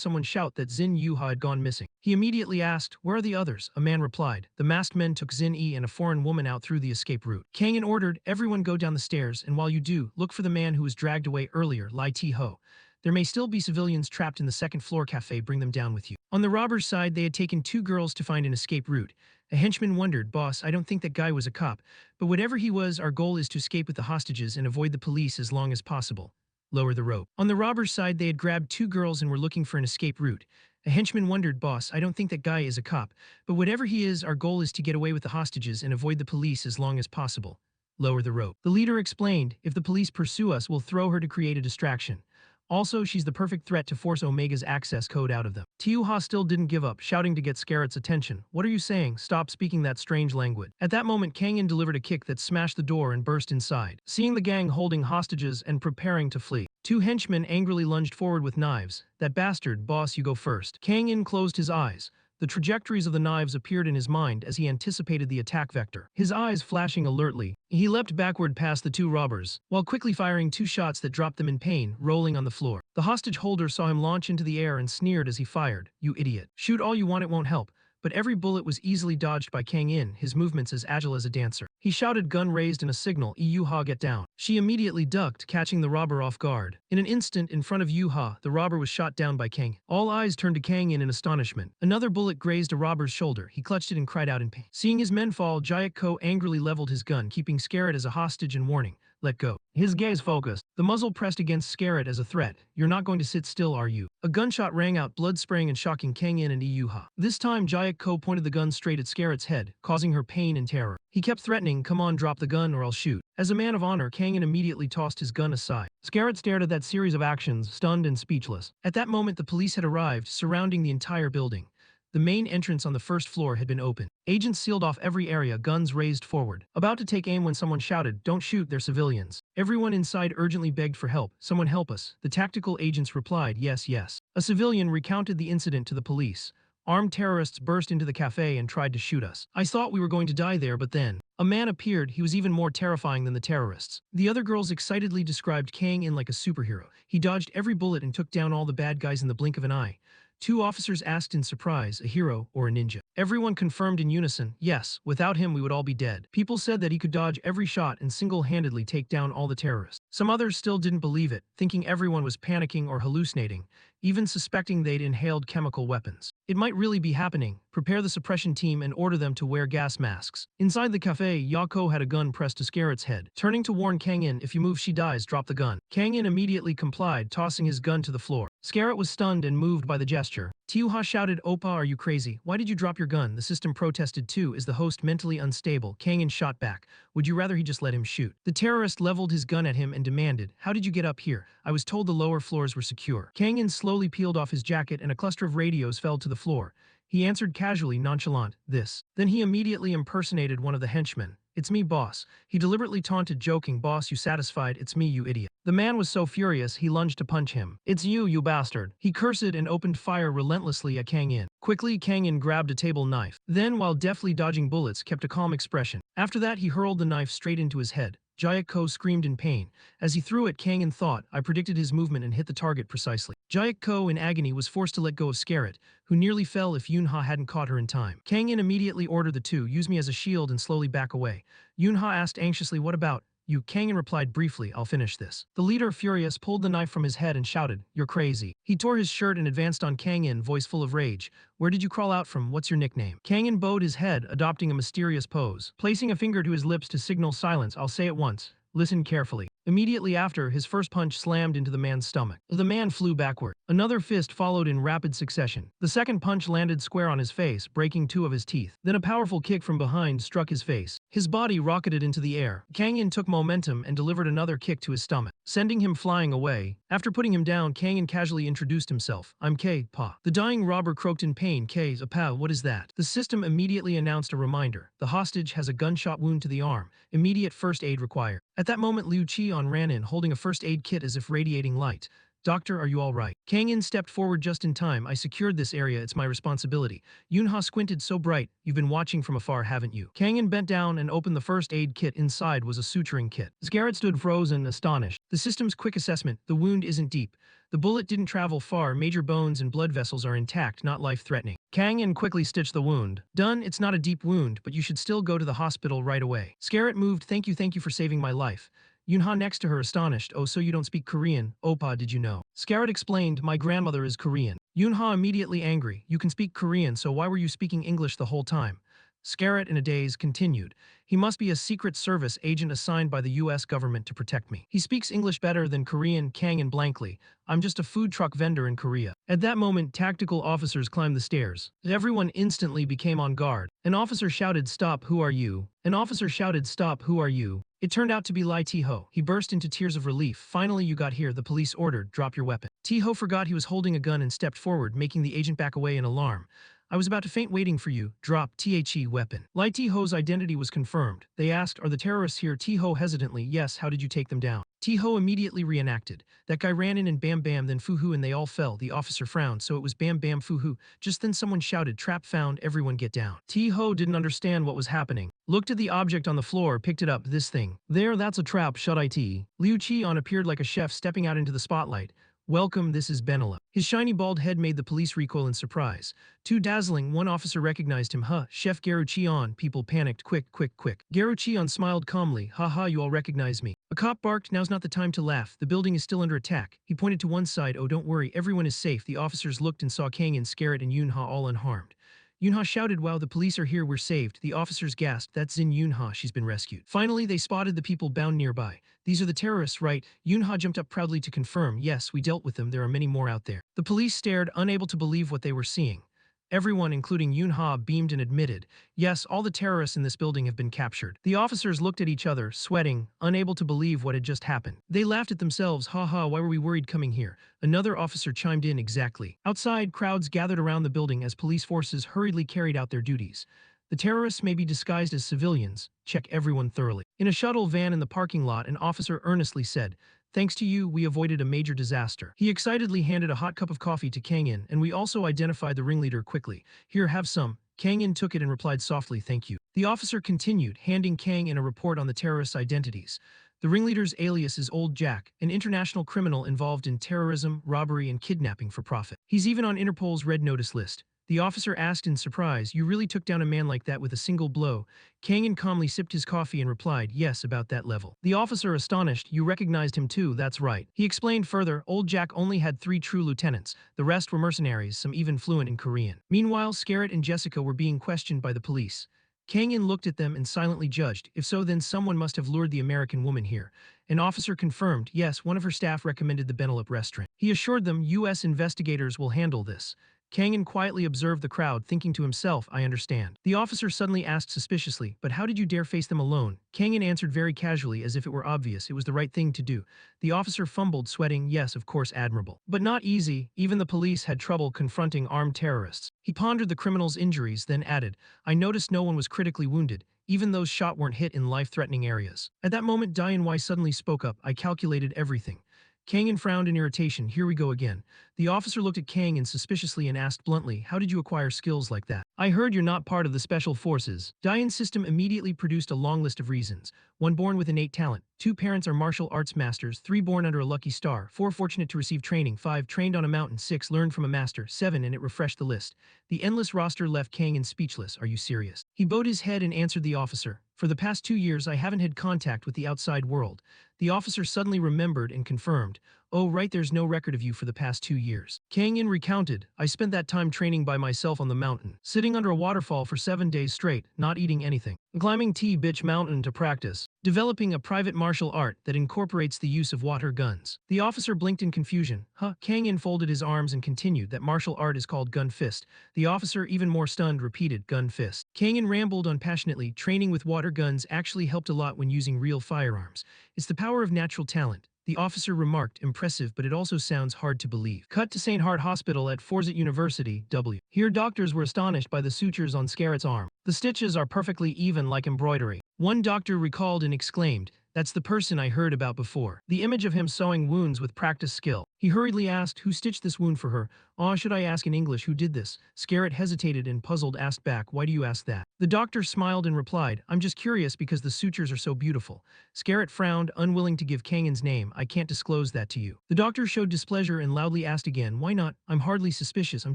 someone shout that Zin Yuha had gone missing. He immediately asked, where are the others? A man replied. The masked men took Zin E and a foreign woman out through the escape route. Kang In ordered, everyone go down the stairs, and while you do, look for the man who was dragged away earlier, Lai T-Ho. There may still be civilians trapped in the 2nd floor cafe, bring them down with you. On the robbers' side, they had taken 2 girls to find an escape route. A henchman wondered, boss, I don't think that guy was a cop, but whatever he was, our goal is to escape with the hostages and avoid the police as long as possible. Lower the rope. On the robbers' side, they had grabbed 2 girls and were looking for an escape route. A henchman wondered, boss, I don't think that guy is a cop, but whatever he is, our goal is to get away with the hostages and avoid the police as long as possible. Lower the rope. The leader explained, if the police pursue us, we'll throw her to create a distraction. Also, she's the perfect threat to force Omega's access code out of them. T-Yuha still didn't give up, shouting to get Scarrett's attention. What are you saying? Stop speaking that strange language. At that moment, Kang In delivered a kick that smashed the door and burst inside. Seeing the gang holding hostages and preparing to flee, 2 henchmen angrily lunged forward with knives. That bastard, boss, you go first. Kang In closed his eyes, The trajectories of the knives appeared in his mind as he anticipated the attack vector. His eyes flashing alertly, he leapt backward past the two robbers, while quickly firing two shots that dropped them in pain, rolling on the floor. The hostage holder saw him launch into the air and sneered as he fired. "You idiot. Shoot all you want, it won't help." But every bullet was easily dodged by Kang In, his movements as agile as a dancer. He shouted, gun raised in a signal, Yuha, get down. She immediately ducked, catching the robber off guard. In an instant, in front of Yuha, the robber was shot down by Kang. All eyes turned to Kang In astonishment. Another bullet grazed a robber's shoulder. He clutched it and cried out in pain. Seeing his men fall, Jayak Ko angrily leveled his gun, keeping Scarrett as a hostage and warning, "Let go." His gaze focused, the muzzle pressed against Scarrett as a threat. "You're not going to sit still, are you?" A gunshot rang out, blood spraying and shocking Kang In and Yuha. This time, Jayak Ko pointed the gun straight at Scarrett's head, causing her pain and terror. He kept threatening, "Come on, drop the gun or I'll shoot." As a man of honor, Kang In immediately tossed his gun aside. Scarrett stared at that series of actions, stunned and speechless. At that moment, the police had arrived, surrounding the entire building. The main entrance on the first floor had been opened. Agents sealed off every area, guns raised forward. About to take aim when someone shouted, "Don't shoot, they're civilians." Everyone inside urgently begged for help. "Someone help us." The tactical agents replied, "Yes, yes." A civilian recounted the incident to the police. "Armed terrorists burst into the cafe and tried to shoot us. I thought we were going to die there, but then a man appeared. He was even more terrifying than the terrorists." The other girls excitedly described Kang In like a superhero. He dodged every bullet and took down all the bad guys in the blink of an eye. Two officers asked in surprise, a hero or a ninja? Everyone confirmed in unison, yes, without him we would all be dead. People said that he could dodge every shot and single-handedly take down all the terrorists. Some others still didn't believe it, thinking everyone was panicking or hallucinating, even suspecting they'd inhaled chemical weapons. It might really be happening. Prepare the suppression team and order them to wear gas masks. Inside the cafe, Yako had a gun pressed to Scarrett's head. Turning to warn Kang In, "If you move she dies, drop the gun." Kang In immediately complied, tossing his gun to the floor. Scarrett was stunned and moved by the gesture. Tiuha shouted, "Oppa, are you crazy? Why did you drop your gun?" The system protested too. "Is the host mentally unstable?" Kang In shot back. "Would you rather he just let him shoot?" The terrorist leveled his gun at him and demanded, "How did you get up here? I was told the lower floors were secure." Kang In slowly peeled off his jacket and a cluster of radios fell to the floor. He answered casually, nonchalant, "This." Then he immediately impersonated one of the henchmen. "It's me, boss." He deliberately taunted, joking, "Boss, you satisfied? It's me, you idiot." The man was so furious he lunged to punch him. "It's you, you bastard." He cursed and opened fire relentlessly at Kang In. Quickly, Kang In grabbed a table knife. Then, while deftly dodging bullets, kept a calm expression. After that, he hurled the knife straight into his head. Jayak Ko screamed in pain. As he threw it, Kang In thought, "I predicted his movement and hit the target precisely." Jayak Ko, in agony, was forced to let go of Scarrett, who nearly fell if Yunha hadn't caught her in time. Kang In immediately ordered the two, "Use me as a shield and slowly back away." Yunha asked anxiously, "What about you?" Kang In replied briefly, "I'll finish this." The leader, furious, pulled the knife from his head and shouted, "You're crazy." He tore his shirt and advanced on Kang In, voice full of rage. "Where did you crawl out from? What's your nickname?" Kang In bowed his head, adopting a mysterious pose. Placing a finger to his lips to signal silence, "I'll say it once. Listen carefully." Immediately after, his first punch slammed into the man's stomach. The man flew backward. Another fist followed in rapid succession. The second punch landed square on his face, breaking two of his teeth. Then a powerful kick from behind struck his face. His body rocketed into the air. Kang In took momentum and delivered another kick to his stomach, sending him flying away. After putting him down, Kang In casually introduced himself. "I'm K. Pa." The dying robber croaked in pain, "K's, pa, what is that?" The system immediately announced a reminder. The hostage has a gunshot wound to the arm. Immediate first aid required. At that moment, Liu Qian ran in, holding a first aid kit as if radiating light. "Doctor, are you all right?" Kang In stepped forward just in time. "I secured this area, it's my responsibility." Yunha squinted, "So bright, you've been watching from afar, haven't you?" Kang In bent down and opened the first aid kit. Inside was a suturing kit. Scarrett stood frozen, astonished. The system's quick assessment, the wound isn't deep. The bullet didn't travel far, major bones and blood vessels are intact, not life-threatening. Kang In quickly stitched the wound. "Done, it's not a deep wound, but you should still go to the hospital right away." Scarrett moved, thank you for saving my life." Yunha next to her, astonished, "Oh, so you don't speak Korean? Oppa, did you know?" Scarrett explained, "My grandmother is Korean." Yunha immediately angry, "You can speak Korean, so why were you speaking English the whole time?" Scarrett, in a daze, continued, "He must be a Secret Service agent assigned by the US government to protect me. He speaks English better than Korean." Kang In blankly, "I'm just a food truck vendor in Korea." At that moment, tactical officers climbed the stairs. Everyone instantly became on guard. An officer shouted, "Stop, who are you?" An officer shouted, "Stop, who are you?" It turned out to be Lai Tiho. He burst into tears of relief. "Finally you got here," the police ordered. "Drop your weapon." Tiho forgot he was holding a gun and stepped forward, making the agent back away in alarm. "I was about to faint waiting for you." "Drop the weapon." Lai Tiho's identity was confirmed. They asked, "Are the terrorists here?" Tiho hesitantly, "Yes, how did you take them down?" T-Ho immediately reenacted. That guy ran in and bam bam then foo-hoo and they all fell. The officer frowned, so it was bam bam foo-hoo. Just then someone shouted, trap found, everyone get down. T-Ho didn't understand what was happening. Looked at the object on the floor, picked it up, this thing. There, that's a trap, shut it. Liu Qian appeared like a chef stepping out into the spotlight. Welcome, this is Benela. His shiny bald head made the police recoil in surprise. Too dazzling, one officer recognized him. Chef Garu Qian. People panicked. Quick, quick, quick. Garu Qian smiled calmly. Ha, you all recognize me. A cop barked, now's not the time to laugh. The building is still under attack. He pointed to one side. Oh, don't worry, everyone is safe. The officers looked and saw Kang and Scarrett and Yunha all unharmed. Yunha shouted, wow, the police are here, we're saved. The officers gasped, that's Xin Yunha, she's been rescued. Finally, they spotted the people bound nearby. These are the terrorists, right? Yunha jumped up proudly to confirm, yes, we dealt with them, there are many more out there. The police stared, unable to believe what they were seeing. Everyone, including Yunha, beamed and admitted, yes, all the terrorists in this building have been captured. The officers looked at each other, sweating, unable to believe what had just happened. They laughed at themselves, why were we worried coming here? Another officer chimed in, exactly. Outside, crowds gathered around the building as police forces hurriedly carried out their duties. The terrorists may be disguised as civilians. Check everyone thoroughly. In a shuttle van in the parking lot, an officer earnestly said, thanks to you, we avoided a major disaster. He excitedly handed a hot cup of coffee to Kang-in, and we also identified the ringleader quickly. Here, have some. Kang-in took it and replied softly, thank you. The officer continued, handing Kang-in a report on the terrorists' identities. The ringleader's alias is Old Jack, an international criminal involved in terrorism, robbery, and kidnapping for profit. He's even on Interpol's Red Notice list. The officer asked in surprise, you really took down a man like that with a single blow? Kang-in calmly sipped his coffee and replied, yes, about that level. The officer astonished, you recognized him too, that's right. He explained further, Old Jack only had 3 true lieutenants. The rest were mercenaries, some even fluent in Korean. Meanwhile, Scarrett and Jessica were being questioned by the police. Kang-in looked at them and silently judged, if so then someone must have lured the American woman here. An officer confirmed, yes, one of her staff recommended the Benelux restaurant. He assured them U.S. investigators will handle this. Kang-in quietly observed the crowd, thinking to himself, I understand. The officer suddenly asked suspiciously, but how did you dare face them alone? Kang-in answered very casually, as if it were obvious, it was the right thing to do. The officer fumbled, sweating, yes, of course, admirable. But not easy, even the police had trouble confronting armed terrorists. He pondered the criminal's injuries, then added, I noticed no one was critically wounded. Even those shot weren't hit in life-threatening areas. At that moment, Dian suddenly spoke up, I calculated everything. Kang-in frowned in irritation, here we go again. The officer looked at Kang-in suspiciously and asked bluntly, how did you acquire skills like that? I heard you're not part of the special forces. Dian's system immediately produced a long list of reasons. 1 born with innate talent, 2 parents are martial arts masters, 3 born under a lucky star, 4 fortunate to receive training, 5 trained on a mountain, 6 learned from a master, 7 and it refreshed the list. The endless roster left Kang-in speechless, are you serious? He bowed his head and answered the officer, for the past 2 years I haven't had contact with the outside world. The officer suddenly remembered and confirmed, oh right, there's no record of you for the past 2 years. Kang-in recounted, I spent that time training by myself on the mountain, sitting under a waterfall for 7 days straight, not eating anything, climbing T-Bitch Mountain to practice, developing a private martial art that incorporates the use of water guns. The officer blinked in confusion. Kang-in folded his arms and continued, that martial art is called gun fist. The officer, even more stunned, repeated, gun fist. Kang-in rambled on passionately, training with water guns actually helped a lot when using real firearms. It's the power of natural talent. The officer remarked, impressive, but it also sounds hard to believe. Cut to St. Hart Hospital at Forsyth University, W. Here doctors were astonished by the sutures on Scarrett's arm. The stitches are perfectly even like embroidery. One doctor recalled and exclaimed, that's the person I heard about before. The image of him sewing wounds with practiced skill. He hurriedly asked, who stitched this wound for her? Should I ask in English who did this? Scarrett hesitated and puzzled asked back, why do you ask that? The doctor smiled and replied, I'm just curious because the sutures are so beautiful. Scarrett frowned, unwilling to give Kang-in's name, I can't disclose that to you. The doctor showed displeasure and loudly asked again, why not? I'm hardly suspicious, I'm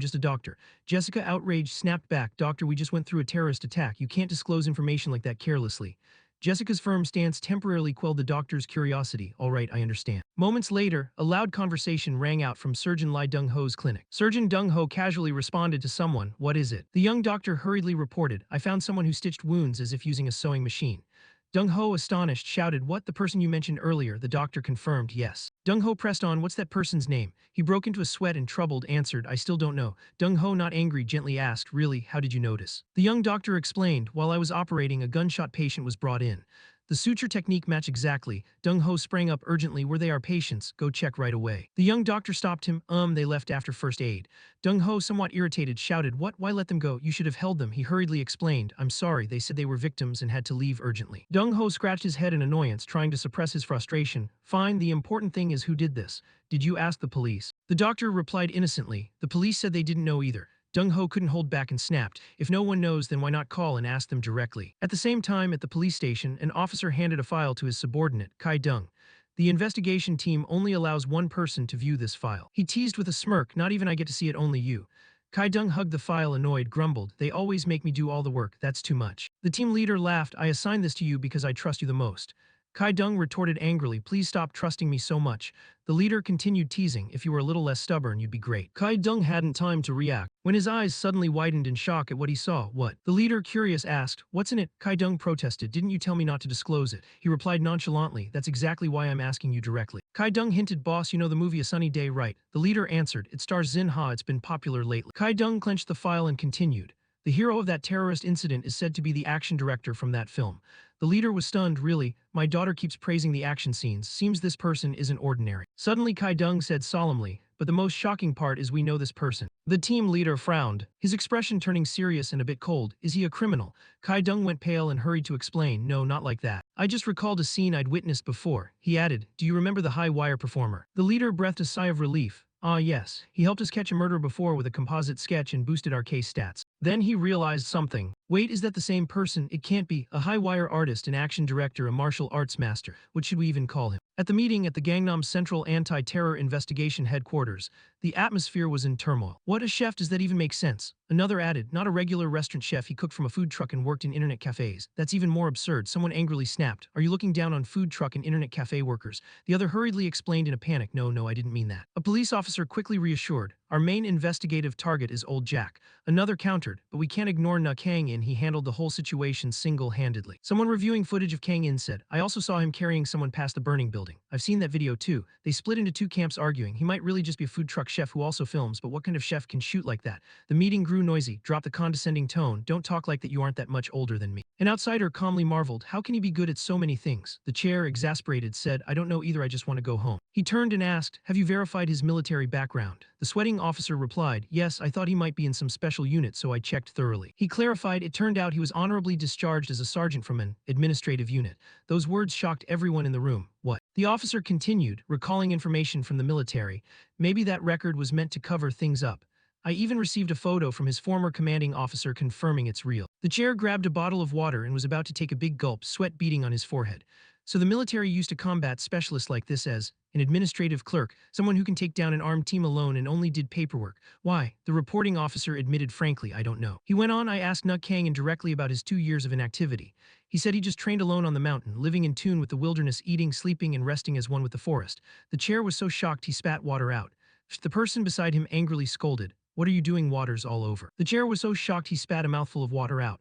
just a doctor. Jessica, outraged, snapped back, doctor, we just went through a terrorist attack, you can't disclose information like that carelessly. Jessica's firm stance temporarily quelled the doctor's curiosity. All right, I understand. Moments later, a loud conversation rang out from Surgeon Lee Dong-ho's clinic. Surgeon Dong-ho casually responded to someone, what is it? The young doctor hurriedly reported, I found someone who stitched wounds as if using a sewing machine. Dong-ho, astonished, shouted, what, the person you mentioned earlier? The doctor confirmed, yes. Dong-ho pressed on, what's that person's name? He broke into a sweat and troubled answered, I still don't know. Dong-ho, not angry, gently asked, really, how did you notice? The young doctor explained, while I was operating, a gunshot patient was brought in. The suture technique match exactly. Dong-ho sprang up urgently. Where they are patients, go check right away. The young doctor stopped him. They left after first aid. Dong-ho, somewhat irritated, shouted, what? Why let them go? You should have held them. He hurriedly explained, I'm sorry, they said they were victims and had to leave urgently. Dong-ho scratched his head in annoyance, trying to suppress his frustration. Fine, the important thing is who did this. Did you ask the police? The doctor replied innocently. The police said they didn't know either. Dong-ho couldn't hold back and snapped, if no one knows, then why not call and ask them directly? At the same time, at the police station, an officer handed a file to his subordinate, Kai-dung. The investigation team only allows one person to view this file. He teased with a smirk, not even I get to see it, only you. Kai-dung hugged the file, annoyed, grumbled, they always make me do all the work, that's too much. The team leader laughed, I assigned this to you because I trust you the most. Kai-dung retorted angrily, please stop trusting me so much. The leader continued teasing, if you were a little less stubborn, you'd be great. Kai-dung hadn't time to react, when his eyes suddenly widened in shock at what he saw. What? The leader, curious, asked, what's in it? Kai-dung protested, didn't you tell me not to disclose it? He replied nonchalantly, that's exactly why I'm asking you directly. Kai-dung hinted, boss, you know the movie A Sunny Day, right? The leader answered, it stars Zin Ha, it's been popular lately. Kai-dung clenched the file and continued, the hero of that terrorist incident is said to be the action director from that film. The leader was stunned, really, my daughter keeps praising the action scenes, seems this person isn't ordinary. Suddenly Kai-dung said solemnly, but the most shocking part is we know this person. The team leader frowned, his expression turning serious and a bit cold, is he a criminal? Kai-dung went pale and hurried to explain, no, not like that. I just recalled a scene I'd witnessed before. He added, do you remember the high wire performer? The leader breathed a sigh of relief. Ah yes, he helped us catch a murderer before with a composite sketch and boosted our case stats. Then he realized something. Wait, is that the same person? It can't be. A high-wire artist, an action director, a martial arts master. What should we even call him? At the meeting at the Gangnam Central Anti-Terror Investigation Headquarters, the atmosphere was in turmoil. What a chef, does that even make sense? Another added, not a regular restaurant chef, he cooked from a food truck and worked in internet cafes. That's even more absurd. Someone angrily snapped, are you looking down on food truck and internet cafe workers? The other hurriedly explained in a panic, no, I didn't mean that. A police officer quickly reassured, our main investigative target is old Jack. Another countered, but we can't ignore Na Kang-in, he handled the whole situation single-handedly. Someone reviewing footage of Kang-in said, I also saw him carrying someone past the burning building. I've seen that video too. They split into two camps arguing, he might really just be a food truck chef who also films, but what kind of chef can shoot like that? The meeting grew noisy, dropped the condescending tone, don't talk like that, you aren't that much older than me. An outsider calmly marveled, how can he be good at so many things? The chair, exasperated, said, I don't know either, I just want to go home. He turned and asked, have you verified his military background? The sweating officer replied, yes, I thought he might be in some special unit, so I checked thoroughly. He clarified, it turned out he was honorably discharged as a sergeant from an administrative unit. Those words shocked everyone in the room. What? The officer continued, recalling information from the military. Maybe that record was meant to cover things up. I even received a photo from his former commanding officer confirming it's real. The chair grabbed a bottle of water and was about to take a big gulp, sweat beading on his forehead. So the military used a combat specialist like this as an administrative clerk, someone who can take down an armed team alone and only did paperwork. Why? The reporting officer admitted frankly, I don't know. He went on, I asked Nuk Kang-in directly about his 2 years of inactivity. He said he just trained alone on the mountain, living in tune with the wilderness, eating, sleeping, and resting as one with the forest. The chair was so shocked he spat water out. The person beside him angrily scolded, what are you doing, water's all over. The chair was so shocked he spat a mouthful of water out.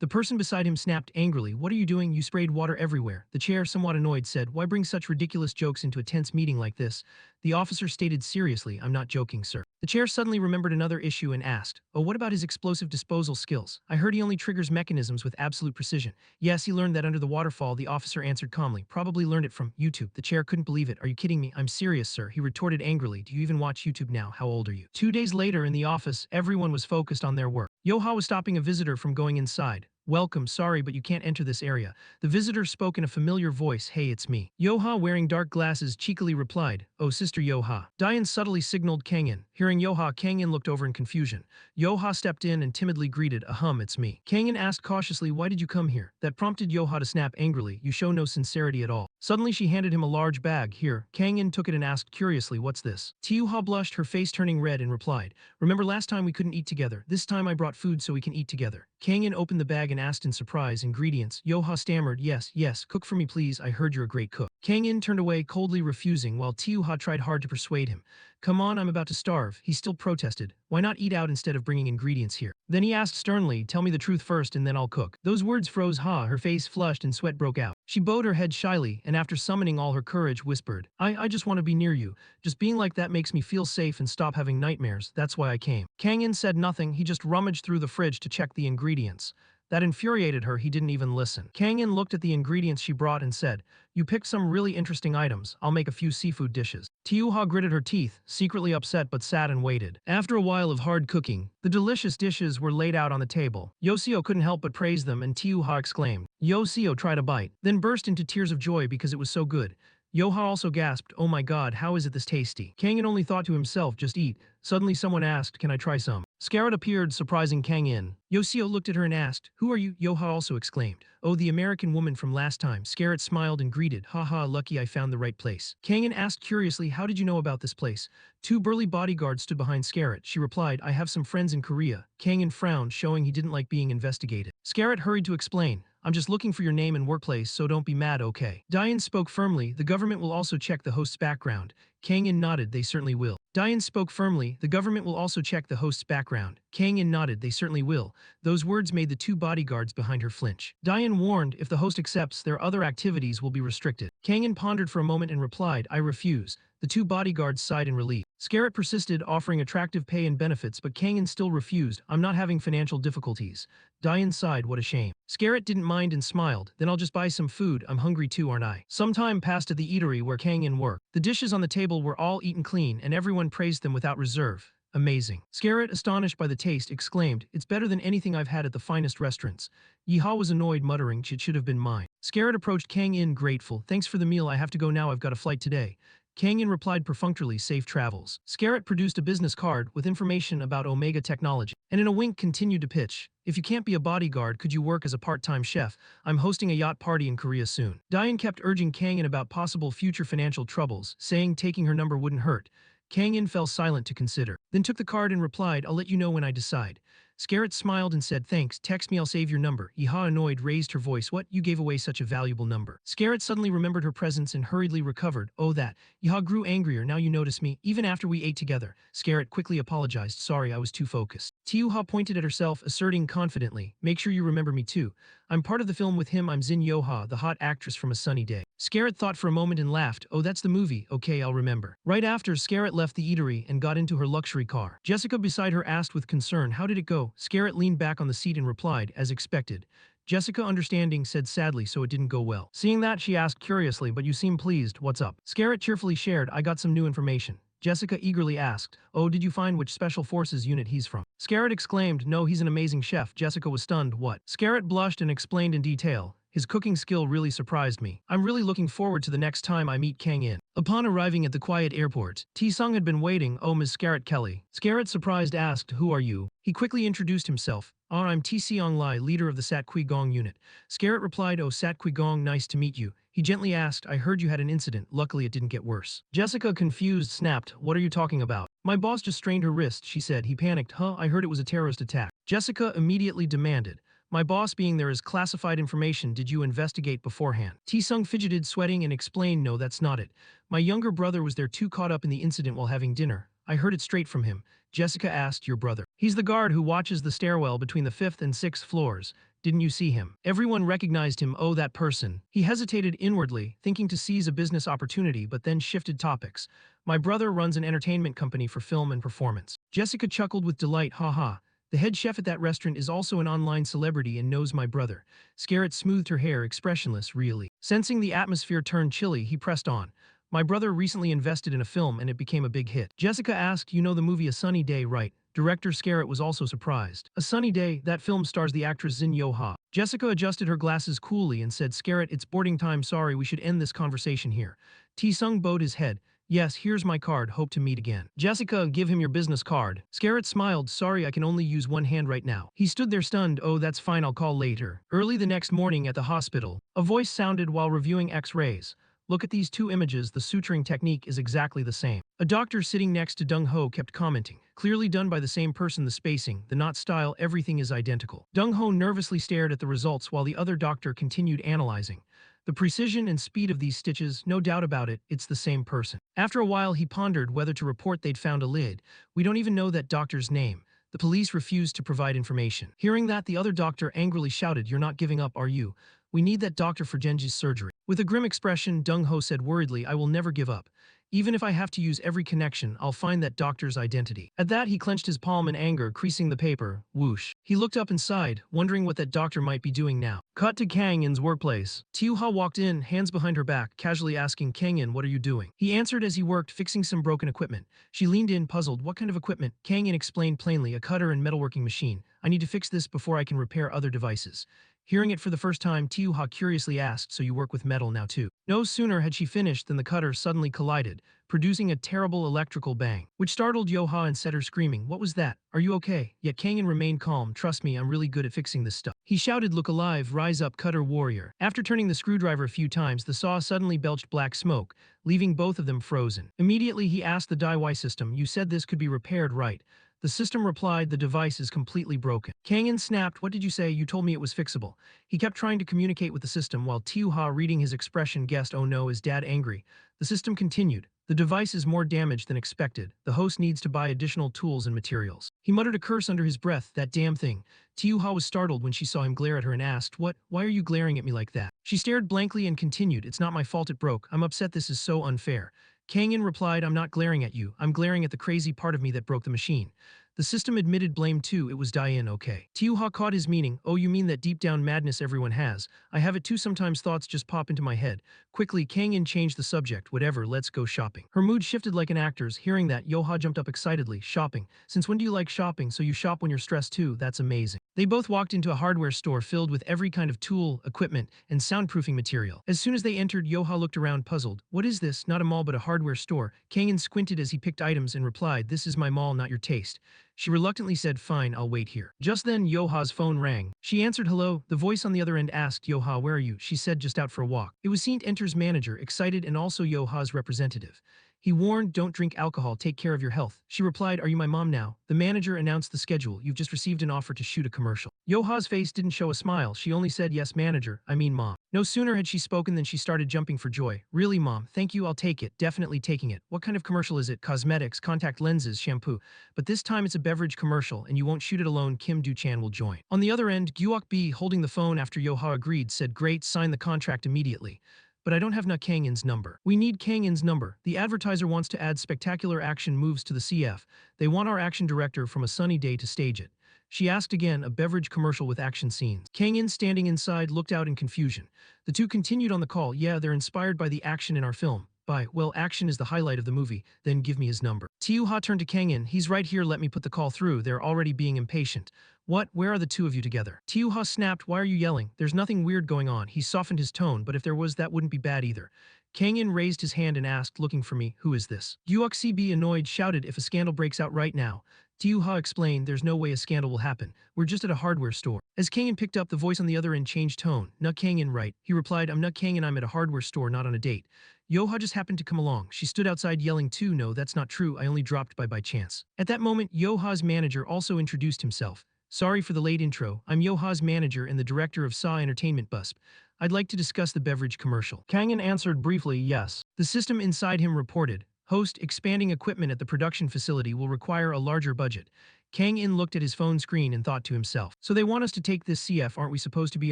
The person beside him snapped angrily, what are you doing, you sprayed water everywhere. The chair, somewhat annoyed, said, why bring such ridiculous jokes into a tense meeting like this? The officer stated seriously, I'm not joking, sir. The chair suddenly remembered another issue and asked, oh, what about his explosive disposal skills? I heard he only triggers mechanisms with absolute precision. Yes, he learned that under the waterfall, the officer answered calmly, probably learned it from YouTube. The chair couldn't believe it. Are you kidding me? I'm serious, sir. He retorted angrily, do you even watch YouTube now? How old are you? 2 days later in the office, everyone was focused on their work. Yo-ha was stopping a visitor from going inside. Welcome, sorry, but you can't enter this area. The visitor spoke in a familiar voice, hey, it's me. Yo-ha, wearing dark glasses, cheekily replied, oh, Sister Yo-ha. Diane subtly signaled Kang-in. Hearing Yo-ha, Kang-in looked over in confusion. Yo-ha stepped in and timidly greeted, it's me. Kang-in asked cautiously, why did you come here? That prompted Yo-ha to snap angrily, you show no sincerity at all. Suddenly she handed him a large bag, here. Kang-in took it and asked curiously, what's this? Yo-ha blushed, her face turning red, and replied, remember last time we couldn't eat together? This time I brought food so we can eat together. Kang-in opened the bag and asked in surprise, ingredients. Yo-ha stammered, yes, cook for me please, I heard you're a great cook. Kang-in turned away, coldly refusing, while Yo-ha tried hard to persuade him. Come on, I'm about to starve. He still protested. Why not eat out instead of bringing ingredients here? Then he asked sternly, tell me the truth first and then I'll cook. Those words froze Ha, her face flushed and sweat broke out. She bowed her head shyly and after summoning all her courage whispered, I just want to be near you. Just being like that makes me feel safe and stop having nightmares, that's why I came. Kang-in said nothing, he just rummaged through the fridge to check the ingredients. That infuriated her, he didn't even listen. Kang In looked at the ingredients she brought and said, "You picked some really interesting items, I'll make a few seafood dishes." Tiuha gritted her teeth, secretly upset but sat and waited. After a while of hard cooking, the delicious dishes were laid out on the table. Yosio couldn't help but praise them and Tiuha exclaimed. Yosio tried a bite, then burst into tears of joy because it was so good. Yoha also gasped, "Oh my god, how is it this tasty?" Kang In only thought to himself, just eat. Suddenly someone asked, "Can I try some?" Scarlet appeared, surprising Kang In. Yosio looked at her and asked, "Who are you?" Yoha also exclaimed, "Oh, the American woman from last time." Scarlet smiled and greeted, "Haha, lucky I found the right place." Kang In asked curiously, "How did you know about this place?" Two burly bodyguards stood behind Scarlet. She replied, "I have some friends in Korea." Kang In frowned, showing he didn't like being investigated. Scarlet hurried to explain, "I'm just looking for your name and workplace, so don't be mad, okay?" Diane spoke firmly, "The government will also check the host's background." Kang In nodded, "They certainly will." Diane spoke firmly, "The government will also check the host's background." Kang In nodded, "They certainly will." Those words made the two bodyguards behind her flinch. Diane warned, "If the host accepts, their other activities will be restricted." Kang In pondered for a moment and replied, "I refuse." The two bodyguards sighed in relief. Scarlet persisted, offering attractive pay and benefits, but Kang In still refused. "I'm not having financial difficulties." Diane sighed, "What a shame." Scarlet didn't mind and smiled, "Then I'll just buy some food, I'm hungry too, aren't I?" Some time passed at the eatery where Kang In worked. The dishes on the table were all eaten clean and everyone praised them without reserve. Amazing. Scarlet, astonished by the taste, exclaimed, "It's better than anything I've had at the finest restaurants." Yeehaw was annoyed, muttering, "It should have been mine." Scarlet approached Kang In, grateful, "Thanks for the meal, I have to go now, I've got a flight today." Kang In replied perfunctorily, "Safe travels." Scarlet produced a business card with information about Omega Technology, and in a wink continued to pitch, "If you can't be a bodyguard, could you work as a part-time chef? I'm hosting a yacht party in Korea soon." Diane kept urging Kang In about possible future financial troubles, saying taking her number wouldn't hurt. Kang In fell silent to consider, then took the card and replied, "I'll let you know when I decide." Scarlet smiled and said, "Thanks, text me, I'll save your number." Yeehaw, annoyed, raised her voice, "What? You gave away such a valuable number." Scarlet suddenly remembered her presence and hurriedly recovered, "Oh that." Yeehaw grew angrier, "Now you notice me, even after we ate together." Scarlet quickly apologized, "Sorry, I was too focused." Tiuha pointed at herself, asserting confidently, "Make sure you remember me too. I'm part of the film with him, I'm Zin Yoha, the hot actress from A Sunny Day." Scarlet thought for a moment and laughed, "Oh, that's the movie, okay, I'll remember." Right after, Scarlet left the eatery and got into her luxury car. Jessica beside her asked with concern, "How did it go?" Scarlet leaned back on the seat and replied, "As expected." Jessica, understanding, said sadly, "So it didn't go well." Seeing that, she asked curiously, "But you seem pleased, what's up?" Scarlet cheerfully shared, "I got some new information." Jessica eagerly asked, "Oh, did you find which special forces unit he's from?" Scarlet exclaimed, "No, he's an amazing chef." Jessica was stunned, "What?" Scarlet blushed and explained in detail, "His cooking skill really surprised me. I'm really looking forward to the next time I meet Kang In." Upon arriving at the quiet airport, T-Sung had been waiting. "Oh, Ms. Scarlet Kelly." Scarlet, surprised, asked, "Who are you?" He quickly introduced himself. "Oh, I'm T-Seong Lai, leader of the Sat Kui Gong unit." Scarlet replied, "Oh, Sat Kui Gong, nice to meet you." He gently asked, "I heard you had an incident, luckily it didn't get worse." Jessica, confused, snapped, "What are you talking about?" "My boss just strained her wrist," she said. He panicked, "Huh, I heard it was a terrorist attack." Jessica immediately demanded, "My boss being there is classified information, did you investigate beforehand?" T-Sung fidgeted, sweating, and explained, "No, that's not it. My younger brother was there too, caught up in the incident while having dinner. I heard it straight from him." Jessica asked, "Your brother? He's the guard who watches the stairwell between the 5th and 6th floors. Didn't you see him?" Everyone recognized him. "Oh, that person." He hesitated inwardly, thinking to seize a business opportunity, but then shifted topics. "My brother runs an entertainment company for film and performance." Jessica chuckled with delight, "Ha. The head chef at that restaurant is also an online celebrity and knows my brother." Scarlet smoothed her hair, expressionless, "Really?" Sensing the atmosphere turned chilly, he pressed on, "My brother recently invested in a film and it became a big hit." Jessica asked, "You know the movie A Sunny Day, right?" Director Scarlet was also surprised. "A Sunny Day, that film stars the actress Zin Yo-ha." Jessica adjusted her glasses coolly and said, "Scarlet, it's boarding time, sorry, we should end this conversation here." T-Sung bowed his head. "Yes, here's my card, hope to meet again." "Jessica, give him your business card." Scarlet smiled, "Sorry, I can only use one hand right now." He stood there stunned, "Oh, that's fine, I'll call later." Early the next morning at the hospital, a voice sounded while reviewing X-rays. "Look at these two images, the suturing technique is exactly the same." A doctor sitting next to Dung Ho kept commenting, "Clearly done by the same person, the spacing, the knot style, everything is identical." Dung Ho nervously stared at the results while the other doctor continued analyzing. "The precision and speed of these stitches, no doubt about it, it's the same person." After a while he pondered whether to report they'd found a lid. "We don't even know that doctor's name." The police refused to provide information. Hearing that, the other doctor angrily shouted, "You're not giving up, are you? We need that doctor for Genji's surgery." With a grim expression, Dung Ho said worriedly, "I will never give up." Even if I have to use every connection, I'll find that doctor's identity. At that, he clenched his palm in anger, creasing the paper. Whoosh. He looked up and sighed, wondering what that doctor might be doing now. Cut to Kang In's workplace. Tiu-ha walked in, hands behind her back, casually asking Kang In, what are you doing? He answered as he worked, fixing some broken equipment. She leaned in, puzzled. What kind of equipment? Kang In explained plainly, a cutter and metalworking machine. I need to fix this before I can repair other devices. Hearing it for the first time, Tiu-ha curiously asked, so you work with metal now too? No sooner had she finished than the cutter suddenly collided, producing a terrible electrical bang, which startled Yo-ha and set her screaming. What was that? Are you okay? Yet Kang-in remained calm. Trust me, I'm really good at fixing this stuff. He shouted, look alive, rise up, cutter warrior. After turning the screwdriver a few times, the saw suddenly belched black smoke, leaving both of them frozen. Immediately, he asked the DIY system, you said this could be repaired, right? The system replied, the device is completely broken. Kang-in snapped, what did you say? You told me it was fixable. He kept trying to communicate with the system while Tiu-ha, reading his expression, guessed, oh no, is dad angry? The system continued. The device is more damaged than expected. The host needs to buy additional tools and materials. He muttered a curse under his breath, that damn thing. Tiu-ha was startled when she saw him glare at her and asked, what? Why are you glaring at me like that? She stared blankly and continued, it's not my fault it broke. I'm upset, this is so unfair. Kang-in replied, I'm not glaring at you. I'm glaring at the crazy part of me that broke the machine. The system admitted blame too, it was Diane, okay. Tiu-ha caught his meaning, oh you mean that deep down madness everyone has. I have it too, sometimes thoughts just pop into my head. Quickly, Kang-in changed the subject, whatever, let's go shopping. Her mood shifted like an actor's. Hearing that, Yo-ha jumped up excitedly, shopping. Since when do you like shopping? So you shop when you're stressed too, that's amazing. They both walked into a hardware store filled with every kind of tool, equipment, and soundproofing material. As soon as they entered, Yo-ha looked around puzzled. What is this? Not a mall but a hardware store. Kang-in squinted as he picked items and replied, this is my mall, not your taste. She reluctantly said, fine, I'll wait here. Just then, Yo-ha's phone rang. She answered hello. The voice on the other end asked, Yo-ha, where are you? She said, just out for a walk. It was Saint Enter's manager, excited, and also Yo-ha's representative. He warned, don't drink alcohol, take care of your health. She replied, are you my mom now? The manager announced the schedule. You've just received an offer to shoot a commercial. Yo-ha's face didn't show a smile. She only said, yes, manager, I mean mom. No sooner had she spoken than she started jumping for joy. Really, mom? Thank you, I'll take it. Definitely taking it. What kind of commercial is it? Cosmetics, contact lenses, shampoo. But this time it's a beverage commercial, and you won't shoot it alone. Kim Do-chan will join. On the other end, Gyuok B, holding the phone after Yo-ha agreed, said, great, sign the contract immediately. But I don't have Kang In's number. We need Kang In's number. The advertiser wants to add spectacular action moves to the CF. They want our action director from A Sunny Day to stage it. She asked again, a beverage commercial with action scenes. Kang In, standing inside, looked out in confusion. The two continued on the call. Yeah, they're inspired by the action in our film. Well, action is the highlight of the movie. Then give me his number. Tiu-ha turned to Kang In. He's right here, let me put the call through. They're already being impatient. What? Where are the two of you together? Tiu-ha snapped, why are you yelling? There's nothing weird going on. He softened his tone, but if there was, that wouldn't be bad either. Kang In raised his hand and asked, looking for me, who is this? Gyuok CB, annoyed, shouted, if a scandal breaks out right now. Tiu-ha explained, there's no way a scandal will happen. We're just at a hardware store. As Kang In picked up, the voice on the other end changed tone. Not Kang In, right? He replied, I'm not Kang In, I'm at a hardware store, not on a date. Yo-ha just happened to come along. She stood outside yelling too, no, that's not true, I only dropped by chance. At that moment, Yo-ha's manager also introduced himself. Sorry for the late intro, I'm Yo-ha's manager and the director of SA Entertainment Busp. I'd like to discuss the beverage commercial. Kang In answered briefly, yes. The system inside him reported, host, expanding equipment at the production facility will require a larger budget. Kang In looked at his phone screen and thought to himself, so they want us to take this CF, aren't we supposed to be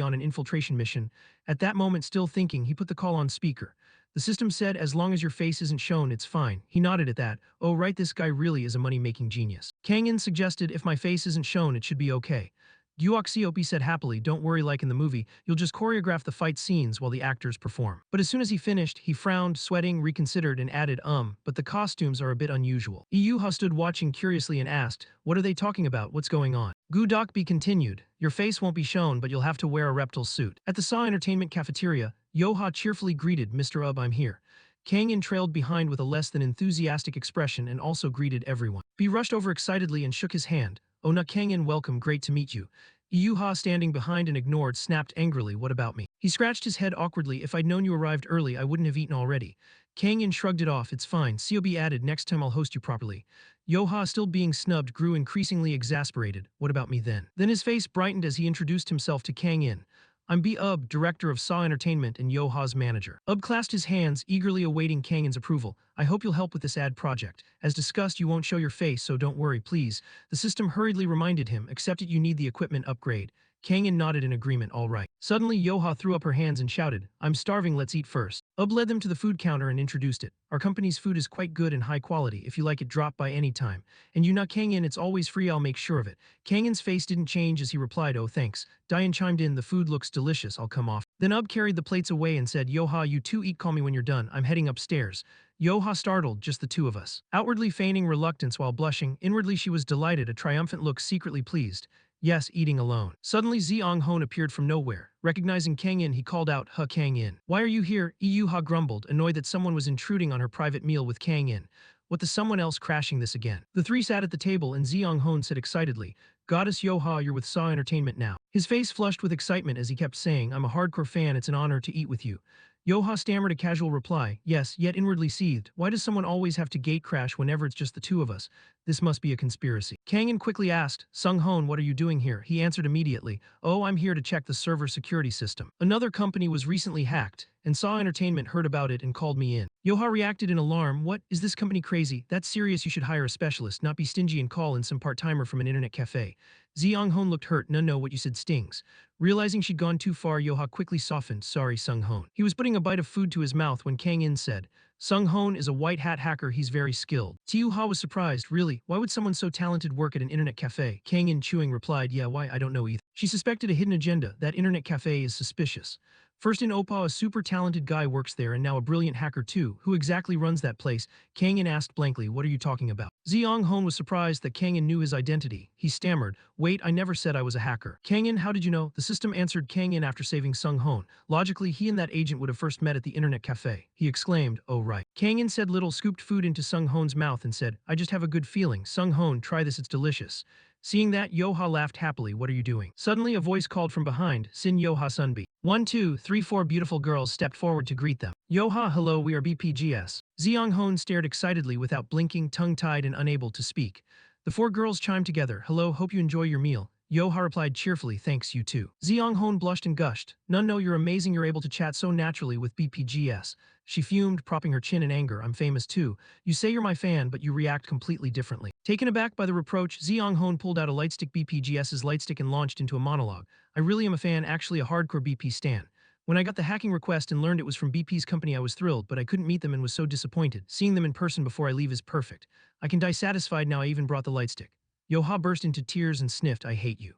on an infiltration mission? At that moment, still thinking, he put the call on speaker. The system said, as long as your face isn't shown, it's fine. He nodded at that. Oh right, this guy really is a money-making genius. Kang In suggested, if my face isn't shown, it should be okay. Gyuok Seopi said happily, don't worry, like in the movie, you'll just choreograph the fight scenes while the actors perform. But as soon as he finished, he frowned, sweating, reconsidered, and added, but the costumes are a bit unusual. Yu-ha stood watching curiously and asked, what are they talking about? What's going on? Gu Dokbi continued, your face won't be shown, but you'll have to wear a reptile suit. At the SA Entertainment cafeteria, Yo-ha cheerfully greeted, Mr. I'm here. Kang In trailed behind with a less than enthusiastic expression and also greeted everyone. B rushed over excitedly and shook his hand. Oh no, Kang In, welcome, great to meet you. Yu-ha, standing behind and ignored, snapped angrily, what about me? He scratched his head awkwardly, if I'd known you arrived early, I wouldn't have eaten already. Kang In shrugged it off, it's fine. Cob added, next time I'll host you properly. Yo-ha, still being snubbed, grew increasingly exasperated. What about me then? Then his face brightened as he introduced himself to Kang In. I'm B-Ub, director of SA Entertainment and Yo-ha's manager. Ub clasped his hands, eagerly awaiting Kang In's approval. I hope you'll help with this ad project. As discussed, you won't show your face, so don't worry, please. The system hurriedly reminded him, except that you need the equipment upgrade. Kang-in nodded in agreement, all right. Suddenly, Yoha threw up her hands and shouted, I'm starving, let's eat first. Ub led them to the food counter and introduced it. Our company's food is quite good and high quality. If you like it, drop by any time. And you not Kang-in, it's always free, I'll make sure of it. Kang-in's face didn't change as he replied, oh thanks. Diane chimed in, the food looks delicious, I'll come off. Then Ub carried the plates away and said, Yoha, you two eat, call me when you're done, I'm heading upstairs. Yoha startled, just the two of us. Outwardly feigning reluctance while blushing, inwardly she was delighted, a triumphant look, secretly pleased. Yes, eating alone. Suddenly Zeong-Hon appeared from nowhere. Recognizing Kang-in, he called out, "Ha Kang-in. Why are you here?" Yu-Ha grumbled, annoyed that someone was intruding on her private meal with Kang-in. What the someone else crashing this again? The three sat at the table and Zeong-Hon said excitedly, Goddess Yoha, you're with Saw Entertainment now. His face flushed with excitement as he kept saying, I'm a hardcore fan, it's an honor to eat with you. Yoha stammered a casual reply, yes, yet inwardly seethed. Why does someone always have to gate crash whenever it's just the two of us? This must be a conspiracy. Kang-in quickly asked, Sung-Hon, what are you doing here? He answered immediately, oh, I'm here to check the server security system. Another company was recently hacked, and Saw Entertainment heard about it and called me in. Yoha reacted in alarm, what, is this company crazy? That's serious, you should hire a specialist, not be stingy and call in some part-timer from an internet cafe. Zeong-Hon looked hurt, no, what you said stings. Realizing she'd gone too far, Yoha quickly softened, sorry Sung-Hon. He was putting a bite of food to his mouth when Kang-in said, Sung-Hon is a white hat hacker, he's very skilled. Yu-Ha was surprised, really, why would someone so talented work at an internet cafe? Kang-in chewing replied, yeah, why, I don't know either. She suspected a hidden agenda, that internet cafe is suspicious. First in Oppa, a super talented guy works there and now a brilliant hacker too. Who exactly runs that place? Kang-in asked blankly, what are you talking about? Zeong-Hon was surprised that Kang-in knew his identity. He stammered, wait, I never said I was a hacker. Kang-in, how did you know? The system answered Kang-in after saving Sung-Hon. Logically, he and that agent would have first met at the internet cafe. He exclaimed, oh right. Kang-in said little, scooped food into Sung-Hon's mouth and said, I just have a good feeling. Sung-Hon, try this, it's delicious. Seeing that, Yoha laughed happily, what are you doing? Suddenly a voice called from behind, Sin Yoha Sunbi. 1, 2, 3, 4 beautiful girls stepped forward to greet them. Yoha, hello, we are BPGS. Zeong-Hon stared excitedly without blinking, tongue-tied and unable to speak. The 4 girls chimed together, hello, hope you enjoy your meal. Yoha replied cheerfully, thanks, you too. Zeong-Hon blushed and gushed, no, you're amazing, you're able to chat so naturally with BPGS. She fumed, propping her chin in anger, I'm famous too. You say you're my fan, but you react completely differently. Taken aback by the reproach, Zeong-Hon pulled out a lightstick, BPGS's lightstick, and launched into a monologue. I really am a fan, actually a hardcore BP stan. When I got the hacking request and learned it was from BP's company, I was thrilled, but I couldn't meet them and was so disappointed. Seeing them in person before I leave is perfect. I can die satisfied now, I even brought the lightstick. Yoha burst into tears and sniffed, I hate you.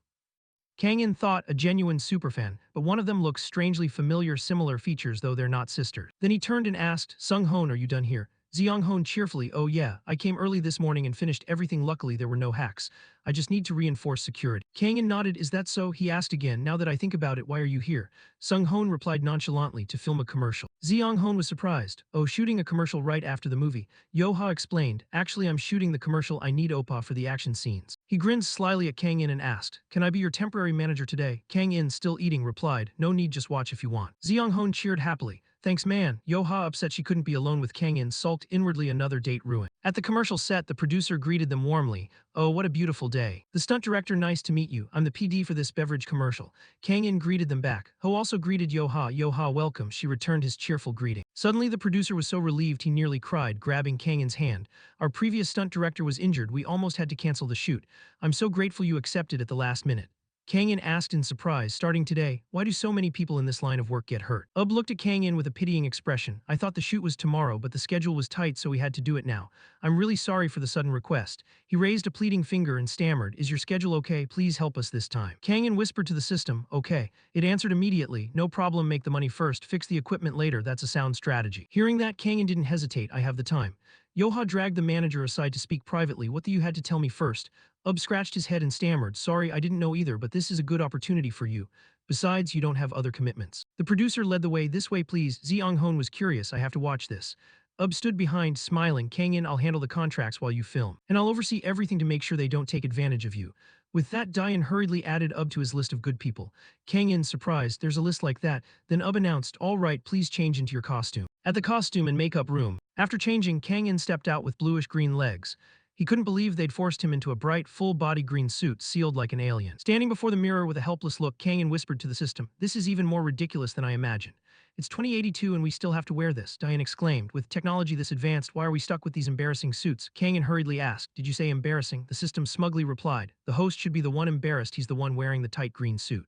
Kang-in thought a genuine superfan, but one of them looks strangely familiar, similar features though they're not sisters. Then he turned and asked, Sung-Hon, are you done here? Zeong-Hon cheerfully, oh yeah, I came early this morning and finished everything, luckily there were no hacks. I just need to reinforce security. Kang-in nodded, is that so? He asked again, now that I think about it, why are you here? Sung-Hon replied nonchalantly, to film a commercial. Zeong-Hon was surprised, oh, shooting a commercial right after the movie. Yoha explained, actually I'm shooting the commercial, I need Oppa for the action scenes. He grinned slyly at Kang-in and asked, can I be your temporary manager today? Kang-in, still eating, replied, no need, just watch if you want. Zeong-Hon cheered happily. Thanks man. Yoha, upset she couldn't be alone with Kang-in, sulked inwardly, another date ruined. At the commercial set, the producer greeted them warmly. Oh, what a beautiful day. The stunt director, nice to meet you. I'm the PD for this beverage commercial. Kang-in greeted them back. Ho also greeted Yoha. Yoha, welcome. She returned his cheerful greeting. Suddenly the producer was so relieved he nearly cried, grabbing Kang-in's hand. Our previous stunt director was injured. We almost had to cancel the shoot. I'm so grateful you accepted at the last minute. Kang-in asked in surprise, starting today, why do so many people in this line of work get hurt? Ub looked at Kang-in with a pitying expression. I thought the shoot was tomorrow, but the schedule was tight, so we had to do it now. I'm really sorry for the sudden request. He raised a pleading finger and stammered, is your schedule okay? Please help us this time. Kang-in whispered to the system, okay. It answered immediately, no problem, make the money first, fix the equipment later, that's a sound strategy. Hearing that, Kang-in didn't hesitate, I have the time. Yoha dragged the manager aside to speak privately, what you had to tell me first. Ub scratched his head and stammered, sorry, I didn't know either, but this is a good opportunity for you. Besides, you don't have other commitments. The producer led the way, this way please. Zeong-Hon was curious, I have to watch this. Ub stood behind, smiling, Kang-in, I'll handle the contracts while you film. And I'll oversee everything to make sure they don't take advantage of you. With that, Diane hurriedly added Ub to his list of good people. Kang-in, surprised, there's a list like that. Then Ub announced, all right, please change into your costume. At the costume and makeup room, after changing, Kang-in stepped out with bluish-green legs. He couldn't believe they'd forced him into a bright, full-body green suit, sealed like an alien. Standing before the mirror with a helpless look, Kang-in whispered to the system, this is even more ridiculous than I imagined. It's 2082 and we still have to wear this, Diane exclaimed. With technology this advanced, why are we stuck with these embarrassing suits? Kang-in hurriedly asked, did you say embarrassing? The system smugly replied, the host should be the one embarrassed, he's the one wearing the tight green suit.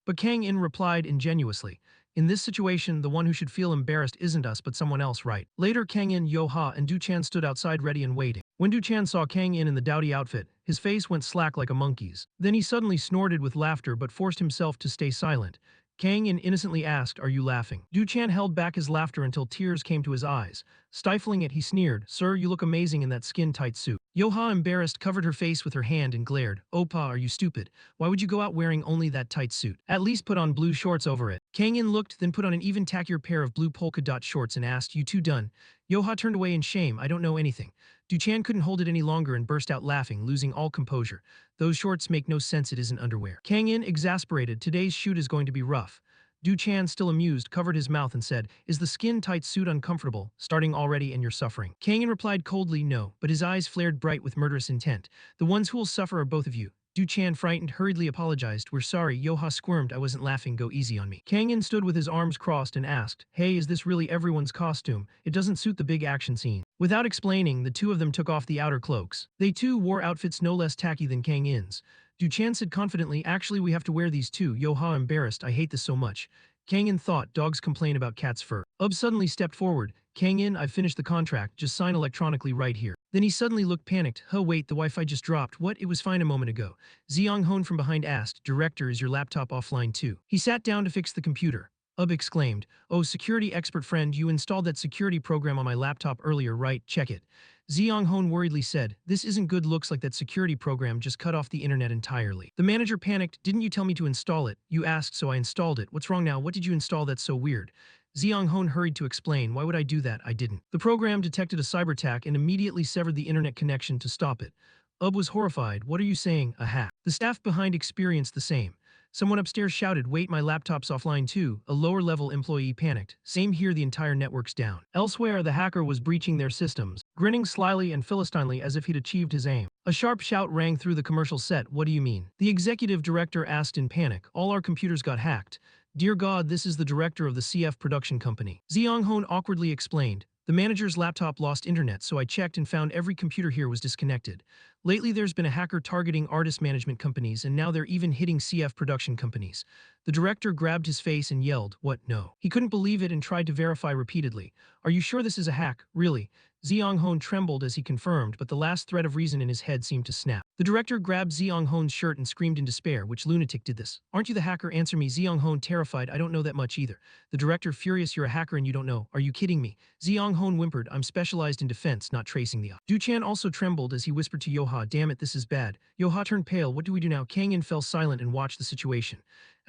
But Kang In replied ingenuously, in this situation, the one who should feel embarrassed isn't us but someone else, right? Later, Kang In, Yo Ha, and Du Chan stood outside ready and waiting. When Du Chan saw Kang In the dowdy outfit, his face went slack like a monkey's. Then he suddenly snorted with laughter but forced himself to stay silent. Kang In innocently asked, are you laughing? Du Chan held back his laughter until tears came to his eyes. Stifling it, he sneered, sir, you look amazing in that skin-tight suit. Yo-ha, embarrassed, covered her face with her hand and glared, Oppa, are you stupid? Why would you go out wearing only that tight suit? At least put on blue shorts over it. Kang In looked, then put on an even tackier pair of blue polka dot shorts and asked, you two done? Yo-ha turned away in shame, I don't know anything. Du Chan couldn't hold it any longer and burst out laughing, losing all composure. Those shorts make no sense, it isn't underwear. Kang In, exasperated, today's shoot is going to be rough. Du Chan, still amused, covered his mouth and said, is the skin-tight suit uncomfortable, starting already and you're suffering? Kang In replied coldly, no, but his eyes flared bright with murderous intent. The ones who will suffer are both of you. Du Chan, frightened, hurriedly apologized, we're sorry. Yo-ha squirmed, I wasn't laughing, go easy on me. Kang In stood with his arms crossed and asked, hey, is this really everyone's costume? It doesn't suit the big action scene. Without explaining, the two of them took off the outer cloaks. They too wore outfits no less tacky than Kang In's. Du Chan said confidently, actually we have to wear these too. Yo-ha embarrassed, I hate this so much. Kang In thought, dogs complain about cat's fur. Suddenly stepped forward. Kang In, I've finished the contract, just sign electronically right here. Then he suddenly looked panicked. Huh, wait, the Wi-Fi just dropped. What? It was fine a moment ago. Ziyang Hon from behind asked, Director, is your laptop offline too? He sat down to fix the computer. Exclaimed, oh, security expert friend, you installed that security program on my laptop earlier, right? Check it. Ziyang Hon worriedly said, this isn't good, looks like that security program just cut off the internet entirely. The manager panicked, didn't you tell me to install it? You asked, so I installed it. What's wrong now? What did you install that's so weird? Ziyang Hon hurried to explain, why would I do that? I didn't. The program detected a cyber attack and immediately severed the internet connection to stop it. Was horrified, what are you saying, a hack? The staff behind experienced the same. Someone upstairs shouted, wait, my laptop's offline too. A lower-level employee panicked. Same here, the entire network's down. Elsewhere, the hacker was breaching their systems, grinning slyly and philistinely as if he'd achieved his aim. A sharp shout rang through the commercial set, what do you mean? The executive director asked in panic, all our computers got hacked. Dear God, this is the director of the CF production company. Ziyang Hon awkwardly explained, the manager's laptop lost internet, so I checked and found every computer here was disconnected. Lately, there's been a hacker targeting artist management companies, and now they're even hitting CF production companies. The director grabbed his face and yelled, what, no? He couldn't believe it and tried to verify repeatedly. Are you sure this is a hack? Really? Ziyang Hon trembled as he confirmed, but the last thread of reason in his head seemed to snap. The director grabbed Ziyang Hon's shirt and screamed in despair, which lunatic did this? Aren't you the hacker? Answer me. Ziyang Hon, terrified, I don't know that much either. The director, furious, you're a hacker and you don't know. Are you kidding me? Ziyang Hon whimpered, I'm specialized in defense, not tracing the Du Chan also trembled as he whispered to Yo-ha, damn it, this is bad. Yo-ha turned pale, what do we do now? Kang In fell silent and watched the situation.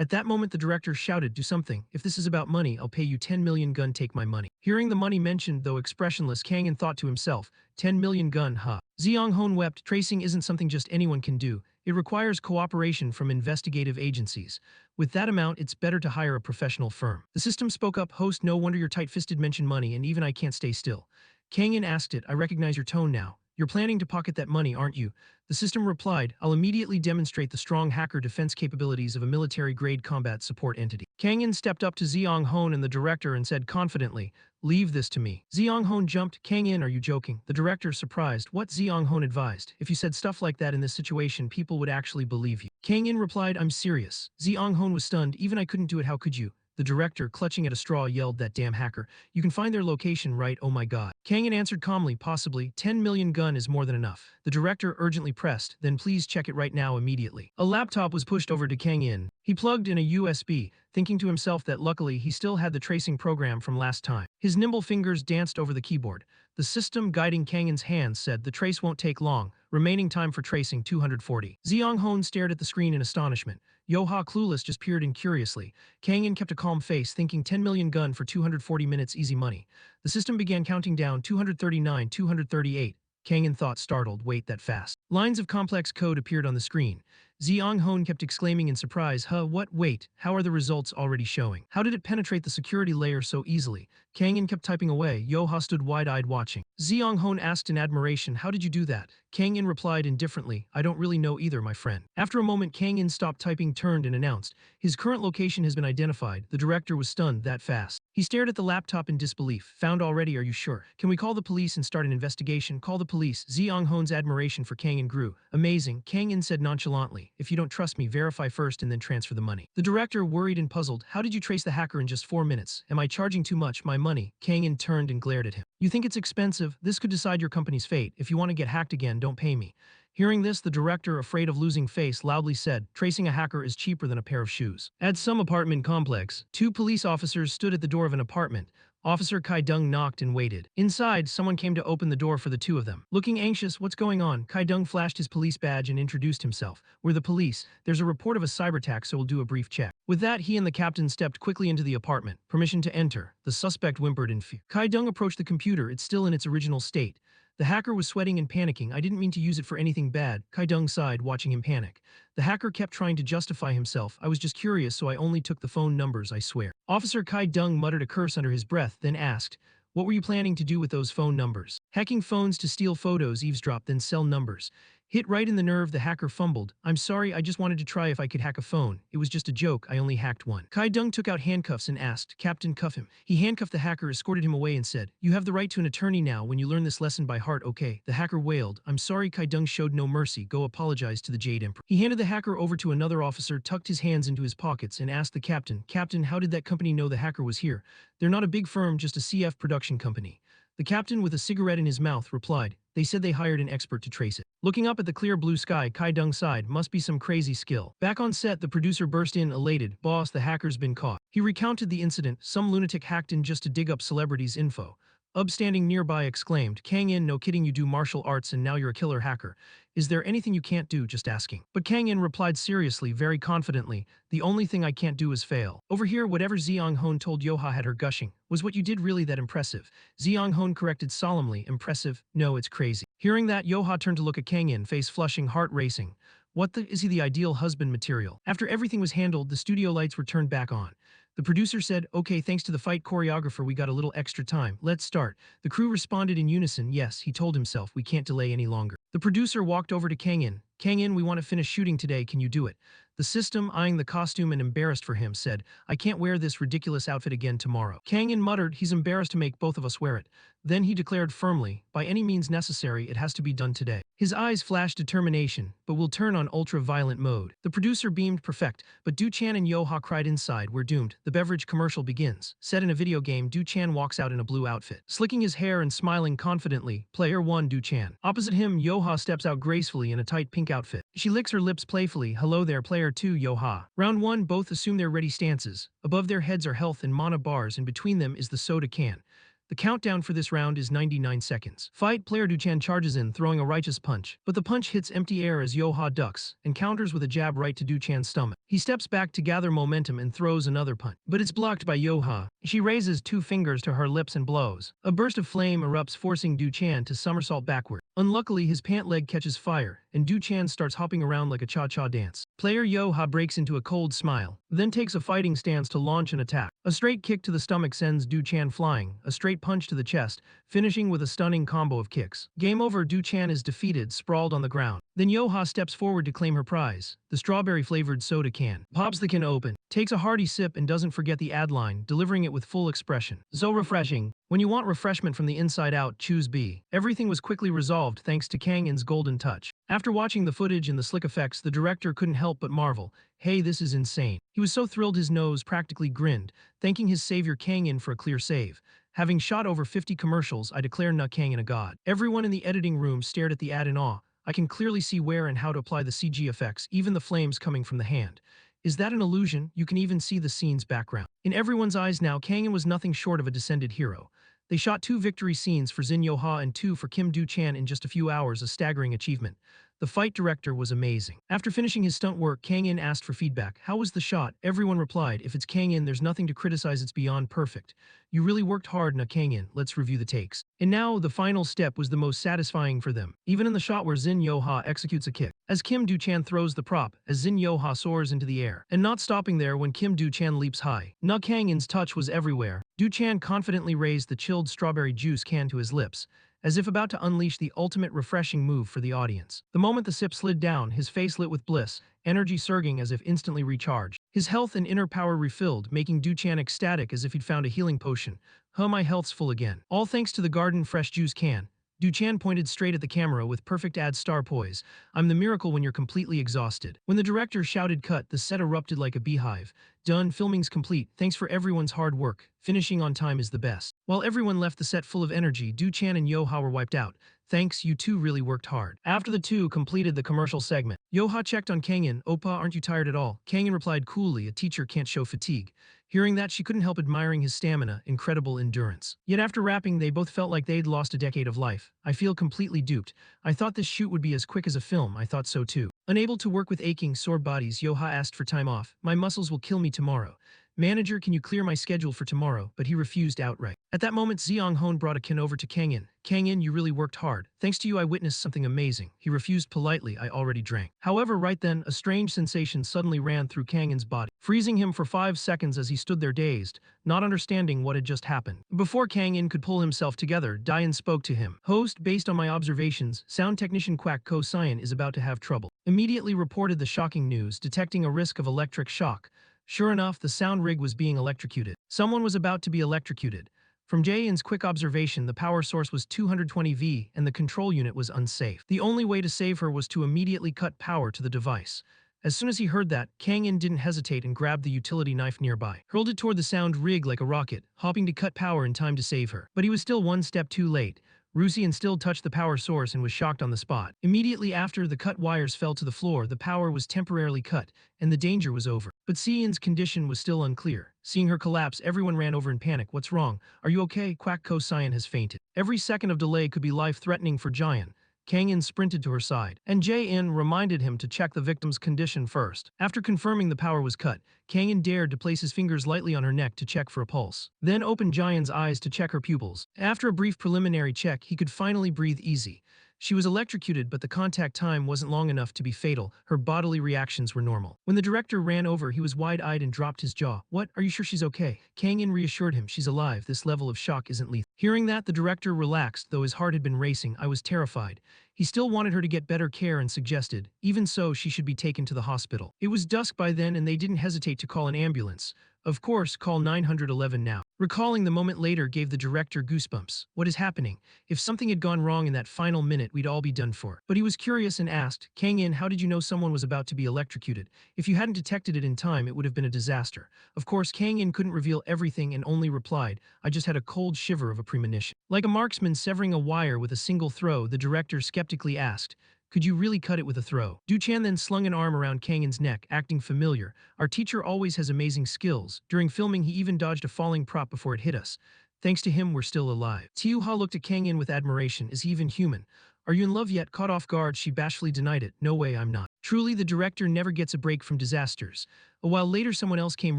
At that moment, the director shouted, do something. If this is about money, I'll pay you 10 million gun, take my money. Hearing the money mentioned, though expressionless, Kang In thought to himself, 10 million gun, huh? Ziyang Hon wept, tracing isn't something just anyone can do. It requires cooperation from investigative agencies. With that amount, it's better to hire a professional firm. The system spoke up, host, no wonder you're tight-fisted, mention money, and even I can't stay still. Kang In asked it, I recognize your tone now. You're planning to pocket that money, aren't you? The system replied, I'll immediately demonstrate the strong hacker defense capabilities of a military-grade combat support entity. Kang In stepped up to Ziyang Hon and the director and said confidently, leave this to me. Ziyang Hon jumped, Kang In, are you joking? The director, surprised, what? Ziyang Hon advised, if you said stuff like that in this situation, people would actually believe you. Kang In replied, I'm serious. Ziyang Hon was stunned, even I couldn't do it, how could you? The director, clutching at a straw, yelled, that damn hacker. You can find their location, right? Oh my god. Kang In answered calmly, possibly. 10 million gun is more than enough. The director urgently pressed, then please check it right now immediately. A laptop was pushed over to Kang In. He plugged in a USB, thinking to himself that luckily he still had the tracing program from last time. His nimble fingers danced over the keyboard. The system guiding Kang In's hands said the trace won't take long. Remaining time for tracing 240. Ziyang Hon stared at the screen in astonishment. Yo-ha, clueless, just peered in curiously. Kang In kept a calm face, thinking 10 million gun for 240 minutes, easy money. The system began counting down, 239, 238. Kang In thought, startled, wait, that fast. Lines of complex code appeared on the screen. Ziyang Hon kept exclaiming in surprise, huh, what, wait, how are the results already showing? How did it penetrate the security layer so easily? Kang In kept typing away, Yo-ha stood wide-eyed watching. Ziyang Hon asked in admiration, how did you do that? Kang In replied indifferently, I don't really know either, my friend. After a moment, Kang In stopped typing, turned and announced, his current location has been identified. The director was stunned that fast. He stared at the laptop in disbelief. Found already, are you sure? Can we call the police and start an investigation? Call the police. Zeong Hoon's admiration for Kang In grew. Amazing, Kang In said nonchalantly. If you don't trust me, verify first and then transfer the money. The director, worried and puzzled, how did you trace the hacker in just 4 minutes? Am I charging too much? My money? Kang In turned and glared at him. You think it's expensive? This could decide your company's fate. If you want to get hacked again, don't pay me. Hearing this, the director, afraid of losing face, loudly said, tracing a hacker is cheaper than a pair of shoes. At some apartment complex, 2 police officers stood at the door of an apartment. Officer Kai Dung knocked and waited. Inside, someone came to open the door for the 2 of them. Looking anxious, what's going on? Kai Dung flashed his police badge and introduced himself. We're the police. There's a report of a cyber attack, so we'll do a brief check. With that, he and the captain stepped quickly into the apartment. Permission to enter. The suspect whimpered in fear. Kai Dung approached the computer. It's still in its original state. The hacker was sweating and panicking. I didn't mean to use it for anything bad, Kai Dung sighed, watching him panic. The hacker kept trying to justify himself. I was just curious, so I only took the phone numbers, I swear. Officer Kai Dung muttered a curse under his breath, then asked, what were you planning to do with those phone numbers? Hacking phones to steal photos, eavesdrop, then sell numbers. Hit right in the nerve, the hacker fumbled. I'm sorry, I just wanted to try if I could hack a phone. It was just a joke, I only hacked one. Kai Dung took out handcuffs and asked, Captain, cuff him. He handcuffed the hacker, escorted him away and said, you have the right to an attorney now when you learn this lesson by heart, okay? The hacker wailed, I'm sorry. Kai Dung showed no mercy. Go apologize to the Jade Emperor. He handed the hacker over to another officer, tucked his hands into his pockets and asked the captain, Captain, how did that company know the hacker was here? They're not a big firm, just a CF production company. The captain, with a cigarette in his mouth, replied, they said they hired an expert to trace it. Looking up at the clear blue sky, Kai Dung sighed, must be some crazy skill. Back on set, the producer burst in, elated, boss, the hacker's been caught. He recounted the incident, some lunatic hacked in just to dig up celebrities' info. Ub, standing nearby, exclaimed, Kang In, no kidding, you do martial arts and now you're a killer hacker. Is there anything you can't do? Just asking. But Kang In replied seriously, very confidently, the only thing I can't do is fail. Over here, whatever Zeong Hoon told Yoha had her gushing. Was what you did really that impressive? Zeong Hoon corrected solemnly, impressive? No, it's crazy. Hearing that, Yoha turned to look at Kang In, face flushing, heart racing. What the, is he the ideal husband material? After everything was handled, the studio lights were turned back on. The producer said, okay, thanks to the fight choreographer, we got a little extra time. Let's start. The crew responded in unison, yes, he told himself, we can't delay any longer. The producer walked over to Kang In. Kang In, we want to finish shooting today, can you do it? The system, eyeing the costume and embarrassed for him, said, I can't wear this ridiculous outfit again tomorrow. Kang In muttered, he's embarrassed to make both of us wear it. Then he declared firmly, by any means necessary, it has to be done today. His eyes flashed determination, but we'll turn on ultra-violent mode. The producer beamed perfect, but Du Chan and Yoha cried inside, we're doomed. The beverage commercial begins. Set in a video game, Du Chan walks out in a blue outfit. Slicking his hair and smiling confidently, Player 1 Du Chan. Opposite him, Yoha steps out gracefully in a tight pink outfit. She licks her lips playfully, hello there, Player 2 Yoha. Round 1, both assume their ready stances. Above their heads are health and mana bars and between them is the soda can. The countdown for this round is 99 seconds. Fight, Player Duchan charges in, throwing a righteous punch. But the punch hits empty air as Yoha ducks, and counters with a jab right to Duchan's stomach. He steps back to gather momentum and throws another punch. But it's blocked by Yoha. She raises 2 fingers to her lips and blows. A burst of flame erupts, forcing Duchan to somersault backward. Unluckily, his pant leg catches fire, and Duchan starts hopping around like a cha-cha dance. Player Yoha breaks into a cold smile, then takes a fighting stance to launch an attack. A straight kick to the stomach sends Duchan flying, a straight punch to the chest, finishing with a stunning combo of kicks. Game over, Duchan is defeated, sprawled on the ground. Then Yoha steps forward to claim her prize, the strawberry-flavored soda can. Pops the can open, takes a hearty sip and doesn't forget the ad line, delivering it with full expression. So refreshing. When you want refreshment from the inside out, choose B. Everything was quickly resolved thanks to Kang In's golden touch. After watching the footage and the slick effects, the director couldn't help but marvel. Hey, this is insane. He was so thrilled his nose practically grinned, thanking his savior Kang In for a clear save. Having shot over 50 commercials, I declare Na Kang In a god. Everyone in the editing room stared at the ad in awe. I can clearly see where and how to apply the CG effects, even the flames coming from the hand. Is that an illusion? You can even see the scene's background. In everyone's eyes now, Kang In was nothing short of a descended hero. They shot 2 victory scenes for Zin Yoha and 2 for Kim Du-chan in just a few hours, a staggering achievement. The fight director was amazing. After finishing his stunt work, Kang In asked for feedback. How was the shot? Everyone replied, if it's Kang In, there's nothing to criticize, it's beyond perfect. You really worked hard, Na Kang In. Let's review the takes. And now, the final step was the most satisfying for them. Even in the shot where Zin Yoha executes a kick. As Kim Du-chan throws the prop, as Zin Yoha soars into the air. And not stopping there when Kim Du-chan leaps high. Na Kang In's touch was everywhere. Du-chan confidently raised the chilled strawberry juice can to his lips. as if about to unleash the ultimate refreshing move for the audience. The moment the sip slid down, his face lit with bliss, energy surging as if instantly recharged. His health and inner power refilled, making Du-chan ecstatic as if he'd found a healing potion. Huh, my health's full again. All thanks to the garden fresh juice can. Du-chan pointed straight at the camera with perfect ad star poise. I'm the miracle when you're completely exhausted. When the director shouted cut, the set erupted like a beehive. Done, filming's complete. Thanks for everyone's hard work. Finishing on time is the best. While everyone left the set full of energy, Du-chan and Yo-ha were wiped out. Thanks, you two really worked hard. After the two completed the commercial segment, Yo-ha checked on Kangin. Oppa, aren't you tired at all? Kangin replied coolly, a teacher can't show fatigue. Hearing that, she couldn't help admiring his stamina, incredible endurance. Yet after wrapping, they both felt like they'd lost a decade of life. I feel completely duped. I thought this shoot would be as quick as a film, I thought so too. Unable to work with aching, sore bodies, Yo-ha asked for time off. My muscles will kill me tomorrow. Manager, can you clear my schedule for tomorrow? But he refused outright. At that moment, Zeong-hoon brought a kin over to Kangin. Kangin, you really worked hard. Thanks to you, I witnessed something amazing. He refused politely, I already drank. However, right then, a strange sensation suddenly ran through Kangin's body, freezing him for 5 seconds as he stood there dazed, not understanding what had just happened. Before Kangin could pull himself together, Dian spoke to him. Host, based on my observations, sound technician Quack Ko-Cyan is about to have trouble. Immediately reported the shocking news, detecting a risk of electric shock. Sure enough, the sound rig was being electrocuted. Someone was about to be electrocuted. From Jae-in's quick observation, the power source was 220 V and the control unit was unsafe. The only way to save her was to immediately cut power to the device. As soon as he heard that, Kang-in didn't hesitate and grabbed the utility knife nearby, hurled it toward the sound rig like a rocket, hoping to cut power in time to save her. But he was still one step too late. Rusian still touched the power source and was shocked on the spot. Immediately after the cut wires fell to the floor, the power was temporarily cut, and the danger was over. But Siyin's condition was still unclear. Seeing her collapse, everyone ran over in panic. What's wrong? Are you okay? Quack Ko-Cyan has fainted. Every second of delay could be life-threatening for Jian. Kang-in sprinted to her side, and Jae-in reminded him to check the victim's condition first. After confirming the power was cut, Kang-in dared to place his fingers lightly on her neck to check for a pulse, then opened Jian's eyes to check her pupils. After a brief preliminary check, he could finally breathe easy. She was electrocuted, but the contact time wasn't long enough to be fatal. Her bodily reactions were normal. When the director ran over, he was wide-eyed and dropped his jaw. What? Are you sure she's okay? Kang-in reassured him. She's alive. This level of shock isn't lethal. Hearing that, the director relaxed, though his heart had been racing. I was terrified. He still wanted her to get better care and suggested, even so, she should be taken to the hospital. It was dusk by then and they didn't hesitate to call an ambulance. Of course, call 911 now. Recalling the moment later gave the director goosebumps. What is happening? If something had gone wrong in that final minute, we'd all be done for. But he was curious and asked, Kang-in, how did you know someone was about to be electrocuted? If you hadn't detected it in time, it would have been a disaster. Of course, Kang-in couldn't reveal everything and only replied, I just had a cold shiver of a premonition. Like a marksman severing a wire with a single throw, the director skeptically asked, could you really cut it with a throw? Du-chan then slung an arm around Kang-in's neck, acting familiar. Our teacher always has amazing skills. During filming, he even dodged a falling prop before it hit us. Thanks to him, we're still alive. Tiu-ha looked at Kang-in with admiration. Is he even human? Are you in love yet? Caught off guard, she bashfully denied it. No way, I'm not. Truly, the director never gets a break from disasters. A while later, someone else came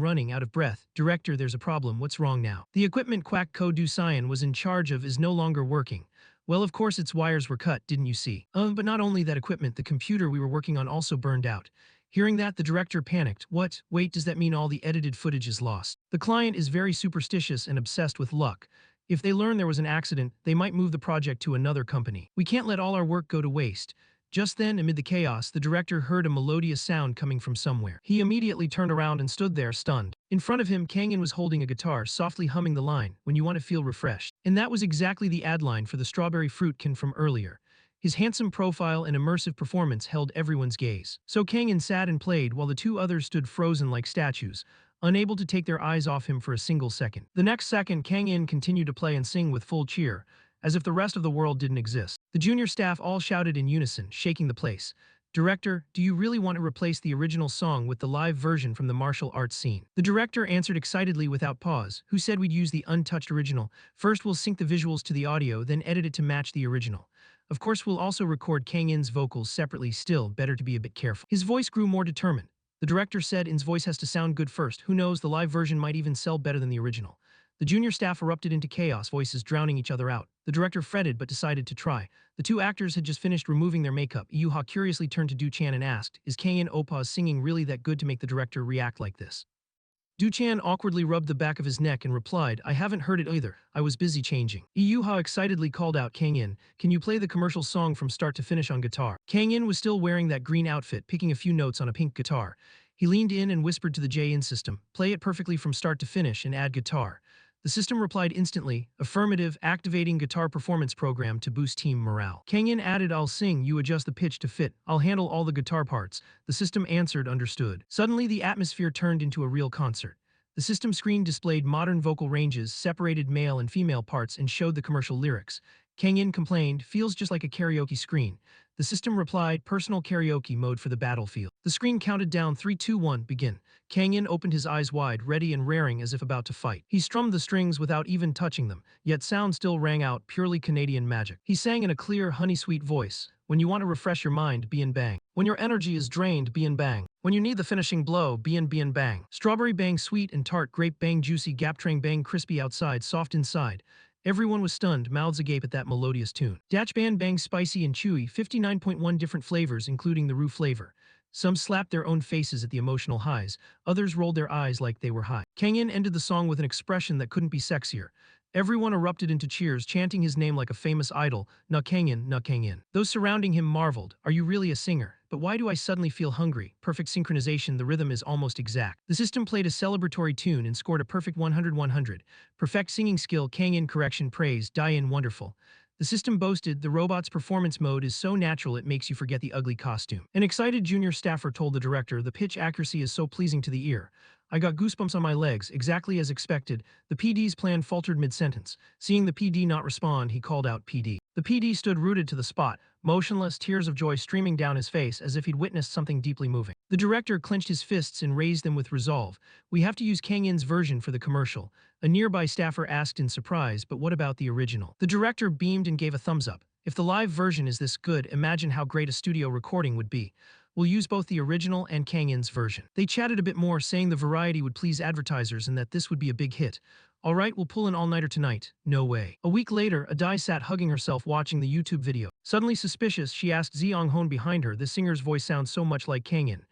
running, out of breath. Director, there's a problem. What's wrong now? The equipment Quack Ko-Du-cyan was in charge of is no longer working. Well, of course its wires were cut, didn't you see? But not only that equipment, the computer we were working on also burned out. Hearing that, the director panicked. What? Wait, does that mean all the edited footage is lost? The client is very superstitious and obsessed with luck. If they learn there was an accident, they might move the project to another company. We can't let all our work go to waste. Just then, amid the chaos, the director heard a melodious sound coming from somewhere. He immediately turned around and stood there, stunned. In front of him, Kang-in was holding a guitar, softly humming the line, when you want to feel refreshed. And that was exactly the ad line for the strawberry fruitkin from earlier. His handsome profile and immersive performance held everyone's gaze. So Kang-in sat and played while the two others stood frozen like statues, unable to take their eyes off him for a single second. The next second, Kang-in continued to play and sing with full cheer, as if the rest of the world didn't exist. The junior staff all shouted in unison, shaking the place. Director, do you really want to replace the original song with the live version from the martial arts scene? The director answered excitedly without pause. Who said we'd use the untouched original? First we'll sync the visuals to the audio, then edit it to match the original. Of course we'll also record Kang-in's vocals separately, still better to be a bit careful. His voice grew more determined. The director said In's voice has to sound good first. Who knows, the live version might even sell better than the original. The junior staff erupted into chaos, voices drowning each other out. The director fretted but decided to try. The two actors had just finished removing their makeup. Yu-ha curiously turned to Du-chan and asked, is Kang-in Oppa's singing really that good to make the director react like this? Du-chan awkwardly rubbed the back of his neck and replied, I haven't heard it either. I was busy changing. Iyuha excitedly called out, Kang-in, can you play the commercial song from start to finish on guitar? Kang-in was still wearing that green outfit, picking a few notes on a pink guitar. He leaned in and whispered to the J-in system, play it perfectly from start to finish and add guitar. The system replied instantly, affirmative, activating guitar performance program to boost team morale. Kang-in added, I'll sing, you adjust the pitch to fit, I'll handle all the guitar parts. The system answered, understood. Suddenly the atmosphere turned into a real concert. The system screen displayed modern vocal ranges, separated male and female parts, and showed the commercial lyrics. Kang-in complained, feels just like a karaoke screen. The system replied, personal karaoke mode for the battlefield. The screen counted down 3, 2, 1, begin. Kang-in opened his eyes wide, ready and raring as if about to fight. He strummed the strings without even touching them, yet sound still rang out, purely Canadian magic. He sang in a clear, honey-sweet voice. When you want to refresh your mind, be in bang. When your energy is drained, be in bang. When you need the finishing blow, be in bang. Strawberry bang sweet and tart, grape bang juicy, gaptrang bang crispy outside, soft inside. Everyone was stunned, mouths agape at that melodious tune. Dach Ban Bang spicy and chewy, 59.1 different flavors including the roux flavor. Some slapped their own faces at the emotional highs, others rolled their eyes like they were high. Kang-in ended the song with an expression that couldn't be sexier. Everyone erupted into cheers, chanting his name like a famous idol, Na Kang-in, Na Kang-in. Those surrounding him marveled, are you really a singer? But why do I suddenly feel hungry? Perfect synchronization, the rhythm is almost exact. The system played a celebratory tune and scored a perfect 100-100. Perfect singing skill, Kang-in correction praise, Die-in wonderful. The system boasted, the robot's performance mode is so natural it makes you forget the ugly costume. An excited junior staffer told the director, the pitch accuracy is so pleasing to the ear. I got goosebumps on my legs, exactly as expected. The PD's plan faltered mid-sentence. Seeing the PD not respond, he called out PD. The PD stood rooted to the spot, motionless, tears of joy streaming down his face as if he'd witnessed something deeply moving. The director clenched his fists and raised them with resolve. We have to use Kang-in's version for the commercial. A nearby staffer asked in surprise, but what about the original? The director beamed and gave a thumbs up. If the live version is this good, imagine how great a studio recording would be. We'll use both the original and Kang-in's version. They chatted a bit more, saying the variety would please advertisers and that this would be a big hit. All right, we'll pull an all-nighter tonight. No way. A week later, Adai sat hugging herself watching the YouTube video. Suddenly suspicious, she asked Zeong-hoon behind her, the singer's voice sounds so much like Kang-in.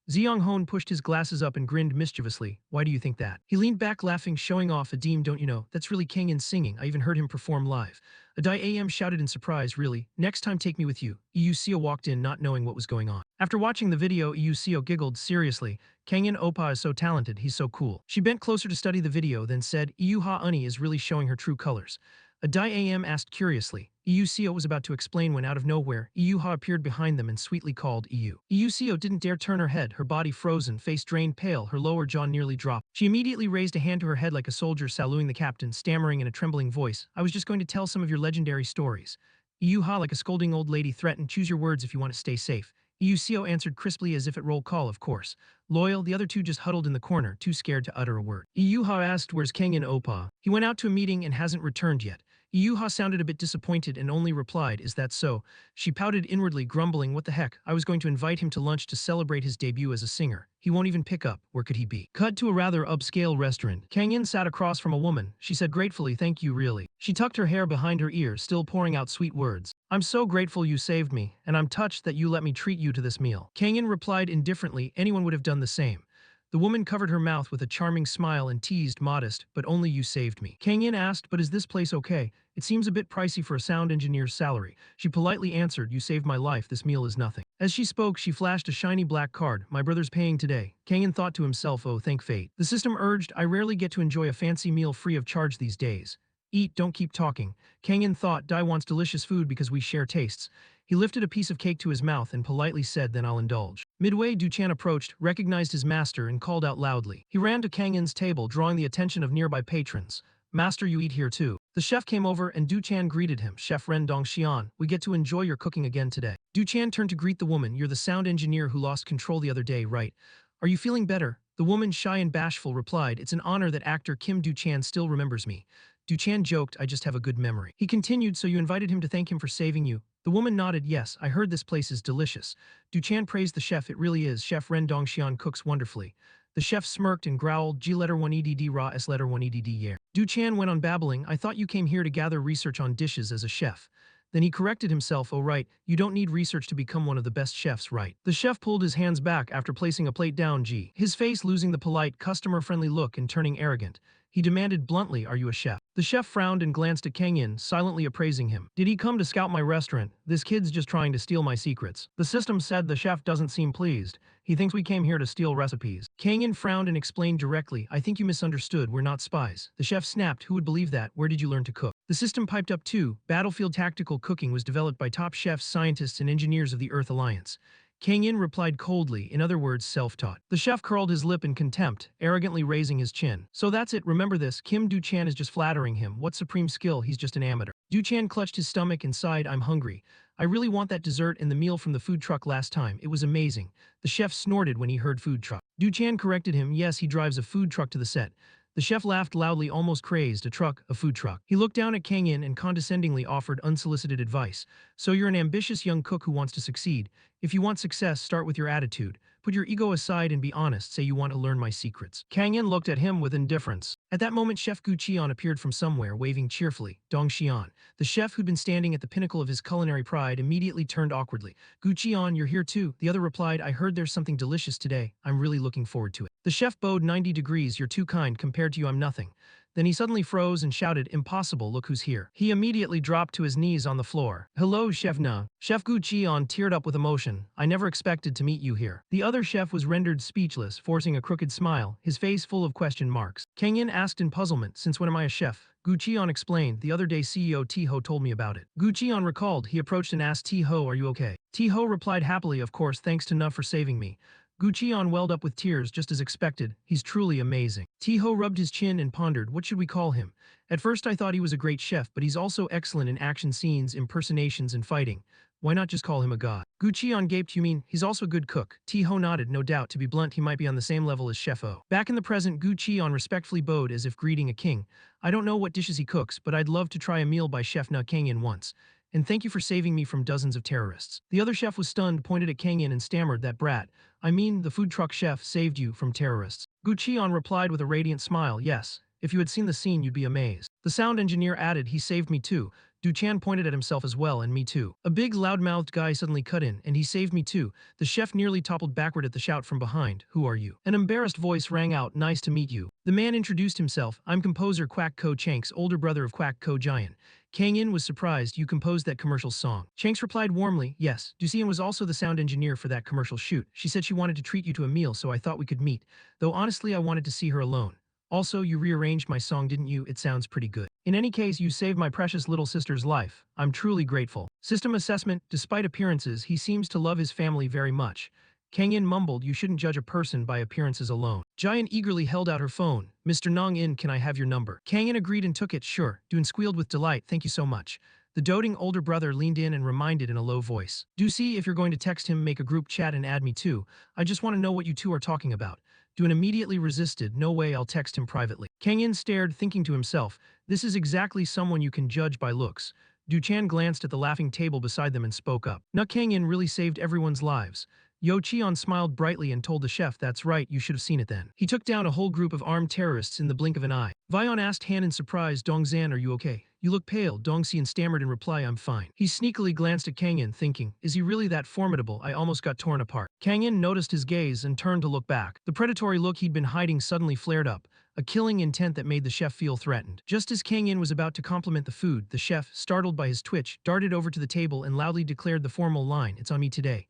Zeong-hoon pushed his glasses up and grinned mischievously. Why do you think that? He leaned back laughing, showing off a deem, don't you know, that's really Kang-in singing. I even heard him perform live. Adai AM shouted in surprise, really? Next time take me with you. Iyuseo walked in not knowing what was going on. After watching the video, Iyuseo giggled, seriously, Kang-in Oppa is so talented, he's so cool. She bent closer to study the video, then said, Iyuha Uni is really showing her true colors. Adai AM asked curiously. Iyuseo was about to explain when out of nowhere, Iyuha appeared behind them and sweetly called Iyu. Iyuseo didn't dare turn her head, her body frozen, face drained pale, her lower jaw nearly dropped. She immediately raised a hand to her head like a soldier saluting the captain, stammering in a trembling voice, I was just going to tell some of your legendary stories. Iyuha, like a scolding old lady, threatened, choose your words if you want to stay safe. Iyuseo answered crisply as if at roll call, of course. Loyal, the other two just huddled in the corner, too scared to utter a word. Iyuha asked, where's Kang-in Oppa? He went out to a meeting and hasn't returned yet. Iyuha sounded a bit disappointed and only replied, is that so? She pouted inwardly, grumbling, what the heck, I was going to invite him to lunch to celebrate his debut as a singer. He won't even pick up, where could he be? Cut to a rather upscale restaurant. Kang-in sat across from a woman. She said gratefully, thank you really. She tucked her hair behind her ear, still pouring out sweet words. I'm so grateful you saved me, and I'm touched that you let me treat you to this meal. Kang-in replied indifferently, anyone would have done the same. The woman covered her mouth with a charming smile and teased, modest, but only you saved me. Kang-in asked, but is this place okay? It seems a bit pricey for a sound engineer's salary. She politely answered, you saved my life, this meal is nothing. As she spoke, she flashed a shiny black card, my brother's paying today. Kang-in thought to himself, oh thank fate. The system urged, I rarely get to enjoy a fancy meal free of charge these days. Eat, don't keep talking. Kang-in thought, Dai wants delicious food because we share tastes. He lifted a piece of cake to his mouth and politely said, then I'll indulge. Midway, Du-chan approached, recognized his master, and called out loudly. He ran to Kang-in's table, drawing the attention of nearby patrons. Master, you eat here too. The chef came over and Du-chan greeted him. Chef Ren Dongxian, we get to enjoy your cooking again today. Du-chan turned to greet the woman. You're the sound engineer who lost control the other day, right? Are you feeling better? The woman, shy and bashful, replied, it's an honor that actor Kim Du-chan still remembers me. Du-chan joked, I just have a good memory. He continued, so you invited him to thank him for saving you. The woman nodded, yes, I heard this place is delicious. Du-chan praised the chef, it really is. Chef Ren Dongxian cooks wonderfully. The chef smirked and growled, G letter 1 EDD ra S letter 1 EDD yer. Du-chan went on babbling, I thought you came here to gather research on dishes as a chef. Then he corrected himself, oh right, you don't need research to become one of the best chefs, right? The chef pulled his hands back after placing a plate down his face losing the polite, customer-friendly look and turning arrogant. He demanded bluntly, are you a chef? The chef frowned and glanced at Kang In, silently appraising him. Did he come to scout my restaurant? This kid's just trying to steal my secrets. The system said the chef doesn't seem pleased. He thinks we came here to steal recipes. Kang In frowned and explained directly, I think you misunderstood, we're not spies. The chef snapped, who would believe that? Where did you learn to cook? The system piped up too. Battlefield tactical cooking was developed by top chefs, scientists, and engineers of the Earth Alliance. Kang In replied coldly, in other words, self-taught. The chef curled his lip in contempt, arrogantly raising his chin. So that's it, remember this, Kim Du-chan is just flattering him. What supreme skill, he's just an amateur. Du-chan clutched his stomach and sighed, I'm hungry. I really want that dessert and the meal from the food truck last time, it was amazing. The chef snorted when he heard food truck. Du-chan corrected him, yes, he drives a food truck to the set. The chef laughed loudly, almost crazed, a food truck. He looked down at Kang In and condescendingly offered unsolicited advice. So you're an ambitious young cook who wants to succeed. If you want success, start with your attitude. Put your ego aside and be honest, say you want to learn my secrets. Kang In looked at him with indifference. At that moment, Chef Gu Qian appeared from somewhere, waving cheerfully. Dong Xian, the chef who'd been standing at the pinnacle of his culinary pride, immediately turned awkwardly. Gu Qian, you're here too. The other replied, I heard there's something delicious today. I'm really looking forward to it. The chef bowed 90 degrees, you're too kind, compared to you I'm nothing. Then he suddenly froze and shouted, impossible, look who's here. He immediately dropped to his knees on the floor. Hello, Chef Na. Chef Gu Qian teared up with emotion. I never expected to meet you here. The other chef was rendered speechless, forcing a crooked smile, his face full of question marks. Kang In asked in puzzlement, since when am I a chef? Gu Qian explained, the other day CEO T-Ho told me about it. Gu Qian recalled, he approached and asked T-Ho, are you okay? T-Ho replied happily, of course, thanks to Na for saving me. Gu Qian welled up with tears just as expected. He's truly amazing. T-Ho rubbed his chin and pondered, what should we call him? At first I thought he was a great chef, but he's also excellent in action scenes, impersonations, and fighting. Why not just call him a god? Gu Qian gaped, you mean, he's also a good cook. T-Ho nodded, no doubt, to be blunt, he might be on the same level as Chef O. Back in the present, Gu Qian respectfully bowed as if greeting a king. I don't know what dishes he cooks, but I'd love to try a meal by Chef Na Kang In once. And thank you for saving me from dozens of terrorists. The other chef was stunned, pointed at Kang In and stammered, that brat. I mean, the food truck chef saved you from terrorists. Gu Qian replied with a radiant smile, yes. If you had seen the scene, you'd be amazed. The sound engineer added, he saved me too. Du-chan pointed at himself as well, and me too. A big loud-mouthed guy suddenly cut in, and he saved me too. The chef nearly toppled backward at the shout from behind, who are you? An embarrassed voice rang out, nice to meet you. The man introduced himself, I'm composer Quack Ko Chank's older brother of Quack Ko Giant. Kang In was surprised, you composed that commercial song. Chanks replied warmly, yes. Du-chan was also the sound engineer for that commercial shoot. She said she wanted to treat you to a meal, so I thought we could meet. Though honestly I wanted to see her alone. Also, you rearranged my song, didn't you? It sounds pretty good. In any case, you saved my precious little sister's life. I'm truly grateful. System assessment, despite appearances, he seems to love his family very much. Kang In mumbled, you shouldn't judge a person by appearances alone. Giant eagerly held out her phone. Mr. Nong In, can I have your number? Kang In agreed and took it, sure. Dune squealed with delight, thank you so much. The doting older brother leaned in and reminded in a low voice. Do see if you're going to text him, make a group chat and add me too. I just want to know what you two are talking about. Dune immediately resisted, no way, I'll text him privately. Kang In stared, thinking to himself, this is exactly someone you can judge by looks. Du-chan glanced at the laughing table beside them and spoke up. Na Kang In really saved everyone's lives. Yo Cheon smiled brightly and told the chef, that's right, you should have seen it then. He took down a whole group of armed terrorists in the blink of an eye. Vion asked Han in surprise, Dongzan, are you okay? You look pale. Dongxian stammered in reply, I'm fine. He sneakily glanced at Kang In, thinking, is he really that formidable? I almost got torn apart. Kang In noticed his gaze and turned to look back. The predatory look he'd been hiding suddenly flared up, a killing intent that made the chef feel threatened. Just as Kang In was about to compliment the food, the chef, startled by his twitch, darted over to the table and loudly declared the formal line, it's on me today.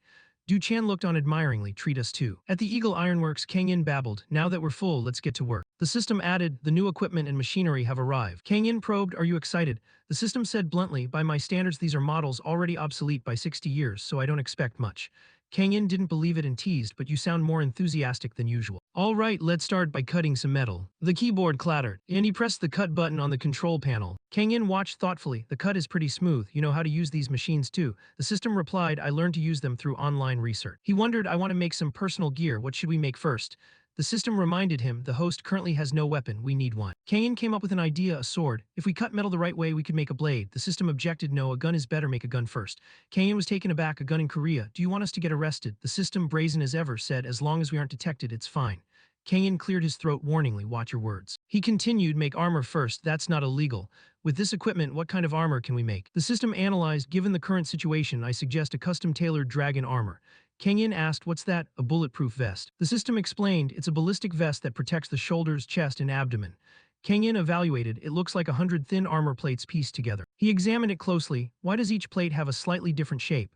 Du-chan looked on admiringly, treat us too. At the Eagle Ironworks, Kang In babbled, now that we're full, let's get to work. The system added, the new equipment and machinery have arrived. Kang In probed, are you excited? The system said bluntly, by my standards these are models already obsolete by 60 years, so I don't expect much. Kang In didn't believe it and teased, but you sound more enthusiastic than usual. All right, let's start by cutting some metal. The keyboard clattered, and he pressed the cut button on the control panel. Kang In watched thoughtfully. The cut is pretty smooth. You know how to use these machines too. The system replied, I learned to use them through online research. He wondered, I want to make some personal gear. What should we make first? The system reminded him, the host currently has no weapon, we need one. Kang In came up with an idea, a sword. If we cut metal the right way, we could make a blade. The system objected, no, a gun is better, make a gun first. Kang In was taken aback, a gun in Korea. Do you want us to get arrested? The system, brazen as ever, said, as long as we aren't detected, it's fine. Kang In cleared his throat warningly, watch your words. He continued, make armor first, that's not illegal. With this equipment, what kind of armor can we make? The system analyzed, given the current situation, I suggest a custom-tailored dragon armor. Kang Yin asked, what's that? A bulletproof vest. The system explained, it's a ballistic vest that protects the shoulders, chest, and abdomen. Kang Yin evaluated, it looks like 100 thin armor plates pieced together. He examined it closely. Why does each plate have a slightly different shape?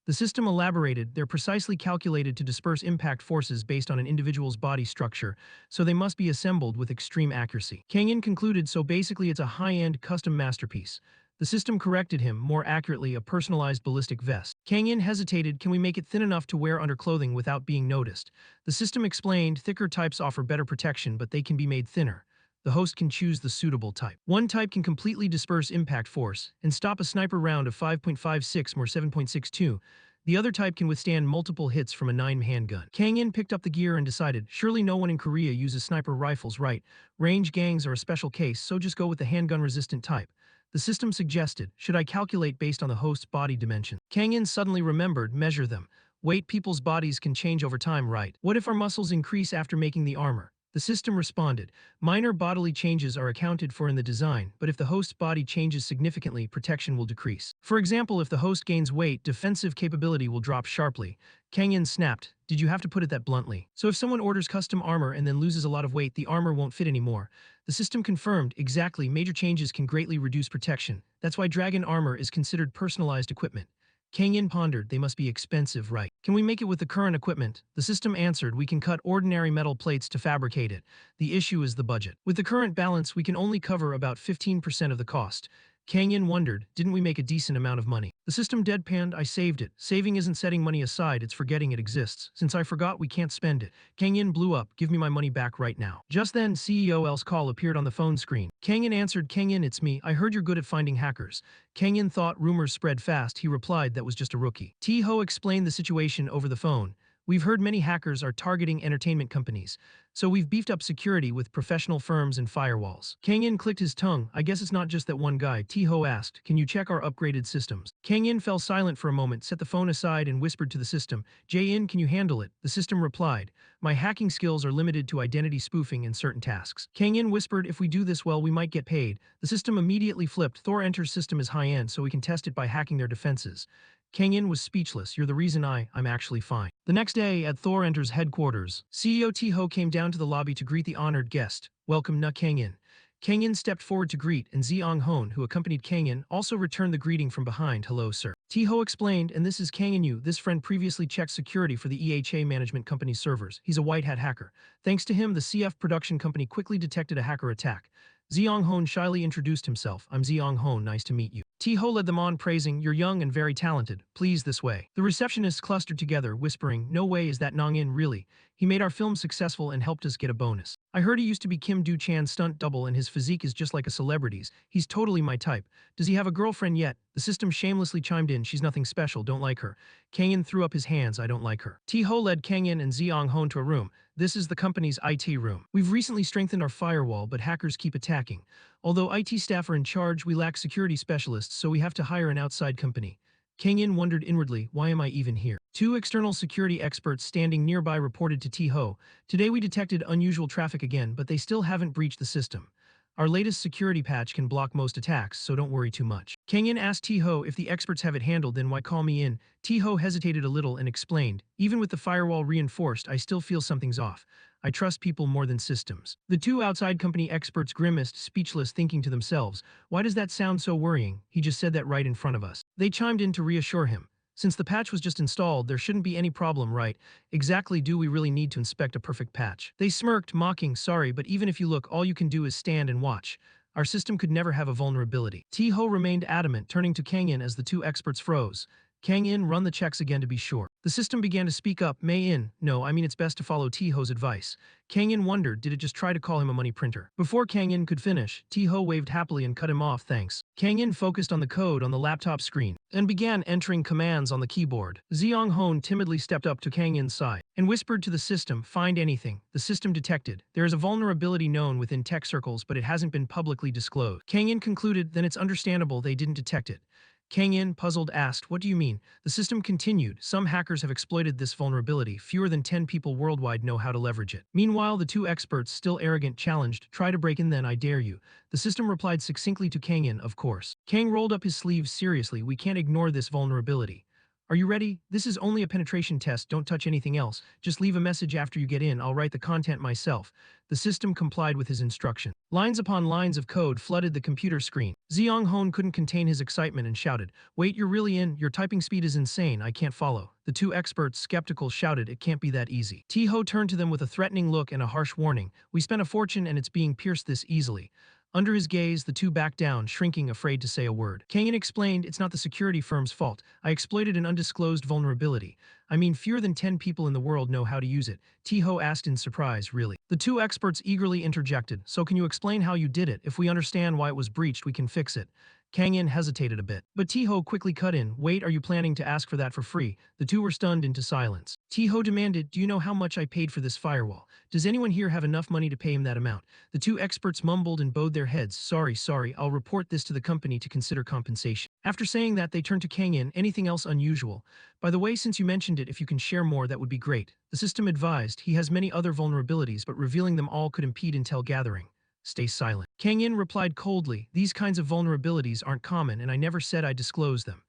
The system elaborated, they're precisely calculated to disperse impact forces based on an individual's body structure, so they must be assembled with extreme accuracy. Kang Yin concluded, so basically it's a high-end custom masterpiece. The system corrected him, more accurately a personalized ballistic vest. Kang Yin hesitated, can we make it thin enough to wear under clothing without being noticed? The system explained, thicker types offer better protection, but they can be made thinner. The host can choose the suitable type. One type can completely disperse impact force and stop a sniper round of 5.56 or 7.62. The other type can withstand multiple hits from a 9 handgun. Kang Yin picked up the gear and decided, surely no one in Korea uses sniper rifles, right? Range gangs are a special case, so just go with the handgun-resistant type. The system suggested, should I calculate based on the host's body dimension? Kang Yin suddenly remembered, measure them. Wait, people's bodies can change over time, right? What if our muscles increase after making the armor? The system responded, minor bodily changes are accounted for in the design, but if the host's body changes significantly, protection will decrease. For example, if the host gains weight, defensive capability will drop sharply. Kang Yin snapped, did you have to put it that bluntly? So if someone orders custom armor and then loses a lot of weight, the armor won't fit anymore. The system confirmed, exactly, major changes can greatly reduce protection. That's why dragon armor is considered personalized equipment. Kang Yin pondered, they must be expensive, right? Can we make it with the current equipment? The system answered, we can cut ordinary metal plates to fabricate it. The issue is the budget. With the current balance, we can only cover about 15% of the cost. Kang Yin wondered, didn't we make a decent amount of money? The system deadpanned, I saved it. Saving isn't setting money aside, it's forgetting it exists. Since I forgot, we can't spend it. Kang Yin blew up, give me my money back right now. Just then, CEO L's call appeared on the phone screen. Kang Yin answered, Kang Yin, it's me. I heard you're good at finding hackers. Kang Yin thought rumors spread fast. He replied, that was just a rookie. T-Ho explained the situation over the phone. We've heard many hackers are targeting entertainment companies, so we've beefed up security with professional firms and firewalls. Kang Yin clicked his tongue. I guess it's not just that one guy. T-Ho asked, can you check our upgraded systems? Kang Yin fell silent for a moment, set the phone aside and whispered to the system, Jae-in, can you handle it? The system replied, my hacking skills are limited to identity spoofing and certain tasks. Kang Yin whispered, if we do this well, we might get paid. The system immediately flipped. Thor Enter's system is high-end, so we can test it by hacking their defenses. Kang Yin was speechless. You're the reason I'm actually fine. The next day, at Thor Enter's headquarters, CEO T-Ho came down to the lobby to greet the honored guest. Welcome, Kang Yin. Kang Yin stepped forward to greet, and Zeong Hon, who accompanied Kang Yin, also returned the greeting from behind. Hello, sir. T-Ho explained, and this is Kang Yin Yu. This friend previously checked security for the EHA management company's servers. He's a white hat hacker. Thanks to him, the CF production company quickly detected a hacker attack. Zeong Hon shyly introduced himself. I'm Zeong Hon, nice to meet you. T-Ho led them on, praising, you're young and very talented. Please, this way. The receptionists clustered together, whispering, no way is that Nong-in really. He made our film successful and helped us get a bonus. I heard he used to be Kim Do-chan's stunt double and his physique is just like a celebrity's. He's totally my type. Does he have a girlfriend yet? The system shamelessly chimed in, she's nothing special, don't like her. Kang Yin threw up his hands, I don't like her. T-Ho led Kang Yin and Zeong Hon to a room. This is the company's IT room. We've recently strengthened our firewall, but hackers keep attacking. Although IT staff are in charge, we lack security specialists, so we have to hire an outside company. Kang Yin wondered inwardly, why am I even here? Two external security experts standing nearby reported to T-Ho, today we detected unusual traffic again, but they still haven't breached the system. Our latest security patch can block most attacks, so don't worry too much. Kang Yin asked T-Ho, if the experts have it handled, then why call me in? T-Ho hesitated a little and explained, even with the firewall reinforced, I still feel something's off. I trust people more than systems. The two outside company experts grimaced, speechless, thinking to themselves, why does that sound so worrying? He just said that right in front of us. They chimed in to reassure him. Since the patch was just installed, there shouldn't be any problem, right? Exactly, do we really need to inspect a perfect patch? They smirked, mocking, sorry, but even if you look, all you can do is stand and watch. Our system could never have a vulnerability. T-Ho remained adamant, turning to Kang Yin as the two experts froze. Kang Yin, run the checks again to be sure. The system began to speak up, May-in, no, I mean it's best to follow T-Ho's advice. Kang Yin wondered, did it just try to call him a money printer? Before Kang Yin could finish, T-Ho waved happily and cut him off, thanks. Kang Yin focused on the code on the laptop screen and began entering commands on the keyboard. Zeong Hon timidly stepped up to Kang Yin's side and whispered to the system, find anything. The system detected. There is a vulnerability known within tech circles, but it hasn't been publicly disclosed. Kang Yin concluded, then it's understandable they didn't detect it. Kang In, puzzled, asked, "What do you mean?" The system continued, "Some hackers have exploited this vulnerability. Fewer than 10 people worldwide know how to leverage it." Meanwhile, the two experts, still arrogant, challenged, "Try to break in then, I dare you." The system replied succinctly to Kang In, "Of course." Kang rolled up his sleeves. "Seriously, we can't ignore this vulnerability. Are you ready? This is only a penetration test, don't touch anything else. Just leave a message after you get in, I'll write the content myself." The system complied with his instruction. Lines upon lines of code flooded the computer screen. Ziong Hon couldn't contain his excitement and shouted, "Wait, you're really in? Your typing speed is insane, I can't follow." The two experts, skeptical, shouted, "It can't be that easy." T-Ho turned to them with a threatening look and a harsh warning, "We spent a fortune and it's being pierced this easily." Under his gaze, the two backed down, shrinking, afraid to say a word. Kang In explained, "It's not the security firm's fault. I exploited an undisclosed vulnerability. I mean, fewer than 10 people in the world know how to use it." T-Ho asked in surprise, "Really?" The two experts eagerly interjected, "So can you explain how you did it? If we understand why it was breached, we can fix it." Kang In hesitated a bit, but T-Ho quickly cut in, "Wait, are you planning to ask for that for free?" The two were stunned into silence. T-Ho demanded, "Do you know how much I paid for this firewall? Does anyone here have enough money to pay him that amount?" The two experts mumbled and bowed their heads. Sorry, I'll report this to the company to consider compensation." After saying that, they turned to Kang In, "Anything else unusual? By the way, since you mentioned it, if you can share more, that would be great." The system advised, "He has many other vulnerabilities, but revealing them all could impede intel gathering. Stay silent." Kang In replied coldly, "These kinds of vulnerabilities aren't common, and I never said I disclosed them."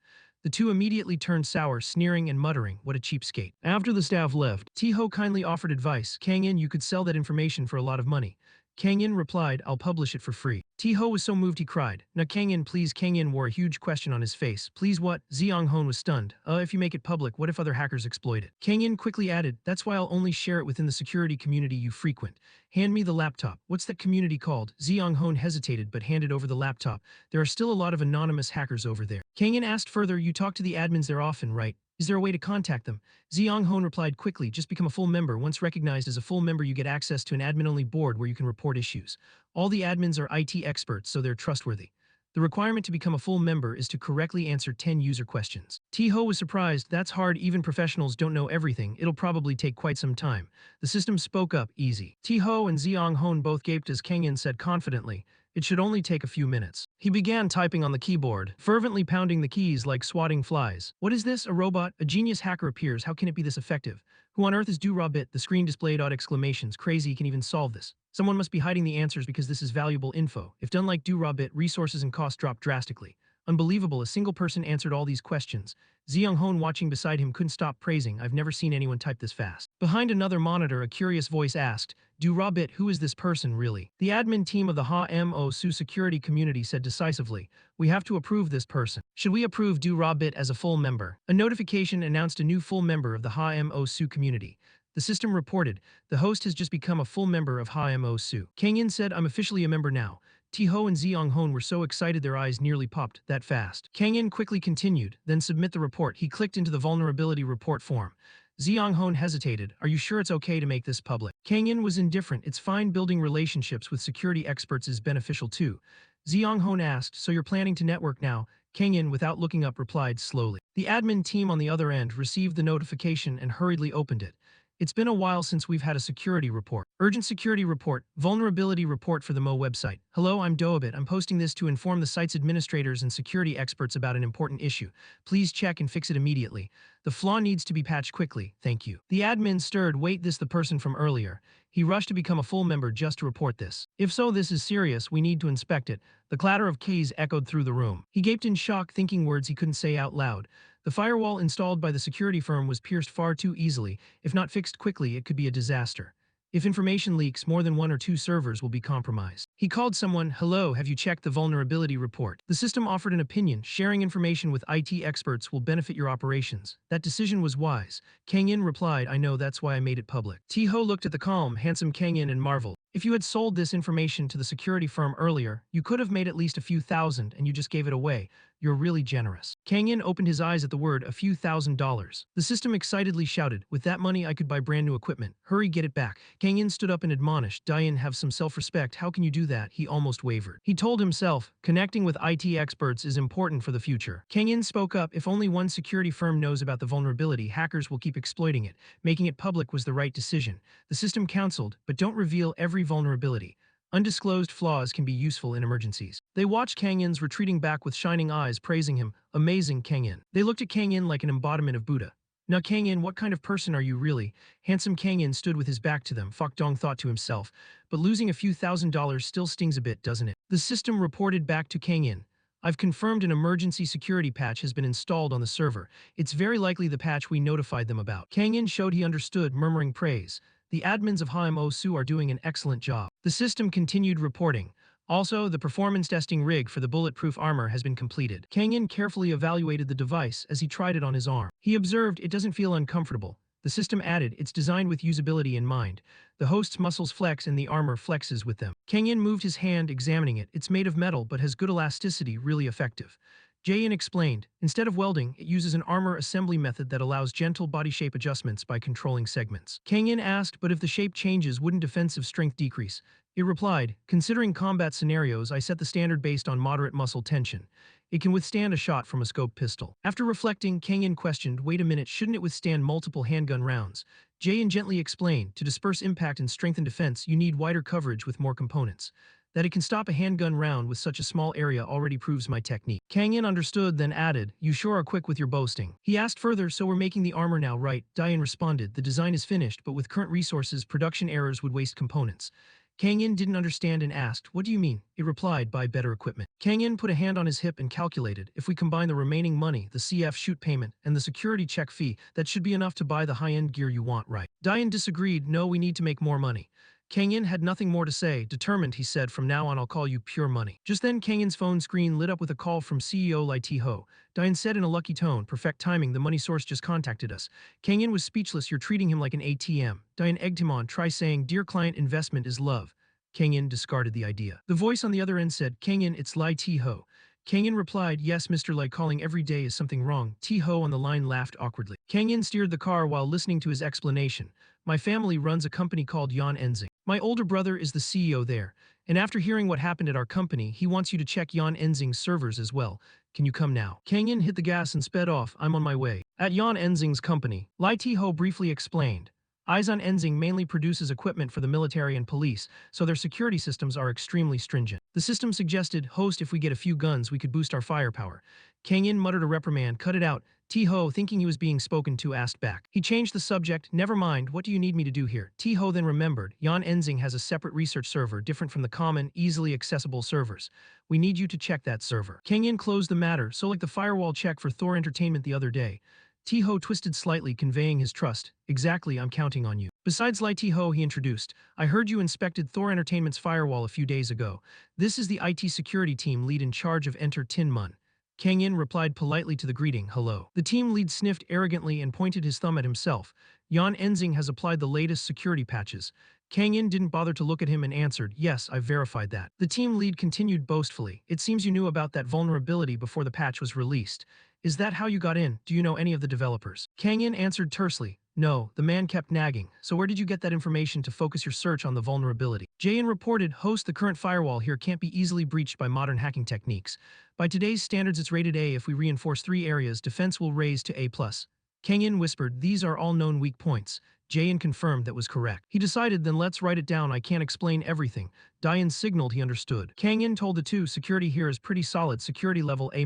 The two immediately turned sour, sneering and muttering, "What a cheapskate." After the staff left, T-Ho kindly offered advice, "Kang In, you could sell that information for a lot of money." Kang In replied, "I'll publish it for free." T-Ho was so moved he cried, "Now Kang In, please." Kang In wore a huge question on his face. "Please what?" Ziong Hon was stunned. If you make it public, what if other hackers exploit it?" Kang In quickly added, "That's why I'll only share it within the security community you frequent. Hand me the laptop." "What's that community called?" Ziong Hon hesitated but handed over the laptop. "There are still a lot of anonymous hackers over there." Kang In asked further, "You talk to the admins there often, right? Is there a way to contact them?" Ziong Hon replied quickly, "Just become a full member. Once recognized as a full member, you get access to an admin-only board where you can report issues. All the admins are IT experts, so they're trustworthy. The requirement to become a full member is to correctly answer 10 user questions." T-Ho was surprised. "That's hard, even professionals don't know everything. It'll probably take quite some time." The system spoke up, "Easy." T-Ho and Ziong Hon both gaped as Kang In said confidently, "It should only take a few minutes." He began typing on the keyboard, fervently pounding the keys like swatting flies. "What is this? A robot? A genius hacker appears. How can it be this effective? Who on earth is Do-Ra-Bit?" The screen displayed odd exclamations. "Crazy, he can even solve this. Someone must be hiding the answers because this is valuable info. If done like Do-Ra-Bit, resources and costs drop drastically. Unbelievable, a single person answered all these questions." Ziong Hon, watching beside him, couldn't stop praising, "I've never seen anyone type this fast." Behind another monitor, a curious voice asked, "Do-Ra-Bit, who is this person really?" The admin team of the Ha-Mo-Su security community said decisively, "We have to approve this person. Should we approve Do-Ra-Bit as a full member?" A notification announced a new full member of the Ha-Mo-Su community. The system reported, "The host has just become a full member of Ha-Mo-Su." Kang In said, "I'm officially a member now." T-Ho and Ziong Hon were so excited their eyes nearly popped, that fast. Kang In quickly continued, "Then submit the report." He clicked into the vulnerability report form. Ziong Hon hesitated, "Are you sure it's okay to make this public?" Kang In was indifferent, "It's fine, building relationships with security experts is beneficial too." Ziong Hon asked, "So you're planning to network now?" Kang In, without looking up, replied slowly. The admin team on the other end received the notification and hurriedly opened it. "It's been a while since we've had a security report. Urgent security report, vulnerability report for the Mo website. Hello, I'm Do-Ra-Bit. I'm posting this to inform the site's administrators and security experts about an important issue. Please check and fix it immediately. The flaw needs to be patched quickly, thank you." The admin stirred, "Wait, this the person from earlier?" He rushed to become a full member just to report this. "If so, this is serious, we need to inspect it." The clatter of keys echoed through the room. He gaped in shock, thinking words he couldn't say out loud. The firewall installed by the security firm was pierced far too easily. If not fixed quickly, it could be a disaster. If information leaks, more than one or two servers will be compromised. He called someone, "Hello, have you checked the vulnerability report?" The system offered an opinion, "Sharing information with IT experts will benefit your operations." That decision was wise. Kang In replied, "I know, that's why I made it public." T-Ho looked at the calm, handsome Kang In and marveled. "If you had sold this information to the security firm earlier, you could have made at least a few thousand, and you just gave it away. You're really generous." Kang In opened his eyes at the word "a few $1,000s." The system excitedly shouted, "With that money I could buy brand new equipment. Hurry, get it back." Kang In stood up and admonished, "Diane, have some self-respect. How can you do that?" He almost wavered. He told himself, "Connecting with IT experts is important for the future." Kang In spoke up, "If only one security firm knows about the vulnerability, hackers will keep exploiting it. Making it public was the right decision." The system counseled, "But don't reveal every vulnerability. Undisclosed flaws can be useful in emergencies. They watched Kang In's retreating back with shining eyes, praising him. Amazing, Kang In. They looked at Kang In like an embodiment of Buddha. Now, Kang In, what kind of person are you really? Handsome Kang In stood with his back to them, Fok Dong thought to himself. But losing a few $1,000s still stings a bit, doesn't it? The system reported back to Kang In. I've confirmed an emergency security patch has been installed on the server. It's very likely the patch we notified them about. Kang In showed he understood, murmuring praise. The admins of HMO-SU are doing an excellent job. The system continued reporting. Also, the performance testing rig for the bulletproof armor has been completed. Kang In carefully evaluated the device as he tried it on his arm. He observed it doesn't feel uncomfortable. The system added it's designed with usability in mind. The host's muscles flex and the armor flexes with them. Kang In moved his hand, examining it. It's made of metal but has good elasticity, really effective. Jae-in explained, instead of welding, it uses an armor assembly method that allows gentle body shape adjustments by controlling segments. Kang-in asked, but if the shape changes, wouldn't defensive strength decrease? It replied, considering combat scenarios, I set the standard based on moderate muscle tension. It can withstand a shot from a scoped pistol. After reflecting, Kang-in questioned, wait a minute, shouldn't it withstand multiple handgun rounds? Jae-in gently explained, to disperse impact and strengthen defense, you need wider coverage with more components. That it can stop a handgun round with such a small area already proves my technique. Kang In understood, then added, you sure are quick with your boasting. He asked further, so we're making the armor now, right? Diane responded, the design is finished, but with current resources, production errors would waste components. Kang In didn't understand and asked, what do you mean? It replied, buy better equipment. Kang In put a hand on his hip and calculated, if we combine the remaining money, the CF shoot payment, and the security check fee, that should be enough to buy the high-end gear you want, right? Diane disagreed, no, we need to make more money. Kang In had nothing more to say. Determined, he said, from now on I'll call you pure money. Just then Kang In's phone screen lit up with a call from CEO Lai T-ho. Diane said in a lucky tone, perfect timing, the money source just contacted us. Kang In was speechless, you're treating him like an ATM. Diane egged him on, try saying, dear client, investment is love. Kang In discarded the idea. The voice on the other end said, Kang In, it's Lai T-ho. Kang In replied, yes, Mr. Lai, calling every day is something wrong. T-ho on the line laughed awkwardly. Kang In steered the car while listening to his explanation. My family runs a company called Yan Enzing. My older brother is the CEO there, and after hearing what happened at our company, he wants you to check Yan Enzing's servers as well. Can you come now? Kang In hit the gas and sped off. I'm on my way. At Yan Enzing's company, Lai T-ho briefly explained. Izan Enzing mainly produces equipment for the military and police, so their security systems are extremely stringent. The system suggested, host, if we get a few guns, we could boost our firepower. Kang In muttered a reprimand, cut it out. T-ho, thinking he was being spoken to, asked back. He changed the subject, never mind, what do you need me to do here? T-ho then remembered, Yan Enzing has a separate research server different from the common, easily accessible servers. We need you to check that server. Kang In closed the matter, so like the firewall check for Thor Entertainment the other day. T-ho twisted slightly, conveying his trust. Exactly, I'm counting on you. Besides Lai T-ho, he introduced, I heard you inspected Thor Entertainment's firewall a few days ago. This is the IT security team lead in charge of Enter Tin Mun. Kang In replied politely to the greeting, hello. The team lead sniffed arrogantly and pointed his thumb at himself. Yan Enzing has applied the latest security patches. Kang In didn't bother to look at him and answered, yes, I've verified that. The team lead continued boastfully, it seems you knew about that vulnerability before the patch was released. Is that how you got in? Do you know any of the developers? Kang In answered tersely, no, the man kept nagging. So where did you get that information to focus your search on the vulnerability? Jae-in reported, host, the current firewall here can't be easily breached by modern hacking techniques. By today's standards it's rated A. If we reinforce 3 areas, defense will raise to A+. Kang In whispered, these are all known weak points. Jae-in confirmed that was correct. He decided, then let's write it down, I can't explain everything. Diane signaled he understood. Kang In told the two, security here is pretty solid, security level A-.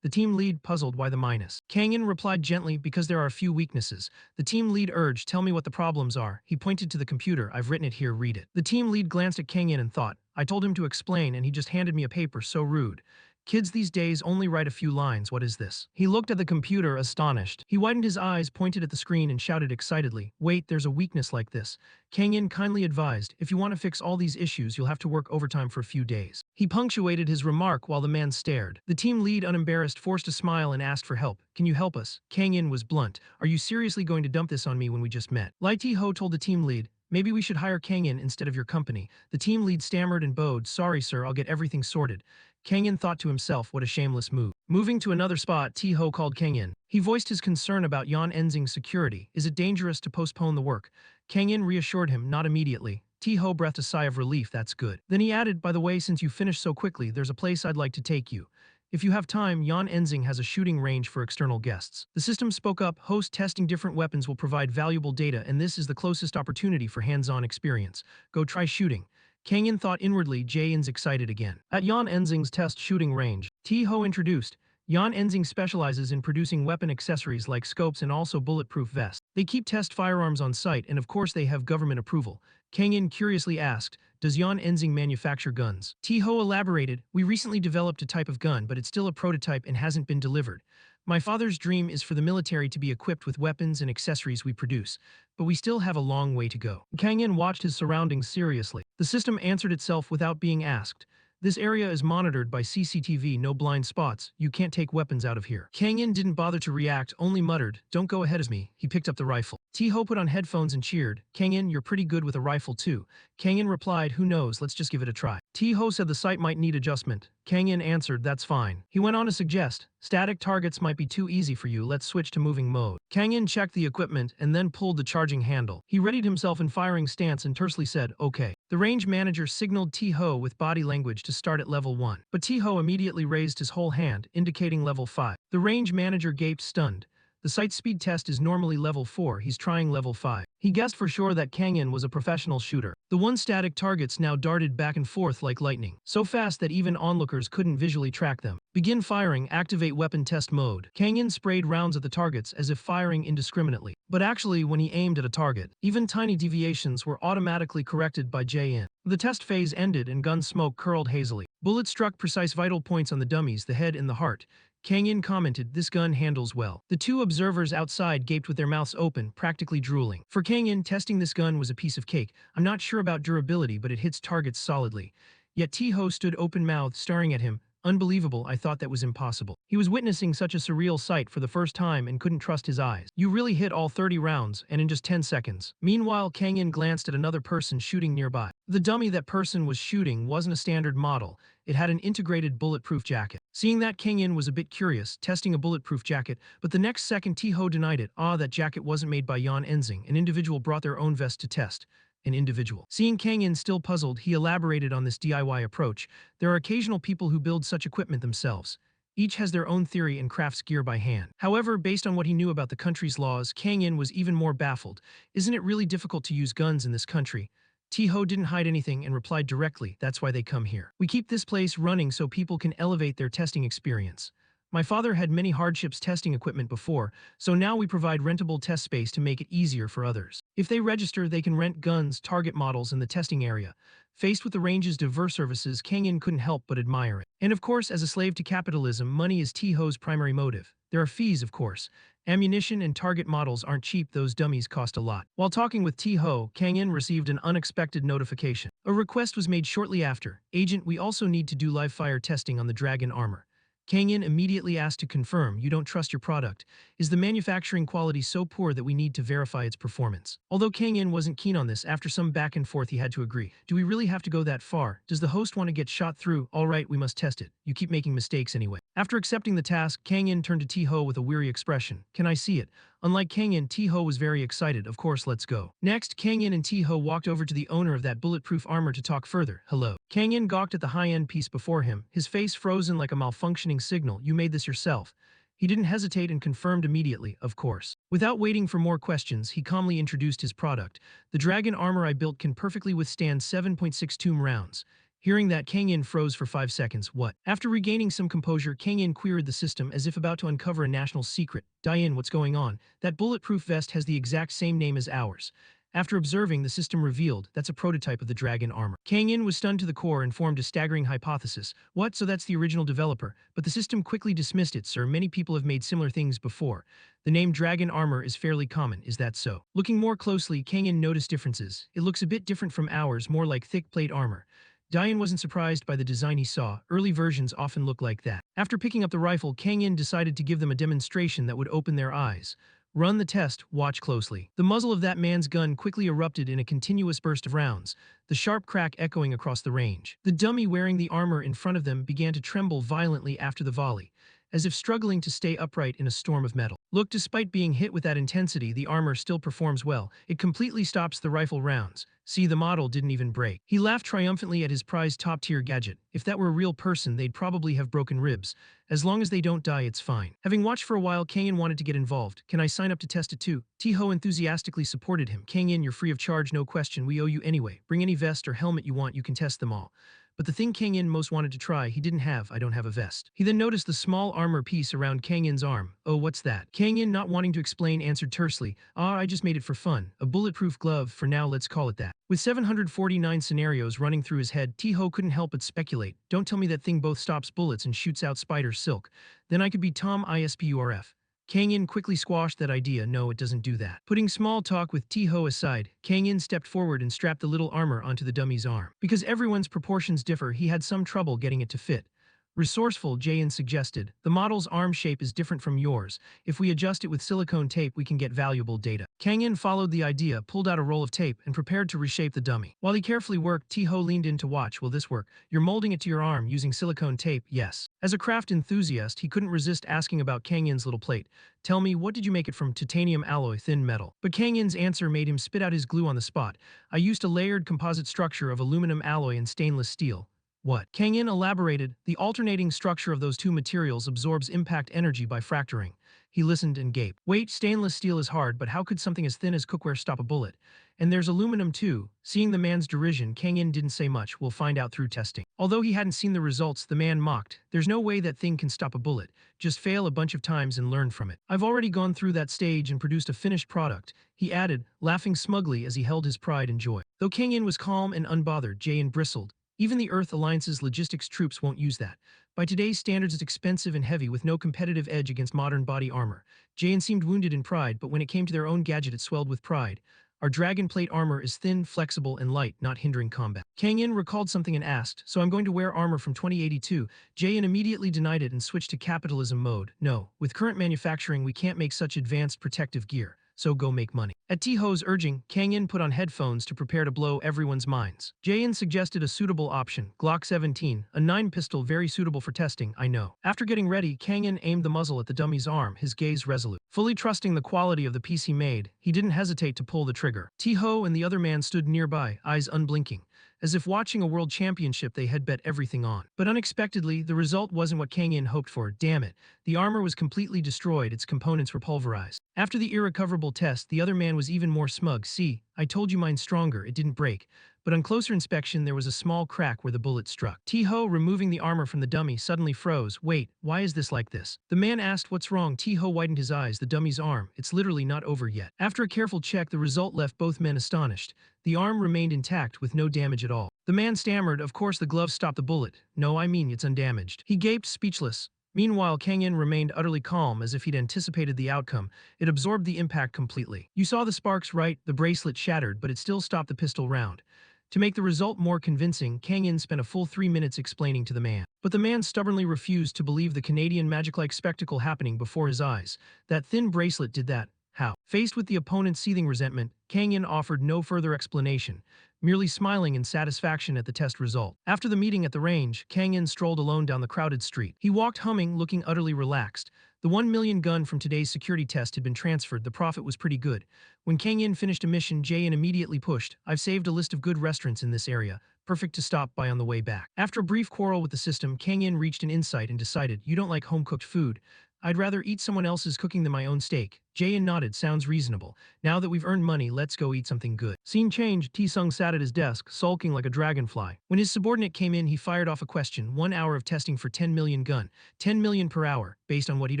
The team lead puzzled, why the minus? Kang In replied gently, because there are a few weaknesses. The team lead urged, tell me what the problems are. He pointed to the computer, I've written it here, read it. The team lead glanced at Kang In and thought, I told him to explain and he just handed me a paper, so rude. Kids these days only write a few lines, what is this? He looked at the computer, astonished. He widened his eyes, pointed at the screen and shouted excitedly, wait, there's a weakness like this. Kang In kindly advised, if you want to fix all these issues, you'll have to work overtime for a few days. He punctuated his remark while the man stared. The team lead, unembarrassed, forced a smile and asked for help. Can you help us? Kang In was blunt. Are you seriously going to dump this on me when we just met? Lai T-ho told the team lead, maybe we should hire Kang In instead of your company. The team lead stammered and bowed, sorry sir, I'll get everything sorted. Kang In thought to himself, what a shameless move. Moving to another spot, T-ho called Kang In. He voiced his concern about Yan Enzing's security. Is it dangerous to postpone the work? Kang In reassured him, not immediately. T-ho breathed a sigh of relief, that's good. Then he added, by the way, since you finished so quickly, there's a place I'd like to take you. If you have time, Yan Enzing has a shooting range for external guests. The system spoke up, host, testing different weapons will provide valuable data and this is the closest opportunity for hands-on experience. Go try shooting. Kang In thought inwardly. Jae-in's excited again. At Yan Enzing's test shooting range, T-Ho introduced. Yan Enzing specializes in producing weapon accessories like scopes and also bulletproof vests. They keep test firearms on site and of course they have government approval. Kang In curiously asked, does Yan Enzing manufacture guns? T-Ho elaborated, we recently developed a type of gun but it's still a prototype and hasn't been delivered. My father's dream is for the military to be equipped with weapons and accessories we produce, but we still have a long way to go. Kang In watched his surroundings seriously. The system answered itself without being asked. This area is monitored by CCTV, no blind spots, you can't take weapons out of here. Kang In didn't bother to react, only muttered, don't go ahead of me. He picked up the rifle. T-Ho put on headphones and cheered, Kang In, you're pretty good with a rifle too. Kang In replied, who knows, let's just give it a try. T-Ho said the sight might need adjustment. Kang In answered, that's fine. He went on to suggest, static targets might be too easy for you, let's switch to moving mode. Kang In checked the equipment and then pulled the charging handle. He readied himself in firing stance and tersely said, okay. The range manager signaled T-Ho with body language to start at level 1. But T-Ho immediately raised his whole hand, indicating level 5. The range manager gaped stunned. The sight speed test is normally level 4, he's trying level 5. He guessed for sure that Kang In was a professional shooter. The one-static targets now darted back and forth like lightning, so fast that even onlookers couldn't visually track them. Begin firing, activate weapon test mode. Kang In sprayed rounds at the targets as if firing indiscriminately. But actually, when he aimed at a target, even tiny deviations were automatically corrected by Jae-in. The test phase ended and gun smoke curled hazily. Bullets struck precise vital points on the dummies, the head and the heart. Kang In commented, this gun handles well. The two observers outside gaped with their mouths open, practically drooling. For Kang In, testing this gun was a piece of cake. I'm not sure about durability, but it hits targets solidly. Yet T-Ho stood open-mouthed, staring at him. Unbelievable, I thought that was impossible. He was witnessing such a surreal sight for the first time and couldn't trust his eyes. You really hit all 30 rounds, and in just 10 seconds. Meanwhile, Kang In glanced at another person shooting nearby. The dummy that person was shooting wasn't a standard model. It had an integrated bulletproof jacket. Seeing that, Kang In was a bit curious, testing a bulletproof jacket, but the next second T-Ho denied it. That jacket wasn't made by Yan Enzing. An individual brought their own vest to test. An individual. Seeing Kang In still puzzled, he elaborated on this DIY approach. There are occasional people who build such equipment themselves. Each has their own theory and crafts gear by hand. However, based on what he knew about the country's laws, Kang In was even more baffled. Isn't it really difficult to use guns in this country? T-Ho didn't hide anything and replied directly, that's why they come here. We keep this place running so people can elevate their testing experience. My father had many hardships testing equipment before, so now we provide rentable test space to make it easier for others. If they register, they can rent guns, target models in the testing area. Faced with the range's diverse services, Kang In couldn't help but admire it. And of course, as a slave to capitalism, money is T-Ho's primary motive. There are fees, of course. Ammunition and target models aren't cheap, those dummies cost a lot. While talking with T-Ho, Kang In received an unexpected notification. A request was made shortly after. Agent, we also need to do live fire testing on the Dragon armor. Kang In immediately asked to confirm, you don't trust your product. Is the manufacturing quality so poor that we need to verify its performance? Although Kang In wasn't keen on this, after some back and forth he had to agree. Do we really have to go that far? Does the host want to get shot through? Alright, we must test it. You keep making mistakes anyway. After accepting the task, Kang In turned to T-Ho with a weary expression. Can I see it? Unlike Kang In, T-Ho was very excited. Of course, let's go. Next, Kang In and T-Ho walked over to the owner of that bulletproof armor to talk further. Hello. Kang In gawked at the high-end piece before him, his face frozen like a malfunctioning signal. You made this yourself. He didn't hesitate and confirmed immediately, of course. Without waiting for more questions, he calmly introduced his product. The Dragon armor I built can perfectly withstand 7.62 rounds. Hearing that, Kang In froze for 5 seconds. What? After regaining some composure, Kang In queried the system as if about to uncover a national secret. Diane, what's going on? That bulletproof vest has the exact same name as ours. After observing, the system revealed that's a prototype of the Dragon armor. Kang In was stunned to the core and formed a staggering hypothesis. What? So that's the original developer? But the system quickly dismissed it, sir. Many people have made similar things before. The name Dragon armor is fairly common, is that so? Looking more closely, Kang In noticed differences. It looks a bit different from ours, more like thick plate armor. Diane wasn't surprised by the design he saw. Early versions often look like that. After picking up the rifle, Kang In decided to give them a demonstration that would open their eyes. Run the test, watch closely. The muzzle of that man's gun quickly erupted in a continuous burst of rounds, the sharp crack echoing across the range. The dummy wearing the armor in front of them began to tremble violently after the volley. as if struggling to stay upright in a storm of metal. Look, despite being hit with that intensity, the armor still performs well. It completely stops the rifle rounds. See, the model didn't even break. He laughed triumphantly at his prized top-tier gadget. If that were a real person, they'd probably have broken ribs. As long as they don't die, it's fine. Having watched for a while, Kang-in wanted to get involved. Can I sign up to test it too? T-Ho enthusiastically supported him. Kang-in, you're free of charge, no question. We owe you anyway. Bring any vest or helmet you want, you can test them all. But the thing Kang-in most wanted to try, he didn't have. I don't have a vest. He then noticed the small armor piece around Kang-in's arm. Oh, what's that? Kang-in, not wanting to explain, answered tersely. I just made it for fun. A bulletproof glove, for now, let's call it that. With 749 scenarios running through his head, T-Ho couldn't help but speculate. Don't tell me that thing both stops bullets and shoots out spider silk. Then I could be Tom ISPURF. Kang-in quickly squashed that idea. No, it doesn't do that. Putting small talk with T-Ho aside, Kang-in stepped forward and strapped the little armor onto the dummy's arm. Because everyone's proportions differ, he had some trouble getting it to fit. Resourceful, Jae-in suggested, the model's arm shape is different from yours. If we adjust it with silicone tape, we can get valuable data. Kang-in followed the idea, pulled out a roll of tape, and prepared to reshape the dummy. While he carefully worked, T-Ho leaned in to watch. Will this work? You're molding it to your arm using silicone tape, yes. As a craft enthusiast, he couldn't resist asking about Kang-in's little plate. Tell me, what did you make it from? Titanium alloy, thin metal. But Kang-in's answer made him spit out his glue on the spot. I used a layered composite structure of aluminum alloy and stainless steel. What? Kang-in elaborated, the alternating structure of those two materials absorbs impact energy by fracturing. He listened and gaped. Wait, stainless steel is hard, but how could something as thin as cookware stop a bullet? And there's aluminum too. Seeing the man's derision, Kang-in didn't say much. We'll find out through testing. Although he hadn't seen the results, the man mocked. There's no way that thing can stop a bullet. Just fail a bunch of times and learn from it. I've already gone through that stage and produced a finished product, he added, laughing smugly as he held his pride and joy. Though Kang-in was calm and unbothered, Jae-in bristled. Even the Earth Alliance's logistics troops won't use that. By today's standards, it's expensive and heavy with no competitive edge against modern body armor. Jae-in seemed wounded in pride, but when it came to their own gadget, it swelled with pride. Our dragon plate armor is thin, flexible, and light, not hindering combat. Kang-in recalled something and asked, so I'm going to wear armor from 2082. Jae-in immediately denied it and switched to capitalism mode. No, with current manufacturing, we can't make such advanced protective gear. So go make money. At T-Ho's urging, Kang-in put on headphones to prepare to blow everyone's minds. Jae-in suggested a suitable option, Glock 17, a 9 pistol very suitable for testing, I know. After getting ready, Kang-in aimed the muzzle at the dummy's arm, his gaze resolute. Fully trusting the quality of the piece he made, he didn't hesitate to pull the trigger. T-Ho and the other man stood nearby, eyes unblinking. As if watching a world championship they had bet everything on. But unexpectedly, the result wasn't what Kang-in hoped for. Damn it. The armor was completely destroyed, its components were pulverized. After the irrecoverable test, the other man was even more smug. See, I told you mine's stronger, it didn't break. But on closer inspection, there was a small crack where the bullet struck. T-Ho, removing the armor from the dummy, suddenly froze. Wait, why is this like this? The man asked what's wrong. T-Ho widened his eyes. The dummy's arm. It's literally not over yet. After a careful check, the result left both men astonished. The arm remained intact with no damage at all. The man stammered, of course the glove stopped the bullet. No, I mean it's undamaged. He gaped, speechless. Meanwhile, Kang-in remained utterly calm as if he'd anticipated the outcome. It absorbed the impact completely. You saw the sparks, right? The bracelet shattered, but it still stopped the pistol round. To make the result more convincing, Kang-in spent a full 3 minutes explaining to the man. But the man stubbornly refused to believe the Canadian magic-like spectacle happening before his eyes. That thin bracelet did that. How? Faced with the opponent's seething resentment, Kang-in offered no further explanation, merely smiling in satisfaction at the test result. After the meeting at the range, Kang-in strolled alone down the crowded street. He walked humming, looking utterly relaxed. The 1 million gun from today's security test had been transferred. The profit was pretty good. When Kang-in finished a mission, Jae-in immediately pushed, I've saved a list of good restaurants in this area, perfect to stop by on the way back. After a brief quarrel with the system, Kang-in reached an insight and decided, you don't like home-cooked food. I'd rather eat someone else's cooking than my own steak. Jae-in nodded, sounds reasonable. Now that we've earned money, let's go eat something good. Scene changed, T-Sung sat at his desk, sulking like a dragonfly. When his subordinate came in, he fired off a question. 1 hour of testing for 10 million gun. 10 million per hour. Based on what he'd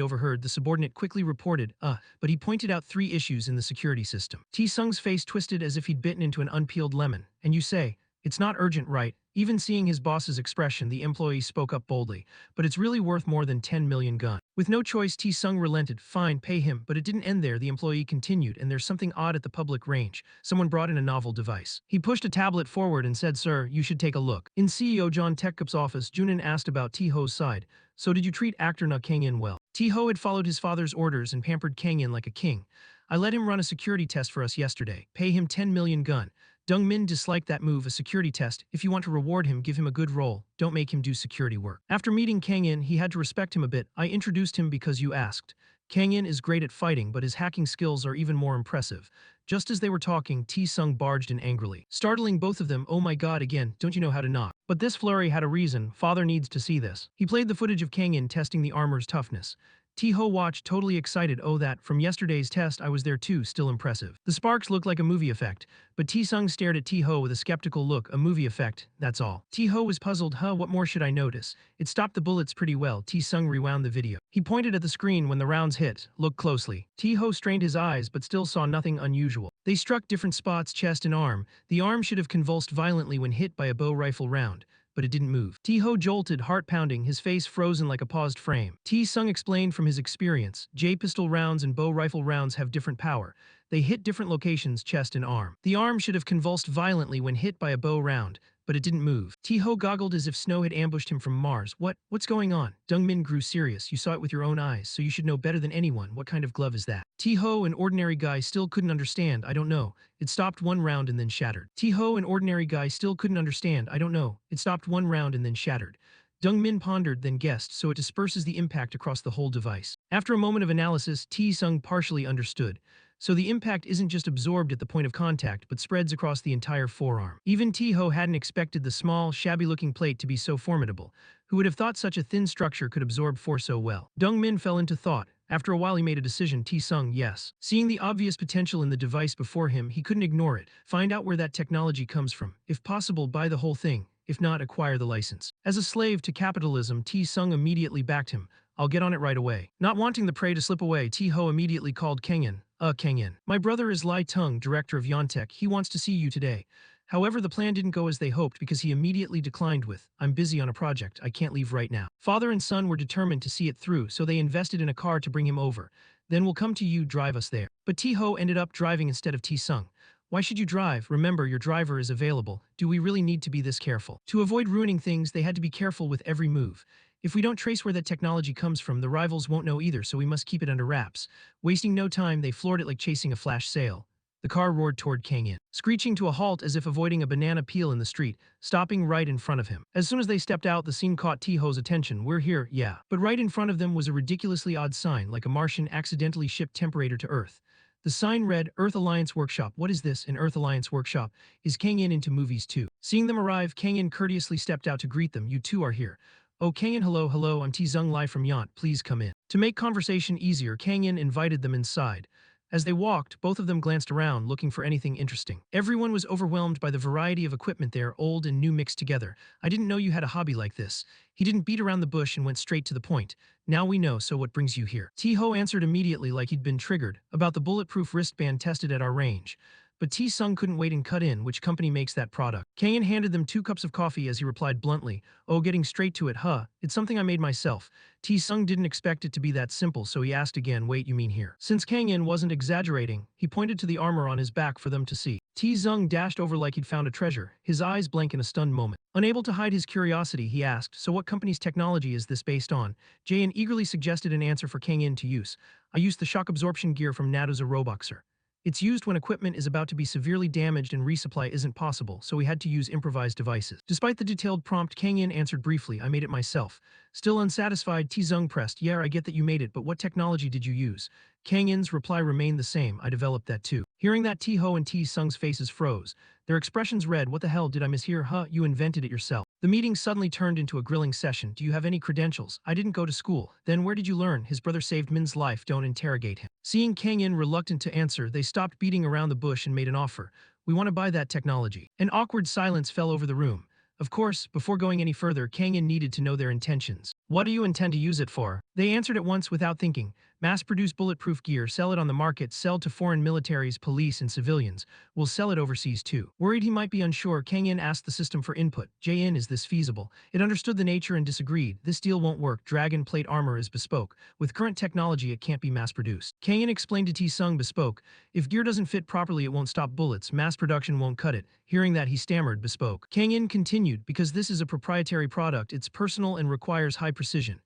overheard, the subordinate quickly reported, but he pointed out 3 issues in the security system. T-Sung's face twisted as if he'd bitten into an unpeeled lemon. And you say, it's not urgent, right? Even seeing his boss's expression, the employee spoke up boldly. But it's really worth more than 10 million gun. With no choice, T-Sung relented. Fine, pay him. But it didn't end there. The employee continued, and there's something odd at the public range. Someone brought in a novel device. He pushed a tablet forward and said, sir, you should take a look. In CEO John Tekup's office, Junin asked about T-Ho's side. So did you treat actor Na Kang-in well? T-Ho had followed his father's orders and pampered Kang-in like a king. I let him run a security test for us yesterday. Pay him 10 million gun. Dong Min disliked that move, a security test. If you want to reward him, give him a good role. Don't make him do security work. After meeting Kang In, he had to respect him a bit. I introduced him because you asked. Kang In is great at fighting, but his hacking skills are even more impressive. Just as they were talking, T-Sung barged in angrily, startling both of them. Oh my god, again, don't you know how to knock? But this flurry had a reason. Father needs to see this. He played the footage of Kang In testing the armor's toughness. T-Ho watched, totally excited. Oh, that, from yesterday's test I was there too, still impressive. The sparks looked like a movie effect, but T-Sung stared at T-Ho with a skeptical look. A movie effect, that's all. T-Ho was puzzled. What more should I notice? It stopped the bullets pretty well. T-Sung rewound the video. He pointed at the screen when the rounds hit. Look closely. T-Ho strained his eyes but still saw nothing unusual. They struck different spots, chest and arm. The arm should have convulsed violently when hit by a bow rifle round, but it didn't move. T-Ho jolted, heart pounding, his face frozen like a paused frame. T-Sung explained from his experience, J-pistol rounds and bow rifle rounds have different power. They hit different locations, chest and arm. The arm should have convulsed violently when hit by a bow round, but it didn't move. T-Ho goggled as if snow had ambushed him from Mars. What's going on? Dong Min grew serious. You saw it with your own eyes, so you should know better than anyone. What kind of glove is that? T-Ho, an ordinary guy, still couldn't understand. I don't know. It stopped one round and then shattered. T-Ho, an ordinary guy, still couldn't understand. I don't know. It stopped one round and then shattered. Dong Min pondered, then guessed, so it disperses the impact across the whole device. After a moment of analysis, T-Sung partially understood. So the impact isn't just absorbed at the point of contact, but spreads across the entire forearm. Even T-Ho hadn't expected the small, shabby-looking plate to be so formidable. Who would have thought such a thin structure could absorb force so well? Dong Min fell into thought. After a while he made a decision. T-Sung, yes. Seeing the obvious potential in the device before him, he couldn't ignore it. Find out where that technology comes from. If possible, buy the whole thing. If not, acquire the license. As a slave to capitalism, T-Sung immediately backed him. I'll get on it right away. Not wanting the prey to slip away, T-Ho immediately called Kang In. Kang In. My brother is Lai Tung, director of Yontech. He wants to see you today. However, the plan didn't go as they hoped because he immediately declined with, I'm busy on a project, I can't leave right now. Father and son were determined to see it through, so they invested in a car to bring him over. Then we'll come to you, drive us there. But T-Ho ended up driving instead of T-Sung. Why should you drive? Remember, your driver is available. Do we really need to be this careful? To avoid ruining things, they had to be careful with every move. If we don't trace where that technology comes from, the rivals won't know either, so we must keep it under wraps. Wasting no time, they floored it like chasing a flash sale. The car roared toward Kang In, screeching to a halt as if avoiding a banana peel in the street, stopping right in front of him. As soon as they stepped out, the scene caught T-Ho's attention. We're here, yeah. But right in front of them was a ridiculously odd sign, like a Martian accidentally shipped temperature to Earth. The sign read, Earth Alliance Workshop. What is this? An Earth Alliance Workshop? Is Kang In into movies too? Seeing them arrive, Kang In courteously stepped out to greet them. You two are here. Oh, Kang In, hello, I'm T-Sung Lai from Yont. Please come in. To make conversation easier, Kang In invited them inside. As they walked, both of them glanced around, looking for anything interesting. Everyone was overwhelmed by the variety of equipment there, old and new mixed together. I didn't know you had a hobby like this. He didn't beat around the bush and went straight to the point. Now we know, so what brings you here? T-Ho answered immediately like he'd been triggered, about the bulletproof wristband tested at our range. But T-Sung couldn't wait and cut in. Which company makes that product? Kang In handed them 2 cups of coffee as he replied bluntly, oh, getting straight to it, it's something I made myself. T-Sung didn't expect it to be that simple, so he asked again, wait, you mean here? Since Kang In wasn't exaggerating, he pointed to the armor on his back for them to see. T-Sung dashed over like he'd found a treasure, his eyes blank in a stunned moment. Unable to hide his curiosity, he asked, so what company's technology is this based on? Jae-in eagerly suggested an answer for Kang In to use. I used the shock absorption gear from NATO's Roboxer. It's used when equipment is about to be severely damaged and resupply isn't possible, so we had to use improvised devices. Despite the detailed prompt, Kang In answered briefly, I made it myself. Still unsatisfied, T-Sung pressed, yeah, I get that you made it, but what technology did you use? Kang In's reply remained the same, I developed that too. Hearing that, T-Ho and T-Sung's faces froze. Their expressions read, what the hell did I mishear? You invented it yourself. The meeting suddenly turned into a grilling session. Do you have any credentials? I didn't go to school. Then where did you learn? His brother saved Min's life, don't interrogate him. Seeing Kang In reluctant to answer, they stopped beating around the bush and made an offer. We want to buy that technology. An awkward silence fell over the room. Of course, before going any further, Kang In needed to know their intentions. What do you intend to use it for? They answered at once without thinking. Mass-produce bulletproof gear, sell it on the market, sell to foreign militaries, police, and civilians. We'll sell it overseas too. Worried he might be unsure, Kang In asked the system for input. Jae-in, is this feasible? It understood the nature and disagreed. This deal won't work. Dragon plate armor is bespoke. With current technology, it can't be mass-produced. Kang In explained to T-Sung bespoke. If gear doesn't fit properly, it won't stop bullets. Mass production won't cut it. Hearing that, he stammered bespoke. Kang In continued, because this is a proprietary product, it's personal and requires high precision.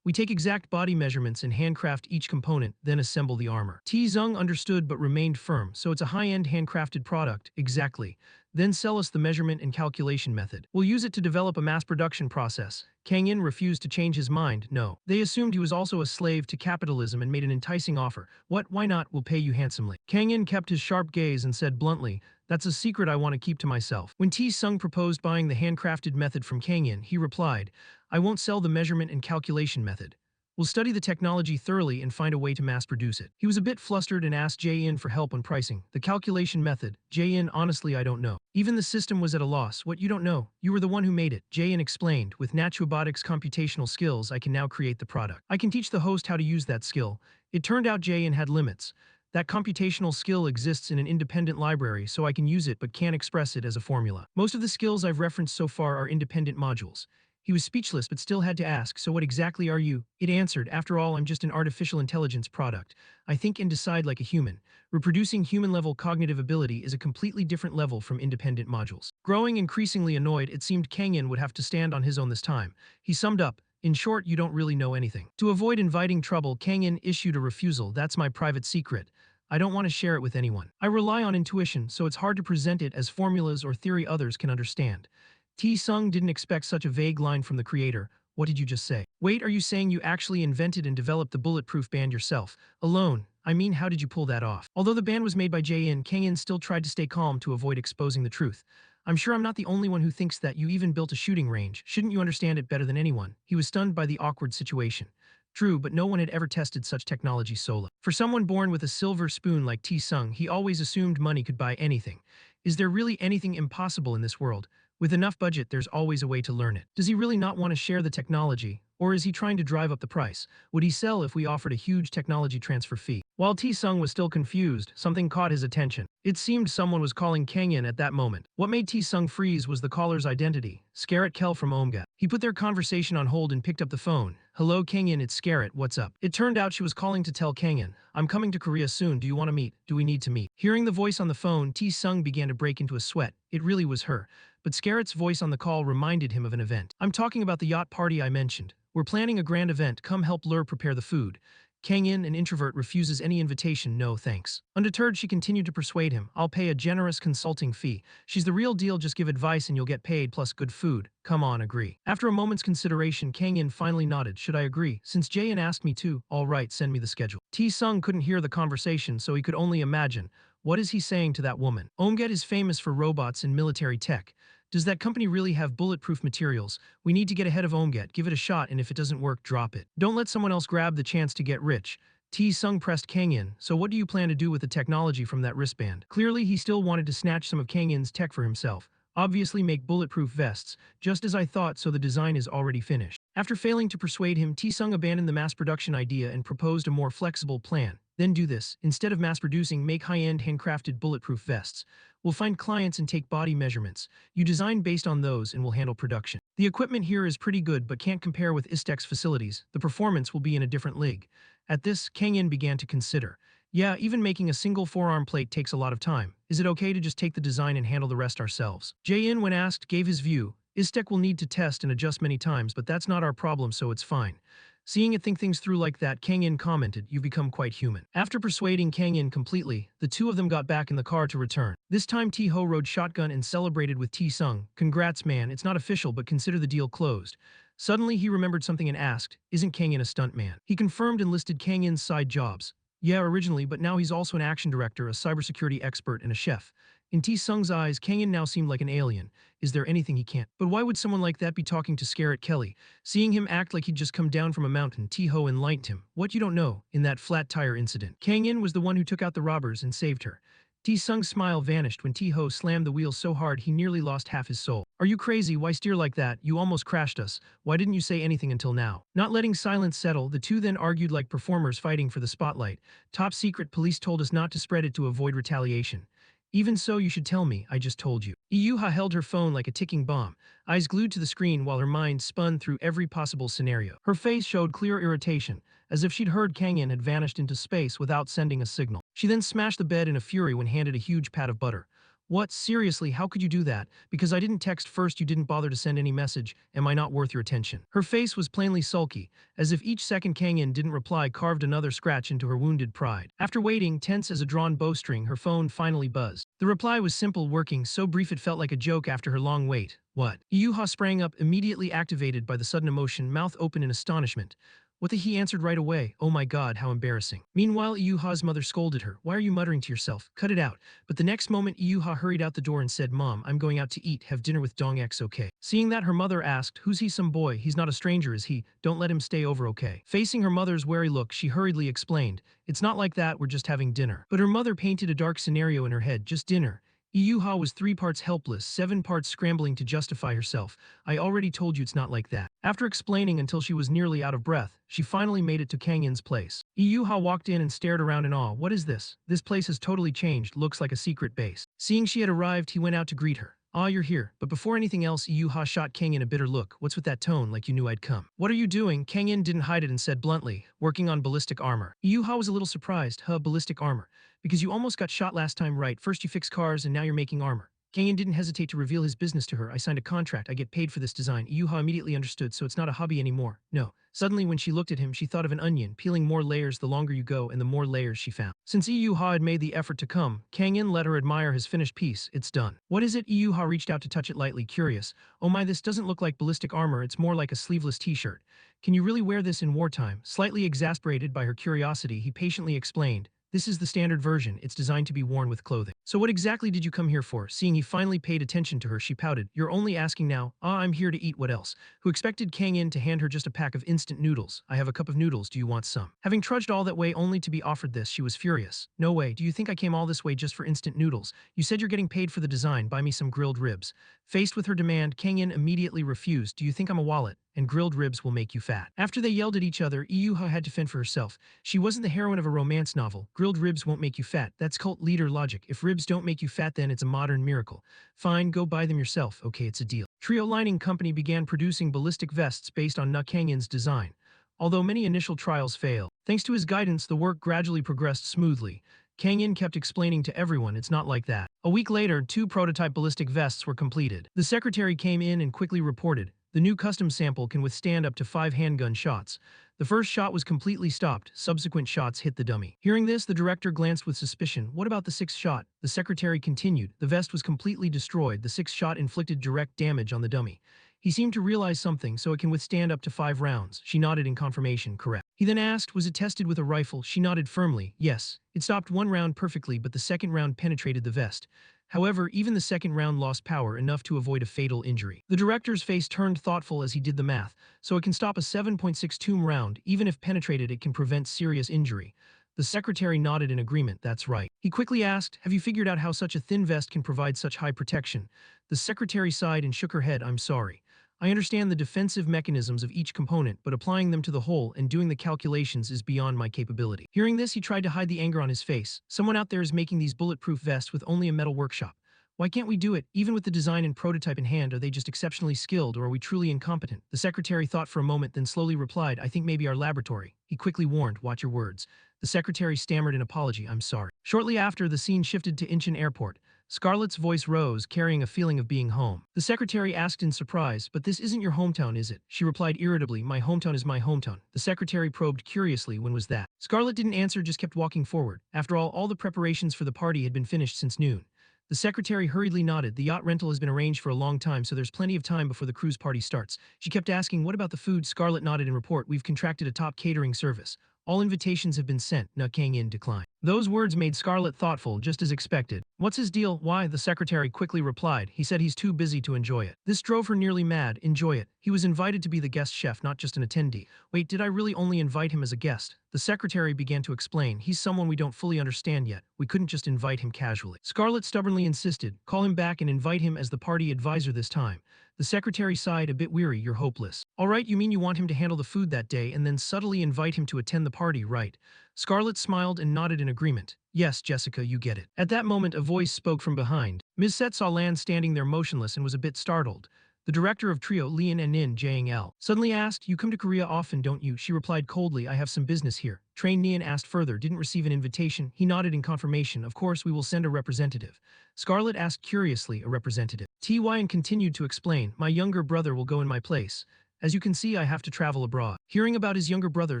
We take exact body measurements and handcraft each component, then assemble the armor. T-Sung understood but remained firm, so it's a high-end handcrafted product, exactly. Then sell us the measurement and calculation method. We'll use it to develop a mass production process. Kang In refused to change his mind, no. They assumed he was also a slave to capitalism and made an enticing offer. What, why not, we'll pay you handsomely. Kang In kept his sharp gaze and said bluntly, that's a secret I want to keep to myself. When T Sung proposed buying the handcrafted method from Kang In, he replied, I won't sell the measurement and calculation method. We'll study the technology thoroughly and find a way to mass produce it. He was a bit flustered and asked Jae-in for help on pricing. The calculation method. Jae-in, honestly, I don't know. Even the system was at a loss. What, you don't know? You were the one who made it. Jae-in explained, with Naturobotics computational skills, I can now create the product. I can teach the host how to use that skill. It turned out Jae-in had limits. That computational skill exists in an independent library, so I can use it but can't express it as a formula. Most of the skills I've referenced so far are independent modules. He was speechless but still had to ask, so what exactly are you? It answered, after all, I'm just an artificial intelligence product. I think and decide like a human. Reproducing human-level cognitive ability is a completely different level from independent modules. Growing increasingly annoyed, it seemed Kang In would have to stand on his own this time. He summed up, in short, you don't really know anything. To avoid inviting trouble, Kang In issued a refusal. That's my private secret. I don't want to share it with anyone. I rely on intuition, so it's hard to present it as formulas or theory others can understand. T Sung didn't expect such a vague line from the creator. What did you just say? Wait, are you saying you actually invented and developed the bulletproof band yourself? Alone? I mean, how did you pull that off? Although the band was made by Jae-in, Kang In still tried to stay calm to avoid exposing the truth. I'm sure I'm not the only one who thinks that. You even built a shooting range. Shouldn't you understand it better than anyone? He was stunned by the awkward situation. True, but no one had ever tested such technology solo. For someone born with a silver spoon like T Sung, he always assumed money could buy anything. Is there really anything impossible in this world? With enough budget, there's always a way to learn it. Does he really not want to share the technology? Or is he trying to drive up the price? Would he sell if we offered a huge technology transfer fee? While T Sung was still confused, something caught his attention. It seemed someone was calling Kang In at that moment. What made T Sung freeze was the caller's identity, Scarrett Kell from Omga. He put their conversation on hold and picked up the phone. Hello Kang In, it's Scarrett, what's up? It turned out she was calling to tell Kang In, I'm coming to Korea soon, do you want to meet? Do we need to meet? Hearing the voice on the phone, T Sung began to break into a sweat. It really was her. But Scarrett's voice on the call reminded him of an event. I'm talking about the yacht party I mentioned. We're planning a grand event, come help Lur prepare the food. Kang In, an introvert, refuses any invitation, no thanks. Undeterred, she continued to persuade him, I'll pay a generous consulting fee. She's the real deal, just give advice and you'll get paid plus good food. Come on, agree. After a moment's consideration, Kang In finally nodded, should I agree? Since Jae-in asked me to, all right, send me the schedule. T Sung couldn't hear the conversation, so he could only imagine. What is he saying to that woman? Omget is famous for robots and military tech. Does that company really have bulletproof materials? We need to get ahead of Omget, give it a shot, and if it doesn't work, drop it. Don't let someone else grab the chance to get rich. T Sung pressed Kang In, so what do you plan to do with the technology from that wristband? Clearly, he still wanted to snatch some of Kang In's tech for himself. Obviously make bulletproof vests, just as I thought, so the design is already finished. After failing to persuade him, T Sung abandoned the mass production idea and proposed a more flexible plan. Then do this. Instead of mass producing, make high-end handcrafted bulletproof vests. We'll find clients and take body measurements. You design based on those and we'll handle production. The equipment here is pretty good but can't compare with Istek's facilities. The performance will be in a different league. At this, Kang In began to consider. Yeah, even making a single forearm plate takes a lot of time. Is it okay to just take the design and handle the rest ourselves? Jae-in, when asked, gave his view. Istek will need to test and adjust many times, but that's not our problem, so it's fine. Seeing it think things through like that, Kang In commented, you've become quite human. After persuading Kang In completely, the two of them got back in the car to return. This time T-Ho rode shotgun and celebrated with T-Sung. Congrats man, it's not official but consider the deal closed. Suddenly he remembered something and asked, isn't Kang In a stuntman? He confirmed and listed Kang In's side jobs. Yeah, originally, but now he's also an action director, a cybersecurity expert, and a chef. In T-Sung's eyes, Kang In now seemed like an alien. Is there anything he can't? But why would someone like that be talking to Scarrett Kelly? Seeing him act like he'd just come down from a mountain, T-Ho enlightened him. What you don't know, in that flat tire incident, Kang In was the one who took out the robbers and saved her. T-Sung's smile vanished when T-Ho slammed the wheel so hard he nearly lost half his soul. Are you crazy? Why steer like that? You almost crashed us. Why didn't you say anything until now? Not letting silence settle, the two then argued like performers fighting for the spotlight. Top secret, police told us not to spread it to avoid retaliation. Even so, you should tell me, I just told you. Iyuha held her phone like a ticking bomb, eyes glued to the screen while her mind spun through every possible scenario. Her face showed clear irritation, as if she'd heard Kang In had vanished into space without sending a signal. She then smashed the bed in a fury when handed a huge pat of butter. What? Seriously, how could you do that? Because I didn't text first, you didn't bother to send any message. Am I not worth your attention? Her face was plainly sulky, as if each second Kang In didn't reply carved another scratch into her wounded pride. After waiting, tense as a drawn bowstring, her phone finally buzzed. The reply was simple, working, so brief it felt like a joke after her long wait. What? Yuha sprang up, immediately activated by the sudden emotion, mouth open in astonishment. What the he answered right away. Oh my god, how embarrassing. Meanwhile, Yuha's mother scolded her. Why are you muttering to yourself? Cut it out. But the next moment, Yuha hurried out the door and said, Mom, I'm going out to eat, have dinner with Dong X, okay? Seeing that, her mother asked, who's he? Some boy, he's not a stranger, is he? Don't let him stay over, okay? Facing her mother's wary look, she hurriedly explained, it's not like that, we're just having dinner. But her mother painted a dark scenario in her head, just dinner. Yuha was 3 parts helpless, 7 parts scrambling to justify herself. I already told you it's not like that. After explaining until she was nearly out of breath, she finally made it to Kang In's place. Yuha walked in and stared around in awe. What is this? This place has totally changed, looks like a secret base. Seeing she had arrived, he went out to greet her. Ah, you're here. But before anything else, Yuha shot Kang In a bitter look. What's with that tone, like you knew I'd come? What are you doing? Kang In didn't hide it and said bluntly, working on ballistic armor. Yuha was a little surprised. Ballistic armor. Because you almost got shot last time, right? First you fix cars and now you're making armor. Kang In didn't hesitate to reveal his business to her. I signed a contract. I get paid for this design. Yuha immediately understood, so it's not a hobby anymore. No. Suddenly, when she looked at him, she thought of an onion, peeling more layers the longer you go and the more layers she found. Since Yuha had made the effort to come, Kang In let her admire his finished piece. It's done. What is it? Yuha reached out to touch it lightly, curious. Oh my, this doesn't look like ballistic armor. It's more like a sleeveless t-shirt. Can you really wear this in wartime? Slightly exasperated by her curiosity, he patiently explained. This is the standard version. It's designed to be worn with clothing. So what exactly did you come here for? Seeing he finally paid attention to her, she pouted. You're only asking now? Ah, I'm here to eat. What else? Who expected Kang In to hand her just a pack of instant noodles? I have a cup of noodles. Do you want some? Having trudged all that way only to be offered this, she was furious. No way. Do you think I came all this way just for instant noodles? You said you're getting paid for the design. Buy me some grilled ribs. Faced with her demand, Kang In immediately refused. Do you think I'm a wallet? And grilled ribs will make you fat. After they yelled at each other, Yuha had to fend for herself. She wasn't the heroine of a romance novel. Grilled ribs won't make you fat. That's cult leader logic. If ribs don't make you fat, then it's a modern miracle. Fine, go buy them yourself. Okay, it's a deal. Trio Lining Company began producing ballistic vests based on Kang In's design. Although many initial trials failed, thanks to his guidance, the work gradually progressed smoothly. Kang In kept explaining to everyone it's not like that. A week later, 2 prototype ballistic vests were completed. The secretary came in and quickly reported, the new custom sample can withstand up to 5 handgun shots. The first shot was completely stopped, subsequent shots hit the dummy. Hearing this, the director glanced with suspicion. What about the 6th shot? The secretary continued. The vest was completely destroyed. The 6th shot inflicted direct damage on the dummy. He seemed to realize something, so it can withstand up to 5 rounds. She nodded in confirmation, correct. He then asked, was it tested with a rifle? She nodded firmly, yes. It stopped 1 round perfectly, but the 2nd round penetrated the vest. However, even the 2nd round lost power enough to avoid a fatal injury. The director's face turned thoughtful as he did the math, so it can stop a 7.62 round, even if penetrated it can prevent serious injury. The secretary nodded in agreement, that's right. He quickly asked, have you figured out how such a thin vest can provide such high protection? The secretary sighed and shook her head, I'm sorry. I understand the defensive mechanisms of each component, but applying them to the whole and doing the calculations is beyond my capability. Hearing this, he tried to hide the anger on his face. Someone out there is making these bulletproof vests with only a metal workshop. Why can't we do it? Even with the design and prototype in hand, are they just exceptionally skilled or are we truly incompetent? The secretary thought for a moment, then slowly replied, I think maybe our laboratory. He quickly warned, watch your words. The secretary stammered an apology, I'm sorry. Shortly after, the scene shifted to Incheon Airport. Scarlett's voice rose, carrying a feeling of being home. The secretary asked in surprise, but this isn't your hometown, is it? She replied irritably, my hometown is my hometown. The secretary probed curiously, when was that? Scarlett didn't answer, just kept walking forward. After all the preparations for the party had been finished since noon. The secretary hurriedly nodded. The yacht rental has been arranged for a long time, so there's plenty of time before the cruise party starts. She kept asking, what about the food? Scarlett nodded in report. We've contracted a top catering service. All invitations have been sent. Kang In declined. Those words made Scarlett thoughtful, just as expected. What's his deal? Why? The secretary quickly replied. He said he's too busy to enjoy it. This drove her nearly mad. Enjoy it. He was invited to be the guest chef, not just an attendee. Wait, did I really only invite him as a guest? The secretary began to explain. He's someone we don't fully understand yet. We couldn't just invite him casually. Scarlett stubbornly insisted. Call him back and invite him as the party advisor this time. The secretary sighed, a bit weary. You're hopeless. All right, you mean you want him to handle the food that day and then subtly invite him to attend the party, right? Scarlett smiled and nodded in agreement. Yes, Jessica, you get it. At that moment, a voice spoke from behind. Ms. Set saw Lan standing there motionless and was a bit startled. The director of Trio, Lian and Nin Jang L, suddenly asked, "You come to Korea often, don't you?" She replied coldly, "I have some business here." Train Nian asked further, "Didn't receive an invitation?" He nodded in confirmation. "Of course, we will send a representative." Scarlett asked curiously, "A representative?" Tyn continued to explain, "My younger brother will go in my place. As you can see, I have to travel abroad." Hearing about his younger brother,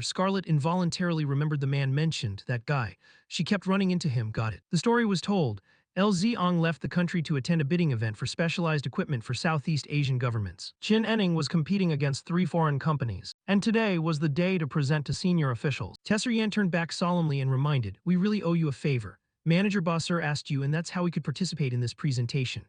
Scarlett involuntarily remembered the man mentioned, that guy. She kept running into him, got it. The story was told. LZ left the country to attend a bidding event for specialized equipment for Southeast Asian governments. Chin Enning was competing against 3 foreign companies, and today was the day to present to senior officials. Tesser turned back solemnly and reminded, "We really owe you a favor. Manager Bosser asked you, and that's how we could participate in this presentation."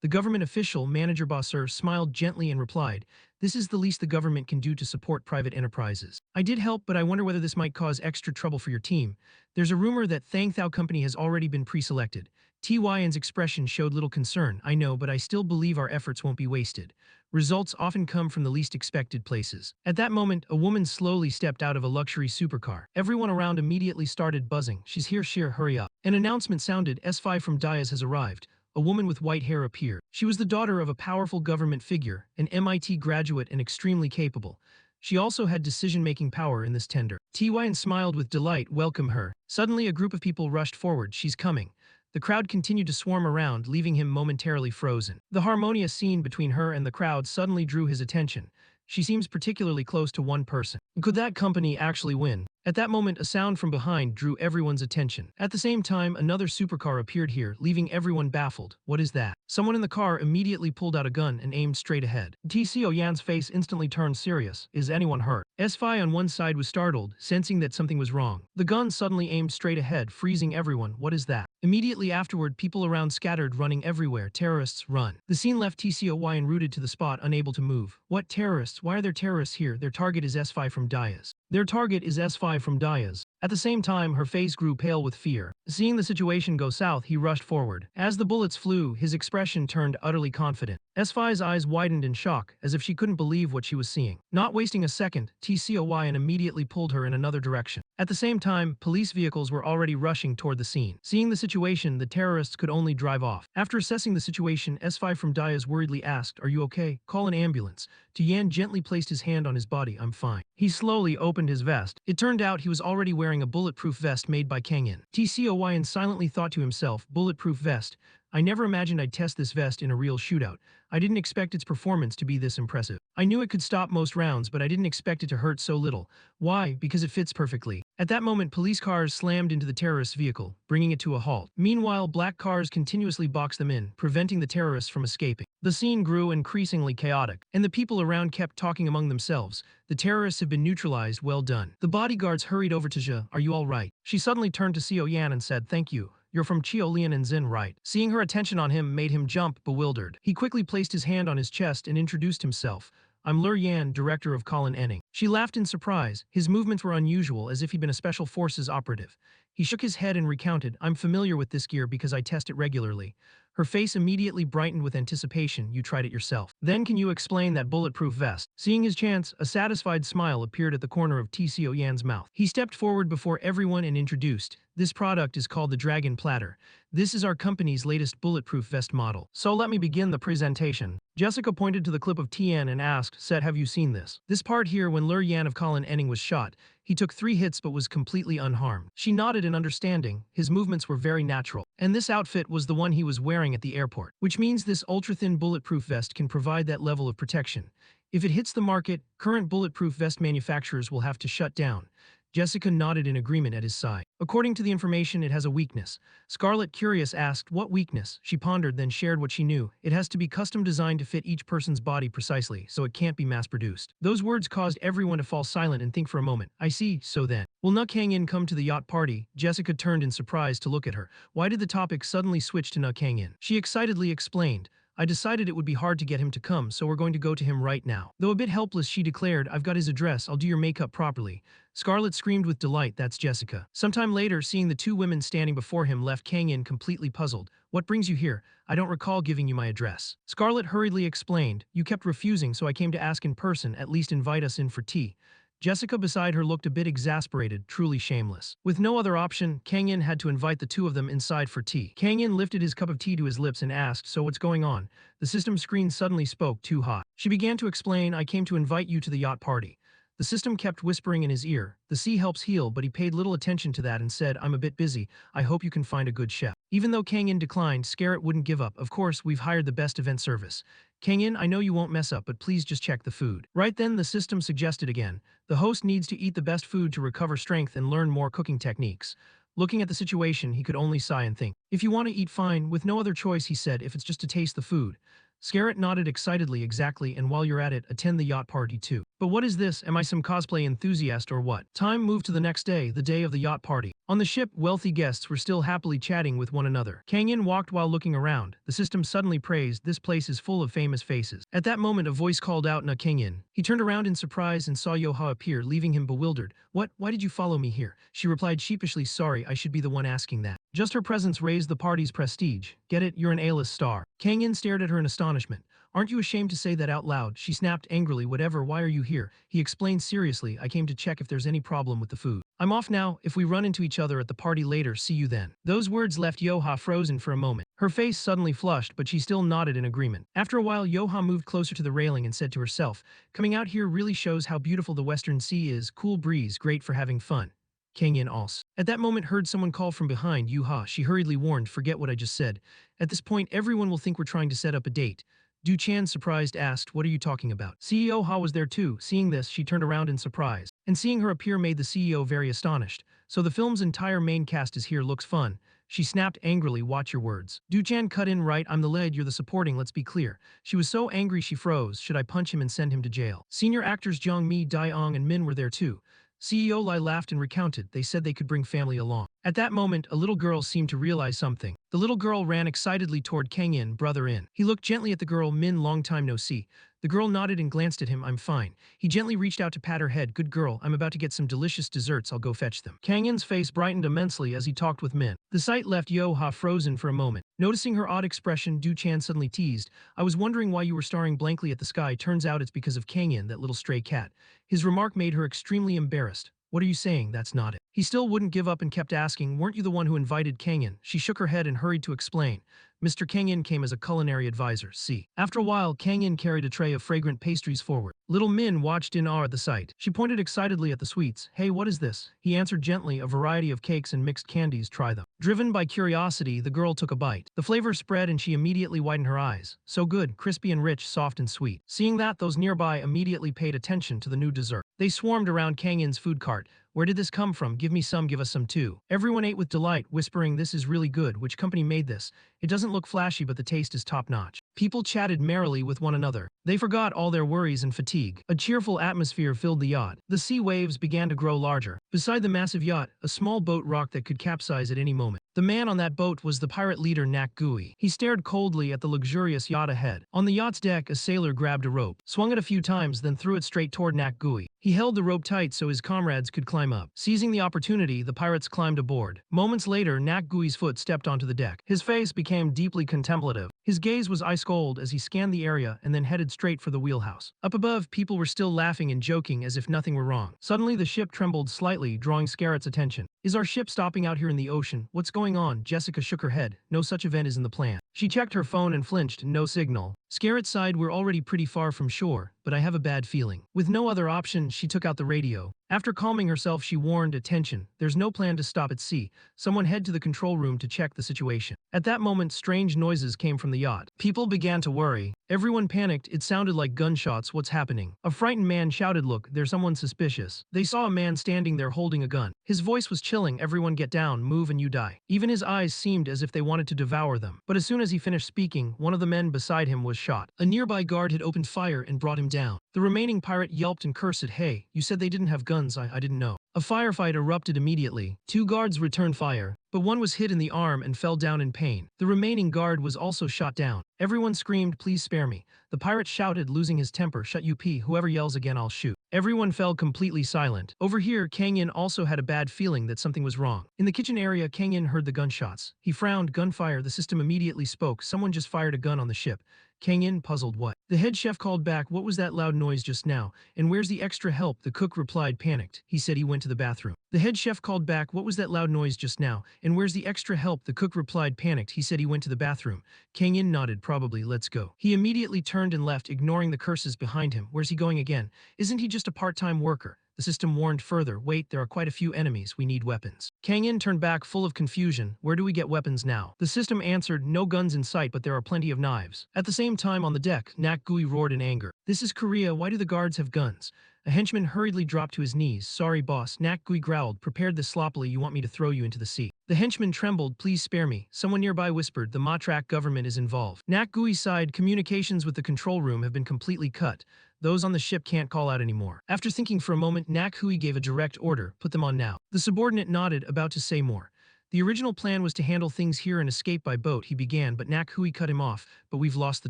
The government official, Manager Bosser, smiled gently and replied, "This is the least the government can do to support private enterprises. I did help, but I wonder whether this might cause extra trouble for your team. There's a rumor that Thang Thao Company has already been pre-selected." Tyn's expression showed little concern. "I know, but I still believe our efforts won't be wasted. Results often come from the least expected places." At that moment, a woman slowly stepped out of a luxury supercar. Everyone around immediately started buzzing. "She's here, Sheer, hurry up." An announcement sounded, "S5 from Diaz has arrived." A woman with white hair appeared. She was the daughter of a powerful government figure, an MIT graduate and extremely capable. She also had decision-making power in this tender. Tyn smiled with delight, "Welcome her." Suddenly a group of people rushed forward. "She's coming." The crowd continued to swarm around, leaving him momentarily frozen. The harmonious scene between her and the crowd suddenly drew his attention. She seems particularly close to one person. Could that company actually win? At that moment, a sound from behind drew everyone's attention. At the same time, another supercar appeared here, leaving everyone baffled. What is that? Someone in the car immediately pulled out a gun and aimed straight ahead. Tco Yan's face instantly turned serious. "Is anyone hurt?" S5 on one side was startled, sensing that something was wrong. The gun suddenly aimed straight ahead, freezing everyone. "What is that?" Immediately afterward, people around scattered, running everywhere. "Terrorists, run." The scene left Tcoy rooted to the spot, unable to move. "What terrorists? Why are there terrorists here? Their target is S5 from Diaz." Their target is S5 from Diaz. At the same time, her face grew pale with fear. Seeing the situation go south, he rushed forward. As the bullets flew, his expression turned utterly confident. S5's eyes widened in shock, as if she couldn't believe what she was seeing. Not wasting a second, Tcoy immediately pulled her in another direction. At the same time, police vehicles were already rushing toward the scene. Seeing the situation, the terrorists could only drive off. After assessing the situation, S5 from Diaz worriedly asked, "Are you okay? Call an ambulance." Yan gently placed his hand on his body. "I'm fine." He slowly opened his vest. It turned out he was already wearing a bulletproof vest made by Kangin. Tcoy silently thought to himself, "Bulletproof vest. I never imagined I'd test this vest in a real shootout. I didn't expect its performance to be this impressive. I knew it could stop most rounds, but I didn't expect it to hurt so little. Why? Because it fits perfectly." At that moment, police cars slammed into the terrorist vehicle, bringing it to a halt. Meanwhile, black cars continuously boxed them in, preventing the terrorists from escaping. The scene grew increasingly chaotic, and the people around kept talking among themselves. "The terrorists have been neutralized, well done." The bodyguards hurried over to Zhe. "Are you all right?" She suddenly turned to Seo Yan and said, "Thank you. You're from Lian and Zin, right?" Seeing her attention on him made him jump, bewildered. He quickly placed his hand on his chest and introduced himself. "I'm Lur Yan, director of Colin Enning." She laughed in surprise. His movements were unusual, as if he'd been a special forces operative. He shook his head and recounted, "I'm familiar with this gear because I test it regularly." Her face immediately brightened with anticipation. "You tried it yourself. Then can you explain that bulletproof vest?" Seeing his chance, a satisfied smile appeared at the corner of Tco Yan's mouth. He stepped forward before everyone and introduced, "This product is called the Dragon Platter. This is our company's latest bulletproof vest model. So let me begin the presentation." Jessica pointed to the clip of Tian and asked, "Set, have you seen this?" This part here when Lur Yan of Colin Enning was shot. He took 3 hits but was completely unharmed. She nodded in understanding. His movements were very natural. And this outfit was the one he was wearing at the airport. Which means this ultra-thin bulletproof vest can provide that level of protection. If it hits the market, current bulletproof vest manufacturers will have to shut down. Jessica nodded in agreement at his side. "According to the information, it has a weakness." Scarlett, curious, asked, "What weakness?" She pondered, then shared what she knew. "It has to be custom designed to fit each person's body precisely, so it can't be mass-produced." Those words caused everyone to fall silent and think for a moment. "I see, so then. Will Nuk Hang-in come to the yacht party?" Jessica turned in surprise to look at her. Why did the topic suddenly switch to Nuk Hang-in? She excitedly explained, "I decided it would be hard to get him to come, so we're going to go to him right now." Though a bit helpless, she declared, "I've got his address, I'll do your makeup properly." Scarlett screamed with delight, "That's Jessica." Sometime later, seeing the 2 women standing before him left Kang-in completely puzzled. "What brings you here? I don't recall giving you my address." Scarlett hurriedly explained, "You kept refusing, so I came to ask in person, at least invite us in for tea." Jessica beside her looked a bit exasperated, truly shameless. With no other option, Kang In had to invite the two of them inside for tea. Kang In lifted his cup of tea to his lips and asked, "So what's going on?" The system screen suddenly spoke, "Too hot." She began to explain, "I came to invite you to the yacht party." The system kept whispering in his ear, "The sea helps heal," but he paid little attention to that and said, "I'm a bit busy. I hope you can find a good chef." Even though Kang In declined, Scarrett wouldn't give up. "Of course, we've hired the best event service. Kang In, I know you won't mess up, but please just check the food." Right then, the system suggested again, "The host needs to eat the best food to recover strength and learn more cooking techniques." Looking at the situation, he could only sigh and think. "If you want to eat, fine. With no other choice," he said, "if it's just to taste the food." Scarrett nodded excitedly, "Exactly, and while you're at it, attend the yacht party too." "But what is this? Am I some cosplay enthusiast or what?" Time moved to the next day, the day of the yacht party. On the ship, wealthy guests were still happily chatting with one another. Kang In walked while looking around. The system suddenly praised, "This place is full of famous faces." At that moment, a voice called out, "Na Kang In." He turned around in surprise and saw Yoha appear, leaving him bewildered. "What? Why did you follow me here?" She replied sheepishly, "Sorry, I should be the one asking that." Just her presence raised the party's prestige. "Get it? You're an A-list star." Kang In stared at her in astonishment. "Aren't you ashamed to say that out loud?" She snapped angrily, "Whatever, why are you here?" He explained seriously, "I came to check if there's any problem with the food. I'm off now. If we run into each other at the party later, see you then." Those words left Yoha frozen for a moment. Her face suddenly flushed, but she still nodded in agreement. After a while, Yoha moved closer to the railing and said to herself, "Coming out here really shows how beautiful the Western Sea is. Cool breeze, great for having fun." Kang In also. At that moment heard someone call from behind, "Yuha," she hurriedly warned, "Forget what I just said. At this point, everyone will think we're trying to set up a date." Du Chan, surprised, asked, "What are you talking about?" CEO Ha was there too. Seeing this, she turned around in surprise. And seeing her appear made the CEO very astonished. "So the film's entire main cast is here, looks fun." She snapped angrily, "Watch your words." Du Chan cut in, "Right, I'm the lead, you're the supporting, let's be clear." She was so angry she froze. Should I punch him and send him to jail? Senior actors Jong Mi, Dae-ong and Min were there too. CEO Lai laughed and recounted, "They said they could bring family along." At that moment, a little girl seemed to realize something. The little girl ran excitedly toward Kang In, "Brother In." He looked gently at the girl, "Min, long time no see." The girl nodded and glanced at him, "I'm fine." He gently reached out to pat her head, "Good girl, I'm about to get some delicious desserts, I'll go fetch them." Kang In's face brightened immensely as he talked with Min. The sight left Yo Ha frozen for a moment. Noticing her odd expression, Du Chan suddenly teased, "I was wondering why you were staring blankly at the sky. Turns out it's because of Kang In, that little stray cat." His remark made her extremely embarrassed. "What are you saying? That's not it." He still wouldn't give up and kept asking, "Weren't you the one who invited Kang In?" She shook her head and hurried to explain. Mr. Kang In came as a culinary advisor, see. After a while, Kang In carried a tray of fragrant pastries forward. Little Min watched in awe at the sight. She pointed excitedly at the sweets. "Hey, what is this?" He answered gently, "A variety of cakes and mixed candies, try them." Driven by curiosity, the girl took a bite. The flavor spread and she immediately widened her eyes. So good, crispy and rich, soft and sweet. Seeing that, those nearby immediately paid attention to the new dessert. They swarmed around Kang In's food cart. "Where did this come from? Give me some, give us some too." Everyone ate with delight, whispering, "This is really good. Which company made this? It doesn't look flashy, but the taste is top-notch." People chatted merrily with one another. They forgot all their worries and fatigue. A cheerful atmosphere filled the yacht. The sea waves began to grow larger. Beside the massive yacht, a small boat rocked that could capsize at any moment. The man on that boat was the pirate leader Nak Gui. He stared coldly at the luxurious yacht ahead. On the yacht's deck, a sailor grabbed a rope, swung it a few times, then threw it straight toward Nak Gui. He held the rope tight so his comrades could climb up. Seizing the opportunity, the pirates climbed aboard. Moments later, Nak Gui's foot stepped onto the deck. His face became deeply contemplative. His gaze was ice cold as he scanned the area and then headed straight for the wheelhouse. Up above, people were still laughing and joking as if nothing were wrong. Suddenly, the ship trembled slightly, drawing Scarrett's attention. "Is our ship stopping out here in the ocean? What's going on?" Jessica shook her head. "No such event is in the plan." She checked her phone and flinched, no signal. Scarrett sighed, "We're already pretty far from shore, but I have a bad feeling." With no other option, she took out the radio. After calming herself, she warned, "Attention, there's no plan to stop at sea. Someone head to the control room to check the situation." At that moment, strange noises came from the yacht. People began to worry. Everyone panicked. It sounded like gunshots. "What's happening?" A frightened man shouted, "Look, there's someone suspicious." They saw a man standing there holding a gun. His voice was chilling, "Everyone get down, move and you die." Even his eyes seemed as if they wanted to devour them. But as soon as he finished speaking, one of the men beside him was shot. A nearby guard had opened fire and brought him down. The remaining pirate yelped and cursed, "Hey, you said they didn't have guns, I didn't know." A firefight erupted immediately. Two guards returned fire, but one was hit in the arm and fell down in pain. The remaining guard was also shot down. Everyone screamed, "Please spare me." The pirate shouted, losing his temper, "Shut up, whoever yells again I'll shoot." Everyone fell completely silent. Over here, Kang In also had a bad feeling that something was wrong. In the kitchen area, Kang In heard the gunshots. He frowned, "Gunfire." The system immediately spoke, "Someone just fired a gun on the ship." Kang In puzzled what? The head chef called back, what was that loud noise just now? And where's the extra help? The cook replied, panicked. He said he went to the bathroom. The head chef called back, what was that loud noise just now? And where's the extra help? The cook replied, panicked. He said he went to the bathroom. Kang In nodded, probably, let's go. He immediately turned and left, ignoring the curses behind him. Where's he going again? Isn't he just a part-time worker? The system warned further, wait, there are quite a few enemies, we need weapons. Kang In turned back full of confusion, where do we get weapons now? The system answered, no guns in sight, but there are plenty of knives. At the same time on the deck, Nak Gui roared in anger. This is Korea, why do the guards have guns? A henchman hurriedly dropped to his knees. Sorry boss, Nak Gui growled, prepared this sloppily, you want me to throw you into the sea. The henchman trembled, please spare me. Someone nearby whispered, the Matrak government is involved. Nak Gui sighed, communications with the control room have been completely cut. Those on the ship can't call out anymore. After thinking for a moment, Nak Hui gave a direct order, put them on now. The subordinate nodded, about to say more. The original plan was to handle things here and escape by boat, he began, but Nak Hui cut him off, but we've lost the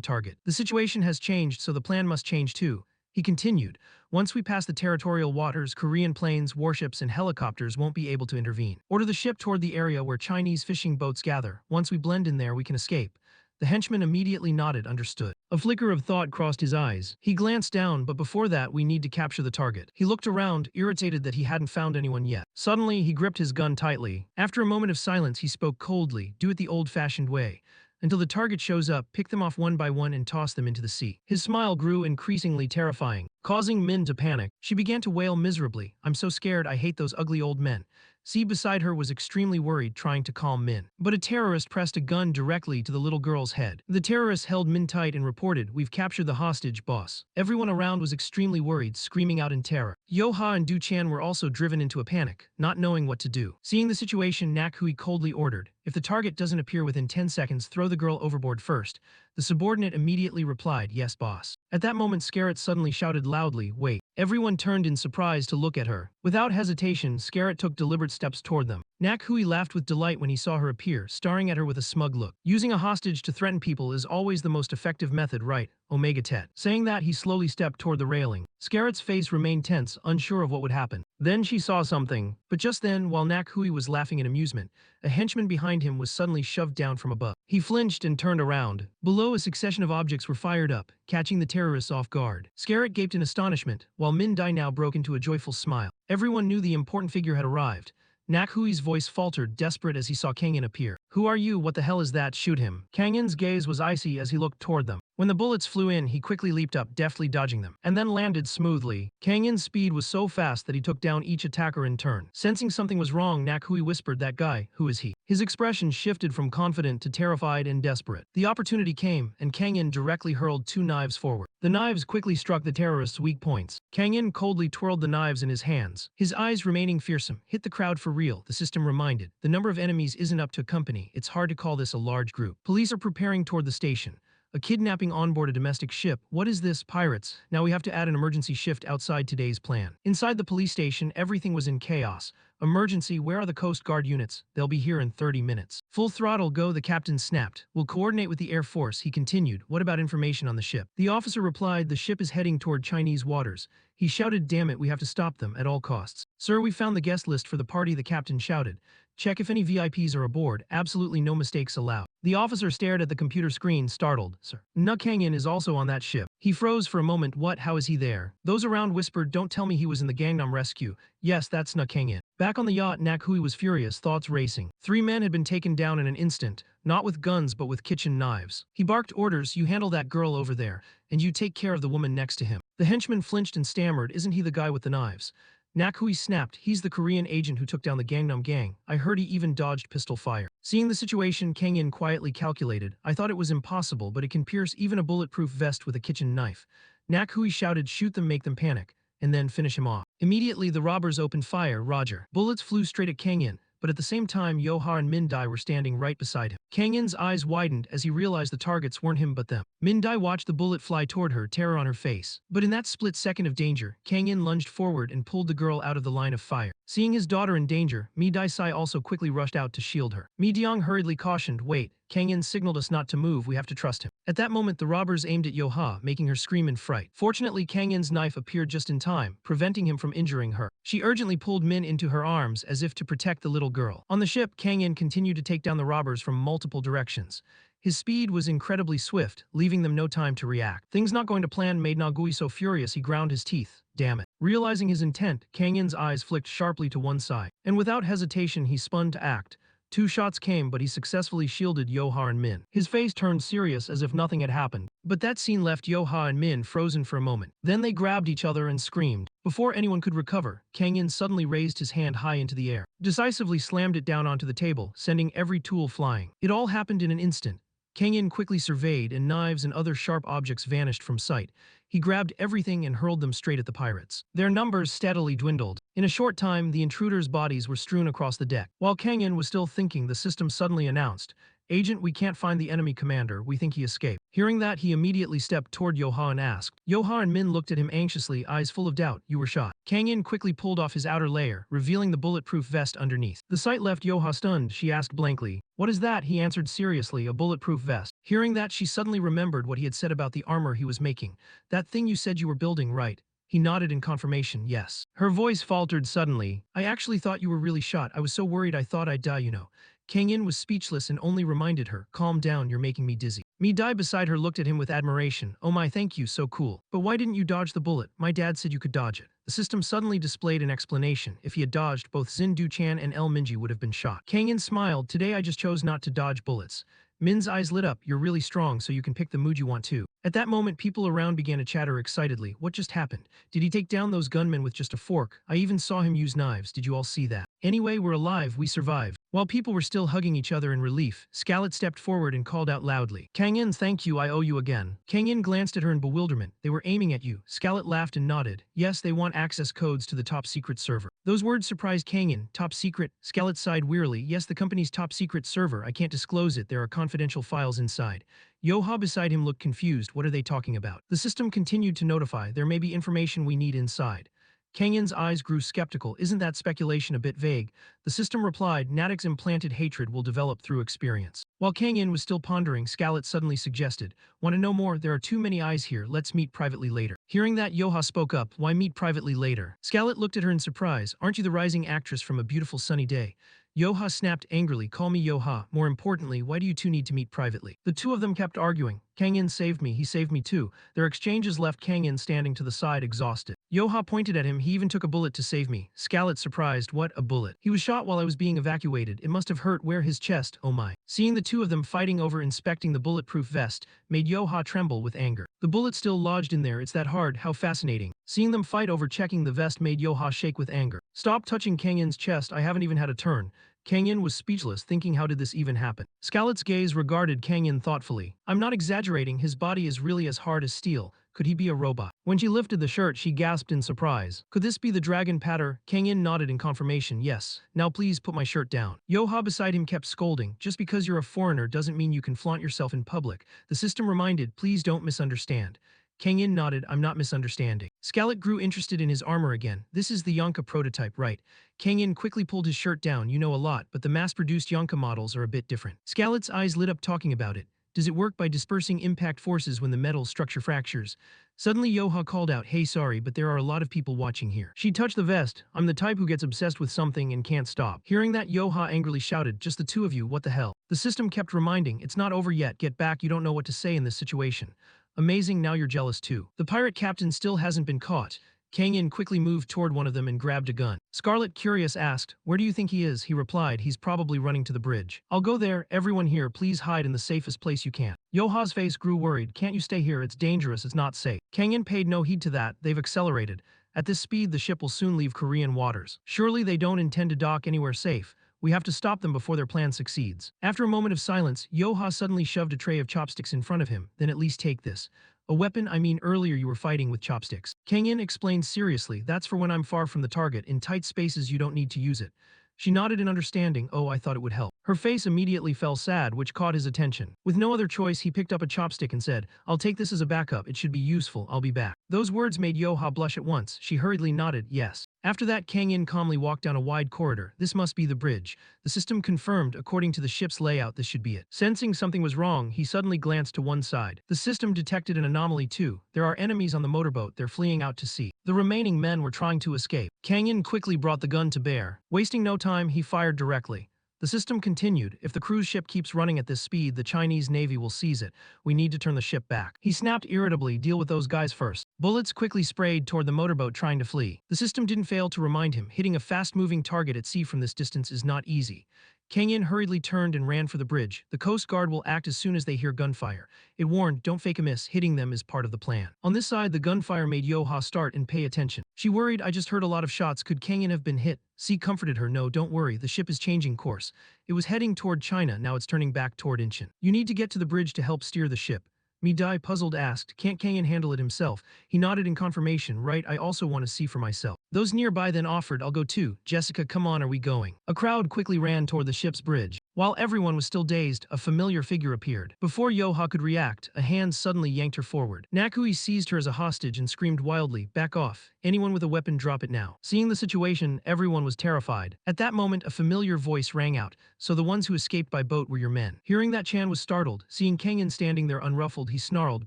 target. The situation has changed, so the plan must change too. He continued, once we pass the territorial waters, Korean planes, warships, and helicopters won't be able to intervene. Order the ship toward the area where Chinese fishing boats gather. Once we blend in there, we can escape. The henchman immediately nodded, understood. A flicker of thought crossed his eyes. He glanced down, but before that, we need to capture the target. He looked around, irritated that he hadn't found anyone yet. Suddenly, he gripped his gun tightly. After a moment of silence, he spoke coldly, do it the old-fashioned way. Until the target shows up, pick them off one by one and toss them into the sea. His smile grew increasingly terrifying, causing Min to panic. She began to wail miserably. I'm so scared, I hate those ugly old men. C beside her was extremely worried, trying to calm Min. But a terrorist pressed a gun directly to the little girl's head. The terrorist held Min tight and reported, we've captured the hostage, boss. Everyone around was extremely worried, screaming out in terror. Yo-ha and Du-chan were also driven into a panic, not knowing what to do. Seeing the situation, Nak Hui coldly ordered, if the target doesn't appear within 10 seconds, throw the girl overboard first. The subordinate immediately replied, yes, boss. At that moment, Scarrett suddenly shouted loudly, wait. Everyone turned in surprise to look at her. Without hesitation, Scarrett took deliberate steps toward them. Nak Hui laughed with delight when he saw her appear, staring at her with a smug look. Using a hostage to threaten people is always the most effective method, right? Omega Tet. Saying that, he slowly stepped toward the railing. Scarrett's face remained tense, unsure of what would happen. Then she saw something. But just then, while Nak Hui was laughing in amusement, a henchman behind him was suddenly shoved down from above. He flinched and turned around. Below, a succession of objects were fired up, catching the terrorists off guard. Scarrett gaped in astonishment, while Min Dai now broke into a joyful smile. Everyone knew the important figure had arrived. Nak Hui's voice faltered, desperate as he saw Kang In appear. Who are you? What the hell is that? Shoot him. Kang In's gaze was icy as he looked toward them. When the bullets flew in, he quickly leaped up, deftly dodging them, and then landed smoothly. Kang In's speed was so fast that he took down each attacker in turn. Sensing something was wrong, Nak Hui whispered, that guy, who is he? His expression shifted from confident to terrified and desperate. The opportunity came, and Kang In directly hurled 2 knives forward. The knives quickly struck the terrorists' weak points. Kang In coldly twirled the knives in his hands. His eyes remaining fearsome, hit the crowd for real, the system reminded. The number of enemies isn't up to a company, it's hard to call this a large group. Police are preparing toward the station. A kidnapping on board a domestic ship. What is this? Pirates. Now we have to add an emergency shift outside today's plan. Inside the police station, everything was in chaos. Emergency, where are the Coast Guard units? They'll be here in 30 minutes. Full throttle go, the captain snapped. We'll coordinate with the Air Force, he continued. What about information on the ship? The officer replied, the ship is heading toward Chinese waters. He shouted, damn it, we have to stop them at all costs. Sir, we found the guest list for the party, the captain shouted. Check if any VIPs are aboard, absolutely no mistakes allowed. The officer stared at the computer screen, startled. Sir. Nuk Hang In is also on that ship. He froze for a moment. What? How is he there? Those around whispered, don't tell me he was in the Gangnam rescue. Yes, that's Nuk Hang In. Back on the yacht, Nak Hui was furious, thoughts racing. 3 men had been taken down in an instant, not with guns but with kitchen knives. He barked orders, you handle that girl over there, and you take care of the woman next to him. The henchman flinched and stammered, isn't he the guy with the knives? Nak Hui snapped, he's the Korean agent who took down the Gangnam gang. I heard he even dodged pistol fire. Seeing the situation, Kang In quietly calculated, I thought it was impossible, but it can pierce even a bulletproof vest with a kitchen knife. Nak Hui shouted, shoot them, make them panic, and then finish him off. Immediately, the robbers opened fire, Roger. Bullets flew straight at Kang In, but at the same time, Yo-ha and Min Dai were standing right beside him. Kang In's eyes widened as he realized the targets weren't him but them. Min Dai watched the bullet fly toward her, terror on her face. But in that split second of danger, Kang In lunged forward and pulled the girl out of the line of fire. Seeing his daughter in danger, Mi Dai Sai also quickly rushed out to shield her. Mi Diang hurriedly cautioned, wait, Kang In signaled us not to move, we have to trust him. At that moment, the robbers aimed at Yo-ha, making her scream in fright. Fortunately, Kang In's knife appeared just in time, preventing him from injuring her. She urgently pulled Min into her arms as if to protect the little girl. On the ship, Kang In continued to take down the robbers from multiple directions. His speed was incredibly swift, leaving them no time to react. Things not going to plan made Nagui so furious he ground his teeth. Damn it. Realizing his intent, Kang Yin's eyes flicked sharply to one side, and without hesitation he spun to act. Two shots came, but he successfully shielded Yoha and Min. His face turned serious as if nothing had happened. But that scene left Yoha and Min frozen for a moment. Then they grabbed each other and screamed. Before anyone could recover, Kang Yin suddenly raised his hand high into the air, decisively slammed it down onto the table, sending every tool flying. It all happened in an instant. Kang Yin quickly surveyed, and knives and other sharp objects vanished from sight. He grabbed everything and hurled them straight at the pirates. Their numbers steadily dwindled. In a short time, the intruders' bodies were strewn across the deck. While Kang Yin was still thinking, the system suddenly announced, "Agent, we can't find the enemy commander, we think he escaped." Hearing that, he immediately stepped toward Yoha and asked. Yoha and Min looked at him anxiously, eyes full of doubt. "You were shot." Kang Yin quickly pulled off his outer layer, revealing the bulletproof vest underneath. The sight left Yoha stunned. She asked blankly, "What is that?" He answered seriously, "A bulletproof vest." Hearing that, she suddenly remembered what he had said about the armor he was making. "That thing you said you were building, right?" He nodded in confirmation, "Yes." Her voice faltered suddenly. "I actually thought you were really shot. I was so worried I thought I'd die, you know." Kang Yin was speechless and only reminded her, "Calm down, you're making me dizzy." Mi Dai beside her looked at him with admiration. "Oh my, thank you, so cool. But why didn't you dodge the bullet? My dad said you could dodge it." The system suddenly displayed an explanation. If he had dodged, both Xin Du-chan and El Minji would have been shot. Kang Yin smiled. "Today I just chose not to dodge bullets." Min's eyes lit up. "You're really strong, so you can pick the mood you want to." At that moment, people around began to chatter excitedly. "What just happened? Did he take down those gunmen with just a fork? I even saw him use knives. Did you all see that? Anyway, we're alive, we survived." While people were still hugging each other in relief, Scarlet stepped forward and called out loudly, "Kang Yin, thank you, I owe you again." Kang Yin glanced at her in bewilderment. "They were aiming at you." Scarlet laughed and nodded. "Yes, they want access codes to the top secret server." Those words surprised Kang Yin. "Top secret?" Scarlet sighed wearily. "Yes, the company's top secret server. I can't disclose it. There are confidential files inside." Yoha beside him looked confused. "What are they talking about?" The system continued to notify, "There may be information we need inside." Kang Yin's eyes grew skeptical. "Isn't that speculation a bit vague?" The system replied, "Natick's implanted hatred will develop through experience." While Kang Yin was still pondering, Scarlet suddenly suggested, "Want to know more? There are too many eyes here. Let's meet privately later." Hearing that, Yoha spoke up, "Why meet privately later?" Scarlet looked at her in surprise. "Aren't you the rising actress from A Beautiful Sunny Day?" Yoha snapped angrily, "Call me Yoha. More importantly, why do you two need to meet privately?" The two of them kept arguing. "Kang Yin saved me, he saved me too." Their exchanges left Kang Yin standing to the side, exhausted. Yoha pointed at him, "He even took a bullet to save me." Scarlet surprised, "What, a bullet?" "He was shot while I was being evacuated. It must have hurt where his chest, oh my." Seeing the two of them fighting over inspecting the bulletproof vest made Yoha tremble with anger. "The bullet still lodged in there, it's that hard, how fascinating." Seeing them fight over checking the vest made Yoha shake with anger. "Stop touching Kang Yin's chest, I haven't even had a turn." Kang Yin was speechless, thinking, how did this even happen? Scarlet's gaze regarded Kang Yin thoughtfully. "I'm not exaggerating, his body is really as hard as steel. Could he be a robot?" When she lifted the shirt, she gasped in surprise. "Could this be the dragon pattern?" Kang Yin nodded in confirmation. "Yes. Now please put my shirt down." Yoha beside him kept scolding. "Just because you're a foreigner doesn't mean you can flaunt yourself in public." The system reminded, "Please don't misunderstand." Kang Yin nodded, "I'm not misunderstanding." Scarlet grew interested in his armor again. "This is the Yonka prototype, right?" Kang Yin quickly pulled his shirt down. "You know a lot, but the mass-produced Yonka models are a bit different." Scarlet's eyes lit up talking about it. "Does it work by dispersing impact forces when the metal structure fractures?" Suddenly Yoha called out, "Hey, sorry, but there are a lot of people watching here." She touched the vest. "I'm the type who gets obsessed with something and can't stop." Hearing that, Yoha angrily shouted, "Just the two of you, what the hell?" The system kept reminding, "It's not over yet, get back, you don't know what to say in this situation." "Amazing, now you're jealous too." The pirate captain still hasn't been caught. Kang Yin quickly moved toward one of them and grabbed a gun. Scarlet, curious, asked, "Where do you think he is?" He replied, "He's probably running to the bridge." "I'll go there. Everyone here, please hide in the safest place you can." Yoha's face grew worried. "Can't you stay here? It's dangerous, it's not safe." Kang Yin paid no heed to that. They've accelerated. At this speed, the ship will soon leave Korean waters. Surely they don't intend to dock anywhere safe. We have to stop them before their plan succeeds. After a moment of silence, Yoha suddenly shoved a tray of chopsticks in front of him. "Then at least take this." "A weapon? I mean, earlier you were fighting with chopsticks." Kang Yin explained seriously, "That's for when I'm far from the target. In tight spaces you don't need to use it." She nodded in understanding. "Oh, I thought it would help." Her face immediately fell sad, which caught his attention. With no other choice, he picked up a chopstick and said, "I'll take this as a backup. It should be useful. I'll be back." Those words made Yoha blush at once. She hurriedly nodded, yes. After that, Kang Yin calmly walked down a wide corridor. "This must be the bridge." The system confirmed, according to the ship's layout, this should be it. Sensing something was wrong, he suddenly glanced to one side. The system detected an anomaly too. There are enemies on the motorboat, they're fleeing out to sea. The remaining men were trying to escape. Kang Yin quickly brought the gun to bear. Wasting no time, he fired directly. The system continued, if the cruise ship keeps running at this speed, the Chinese Navy will seize it. We need to turn the ship back. He snapped irritably, deal with those guys first. Bullets quickly sprayed toward the motorboat trying to flee. The system didn't fail to remind him, hitting a fast-moving target at sea from this distance is not easy. Kang In hurriedly turned and ran for the bridge. The Coast Guard will act as soon as they hear gunfire. It warned, don't fake a miss, hitting them is part of the plan. On this side, the gunfire made Yo-Ha start and pay attention. She worried, I just heard a lot of shots, could Kang In have been hit? C comforted her, no, don't worry, the ship is changing course. It was heading toward China, now it's turning back toward Incheon. You need to get to the bridge to help steer the ship. Mi-Dai puzzled asked, can't Kang In handle it himself? He nodded in confirmation, right, I also want to see for myself. Those nearby then offered, I'll go too. Jessica, come on, are we going? A crowd quickly ran toward the ship's bridge. While everyone was still dazed, a familiar figure appeared. Before Yo-Ha could react, a hand suddenly yanked her forward. Nakui seized her as a hostage and screamed wildly, back off. Anyone with a weapon, drop it now. Seeing the situation, everyone was terrified. At that moment, a familiar voice rang out, so the ones who escaped by boat were your men. Hearing that, Chan was startled. Seeing Kang In standing there unruffled, he snarled,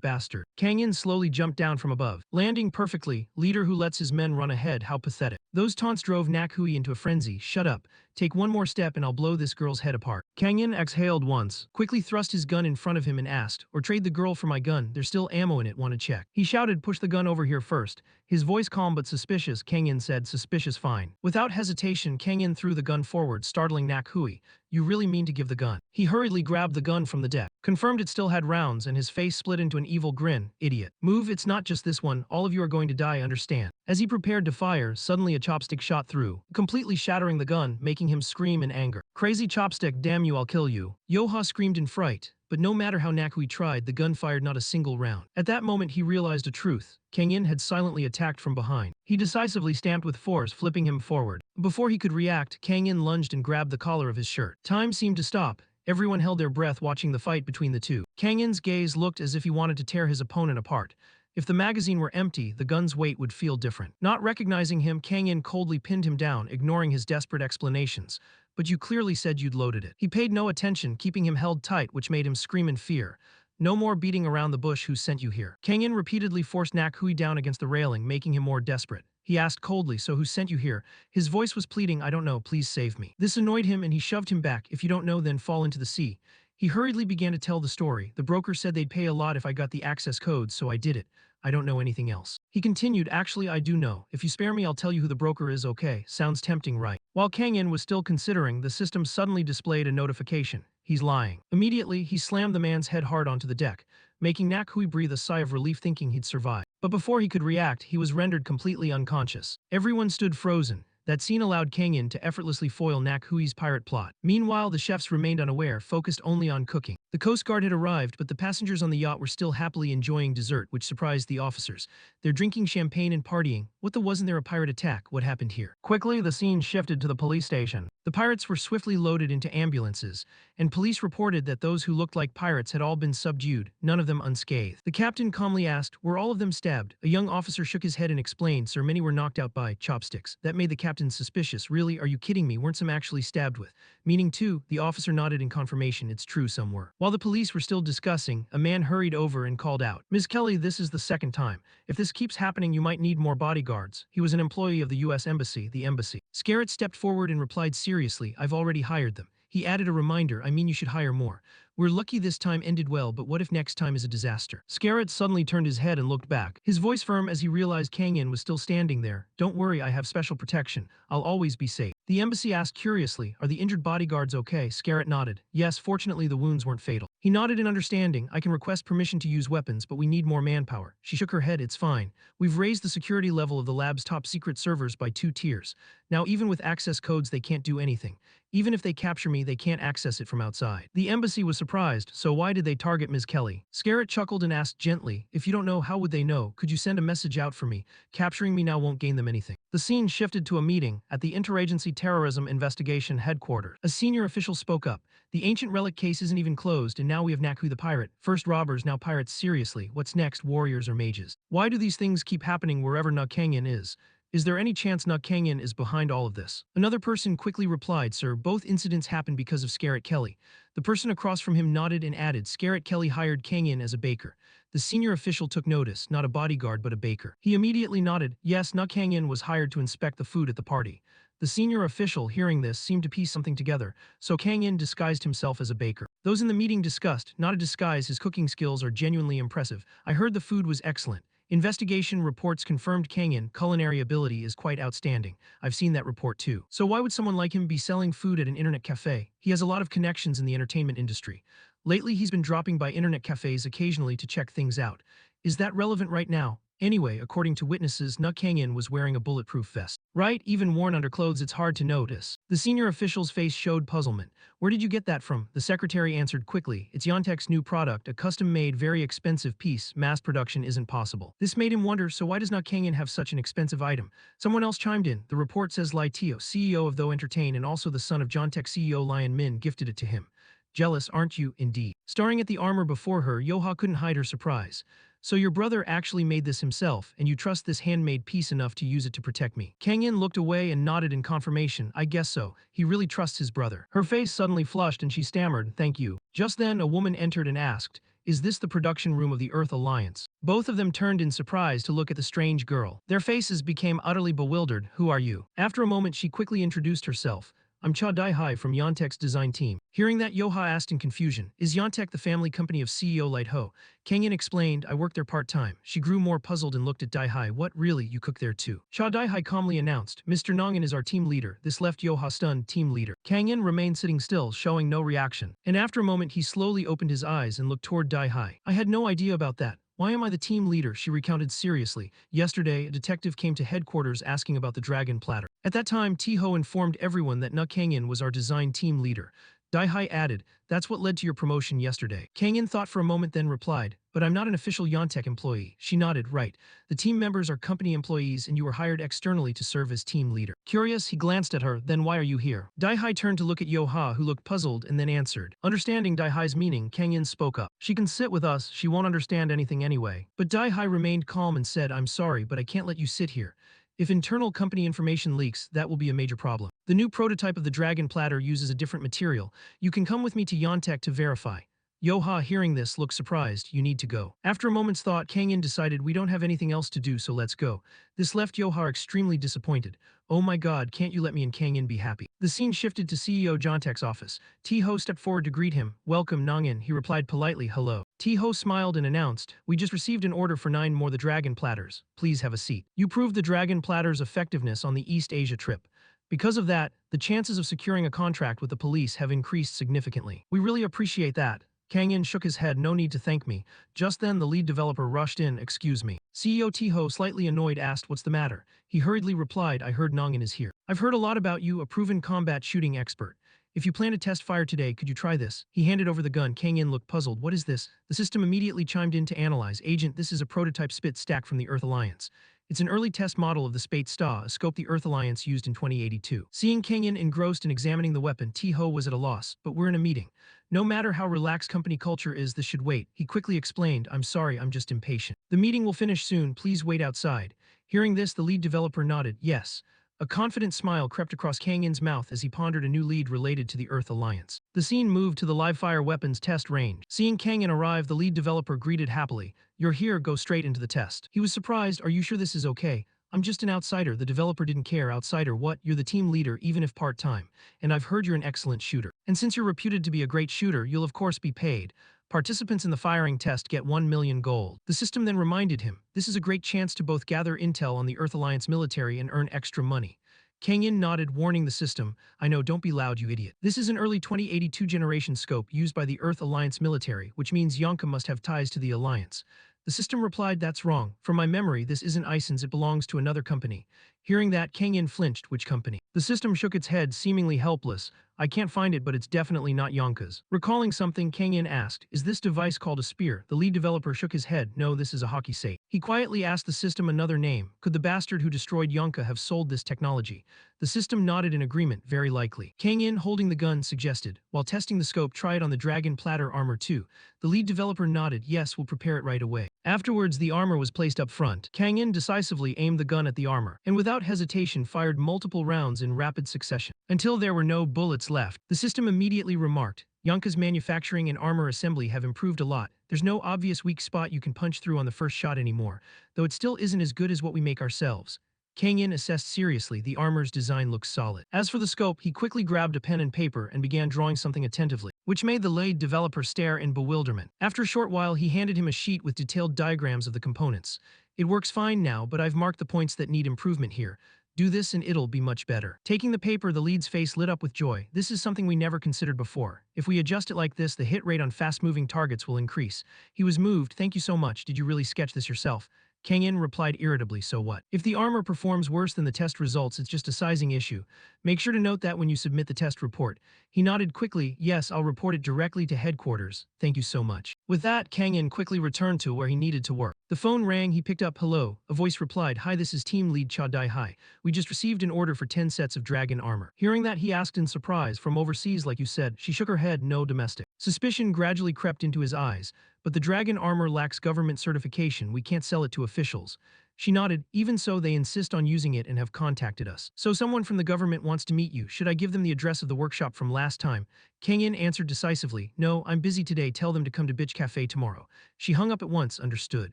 bastard. Kang In slowly jumped down from above, landing perfectly. Leader who lets his men run ahead, how pathetic. Those taunts drove Nakui into a frenzy. Shut up. Take one more step and I'll blow this girl's head apart. Kang In exhaled once, quickly thrust his gun in front of him and asked, or trade the girl for my gun, there's still ammo in it, wanna check. He shouted, push the gun over here first. His voice calm but suspicious. Kang In said, suspicious, fine. Without hesitation, Kang In threw the gun forward, startling Nakui. You really mean to give the gun? He hurriedly grabbed the gun from the deck, confirmed it still had rounds, and his face split into an evil grin. Idiot. Move, it's not just this one, all of you are going to die, understand. As he prepared to fire, suddenly a chopstick shot through, completely shattering the gun, making him scream in anger. Crazy chopstick, damn you, I'll kill you. Yo-Ha screamed in fright, but no matter how Nakui tried, the gun fired not a single round. At that moment he realized a truth. Kang In had silently attacked from behind. He decisively stamped with force, flipping him forward. Before he could react, Kang In lunged and grabbed the collar of his shirt. Time seemed to stop. Everyone held their breath watching the fight between the two. Kang In's gaze looked as if he wanted to tear his opponent apart. If the magazine were empty, the gun's weight would feel different. Not recognizing him, Kang In coldly pinned him down, ignoring his desperate explanations. But you clearly said you'd loaded it. He paid no attention, keeping him held tight, which made him scream in fear. No more beating around the bush, who sent you here? Kang In repeatedly forced Nakui down against the railing, making him more desperate. He asked coldly, so who sent you here? His voice was pleading, I don't know, please save me. This annoyed him and he shoved him back. If you don't know, then fall into the sea. He hurriedly began to tell the story. The broker said they'd pay a lot if I got the access codes, so I did it. I don't know anything else. He continued, actually I do know. If you spare me, I'll tell you who the broker is, okay? Sounds tempting, right? While Kang In was still considering, the system suddenly displayed a notification. He's lying. Immediately, he slammed the man's head hard onto the deck, making Nakui breathe a sigh of relief thinking he'd survive. But before he could react, he was rendered completely unconscious. Everyone stood frozen. That scene allowed Kang In to effortlessly foil Nakui's pirate plot. Meanwhile, the chefs remained unaware, focused only on cooking. The Coast Guard had arrived, but the passengers on the yacht were still happily enjoying dessert, which surprised the officers. They're drinking champagne and partying. Wasn't there a pirate attack? What happened here? Quickly, the scene shifted to the police station. The pirates were swiftly loaded into ambulances, and police reported that those who looked like pirates had all been subdued, none of them unscathed. The captain calmly asked, were all of them stabbed? A young officer shook his head and explained, sir, many were knocked out by chopsticks. That made the captain suspicious. Really, are you kidding me? Weren't some actually stabbed with? Meaning two, the officer nodded in confirmation. It's true, some were. While the police were still discussing, a man hurried over and called out, Ms. Kelly, this is the second time. If this keeps happening, you might need more bodyguards. He was an employee of the U.S. Embassy, the embassy. Scarrett stepped forward and replied seriously, I've already hired them. He added a reminder, I mean you should hire more. We're lucky this time ended well, but what if next time is a disaster? Scarrett suddenly turned his head and looked back, his voice firm as he realized Kang In was still standing there. Don't worry, I have special protection. I'll always be safe. The embassy asked curiously, are the injured bodyguards okay? Scarrett nodded. Yes, fortunately the wounds weren't fatal. He nodded in understanding. I can request permission to use weapons, but we need more manpower. She shook her head. It's fine. We've raised the security level of the lab's top secret servers by 2 tiers. Now even with access codes they can't do anything. Even if they capture me, they can't access it from outside. The embassy was surprised, so why did they target Ms. Kelly? Scarrett chuckled and asked gently, if you don't know, how would they know? Could you send a message out for me? Capturing me now won't gain them anything. The scene shifted to a meeting at the Interagency Terrorism Investigation Headquarters. A senior official spoke up. The ancient relic case isn't even closed, and now we have Nakui the pirate. First robbers, now pirates. Seriously, what's next, warriors or mages? Why do these things keep happening wherever Kang In is? Is there any chance Kang In is behind all of this? Another person quickly replied, sir, both incidents happened because of Scarrett Kelly. The person across from him nodded and added, Scarrett Kelly hired Kang In as a baker. The senior official took notice, not a bodyguard but a baker. He immediately nodded, yes, Kang In was hired to inspect the food at the party. The senior official, hearing this, seemed to piece something together, so Kang In disguised himself as a baker. Those in the meeting discussed, not a disguise, his cooking skills are genuinely impressive. I heard the food was excellent. Investigation reports confirmed Kang In culinary ability is quite outstanding. I've seen that report too. So why would someone like him be selling food at an internet cafe? He has a lot of connections in the entertainment industry. Lately, he's been dropping by internet cafes occasionally to check things out. Is that relevant right now? Anyway, according to witnesses, Nuk Kang-in was wearing a bulletproof vest. Right, even worn under clothes it's hard to notice. The senior official's face showed puzzlement. Where did you get that from? The secretary answered quickly. It's Yontek's new product, a custom-made, very expensive piece. Mass production isn't possible. This made him wonder, so why does Nuk Kang-in have such an expensive item? Someone else chimed in. The report says Lai Teo, CEO of Though Entertain and also the son of Jontek CEO Lion Min, gifted it to him. Jealous, aren't you, indeed? Staring at the armor before her, Yoha couldn't hide her surprise. So your brother actually made this himself, and you trust this handmade piece enough to use it to protect me. Kang In looked away and nodded in confirmation. I guess so. He really trusts his brother. Her face suddenly flushed and she stammered, thank you. Just then a woman entered and asked, is this the production room of the Earth Alliance? Both of them turned in surprise to look at the strange girl. Their faces became utterly bewildered. Who are you? After a moment she quickly introduced herself. I'm Cha Dai-hai from Yontek's design team. Hearing that, Yoha asked in confusion, is Yontek the family company of CEO Light Ho? Kang In explained, I work there part-time. She grew more puzzled and looked at Dai-hai. What, really, you cook there too? Cha Dai-hai calmly announced, Mr. Nongin is our team leader. This left Yoha stunned. Team leader. Kang In remained sitting still, showing no reaction. And after a moment he slowly opened his eyes and looked toward Dai-hai. I had no idea about that. Why am I the team leader? She recounted seriously. Yesterday, a detective came to headquarters asking about the dragon platter. At that time, T-Ho informed everyone that Nuk Kang-in was our design team leader. Dai-hai added, that's what led to your promotion yesterday. Kang-in thought for a moment then replied, but I'm not an official Yontek employee. She nodded, right. The team members are company employees and you were hired externally to serve as team leader. Curious, he glanced at her, then why are you here? Dai-hai turned to look at Yoha, who looked puzzled and then answered. Understanding Dai-hai's meaning, Kang-in spoke up. She can sit with us, she won't understand anything anyway. But Dai-hai remained calm and said, I'm sorry, but I can't let you sit here. If internal company information leaks, that will be a major problem. The new prototype of the dragon platter uses a different material. You can come with me to Yontek to verify. Yoha, hearing this, looked surprised. You need to go. After a moment's thought, Kang-in decided we don't have anything else to do, so let's go. This left Yoha extremely disappointed. Oh my god, can't you let me and Kang-in be happy? The scene shifted to CEO Jontek's office. T-Ho stepped forward to greet him. Welcome, Nongin. He replied politely, hello. T-Ho smiled and announced, we just received an order for 9 more the dragon platters. Please have a seat. You proved the dragon platter's effectiveness on the East Asia trip. Because of that, the chances of securing a contract with the police have increased significantly. We really appreciate that. Kang-in shook his head, no need to thank me. Just then the lead developer rushed in, excuse me. CEO T-Ho, slightly annoyed, asked what's the matter. He hurriedly replied, I heard Nongin is here. I've heard a lot about you, a proven combat shooting expert. If you plan to test fire today, could you try this? He handed over the gun. Kang-in looked puzzled. What is this? The system immediately chimed in to analyze. Agent, this is a prototype spit stack from the Earth Alliance. It's an early test model of the Spate Sta, a scope the Earth Alliance used in 2082. Seeing Kang-in engrossed in examining the weapon, T-Ho was at a loss, but we're in a meeting. No matter how relaxed company culture is, this should wait. He quickly explained, I'm sorry, I'm just impatient. The meeting will finish soon, please wait outside. Hearing this, the lead developer nodded, yes. A confident smile crept across Kang-in's mouth as he pondered a new lead related to the Earth Alliance. The scene moved to the live-fire weapons test range. Seeing Kang-in arrive, the lead developer greeted happily, you're here, go straight into the test. He was surprised, are you sure this is okay? I'm just an outsider. The developer didn't care. Outsider what? You're the team leader, even if part-time. And I've heard you're an excellent shooter. And since you're reputed to be a great shooter, you'll of course be paid. Participants in the firing test get 1 million gold. The system then reminded him, this is a great chance to both gather intel on the Earth Alliance military and earn extra money. Kang-in nodded, warning the system, I know, don't be loud, you idiot. This is an early 2082 generation scope used by the Earth Alliance military, which means Yonka must have ties to the Alliance. The system replied, that's wrong. From my memory, this isn't Ison's, it belongs to another company. Hearing that, Kang-in flinched, which company? The system shook its head, seemingly helpless. I can't find it, but it's definitely not Yonka's. Recalling something, Kang-in asked, is this device called a spear? The lead developer shook his head, no, this is a hockey sate. He quietly asked the system another name. Could the bastard who destroyed Yonka have sold this technology? The system nodded in agreement, very likely. Kang-in, holding the gun, suggested, while testing the scope, try it on the dragon platter armor too. The lead developer nodded, yes, we'll prepare it right away. Afterwards, the armor was placed up front. Kang-in decisively aimed the gun at the armor, and without hesitation fired multiple rounds in rapid succession, until there were no bullets left. The system immediately remarked, Yonka's manufacturing and armor assembly have improved a lot. There's no obvious weak spot you can punch through on the first shot anymore, though it still isn't as good as what we make ourselves. Kang In assessed seriously. The armor's design looks solid. As for the scope, he quickly grabbed a pen and paper and began drawing something attentively, which made the lead developer stare in bewilderment. After a short while, he handed him a sheet with detailed diagrams of the components. It works fine now, but I've marked the points that need improvement here. Do this and it'll be much better. Taking the paper, the lead's face lit up with joy. This is something we never considered before. If we adjust it like this, the hit rate on fast-moving targets will increase. He was moved. Thank you so much. Did you really sketch this yourself? Kang In replied irritably, so what? If the armor performs worse than the test results, it's just a sizing issue. Make sure to note that when you submit the test report. He nodded quickly. Yes, I'll report it directly to headquarters. Thank you so much. With that, Kang In quickly returned to where he needed to work. The phone rang. He picked up. Hello. A voice replied, Hi, this is Team Lead Cha Dai Hai. We just received an order for 10 sets of dragon armor. Hearing that, he asked in surprise, From overseas like you said? She shook her head. No, domestic. Suspicion gradually crept into his eyes. But the dragon armor lacks government certification. We can't sell it to officials. She nodded. Even so, they insist on using it and have contacted us. So someone from the government wants to meet you. Should I give them the address of the workshop from last time? Kang In answered decisively. No, I'm busy today. Tell them to come to Bitch Cafe tomorrow. She hung up at once. Understood.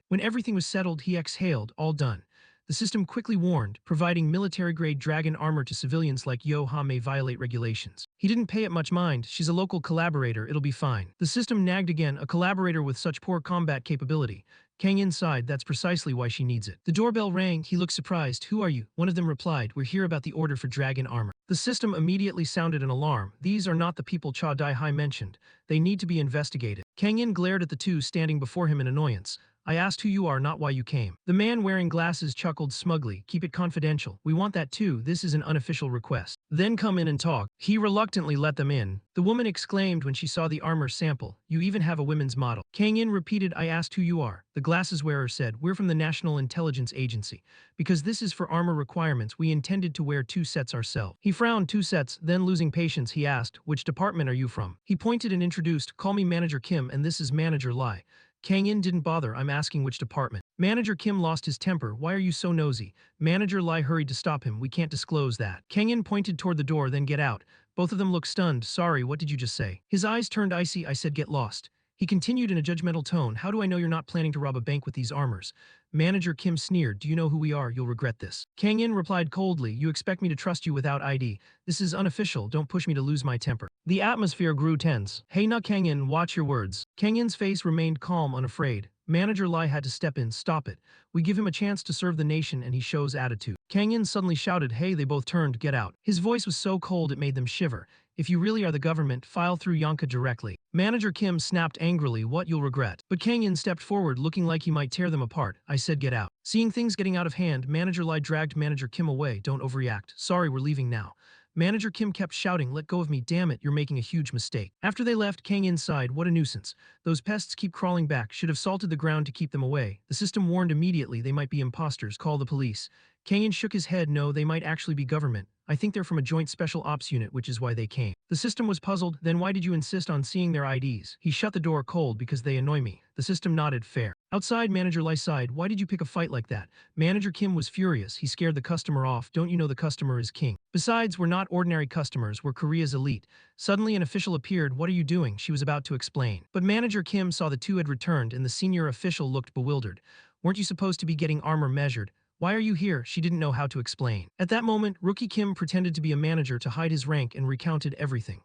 When everything was settled, he exhaled. All done. The system quickly warned, providing military-grade dragon armor to civilians like Yo Ha may violate regulations. He didn't pay it much mind. She's a local collaborator. It'll be fine. The system nagged again. A collaborator with such poor combat capability. Kang In sighed. That's precisely why she needs it. The doorbell rang. He looked surprised. Who are you? One of them replied. We're here about the order for dragon armor. The system immediately sounded an alarm. These are not the people Cha Dai Hai mentioned. They need to be investigated. Kang In glared at the two standing before him in annoyance. I asked who you are, not why you came. The man wearing glasses chuckled smugly. Keep it confidential. We want that too. This is an unofficial request. Then come in and talk. He reluctantly let them in. The woman exclaimed when she saw the armor sample. You even have a women's model. Kang In repeated, I asked who you are. The glasses wearer said, we're from the National Intelligence Agency. Because this is for armor requirements, we intended to wear 2 sets ourselves. He frowned. 2 sets, then losing patience, he asked, which department are you from? He pointed and introduced, call me Manager Kim and this is Manager Lai. Kang In didn't bother. I'm asking which department. Manager Kim lost his temper. Why are you so nosy? Manager Lai hurried to stop him. We can't disclose that. Kang In pointed toward the door, then get out. Both of them looked stunned. Sorry, what did you just say? His eyes turned icy. I said get lost. He continued in a judgmental tone. How do I know you're not planning to rob a bank with these armors? Manager Kim sneered. Do you know who we are? You'll regret this. Kang In replied coldly. You expect me to trust you without ID. This is unofficial. Don't push me to lose my temper. The atmosphere grew tense. Hey na Kang In, watch your words. Kang In's face remained calm, unafraid. Manager Lai had to step in. Stop it. We give him a chance to serve the nation and he shows attitude. Kang In suddenly shouted, hey, they both turned, get out. His voice was so cold it made them shiver. If you really are the government, file through Yonka directly. Manager Kim snapped angrily, what you'll regret. But Kang In stepped forward looking like he might tear them apart. I said get out. Seeing things getting out of hand, Manager Lai dragged Manager Kim away. Don't overreact. Sorry, we're leaving now. Manager Kim kept shouting, let go of me, damn it, you're making a huge mistake. After they left, Kang In sighed, what a nuisance. Those pests keep crawling back, should have salted the ground to keep them away. The system warned immediately they might be imposters, call the police. Kang In shook his head, no, they might actually be government. I think they're from a joint special ops unit, which is why they came. The system was puzzled, then why did you insist on seeing their IDs? He shut the door cold because they annoy me. The system nodded, fair. Outside, Manager Lai sighed, why did you pick a fight like that? Manager Kim was furious, he scared the customer off, don't you know the customer is king? Besides, we're not ordinary customers, we're Korea's elite. Suddenly an official appeared, what are you doing? She was about to explain. But Manager Kim saw the two had returned and the senior official looked bewildered. Weren't you supposed to be getting armor measured? Why are you here? She didn't know how to explain. At that moment, Rookie Kim pretended to be a manager to hide his rank and recounted everything.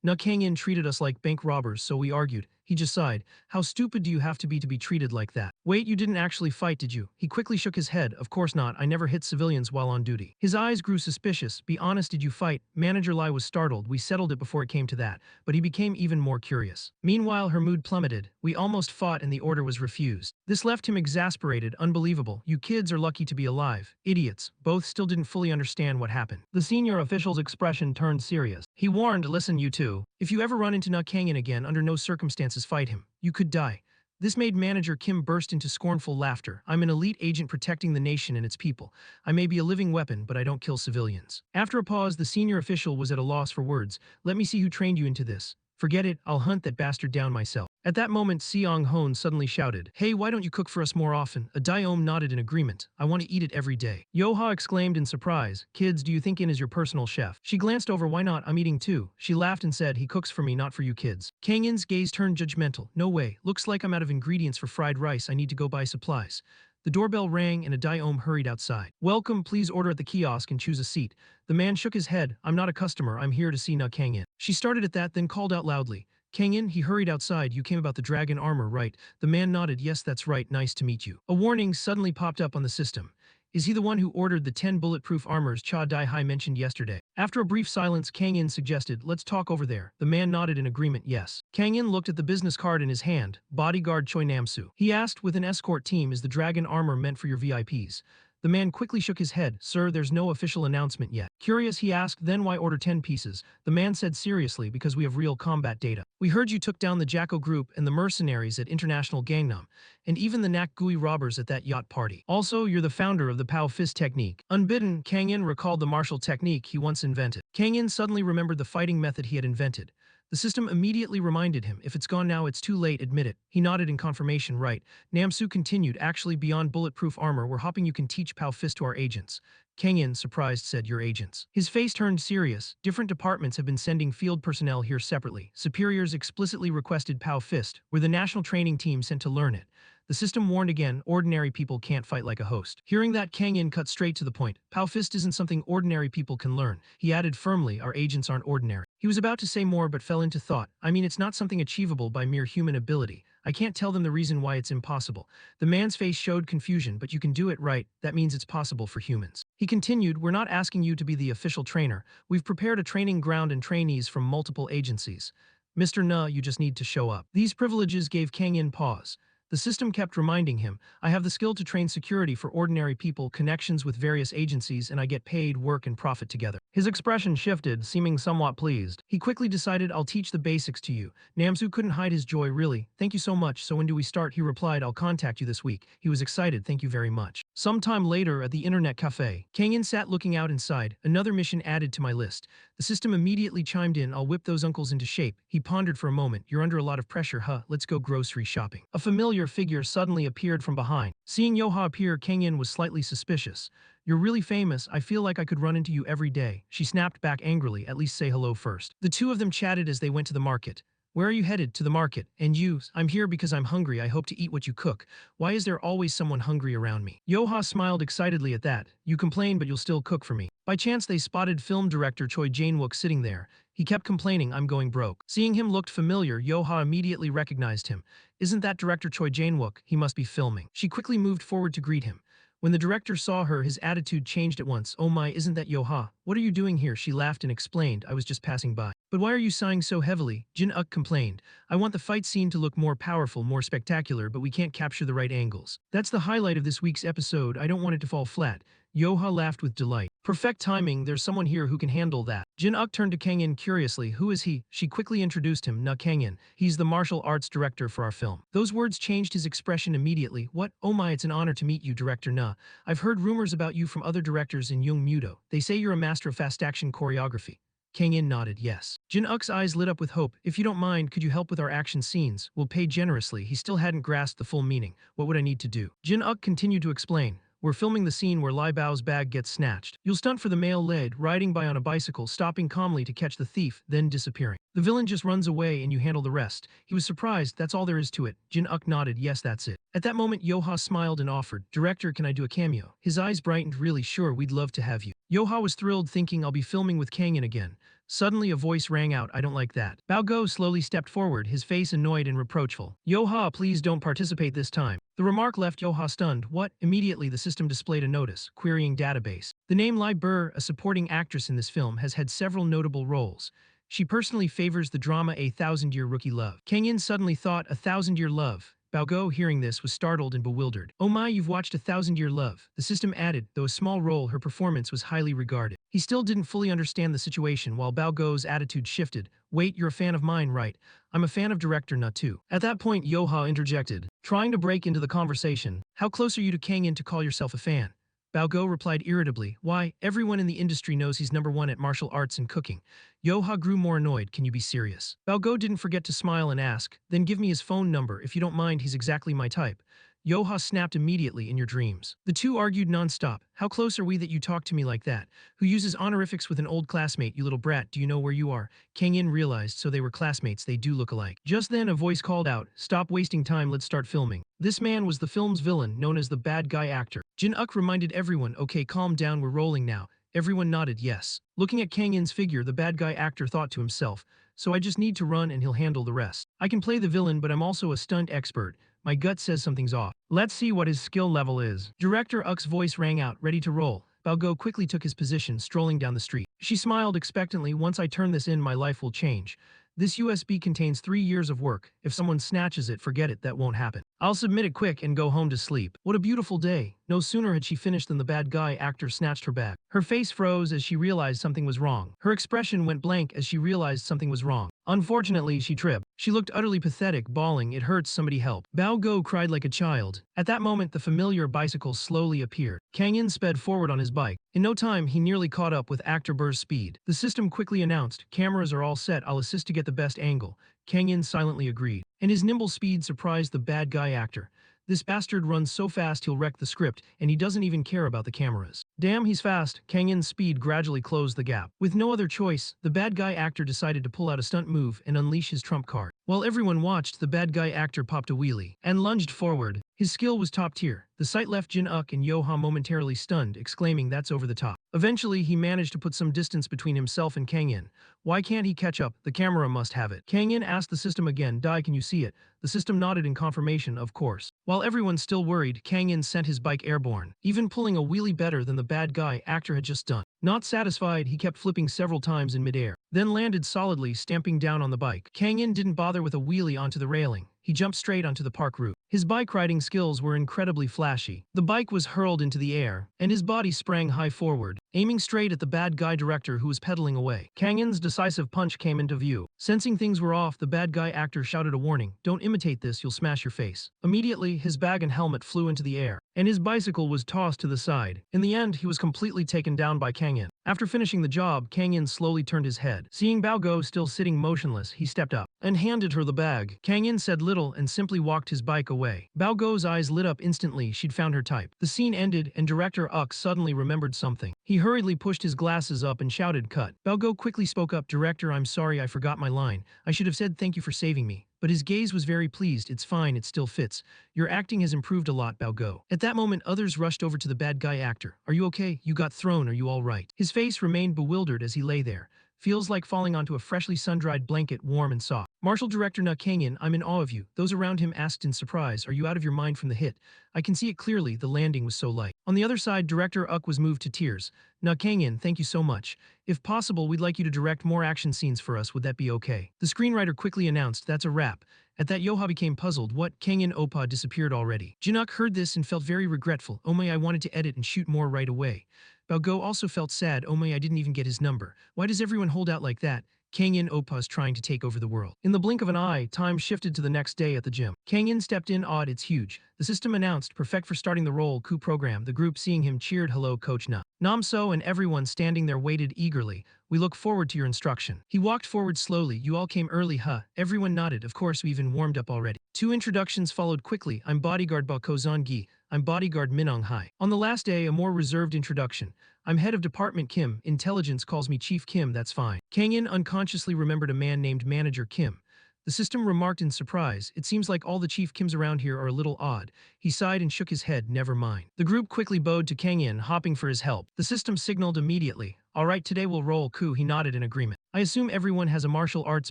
Na Kang In treated us like bank robbers, so we argued. He just sighed. How stupid do you have to be treated like that? Wait, you didn't actually fight, did you? He quickly shook his head. Of course not, I never hit civilians while on duty. His eyes grew suspicious. Be honest, did you fight? Manager Lai was startled. We settled it before it came to that. But he became even more curious. Meanwhile, her mood plummeted. We almost fought and the order was refused. This left him exasperated. Unbelievable. You kids are lucky to be alive. Idiots. Both still didn't fully understand what happened. The senior official's expression turned serious. He warned, listen you two. If you ever run into Na Kang In again, under no circumstances fight him. You could die. This made Manager Kim burst into scornful laughter. I'm an elite agent protecting the nation and its people. I may be a living weapon, but I don't kill civilians. After a pause, the senior official was at a loss for words. Let me see who trained you into this. Forget it, I'll hunt that bastard down myself. At that moment, Seong Hoon suddenly shouted, hey, why don't you cook for us more often? A Daeom nodded in agreement. I want to eat it every day. Yo-ha exclaimed in surprise, kids, do you think In is your personal chef? She glanced over, why not, I'm eating too. She laughed and said, he cooks for me, not for you kids. Kang In's gaze turned judgmental. No way, looks like I'm out of ingredients for fried rice, I need to go buy supplies. The doorbell rang and a Dai-Om hurried outside. Welcome, please order at the kiosk and choose a seat. The man shook his head. I'm not a customer, I'm here to see Na Kang-in. She started at that, then called out loudly. Kang-in, he hurried outside. You came about the dragon armor, right? The man nodded. Yes, that's right, nice to meet you. A warning suddenly popped up on the system. Is he the one who ordered the 10 bulletproof armors Cha Dai-Hai mentioned yesterday? After a brief silence, Kang-in suggested, let's talk over there. The man nodded in agreement, yes. Kang-in looked at the business card in his hand, bodyguard Choi Namsu. He asked, with an escort team, is the dragon armor meant for your VIPs? The man quickly shook his head. Sir, there's no official announcement yet. Curious, he asked, then why order 10 pieces? The man said seriously, because we have real combat data. We heard you took down the Jacko group and the mercenaries at International Gangnam, and even the Nak Gui robbers at that yacht party. Also, you're the founder of the Pow Fist technique. Unbidden, Kang-in recalled the martial technique he once invented. Kang-in suddenly remembered the fighting method he had invented. The system immediately reminded him, if it's gone now, it's too late, admit it. He nodded in confirmation, right. Namsu continued, actually beyond bulletproof armor, we're hoping you can teach Pow Fist to our agents. Kang-in, surprised, said, your agents. His face turned serious. Different departments have been sending field personnel here separately. Superiors explicitly requested Pow Fist, where the national training team sent to learn it. The system warned again, ordinary people can't fight like a host. Hearing that, Kang-in cut straight to the point. Pow Fist isn't something ordinary people can learn. He added firmly, our agents aren't ordinary. He was about to say more but fell into thought. I mean, it's not something achievable by mere human ability. I can't tell them the reason why it's impossible. The man's face showed confusion, but you can do it right. That means it's possible for humans. He continued, we're not asking you to be the official trainer. We've prepared a training ground and trainees from multiple agencies. Mr. Na, you just need to show up. These privileges gave Kang-in pause. The system kept reminding him, I have the skill to train security for ordinary people, connections with various agencies, and I get paid, work, and profit together. His expression shifted, seeming somewhat pleased. He quickly decided, I'll teach the basics to you. Namsu couldn't hide his joy, really. Thank you so much, so when do we start? He replied, I'll contact you this week. He was excited, thank you very much. Sometime later at the internet cafe, Kang-in sat looking out inside, another mission added to my list. The system immediately chimed in, I'll whip those uncles into shape. He pondered for a moment, you're under a lot of pressure, huh? Let's go grocery shopping. A familiar figure suddenly appeared from behind. Seeing Yoha appear, Kang-in was slightly suspicious. You're really famous, I feel like I could run into you every day. She snapped back angrily, at least say hello first. The two of them chatted as they went to the market. Where are you headed? To the market. And you? I'm here because I'm hungry, I hope to eat what you cook. Why is there always someone hungry around me? Yoha smiled excitedly at that. You complain but you'll still cook for me. By chance they spotted film director Choi Jae-wook sitting there. He kept complaining, I'm going broke. Seeing him looked familiar, Yoha immediately recognized him. Isn't that director Choi Jae-wook? He must be filming. She quickly moved forward to greet him. When the director saw her, his attitude changed at once. Oh my, isn't that Yoha? What are you doing here? She laughed and explained, I was just passing by. But why are you sighing so heavily? Jin-uk complained. I want the fight scene to look more powerful, more spectacular, but we can't capture the right angles. That's the highlight of this week's episode, I don't want it to fall flat. Yoha laughed with delight. Perfect timing, there's someone here who can handle that. Jin-uk turned to Kang-in curiously. Who is he? She quickly introduced him, Na Kang-in. He's the martial arts director for our film. Those words changed his expression immediately. What? Oh my, it's an honor to meet you, Director Na. I've heard rumors about you from other directors in Young Mudo. They say you're a master of fast action choreography. Kang-in nodded, yes. Jin-uk's eyes lit up with hope. If you don't mind, could you help with our action scenes? We'll pay generously. He still hadn't grasped the full meaning. What would I need to do? Jin-uk continued to explain. We're filming the scene where Lai Bao's bag gets snatched. You'll stunt for the male lead, riding by on a bicycle, stopping calmly to catch the thief, then disappearing. The villain just runs away and you handle the rest. He was surprised, that's all there is to it. Jin-uk nodded, yes, that's it. At that moment, Yoha smiled and offered, Director, can I do a cameo? His eyes brightened, really, sure, we'd love to have you. Yoha was thrilled, thinking I'll be filming with Kang-in again. Suddenly a voice rang out, I don't like that. Bao Go slowly stepped forward, his face annoyed and reproachful. Yoha, please don't participate this time. The remark left Yoha stunned. What? Immediately the system displayed a notice, querying database. The name Lai Burr, a supporting actress in this film, has had several notable roles. She personally favors the drama A Thousand-Year Rookie Love. Kang-in suddenly thought, A Thousand-Year Love. Bao Go, hearing this, was startled and bewildered. Oh my, you've watched A Thousand-Year Love. The system added, though a small role, her performance was highly regarded. He still didn't fully understand the situation while Bao Go's attitude shifted. Wait, you're a fan of mine, right? I'm a fan of director Na too. At that point, Yoha interjected, trying to break into the conversation. How close are you to Kang-in to call yourself a fan? Bao Go replied irritably, why, everyone in the industry knows he's #1 at martial arts and cooking. Yoha grew more annoyed, can you be serious? Bao Go didn't forget to smile and ask, then give me his phone number, if you don't mind, he's exactly my type. Yoha snapped immediately in your dreams. The two argued nonstop. How close are we that you talk to me like that? Who uses honorifics with an old classmate, you little brat, do you know where you are? Kang In realized so they were classmates, they do look alike. Just then a voice called out, stop wasting time, let's start filming. This man was the film's villain, known as the bad guy actor. Jin Uk reminded everyone, okay, calm down, we're rolling now. Everyone nodded yes. Looking at Kang In's figure, the bad guy actor thought to himself, so I just need to run and he'll handle the rest. I can play the villain, but I'm also a stunt expert. My gut says something's off. Let's see what his skill level is. Director Uk's voice rang out, ready to roll. Bao Go quickly took his position, strolling down the street. She smiled expectantly, once I turn this in, my life will change. This USB contains 3 years of work. If someone snatches it, forget it, that won't happen. I'll submit it quick and go home to sleep. What a beautiful day. No sooner had she finished than the bad guy actor snatched her bag. Her face froze as she realized something was wrong. Her expression went blank as she realized something was wrong. Unfortunately, she tripped. She looked utterly pathetic, bawling, it hurts, somebody help. Bao Go cried like a child. At that moment, the familiar bicycle slowly appeared. Kang In sped forward on his bike. In no time, he nearly caught up with actor Burr's speed. The system quickly announced, cameras are all set, I'll assist to get the best angle. Kang In silently agreed. And his nimble speed surprised the bad guy actor. This bastard runs so fast he'll wreck the script, and he doesn't even care about the cameras. Damn, he's fast. Kang In's speed gradually closed the gap. With no other choice, the bad guy actor decided to pull out a stunt move and unleash his trump card. While everyone watched, the bad guy actor popped a wheelie and lunged forward. His skill was top tier. The sight left Jin Uk and Yoha momentarily stunned, exclaiming that's over the top. Eventually, he managed to put some distance between himself and Kang In. Why can't he catch up? The camera must have it. Kang In asked the system again, Dai, can you see it? The system nodded in confirmation, of course. While everyone still worried, Kang In sent his bike airborne, even pulling a wheelie better than the bad guy actor had just done. Not satisfied, he kept flipping several times in midair, then landed solidly, stamping down on the bike. Kang In didn't bother with a wheelie onto the railing. He jumped straight onto the park route. His bike riding skills were incredibly flashy. The bike was hurled into the air, and his body sprang high forward, aiming straight at the bad guy director who was pedaling away. Kang In's decisive punch came into view. Sensing things were off, the bad guy actor shouted a warning, don't imitate this, you'll smash your face. Immediately, his bag and helmet flew into the air, and his bicycle was tossed to the side. In the end, he was completely taken down by Kang In. After finishing the job, Kang In slowly turned his head. Seeing Bao Go still sitting motionless, he stepped up and handed her the bag. Kang In said little and simply walked his bike away. Bao Go's eyes lit up instantly, she'd found her type. The scene ended and director Uk suddenly remembered something. He hurriedly pushed his glasses up and shouted, cut. Bao Go quickly spoke up, director, I'm sorry, I forgot my line. I should have said thank you for saving me. But his gaze was very pleased, it's fine, it still fits. Your acting has improved a lot, Bao Go. At that moment, others rushed over to the bad guy actor. Are you okay? You got thrown, are you all right? His face remained bewildered as he lay there. Feels like falling onto a freshly sun-dried blanket, warm and soft. Martial director Na Kang In, I'm in awe of you. Those around him asked in surprise, are you out of your mind from the hit? I can see it clearly, the landing was so light. On the other side, director Uk was moved to tears. Na Kang In, thank you so much. If possible, we'd like you to direct more action scenes for us, would that be okay? The screenwriter quickly announced, that's a wrap. At that, Yoha became puzzled. What? Kang In Oppa disappeared already. Jin Uk heard this and felt very regretful. Oh my, I wanted to edit and shoot more right away. Bao Go also felt sad. Oh my, I didn't even get his number. Why does everyone hold out like that? Kang In Oppa's trying to take over the world. In the blink of an eye, time shifted to the next day at the gym. Kang In stepped in, awed, it's huge. The system announced, perfect for starting the role, coup program. The group seeing him cheered, hello, Coach Na. Namso and everyone standing there waited eagerly. We look forward to your instruction. He walked forward slowly. You all came early, huh? Everyone nodded. Of course, we even warmed up already. 2 introductions followed quickly. I'm bodyguard Bako Zangi. I'm bodyguard Minong Hai. On the last day, a more reserved introduction. I'm head of department Kim. Intelligence calls me Chief Kim, that's fine. Kang In unconsciously remembered a man named Manager Kim. The system remarked in surprise, it seems like all the Chief Kims around here are a little odd. He sighed and shook his head, never mind. The group quickly bowed to Kang In, hopping for his help. The system signaled immediately. All right, today we'll roll coup. He nodded in agreement. I assume everyone has a martial arts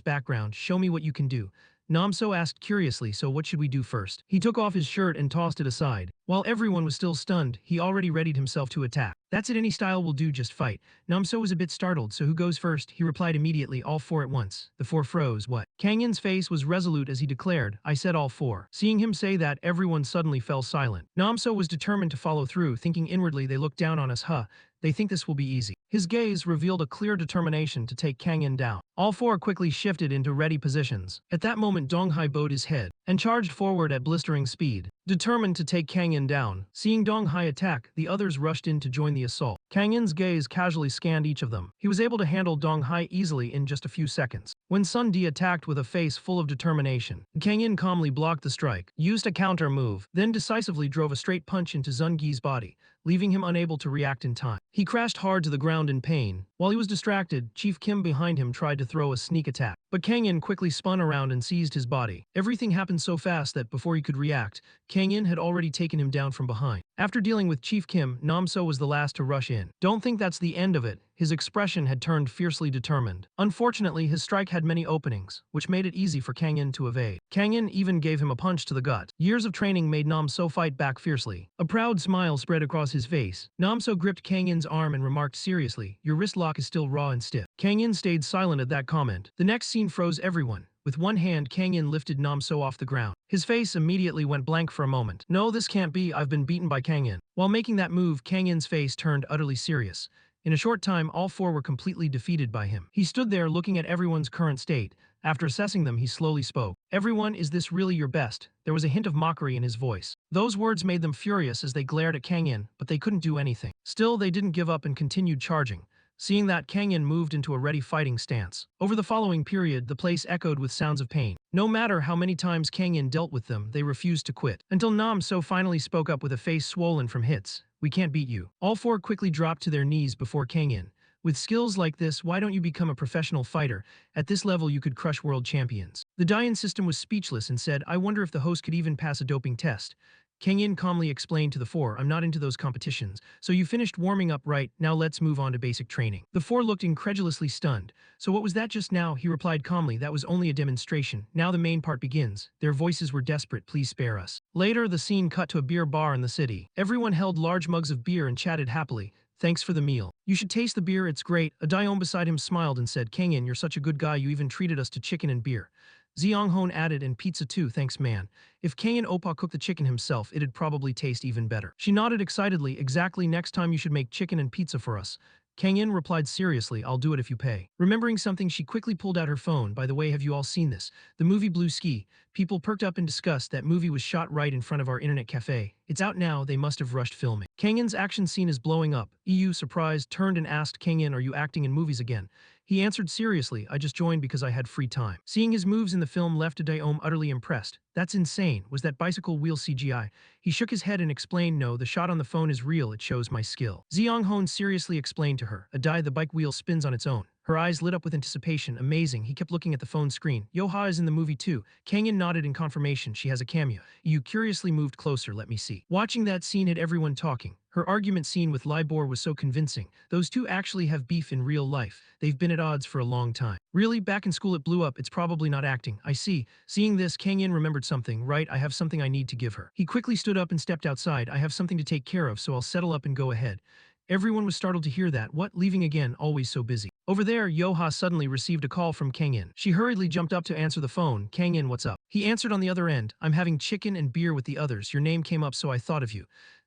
background. Show me what you can do. Namso asked curiously, so what should we do first? He took off his shirt and tossed it aside. While everyone was still stunned, he already readied himself to attack. That's it, any style will do, just fight. Namso was a bit startled, so who goes first? He replied immediately, all 4 at once. The 4 froze, what? Kang In's face was resolute as he declared, I said all 4. Seeing him say that, everyone suddenly fell silent. Namso was determined to follow through, thinking inwardly they look down on us, huh? They think this will be easy. His gaze revealed a clear determination to take Kang In down. All 4 quickly shifted into ready positions. At that moment, Dong Hai bowed his head and charged forward at blistering speed, determined to take Kang In down. Seeing Dong Hai attack, the others rushed in to join the assault. Kang In's gaze casually scanned each of them. He was able to handle Dong Hai easily in just a few seconds. When Sun Di attacked with a face full of determination, Kang In calmly blocked the strike, used a counter move, then decisively drove a straight punch into Sun Gi's body, leaving him unable to react in time. He crashed hard to the ground in pain. While he was distracted, Chief Kim behind him tried to throw a sneak attack, but Kang In quickly spun around and seized his body. Everything happened so fast that before he could react, Kang In had already taken him down from behind. After dealing with Chief Kim, Nam So was the last to rush in. Don't think that's the end of it. His expression had turned fiercely determined. Unfortunately, his strike had many openings, which made it easy for Kang In to evade. Kang In even gave him a punch to the gut. Years of training made Nam So fight back fiercely. A proud smile spread across his face. Nam So gripped Kang In's arm and remarked seriously, "Your wrist lock is still raw and stiff." Kang In stayed silent at that comment. The next scene froze everyone. With one hand, Kang In lifted Nam So off the ground. His face immediately went blank for a moment. "No, this can't be, I've been beaten by Kang In." While making that move, Kang In's face turned utterly serious. In a short time, all four were completely defeated by him. He stood there looking at everyone's current state. After assessing them, he slowly spoke. "Everyone, is this really your best?" There was a hint of mockery in his voice. Those words made them furious as they glared at Kang In, but they couldn't do anything. Still, they didn't give up and continued charging. Seeing that, Kang In moved into a ready fighting stance. Over the following period, the place echoed with sounds of pain. No matter how many times Kang In dealt with them, they refused to quit. Until Nam So finally spoke up with a face swollen from hits. "We can't beat you." All four quickly dropped to their knees before Kang In. "With skills like this, why don't you become a professional fighter? At this level, you could crush world champions." The Dian system was speechless and said, "I wonder if the host could even pass a doping test." Kang In calmly explained to the four, "I'm not into those competitions. So you finished warming up, right? Now let's move on to basic training." The four looked incredulously stunned. "So what was that just now?" He replied calmly, "That was only a demonstration. Now the main part begins." Their voices were desperate, "Please spare us." Later, the scene cut to a beer bar in the city. Everyone held large mugs of beer and chatted happily. "Thanks for the meal. You should taste the beer, it's great." A Dion beside him smiled and said, "Kang In, you're such a good guy, you even treated us to chicken and beer." Ziong Hon added, "And pizza too, thanks man. If Kang In Oppa cooked the chicken himself, it'd probably taste even better." She nodded excitedly, "Exactly, next time you should make chicken and pizza for us." Kang In replied seriously, "I'll do it if you pay." Remembering something, she quickly pulled out her phone. "By the way, have you all seen this? The movie Blue Ski." People perked up in disgust. "That movie was shot right in front of our internet cafe. It's out now, they must have rushed filming." Kang In's action scene is blowing up. EU, surprised, turned and asked Kang In, "Are you acting in movies again?" He answered seriously, "I just joined because I had free time." Seeing his moves in the film left Daeom utterly impressed. "That's insane. Was that bicycle wheel CGI?" He shook his head and explained, "No, the shot on the phone is real, it shows my skill." Ziong Hon seriously explained to her, the bike wheel spins on its own." Her eyes lit up with anticipation. "Amazing." He kept looking at the phone screen. "Yoha is in the movie too." Kang In nodded in confirmation. "She has a cameo." You curiously moved closer, "Let me see." Watching that scene had everyone talking. Her argument scene with Libor was so convincing. Those two actually have beef in real life. They've been at odds for a long time. Really, back in school it blew up. It's probably not acting. I see. Seeing this, Kang In remembered something. "Right, I have something I need to give her." He quickly stood up and stepped outside. "I have something to take care of, so I'll settle up and go ahead." Everyone was startled to hear that. What, leaving again, always so busy. Over there, Yoha suddenly received a call from Kang In. She hurriedly jumped up to answer the phone. "Kang In, what's up?" He answered on the other end, "I'm having chicken and beer with the others. Your name came up, so I thought of you."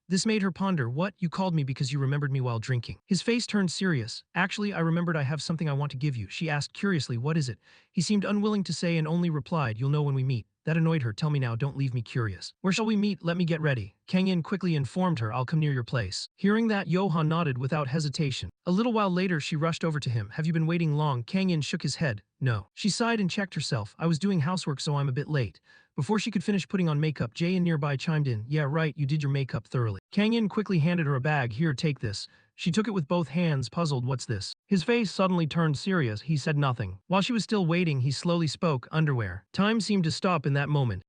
This made her ponder. "What? You called me because you remembered me while drinking?" His face turned serious. "Actually, I remembered I have something I want to give you." She asked curiously, "What is it?" He seemed unwilling to say and only replied, "You'll know when we meet." That annoyed her. "Tell me now, don't leave me curious." "Where shall we meet? Let me get ready." Kang In quickly informed her, "I'll come near your place." Hearing that, Yoha nodded without hesitation. A little while later, she rushed over to him. "Have you been waiting long?" Kang In shook his head. "No." She sighed and checked herself. "I was doing housework, so I'm a bit late." Before she could finish putting on makeup, Jay in nearby chimed in, "Yeah, right, you did your makeup thoroughly." Kang In quickly handed her a bag. "Here, take this." She took it with both hands, puzzled. "What's this?" His face suddenly turned serious. He said nothing. While she was still waiting, he slowly spoke, "Underwear." Time seemed to stop in that moment.